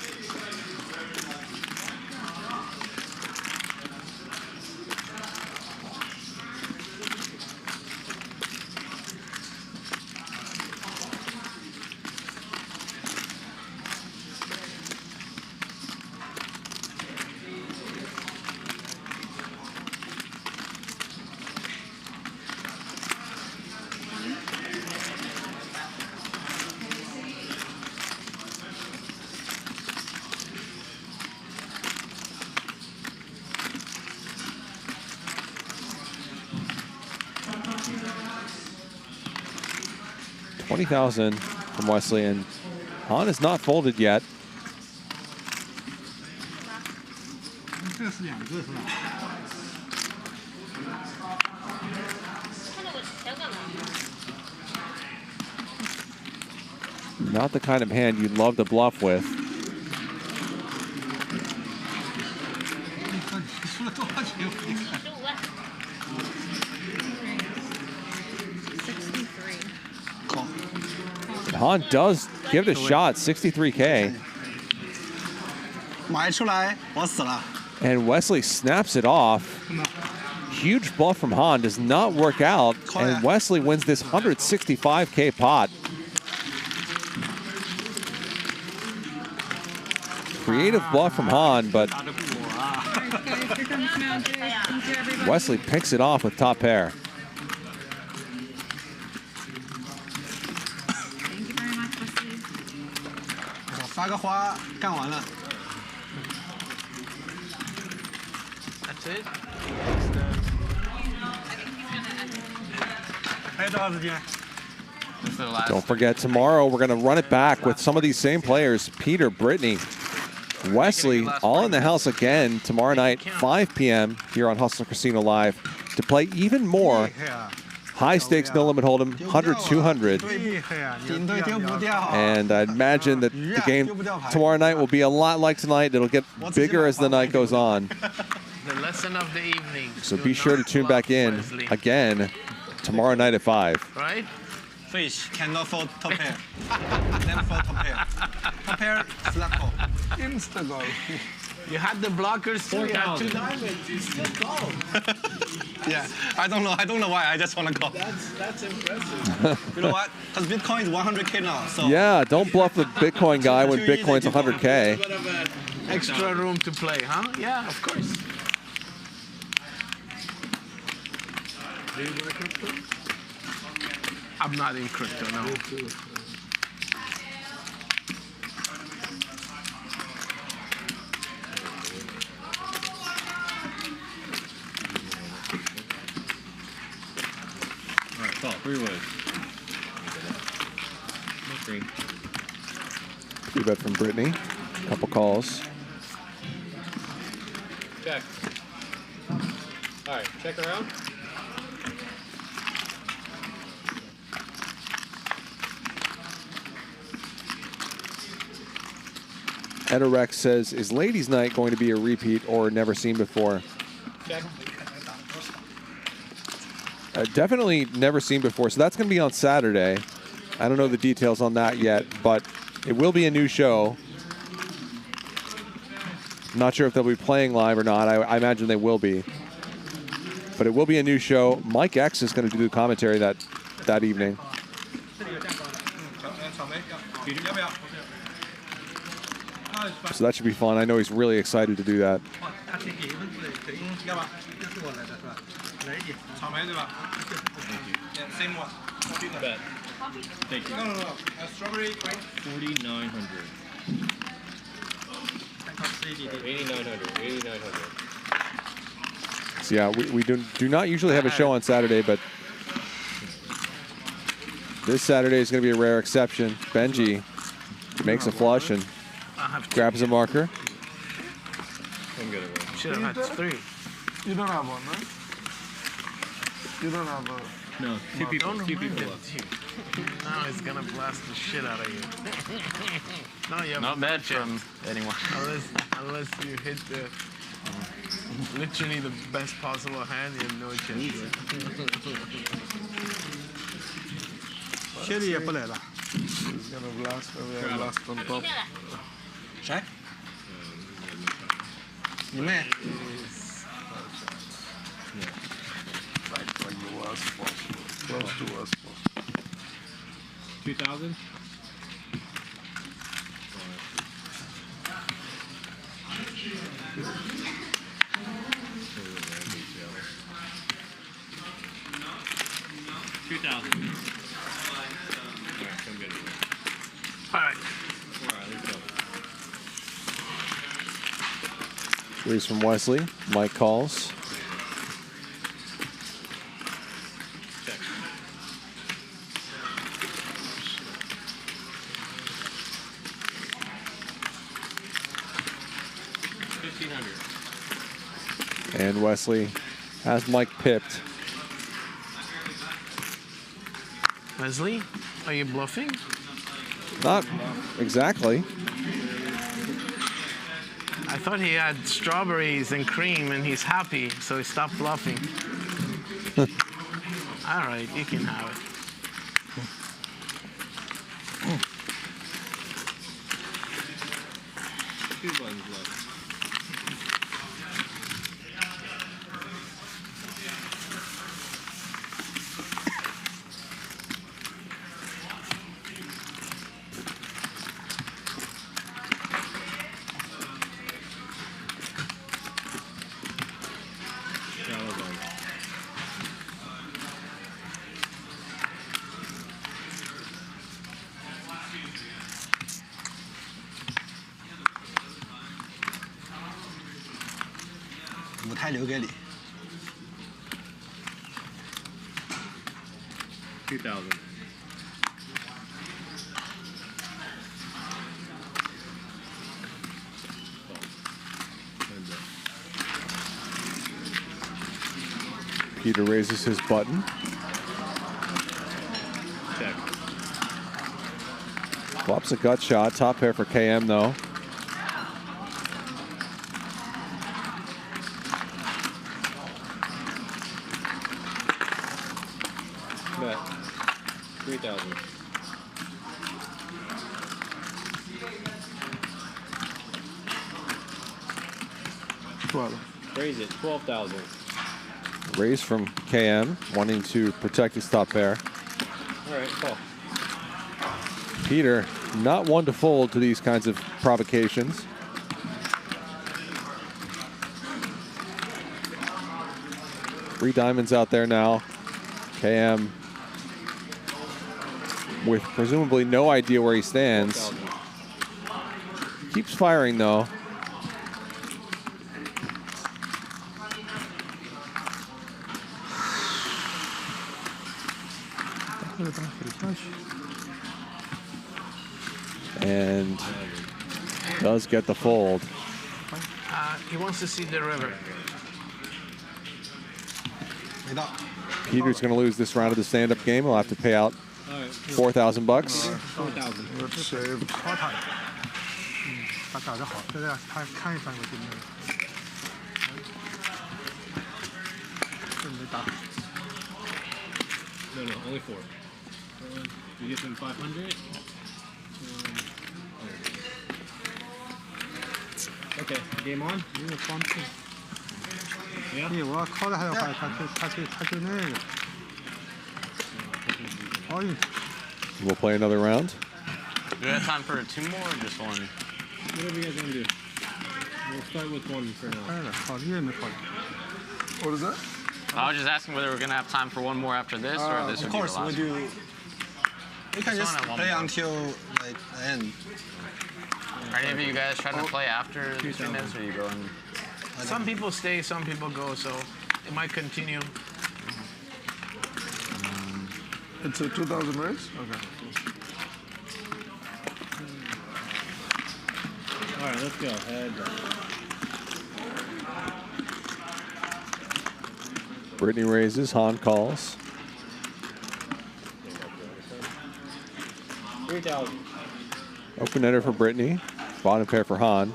$20,000 from Wesley, and Han is not folded yet. 这是2个是吧？看着我钱干嘛？ Not the kind of hand you'd love to bluff with. 你输了多少钱？ Han does give it a shot, 63K. 买出来，我死了。 And Wesley snaps it off. Huge bluff from Han does not work out, and Wesley wins this 165K pot. Creative bluff from Han, but Wesley picks it off with top pair. Thank you very much, Wesley. 我发个花，干完了。 That's it. 还有多少时间？ Don't forget, tomorrow we're going to run it back with some of these same players. Peter, Britney, Wesley, all in the house again tomorrow night, 5 p.m. here on Hustler Casino Live to play even more high stakes, no limit hold'em, 100, 200. And I imagine that the game tomorrow night will be a lot like tonight. It'll get bigger as the night goes on. The lesson of the evening. So be sure to tune back in again tomorrow night at 5. Right? Fish cannot fold top pair. Never fold top pair. Top pair, slap call. Insta goal. You had the blockers too. You had 2 diamonds. You still called. Yeah, I don't know why. I just want to call. That's impressive. You know what? Because Bitcoin is 100K now. So Yeah, don't bluff the Bitcoin guy when Bitcoin's 100K. Extra room to play, huh? Yeah, of course. Do you work crypto? I'm not in crypto, no. Alright, call. 3 ways. No screen. Free bet from Britney. Couple calls. Check. Alright, check around. Edorex says, is Ladies Night going to be a repeat or never seen before? Check. Definitely never seen before. So that's going to be on Saturday. I don't know the details on that yet, but it will be a new show. Not sure if they'll be playing live or not. I imagine they will be. But it will be a new show. Mike X is going to do the commentary that evening. So that should be fun. I know he's really excited to do that. Same one. Bet. Thank you. No. Strawberry, green. 4,900. 8,900. 8,900. So yeah, we do not usually have a show on Saturday, but this Saturday is going to be a rare exception. Benji makes a flush and grabs a marker. I'm good at it. Should have had 3. You don't have one, right? You don't have a... No, 2 people. 2 people left. Now he's gonna blast the shit out of you. No, you have Not bad from anyone. Unless you hit the literally the best possible hand, you have no chance. 谢丽也不来了。 He's gonna blast, blast on top. 谁？你妹。 Like when you was possible. Close to us possible. 2,000? Threes from Wesley. Mike calls. Check. $1,500. And Wesley has Mike pipped. Wesley, are you bluffing? Not exactly. I thought he had strawberries and cream and he's happy, so he stopped bluffing. All right, you can have it. 2 buttons left.舞台留给你。 2000. Peter raises his button. Check. Flops a gut shot. Top pair for KM though. Bet. 3000. Raise it. 12,000. Raise from KM, wanting to protect his top pair. All right, call. Peter, not one to fold to these kinds of provocations. Three diamonds out there now. KM with presumably no idea where he stands. Keeps firing though. And does get the fold. He wants to see the river. Peter's going to lose this round of the stand-up game. He'll have to pay out 4,000 bucks. 4,000. Let's save. 他打得好，这个他看一翻我就没有。这没打。 No, only 4. You get them 500. Okay, game on. 没有方式。 Yeah. 我要靠的还要还他就那个。哦哟。 We'll play another round. Do we have time for 2 more or just 1? Whatever you guys want to do. We'll start with 1 for now. What is that? I was just asking whether we're going to have time for 1 more after this or if this would be the last. Of course, we do. We can just play until like the end. Are any of you guys trying to play after the 2 minutes, or you going? Some people stay, some people go, so it might continue. It's a 2,000 raise? Okay. All right, let's go. Head. Britney raises, Han calls. 3,000. Open ender for Britney. Bottom pair for Han.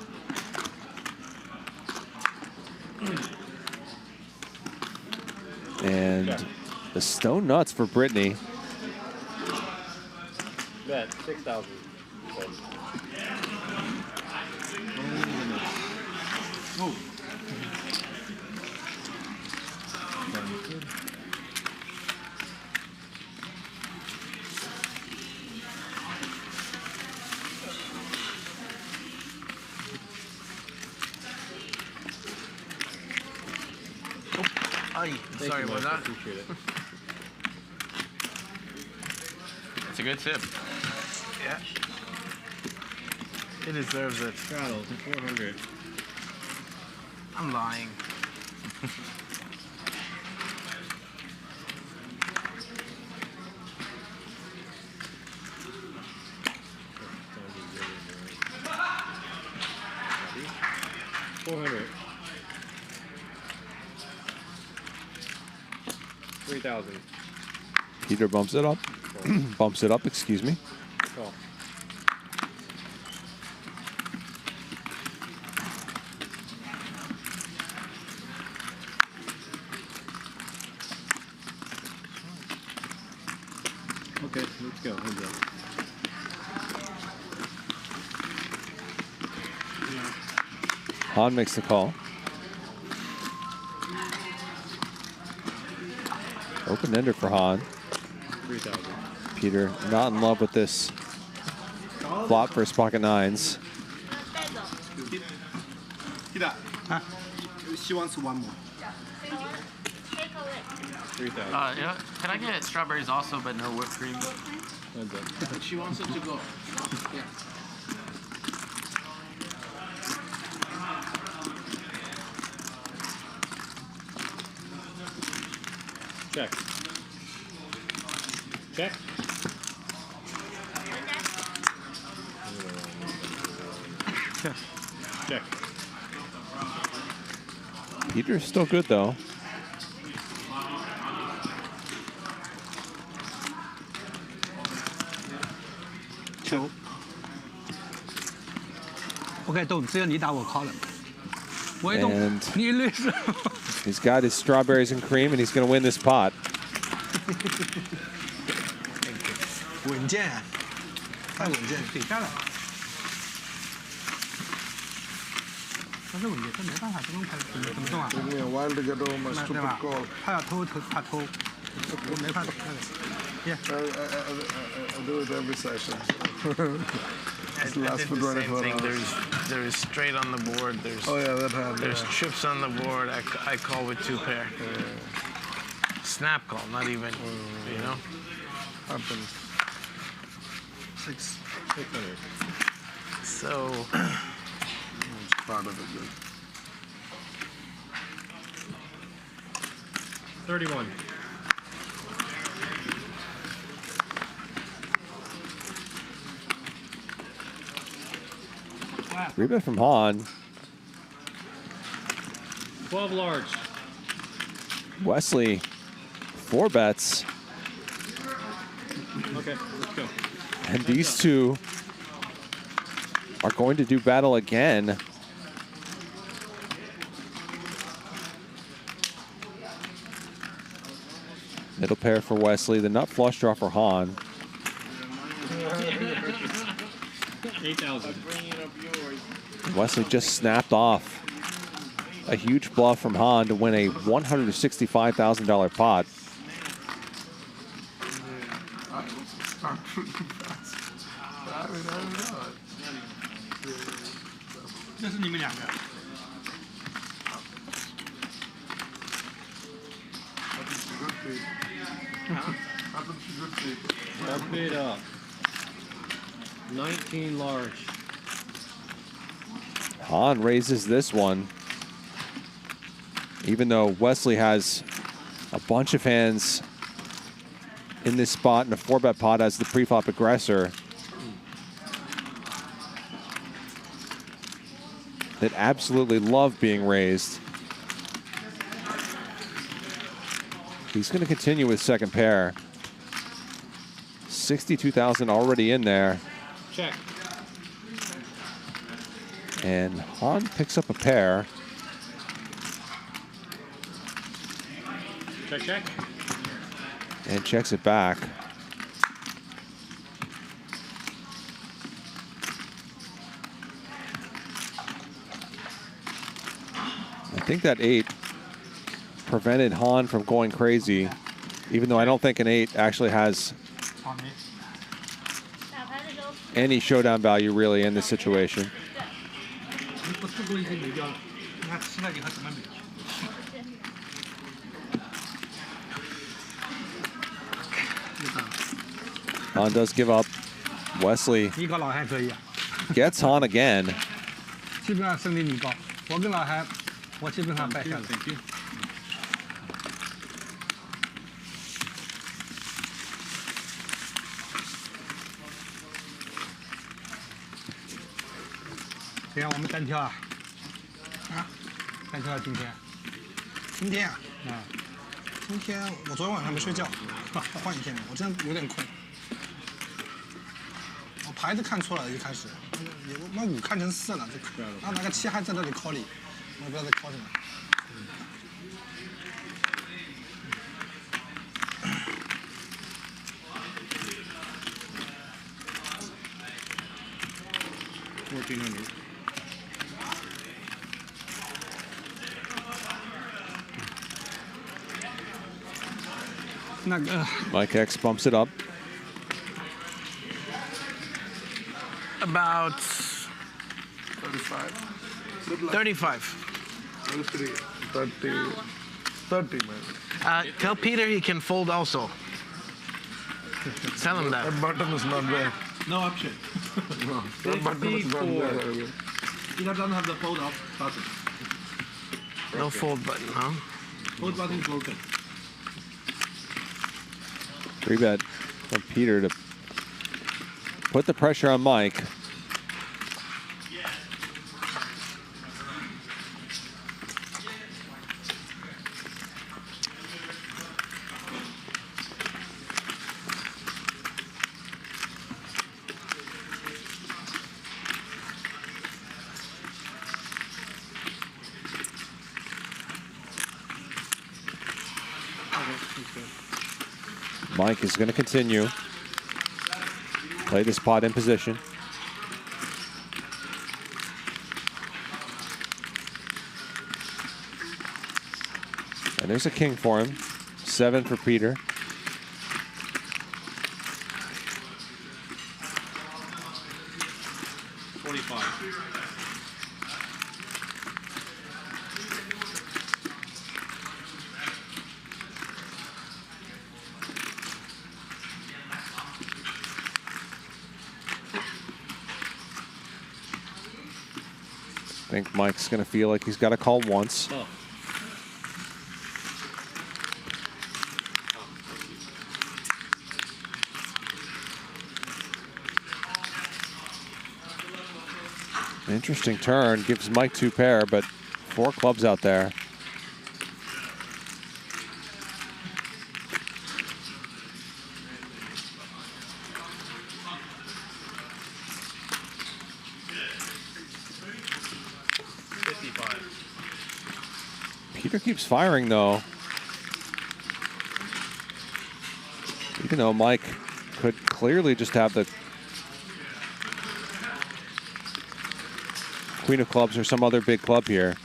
And the stone nuts for Britney. Bet 6,000. Oh. Sorry about that. Appreciate it. It's a good tip. Yeah. It deserves it. Straddle to 400. I'm lying. $400. 3,000. Peter bumps it up. Bumps it up, excuse me. Call. Okay, let's go. Hands up. Han makes the call. Open ender for Han. 3,000. Peter not in love with this flop for his pocket nines. She wants one more. 3,000. Yeah. Can I get strawberries also, but no whipped cream? Hands up. She wants it to go. Yeah. Check. Check. Check. Peter's still good though.球。OK， 都只有你打我 call 了。我也懂 And 你律师。 he's got his strawberries and cream, and he's going to win this pot. 稳健，太稳健，对下了。但是问题是没办法，这种牌怎么动啊？ Took me a while to get over my 对 stupid 吧 call.？他要偷，我没法那个。Yeah. I do it every session. It's I last did for the same 24 thing. hours. There's straight on the board. There's Oh yeah, that happened. There's chips on the board. I call with 2 pair. Snap call, not even. You know. Happens. 600. So. It's part of it. Dude. 31. Rebet from Han. 12 large. Wesley, 4 bets. Okay, let's go. And these two are going to do battle again. Middle pair for Wesley, the nut flush draw for Han. 8,000. Wesley just snapped off a huge bluff from Han to win a $165,000 pot. 这是你们两个。 Up it up. 19 large. Han raises this one, even though Wesley has a bunch of hands in this spot and a 4-bet pot as the pre-flop aggressor that absolutely love being raised. He's going to continue with second pair. 62,000 already in there. Check. And Han picks up a pair. Check, check. And checks it back. I think that 8 prevented Han from going crazy, even though I don't think an 8 actually has any showdown value really in this situation. 我试过一些没掉了，你看现在你看怎么没？ Han does give up. Wesley 你搞老韩可以啊， gets Han again. 基本上胜利你高，我跟老韩，我基本上败下了。对呀，我们单挑啊，啊，单挑今天。今天啊，啊，今天我昨天晚上没睡觉，换一天的，我真的有点困。我牌子看错了，一开始，我把5看成4了，然后拿个7还在那里 call 里，我也不知道在 call 什么。Mike X bumps it up. About 35. 35. 30, man. Tell Peter he can fold also. Tell him that. That button is not there. No option. No, that button is not there. He doesn't have the fold up button. No fold button, huh? Fold button is broken. 3-bet from Peter to put the pressure on Mike. Mike is going to continue. Play this pot in position. And there's a king for him. 7 for Peter. I think Mike's going to feel like he's got to call once. Oh. Interesting turn. Gives Mike 2 pair, but 4 clubs out there. Peter keeps firing, though. Even though Mike could clearly just have the Queen of Clubs or some other big club here.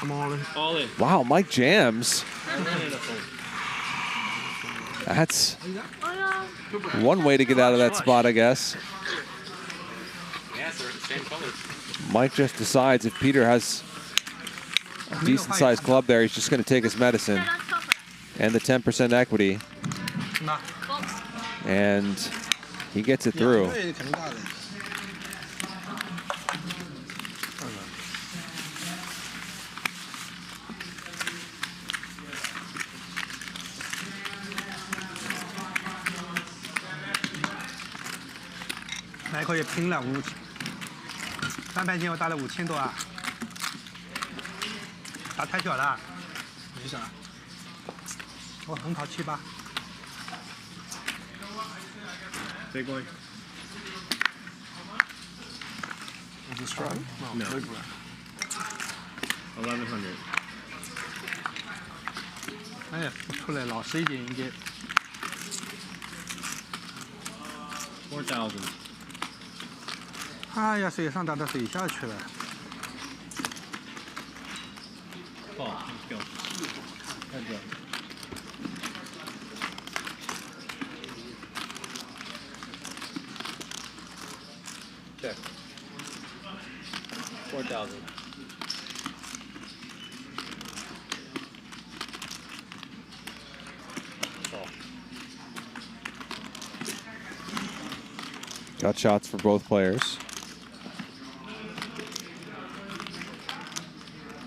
I'm all in. All in. Wow, Mike jams. That's one way to get out of that spot, I guess. Yeah, they're the same colors. Mike just decides if Peter has a decent-sized club there, he's just going to take his medicine and the 10% equity, and he gets it through.麦克也拼了3盘钱我打了5000多啊，打太小了，没啥，我横跑7-8。Big one. Is this strong? No. Big one. 1100. 哎呀，出来老实一点应该。 4,000. 哎呀，水上打到水下去了。 Oh, let's go. Heads up. Check. 4,000. Got shots for both players.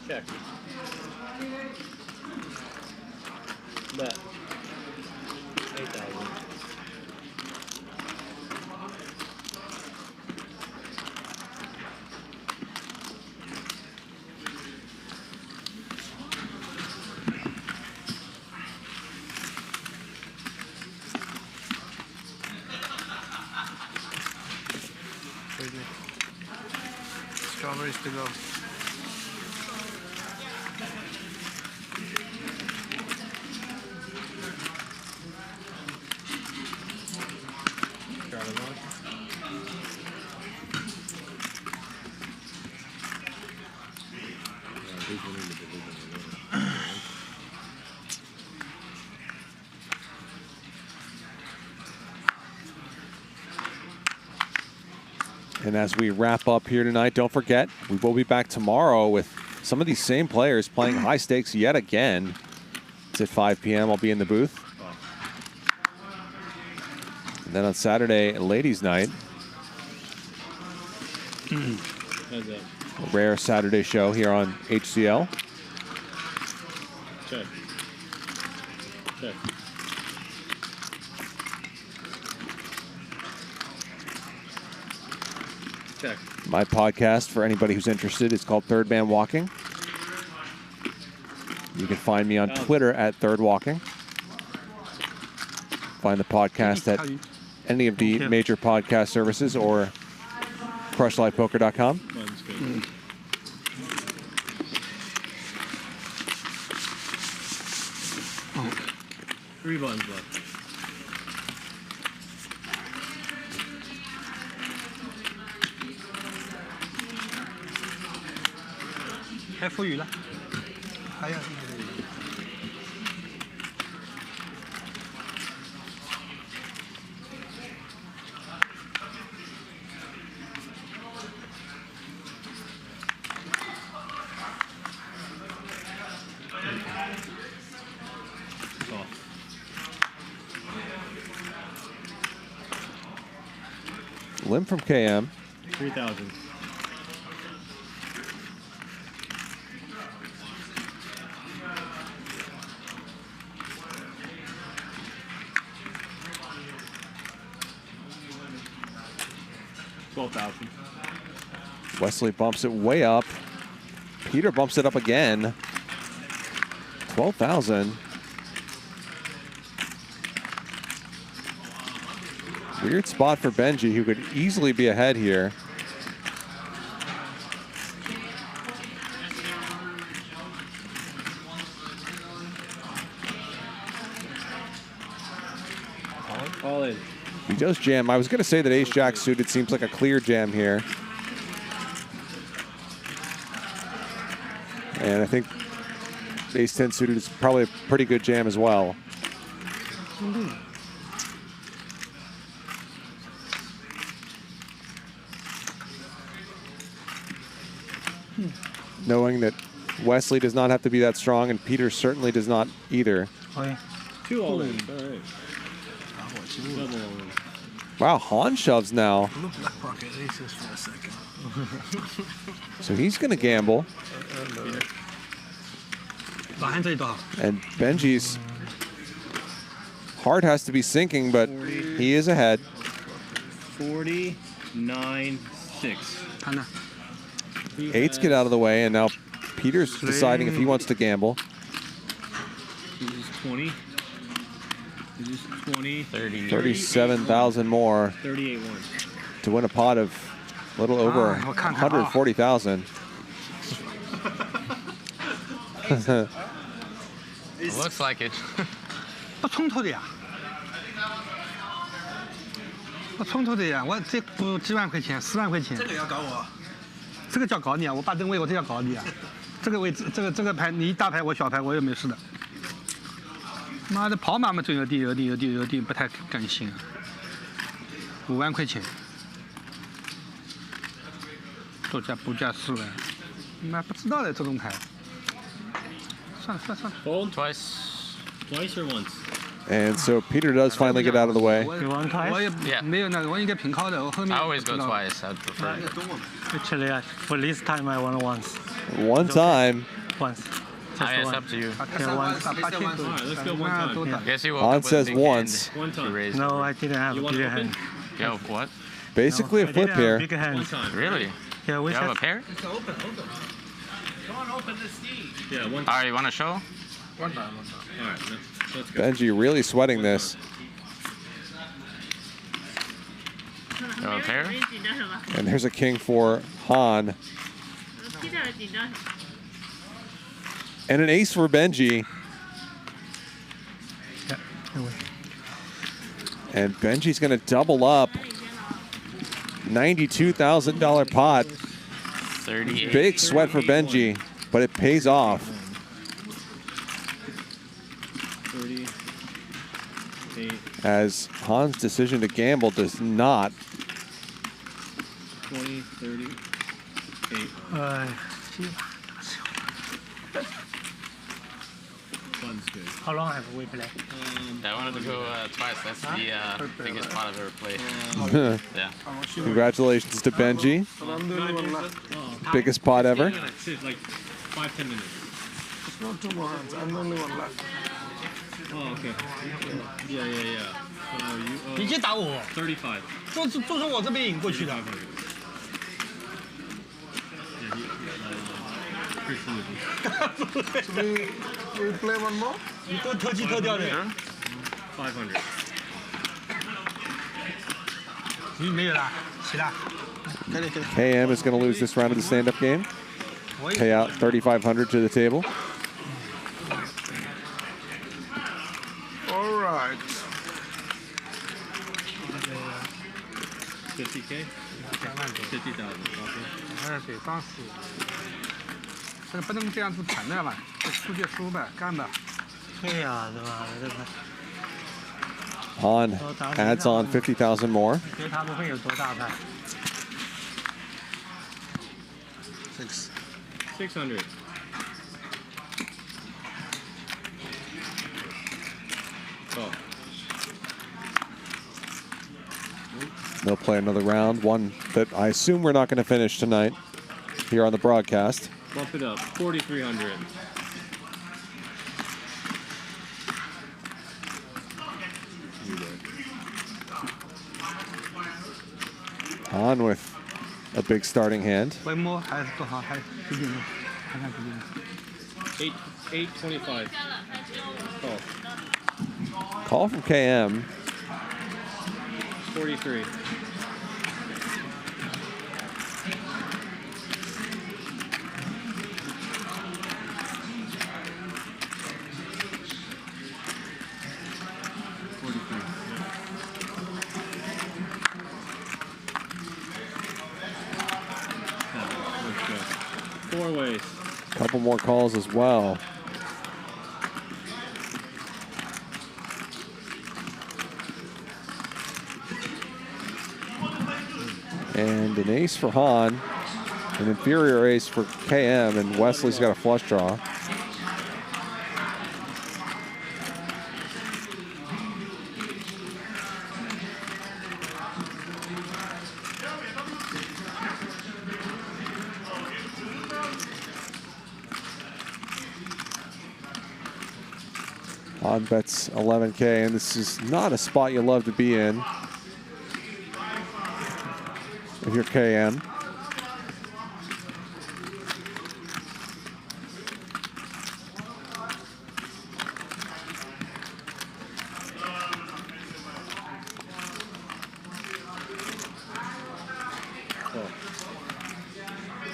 Check. Bet. 8,000. Strawberries to go. And as we wrap up here tonight, don't forget, we will be back tomorrow with some of these same players playing high stakes yet again. It's at 5 p.m. I'll be in the booth. And then on Saturday, ladies' night. A rare Saturday show here on HCL. Check. Check. Check. My podcast, for anybody who's interested, is called Third Man Walking. You can find me on Twitter at Third Walking. Find the podcast at any of the major podcast services or crushlivepoker.com. Three buttons left. Hay富裕了，还有。Lim from KM. 3,000. Wesley bumps it way up. Peter bumps it up again. 12,000. Weird spot for Benji, who could easily be ahead here. All in. He does jam. I was going to say that ace-jack suited seems like a clear jam here. And I think ace-10 suited is probably a pretty good jam as well. Knowing that Wesley does not have to be that strong, and Peter certainly does not either. Two all in. All right. Wow, Han shoves now. So he's going to gamble. And Benji's heart has to be sinking, but he is ahead. 49-6. Eights get out of the way, and now Peter's deciding if he wants to gamble. This is 20. This is 20. 30. 37,000 more 38-1. to win a pot of a little over 140,000. Looks like it. 不冲突的呀，不冲突的呀，我这不几万块钱，10万块钱。这个要搞我？这个叫搞你啊！我把灯位我这叫搞你啊！这个位置，这个牌，你大牌我小牌我也没事的。妈的，跑马嘛最有地，不太甘心啊。5万块钱，多加不加4万，妈不知道的这种牌。算了。Fold twice. Twice or once? And so Peter does finally get out of the way. I always go twice. I'd prefer. Actually, for this time, I want once. One time. Once. It's up to you. Yeah, once. Let's go one time. Guess you woke Han up with says a big once. hand. You raised. No, I didn't have a big hand. Yo, what? Basically a flip here. Big hand. Really? Yeah, You have a pair? Open. Come on, open the steam. Yeah, one All right, you want to show? One time. All right, let's go. Benji really sweating this. You have a pair? And there's a king for Han. And an ace for Benji. And Benji's going to double up. $92,000 pot. 38. Big sweat for Benji, but it pays off. 38. As Han's decision to gamble does not 20, 30, 8. Fun's good. How long have we played? I wanted to go twice. That's the biggest pot I've ever played. Yeah. Congratulations to Benji. Biggest pot ever. Like 5-10 minutes. It's not 2 more hands. I'm the only one left. Oh, okay. Yeah. So you 你先打我。 35. 就是我这边赢过去的。 Should we play one more? 你都特技特掉的。 500. 你没有啦，起啦。 KM is going to lose this round of the stand-up game. Pay out 3,500 to the table. All right. 50K? 50,000. Okay. 对，当时。这不能这样子谈的嘛，输就输呗，干吧。对呀，对吧？这个。 Han adds on 50,000 more. 觉得他不会有多大牌。 600. Oh. They'll play another round, one that I assume we're not going to finish tonight here on the broadcast. Bump it up. 4,300. Han with a big starting hand. 回摸还是多少？还几点钟？看看几点钟。 825. Call from KM. 43. Four ways. Couple more calls as well. And an ace for Han, an inferior ace for KM, and Wesley's got a flush draw. Han bets 11K, and this is not a spot you love to be in if you're KM.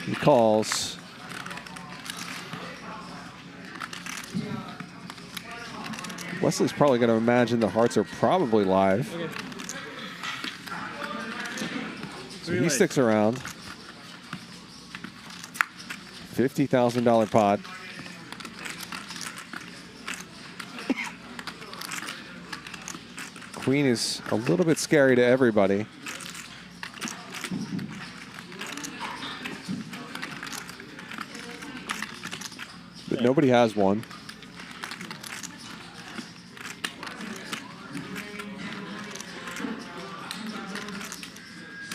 He calls. Wesley's probably going to imagine the hearts are probably live. Okay. So he sticks around. $50,000 pot. Queen is a little bit scary to everybody. But nobody has one.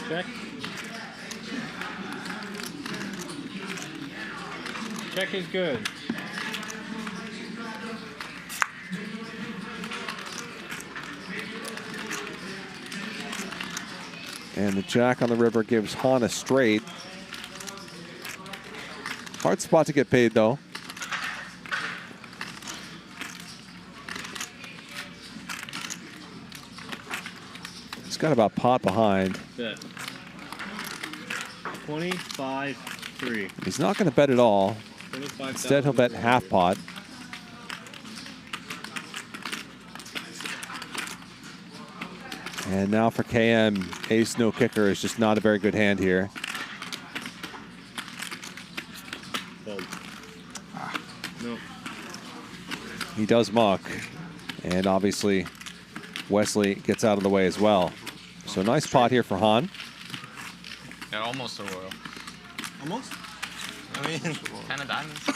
Check. Check is good. And the jack on the river gives Han a straight. Hard spot to get paid, though. He's got about pot behind. Bet. 25-3. He's not going to bet at all. 25,000. Instead, he'll bet half pot. And now for KM, ace no kicker is just not a very good hand here. No. He does muck, and obviously Wesley gets out of the way as well. So nice pot here for Han. Yeah, almost a royal. Almost? I mean, 10 of diamonds.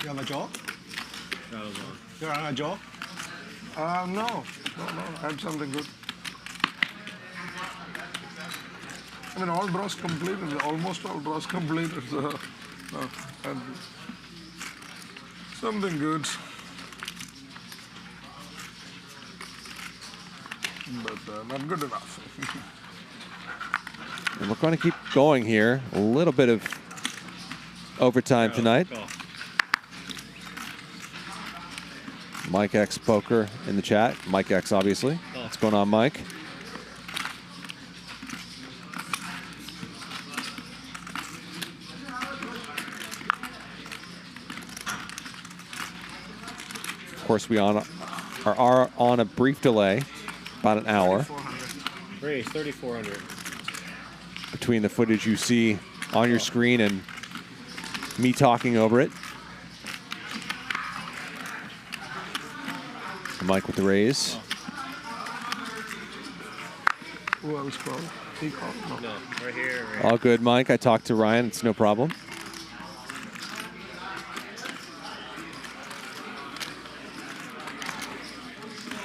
You have a jaw? That was on. You're on a jaw? No. I had something good. I mean, all draws completed, almost all draws completed. So, and something good. But not good enough. And we're going to keep going here. A little bit of overtime tonight. Mike X Poker in the chat. Mike X, obviously. What's going on, Mike? Of course, we are on a brief delay, about an hour, Raise 3,400. between the footage you see on your screen and me talking over it. Mike with the raise. Who else called? He called? No, right here. Right All good, Mike. I talked to Ryan. It's no problem.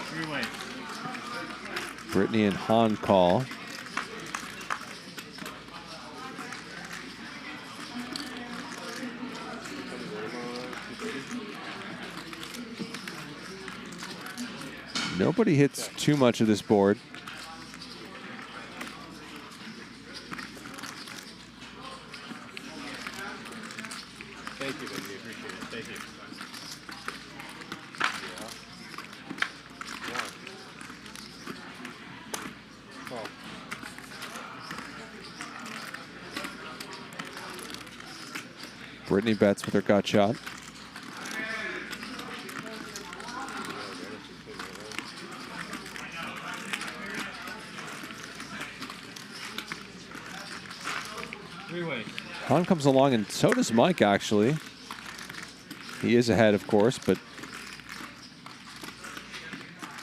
Three-way. Britney and Han call. Nobody hits too much of this board. Thank you, Benji. Appreciate it. Thank you. Britney bets with her gut shot. Three-way. Han comes along, and so does Mike, actually. He is ahead, of course, but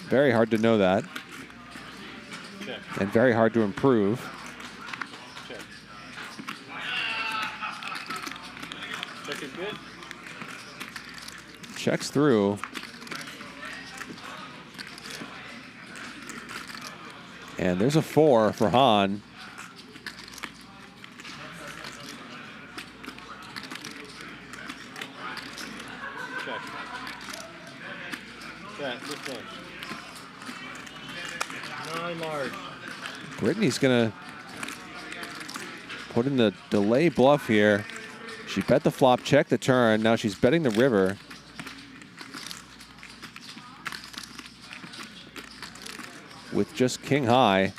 very hard to know that. Check. And very hard to improve. Check. Check is good. Checks through. And there's a 4 for Han. Check. Check. This one. 9 large. Britney's going to put in the delay bluff here. She bet the flop, check the turn. Now she's betting the river. With just king high.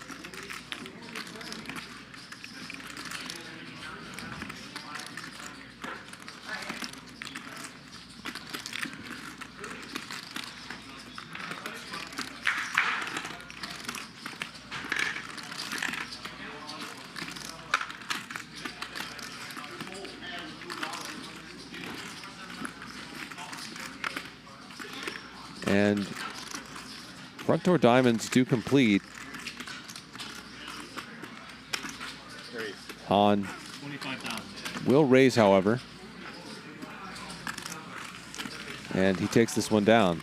And front door diamonds do complete. Han 25,000. will raise, however. And he takes this one down.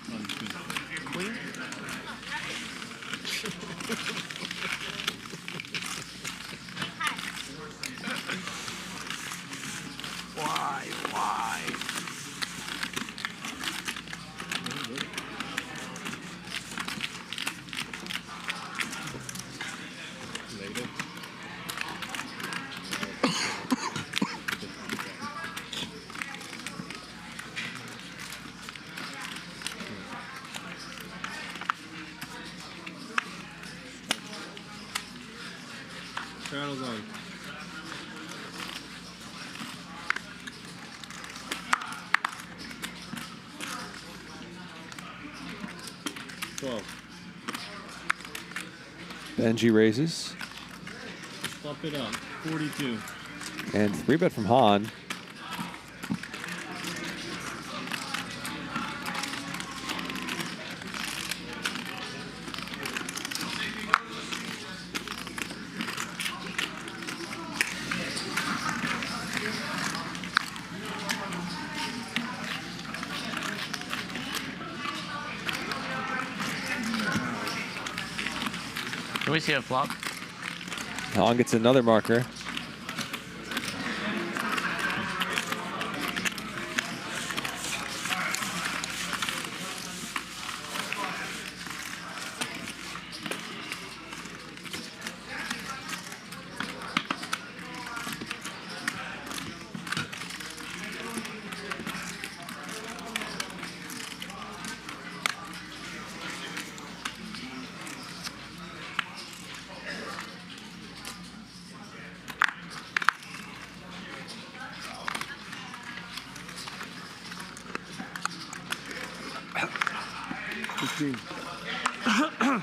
Why? Straddle's on. Benji raises. Flop it up. 42. And 3-bet from Han. Can we see a flop? Hong gets another marker. $1,500.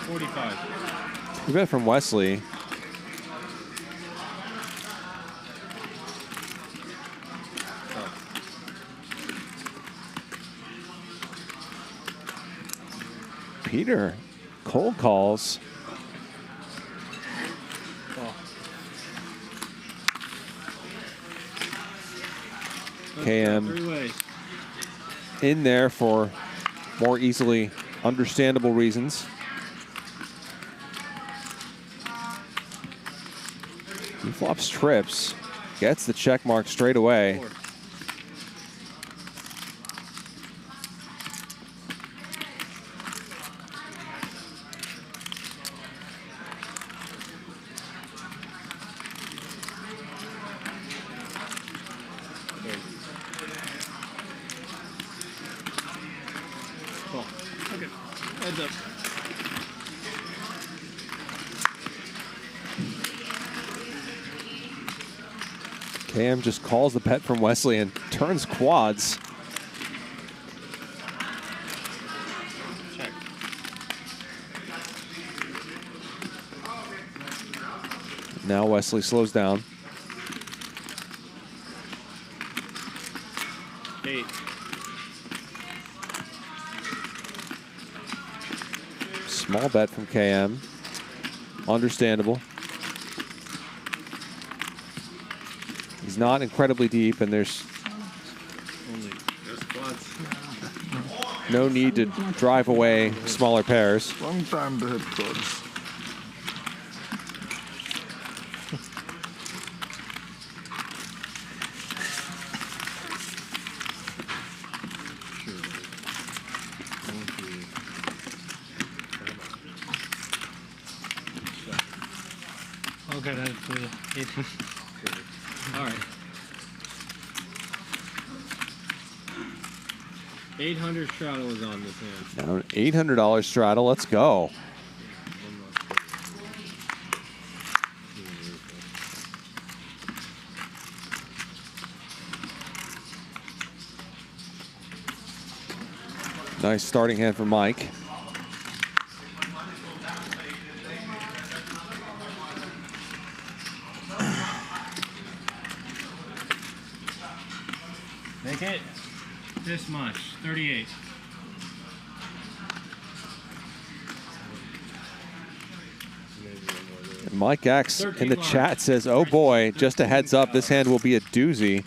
$45. We bet from Wesley. Peter cold calls. KM in there for more easily understandable reasons. He flops trips, gets the check mark straight away. KM just calls the bet from Wesley and turns quads. Check. Now Wesley slows down. 8. Small bet from KM. Understandable. He's not incredibly deep, and there's no need to drive away smaller pairs. Long time to hit quads. Okay, that's good. 18. All right. 800 straddle is on this hand. Now an $800 straddle. Let's go. Nice starting hand for Mike. Make it this much, 38. And Mike X in the chat says, oh boy, just a heads up, this hand will be a doozy.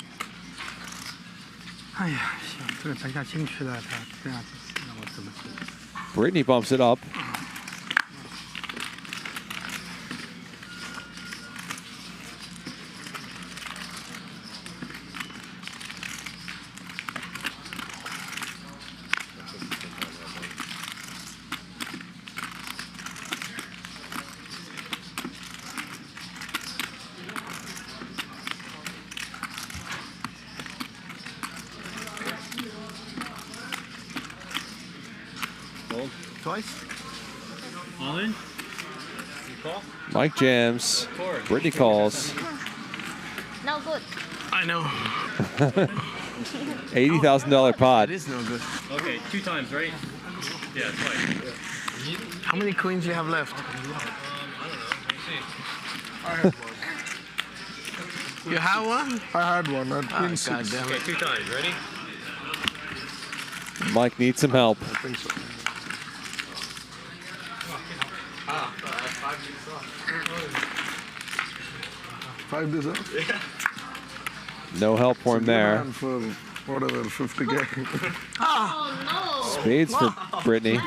哎呀，行，这个摘下进去了，他这样子让我怎么做？ Britney bumps it up. Twice? All in? You call? Mike jams. Britney calls. No good. I know. $80,000 pot. It is no good. Okay, 2 times, right? Yeah, twice. How many queens do you have left? I don't know. I had one. You have one? I had one. I had queen 6. Okay, 2 times. Ready? Mike needs some help. I think so. 5 this up? Yeah. No help for him there. For whatever, 50K. Oh, Spades for Britney.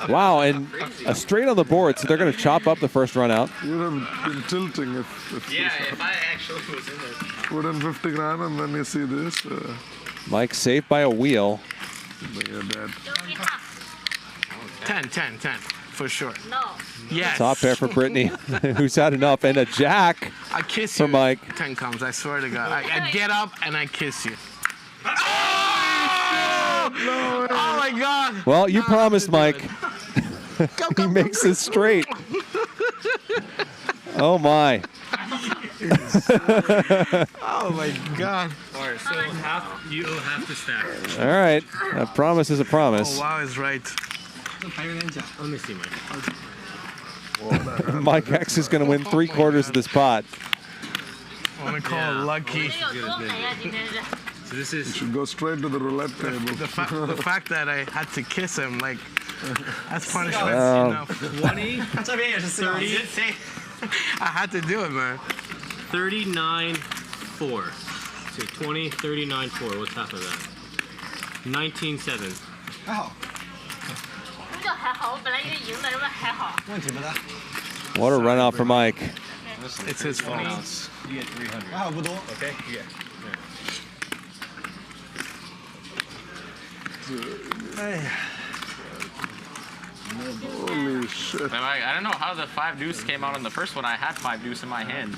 Wow, and a straight on the board, so they're going to chop up the first run out. You would have been tilting if Yeah, if I actually was in there. put in 50 grand and then you see this. Mike saved by a wheel. You're dead. 10, for sure. No. Yes. Top pair for Britney, who's had enough, and a jack I kiss for you. Mike. 10 comes, I swear to God. I get up and I kiss you. Oh, oh my God. Well, you promised, Mike. He makes it straight. Oh, my. Oh my God. Alright, so you have to stack. All right. A promise is a promise. Oh, wow is right. Let me see, Mike. Mike X is going to win 3/4 of this pot. I want to call it lucky. So this is. You should go straight to the roulette table. The fact that I had to kiss him, like, that's punishment. Oh. Enough. 20, 30, I had to do it, man. 39.4. So 20, 39.4. What's half of that? 19.7. 这还好，我本来以为赢的，这不还好。问题不大。 What a run out for Mike. It's his fault. You get 300. 还好不多。 Okay? Yeah. 哎呀。 Holy shit. I don't know how the 5 deuce came out on the first one. I had 5 deuce in my hand.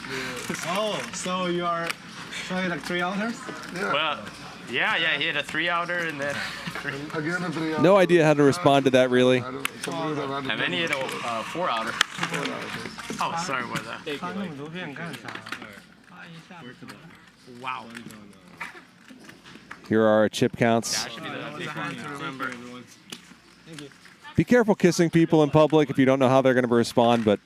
Oh, so you are showing like 3 outers? Well, yeah, he had a 3-outer and then. Again a 3-outer. No idea how to respond to that, really. And then he had a 4-outer. Oh, sorry about that. 发那么多遍干啥？ Wow. Here are our chip counts. That was hard to remember. Be careful kissing people in public if you don't know how they're going to respond, but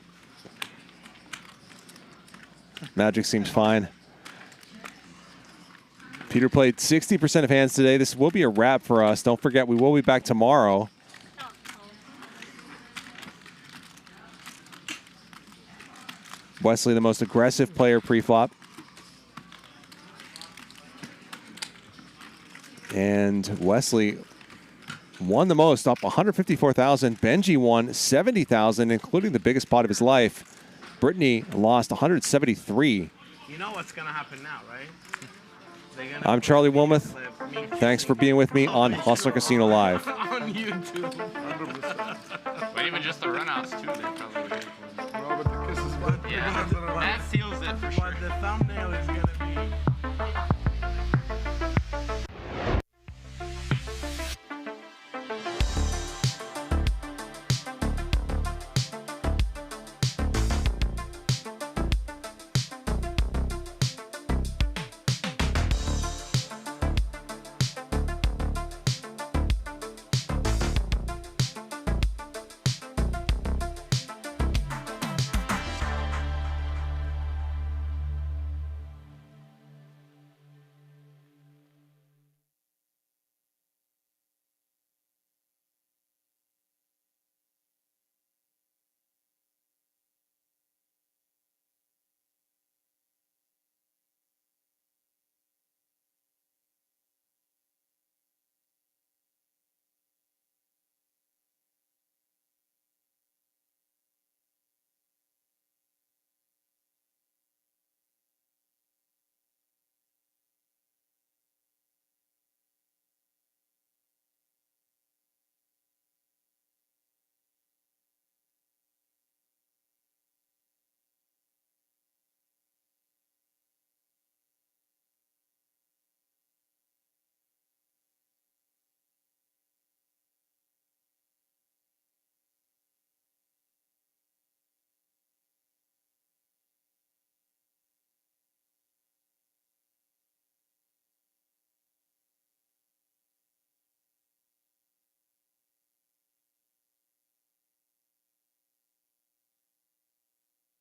Magic seems fine. Peter played 60% of hands today. This will be a wrap for us. Don't forget, we will be back tomorrow. Wesley, the most aggressive player pre-flop. And Wesley won the most, up 154,000. Benji won 70,000, including the biggest pot of his life. Britney lost 173. You know what's going to happen now, right? I'm Charlie Wilmoth. Thanks for being with me on Hustler Casino Live. On YouTube. But even just the runouts, too, they probably would get it for me. Robert, the kisses, Yeah, that seals it for sure. But the thumbnail